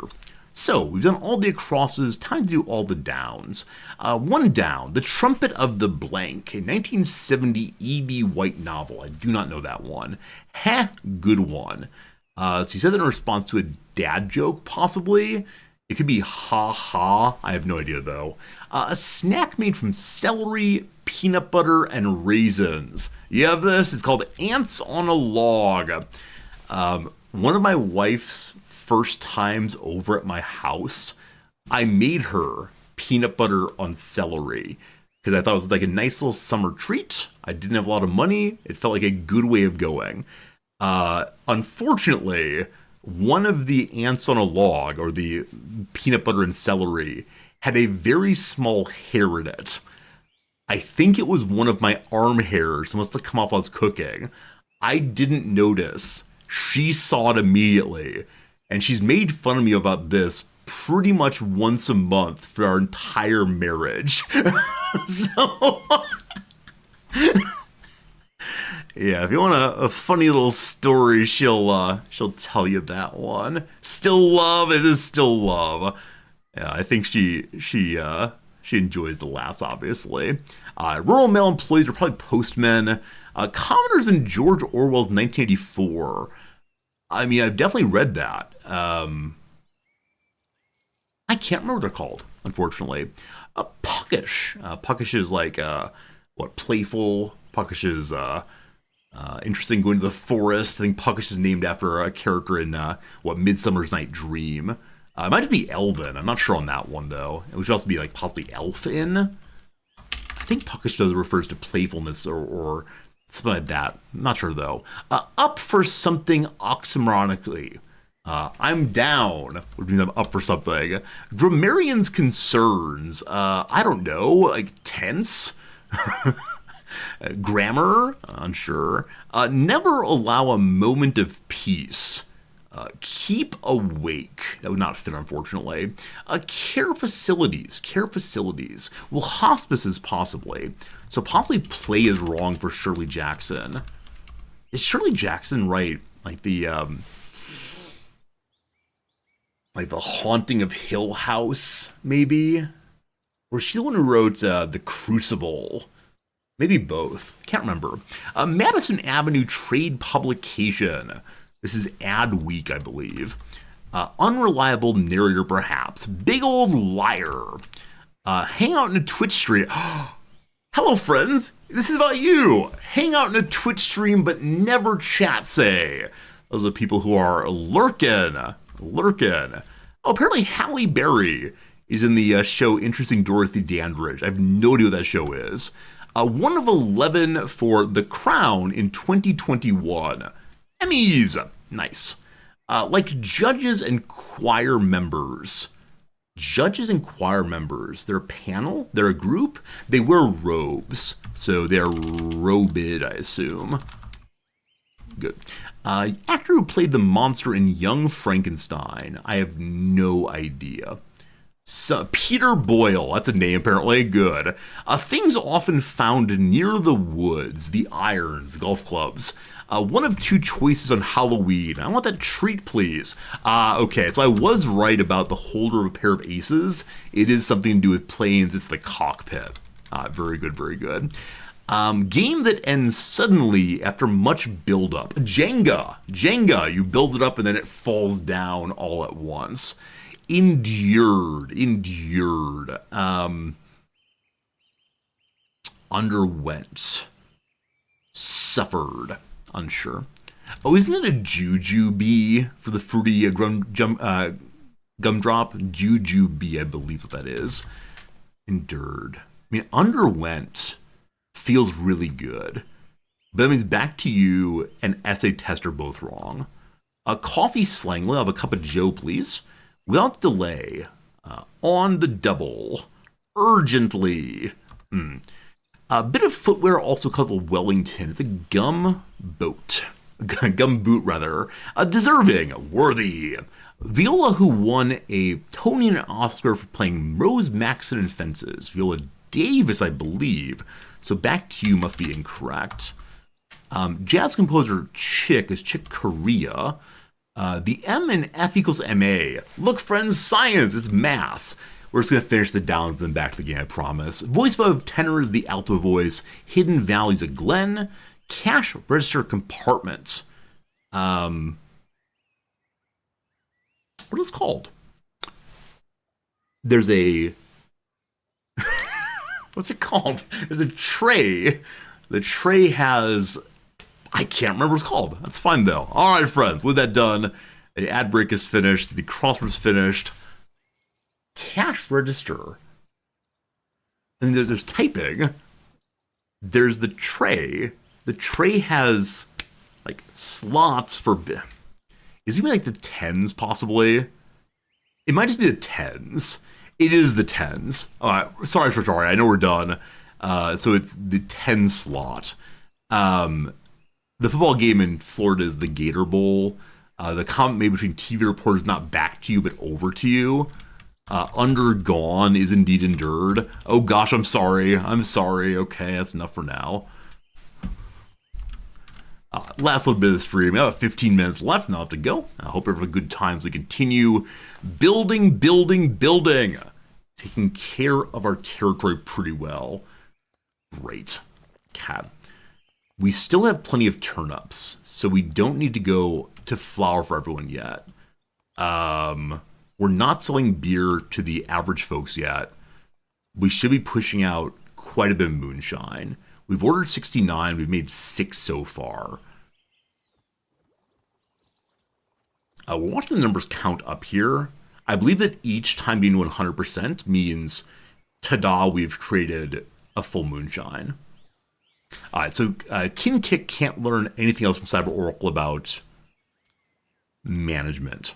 So, we've done all the acrosses, time to do all the downs. One down, The Trumpet of the Blank, a 1970 E.B. White novel. I do not know that one. Heh, good one. So you said that in response to a dad joke, possibly? It could be ha ha, I have no idea though. A snack made from celery, peanut butter, and raisins. You have this? It's called Ants on a Log. One of my wife's first times over at my house, I made her peanut butter on celery because I thought it was like a nice little summer treat. I didn't have a lot of money. It felt like a good way of going. Unfortunately, one of the ants on a log, or the peanut butter and celery, had a very small hair in it. I think it was one of my arm hairs. It must have come off while I was cooking. I didn't notice. She saw it immediately. And she's made fun of me about this pretty much once a month for our entire marriage. So, yeah, if you want a funny little story, she'll tell you that one. Still love, it is still love. Yeah, I think she enjoys the laughs, obviously. Rural mail employees are probably postmen. Commoners in George Orwell's 1984. I mean, I've definitely read that. I can't remember what they're called, unfortunately. Puckish. Puckish is like, playful. Puckish is, interesting, going to the forest. I think Puckish is named after a character in, Midsummer's Night Dream. It might just be Elven. I'm not sure on that one, though. It should also be, like, possibly Elfin. I think Puckish, though, refers to playfulness or something like that. I'm not sure, though. Up for something oxymoronically. I'm down, which means I'm up for something. Grammarian's concerns. I don't know, like tense? Grammar? Unsure. Never allow a moment of peace. Keep awake. That would not fit, unfortunately. Care facilities. Care facilities. Well, hospices, possibly. So possibly play is wrong for Shirley Jackson. Is Shirley Jackson right? Like the Haunting of Hill House, maybe? Or is she the one who wrote The Crucible? Maybe both. Can't remember. Madison Avenue Trade Publication. This is Ad Week, I believe. Unreliable narrator, perhaps. Big old liar. Hang out in a Twitch stream. Hello, friends. This is about you. Hang out in a Twitch stream, but never chat, say. Those are people who are lurking. Oh, apparently Halle Berry is in the show Interesting Dorothy Dandridge. I have no idea what that show is. 1 of 11 for The Crown in 2021. Emmys. Nice. Like judges and choir members. Judges and choir members. They're a panel. They're a group. They wear robes. So they're robed, I assume. Good. Actor who played the monster in Young Frankenstein. I have no idea. So, Peter Boyle, that's a name apparently, good. Things often found near the woods, the irons, golf clubs. One of 2 choices on Halloween. I want that treat, please. Okay, so I was right about the holder of a pair of aces. It is something to do with planes. It's the cockpit. Very good, very good. Game that ends suddenly after much build-up. Jenga. Jenga, you build it up and then it falls down all at once. Endured. Underwent. Suffered. Unsure. Oh, isn't it a jujube for the fruity gumdrop? Jujube, I believe what that is. Endured. I mean, underwent feels really good. But that means back to you and essay test are both wrong. A coffee slang. I'll have a cup of joe, please. Without delay. On the double. Urgently. A bit of footwear also called a Wellington. It's a gum boat. Gumboot rather, deserving, worthy. Viola, who won a Tony and an Oscar for playing Rose Maxon in Fences. Viola Davis, I believe. So back to you must be incorrect. Jazz composer Chick is Chick Corea. The M in F equals MA. Look, friends, science is mass. We're just going to finish the downs and then back to the game, I promise. Voice above tenor is the alto voice. Hidden Valleys of Glenn. Cash register compartment. What is it called? There's a... What's it called? There's a tray. The tray has... I can't remember what it's called. That's fine, though. All right, friends. With that done, the ad break is finished. The crossword's finished. Cash register. And there's typing. There's the tray. The tray has, like, slots for... Is it like the tens, possibly? It might just be the tens. It is the tens. Sorry. I know we're done. So it's the 10 slot. The football game in Florida is the Gator Bowl. The comment made between TV reporters not back to you, but over to you. Undergone is indeed endured. Oh gosh, I'm sorry. Okay, that's enough for now. Last little bit of the stream. We have about 15 minutes left. Now I have to go. I hope everyone had a good time as we continue building. Taking care of our territory pretty well. Great. Cat. We still have plenty of turnips, so we don't need to go to flour for everyone yet. We're not selling beer to the average folks yet. We should be pushing out quite a bit of moonshine. We've ordered 69. We've made 6 so far. We're watching the numbers count up here. I believe that each time being 100% means, ta-da, we've created a full moonshine. All right, so Kin Kick can't learn anything else from Cyber Oracle about management.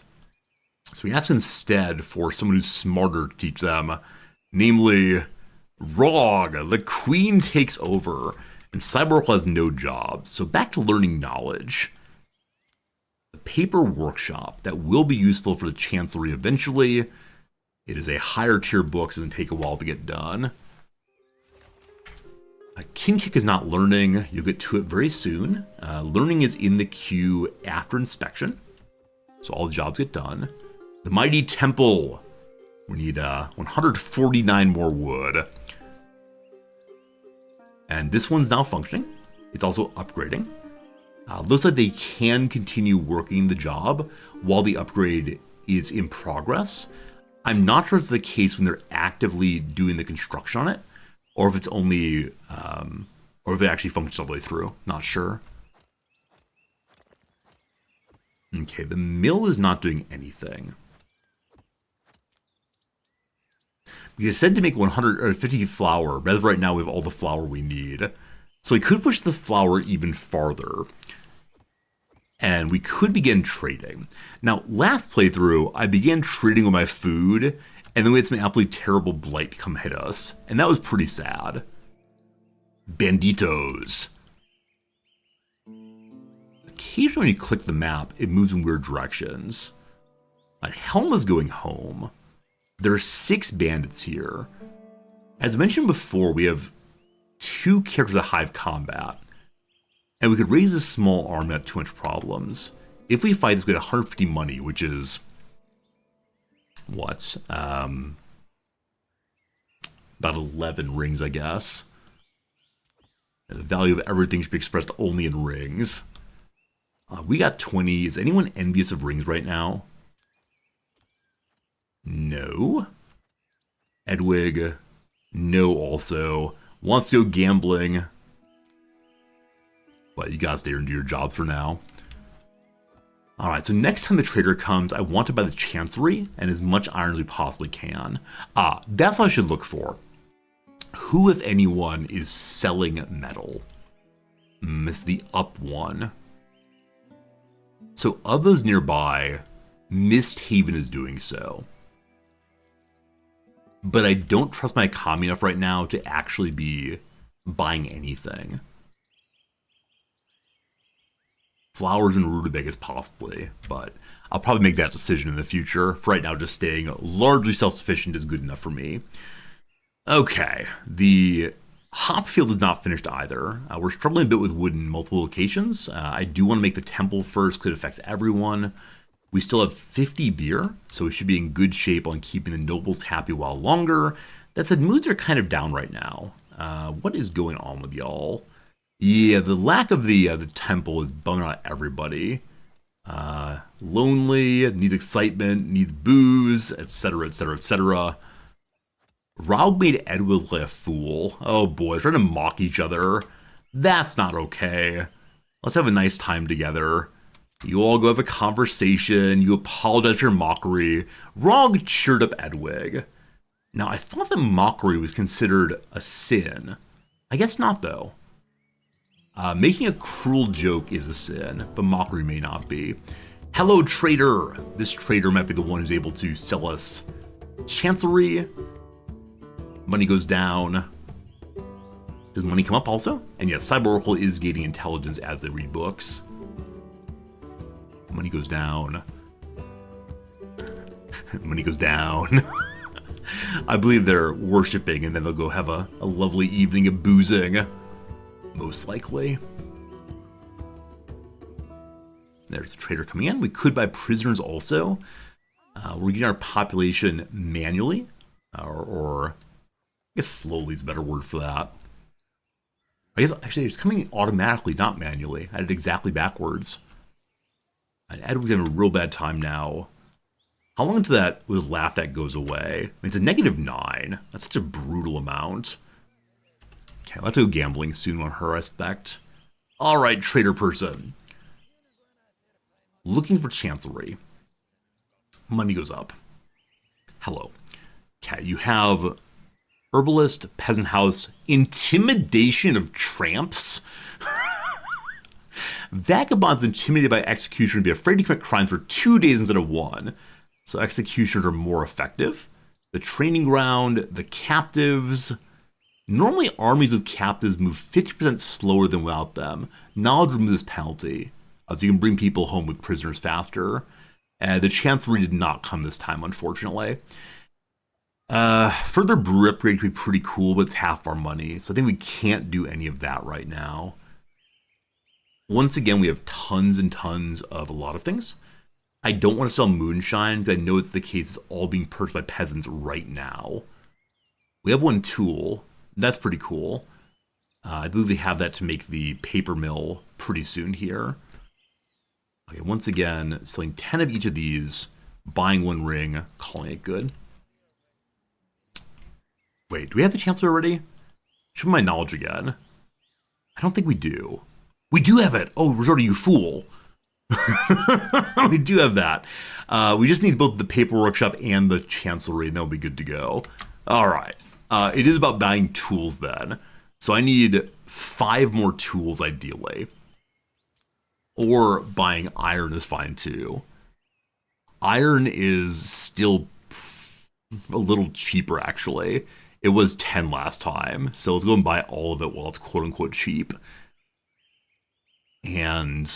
So we ask instead for someone who's smarter to teach them, namely Rog. The Queen takes over, and Cyber Oracle has no job. So back to learning knowledge. The paper workshop that will be useful for the Chancellery eventually. It is a higher tier book, so it'll take a while to get done. Kin Kick is not learning. You'll get to it very soon. Learning is in the queue after inspection. So all the jobs get done. The Mighty Temple. We need 149 more wood. And this one's now functioning. It's also upgrading. Looks like they can continue working the job while the upgrade is in progress. I'm not sure it's the case when they're actively doing the construction on it, or if it's only, or if it actually functions all the way through. Not sure. Okay, the mill is not doing anything. We said to make 150 flour, but as of right now we have all the flour we need. So we could push the flour even farther. And we could begin trading. Now, last playthrough, I began trading with my food, and then we had some absolutely terrible blight come hit us. And that was pretty sad. Banditos. Occasionally when you click the map, it moves in weird directions. Helma's going home. There are 6 bandits here. As mentioned before, we have 2 characters at Hive Combat. And we could raise a small army without too much problems. If we fight this, we get 150 money, which is... what? About 11 rings, I guess. And the value of everything should be expressed only in rings. We got 20. Is anyone envious of rings right now? No. Edwig, no also. Wants to go gambling. But you guys stay and do your jobs for now. Alright, so next time the trader comes, I want to buy the Chancellery and as much iron as we possibly can. That's what I should look for. Who, if anyone, is selling metal? It's the up one. So of those nearby, Misthaven is doing so. But I don't trust my economy enough right now to actually be buying anything. flowers and rutabagas possibly, but I'll probably make that decision in the future. For right now, just staying largely self-sufficient is good enough for me. Okay, the hop field is not finished either. We're struggling a bit with wood in multiple locations. I do want to make the temple first because it affects everyone. We still have 50 beer, so we should be in good shape on keeping the nobles happy while longer. That said, moods are kind of down right now. What is going on with y'all? Yeah, the lack of the temple is bumming out everybody. Lonely, needs excitement, needs booze, etc., etc., etc. Raoul made Edward play a fool. Oh boy, trying to mock each other. That's not okay. Let's have a nice time together. You all go have a conversation. You apologize for your mockery. Rog cheered up Edwig. Now, I thought that mockery was considered a sin. I guess not, though. Making a cruel joke is a sin, but mockery may not be. Hello, trader. This trader might be the one who's able to sell us chancellery. Money goes down. Does money come up also? And yes, Cyber Oracle is gaining intelligence as they read books. Money goes down. Money goes down. I believe they're worshipping and then they'll go have a lovely evening of boozing. Most likely. There's a trader coming in. We could buy prisoners also. We're getting our population manually. Or I guess slowly is a better word for that. I guess actually it's coming automatically, not manually. I did exactly backwards. And Edward's having a real bad time now. How long until that was laughed at goes away? I mean, it's a -9. That's such a brutal amount. Okay, I'll have to go gambling soon on her, I expect. Alright, trader person. Looking for chancellery. Money goes up. Hello. Okay, you have herbalist, peasant house, intimidation of tramps. Vagabonds intimidated by execution would be afraid to commit crimes for 2 days instead of 1. So executioners are more effective. The training ground, the captives. Normally armies with captives move 50% slower than without them. Knowledge removes this penalty. So you can bring people home with prisoners faster. The chancellery did not come this time, unfortunately. Further brew upgrade could be pretty cool, but it's half our money. So I think we can't do any of that right now. Once again, we have tons and tons of a lot of things. I don't want to sell moonshine because I know it's the case it's all being purchased by peasants right now. We have one tool. That's pretty cool. I believe we have that to make the paper mill pretty soon here. Okay, once again, selling 10 of each of these, buying one ring, calling it good. Wait, do we have the chancellor already? Show me my knowledge again. I don't think we do. We do have it. Oh, Resorty, you fool. We do have that. We just need both the paper workshop and the chancellery, and that'll be good to go. All right. It is about buying tools then. So I need 5 more tools ideally. Or buying iron is fine too. Iron is still a little cheaper actually. It was 10 last time. So let's go and buy all of it while it's quote unquote cheap. And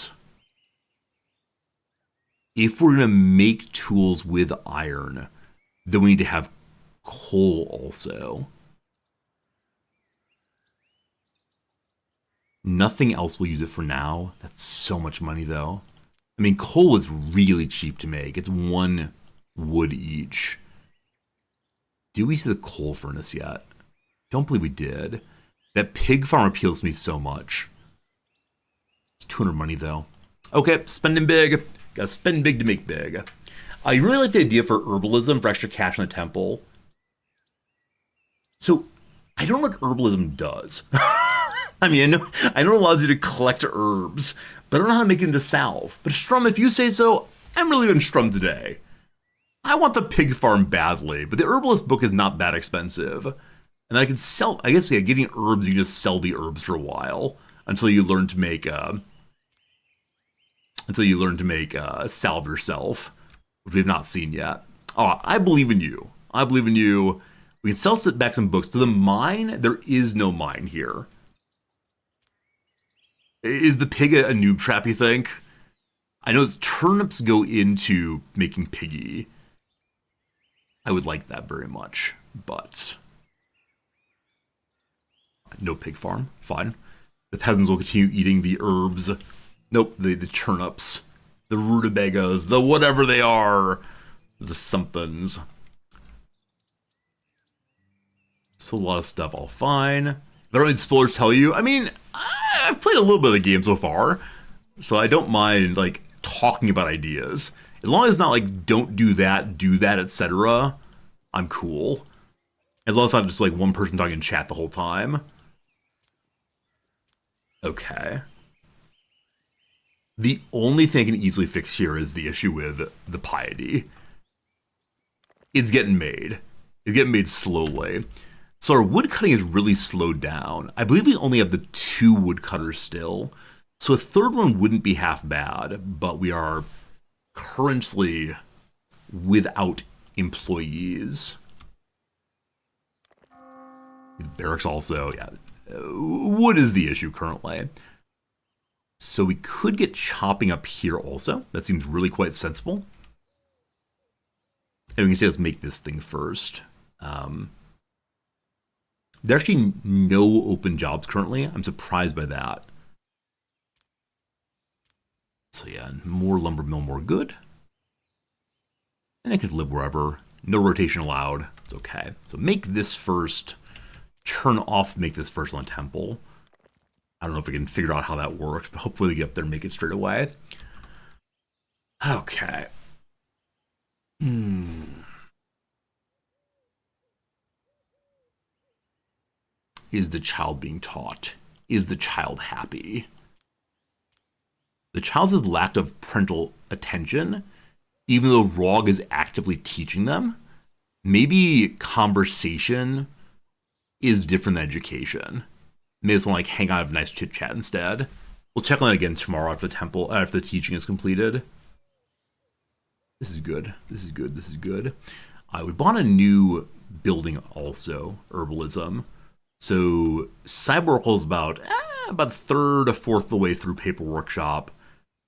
if we're going to make tools with iron, then we need to have coal also. Nothing else will use it for now. That's so much money though. I mean, coal is really cheap to make. It's 1 wood each. Did we see the coal furnace yet? Don't believe we did. That pig farm appeals to me so much. It's 200 money though. Okay, spending big. Gotta spend big to make big. I really like the idea for herbalism for extra cash in the temple. So, I don't know what herbalism does. I mean, I know it allows you to collect herbs, but I don't know how to make it into salve. But Strum, if you say so, I'm really in Strum today. I want the pig farm badly, but the herbalist book is not that expensive. And I can sell, I guess, yeah, getting herbs, you can just sell the herbs for a while until you learn to make, salve yourself, which we've not seen yet. Oh, I believe in you. I believe in you. We can sell back some books. To the mine, there is no mine here. Is the pig a noob trap, you think? I know turnips go into making piggy. I would like that very much, but no pig farm. Fine. The peasants will continue eating the herbs. Nope, the turnips, the rutabagas, the whatever they are, the somethings. So a lot of stuff all fine. There are any spoilers tell you. I mean, I've played a little bit of the game so far, so I don't mind like talking about ideas. As long as it's not like don't do that, etc. I'm cool. As long as it's not just like one person talking in chat the whole time. Okay. The only thing I can easily fix here is the issue with the piety. It's getting made. It's getting made slowly. So our woodcutting is really slowed down. I believe we only have the 2 woodcutters still. So a third one wouldn't be half bad, but we are currently without employees. Barracks also, yeah. Wood is the issue currently. So we could get chopping up here also. That seems really quite sensible. And we can say let's make this thing first. There's actually no open jobs currently. I'm surprised by that. So yeah, more lumber mill, more good. And I could live wherever. No rotation allowed. It's okay. So make this first. Turn off, make this first on temple. I don't know if we can figure out how that works, but hopefully we get up there and make it straight away. Okay. Is the child being taught? Is the child happy? The child's lack of parental attention, even though ROG is actively teaching them, maybe conversation is different than education. May just want to like hang out and have a nice chit chat instead. We'll check on that again tomorrow after the teaching is completed. This is good. This is good. This is good. We bought a new building also, herbalism. So Cyborg is about a third, a fourth of the way through paper workshop.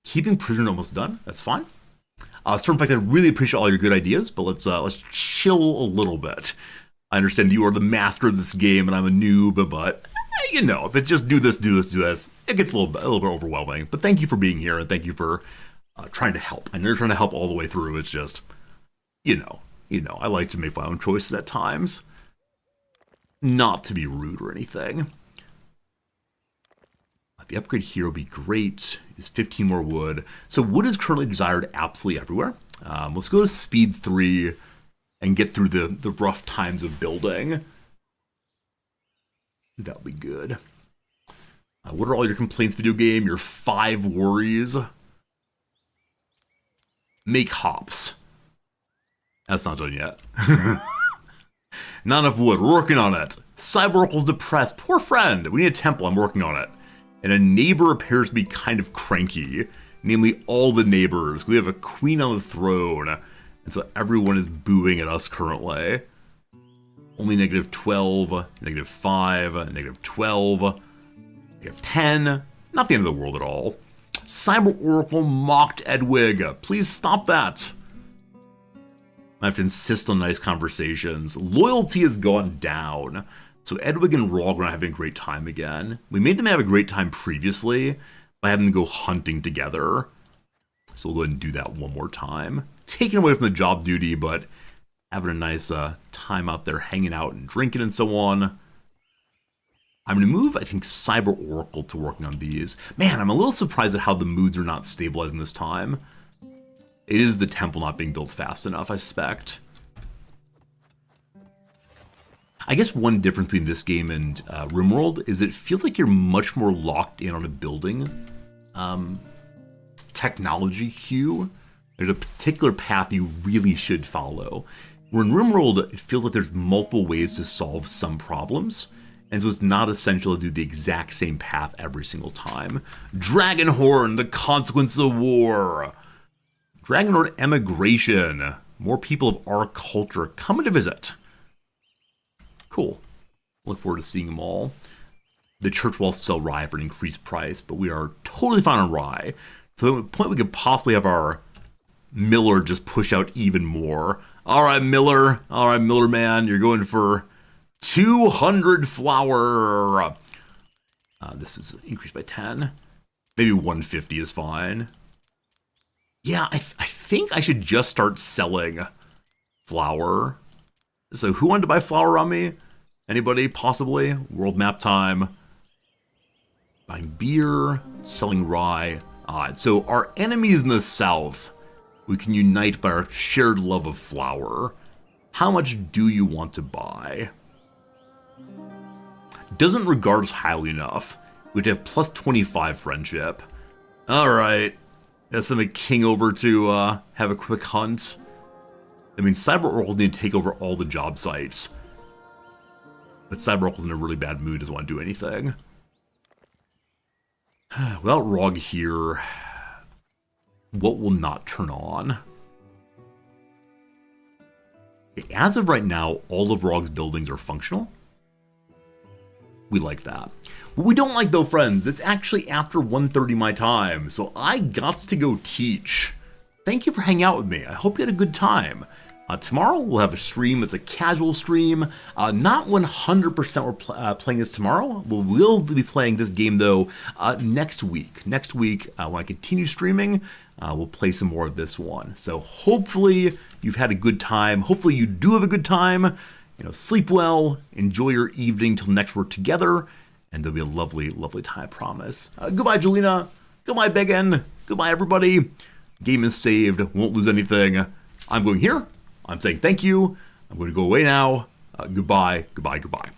Keeping prison almost done. That's fine. Stormfact, I really appreciate all your good ideas, but let's chill a little bit. I understand you are the master of this game and I'm a noob, but you know, if it's just do this, it gets a little bit overwhelming. But thank you for being here and thank you for trying to help. I know you're trying to help all the way through. It's just, you know, I like to make my own choices at times. Not to be rude or anything. The upgrade here will be great. It's 15 more wood. So wood is currently desired absolutely everywhere. Let's go to speed 3 and get through the rough times of building. That'll be good. What are all your complaints, video game? Your 5 worries? Make hops. That's not done yet. Not enough wood. We're working on it. Cyborg's depressed. Poor friend. We need a temple. I'm working on it. And a neighbor appears to be kind of cranky. Namely, all the neighbors. We have a queen on the throne. And so everyone is booing at us currently. Only -12, -5, -12, -10. Not the end of the world at all. Cyber Oracle mocked Edwig. Please stop that. I have to insist on nice conversations. Loyalty has gone down. So Edwig and Rog are not having a great time again. We made them have a great time previously by having them go hunting together. So we'll go ahead and do that one more time. Taken away from the job duty, but having a nice time out there hanging out and drinking and so on. I'm going to move, I think, Cyber Oracle to working on these. Man, I'm a little surprised at how the moods are not stabilizing this time. It is the temple not being built fast enough, I suspect. I guess one difference between this game and Rimworld is it feels like you're much more locked in on a building technology queue. There's a particular path you really should follow. Where in Rimworld, it feels like there's multiple ways to solve some problems, and so it's not essential to do the exact same path every single time. Dragonhorn, the consequences of war. Dragonhorn emigration. More people of our culture coming to visit. Cool. Look forward to seeing them all. The church will sell rye for an increased price, but we are totally fine on rye. To the point we could possibly have our Miller just push out even more. All right, Miller. All right, Miller man. You're going for 200 flour. This was increased by 10. Maybe 150 is fine. Yeah, I think I should just start selling flour. So who wanted to buy flour on me? Anybody, possibly? World map time. Buying beer, selling rye. Alright, so our enemies in the south, we can unite by our shared love of flour. How much do you want to buy? Doesn't regard us highly enough. We'd have plus 25 friendship. Alright. Let's send the king over to have a quick hunt. I mean, Cyber Oracles need to take over all the job sites. But Cyber Oracle's in a really bad mood, doesn't want to do anything. Without Rog here, what will not turn on? As of right now, all of Rog's buildings are functional. We like that. What we don't like, though, friends, it's actually after 1:30 my time, so I got to go teach. Thank you for hanging out with me. I hope you had a good time. Tomorrow we'll have a stream. It's a casual stream. Not 100% we're playing this tomorrow. We'll be playing this game, though, next week. Next week, when I continue streaming, we'll play some more of this one. So hopefully you've had a good time. Hopefully you do have a good time. You know, sleep well. Enjoy your evening till next we're together. And there'll be a lovely, lovely time, I promise. Goodbye, Julina. Goodbye, Began. Goodbye, everybody. Game is saved. Won't lose anything. I'm going here. I'm saying thank you. I'm going to go away now. Goodbye, goodbye, goodbye.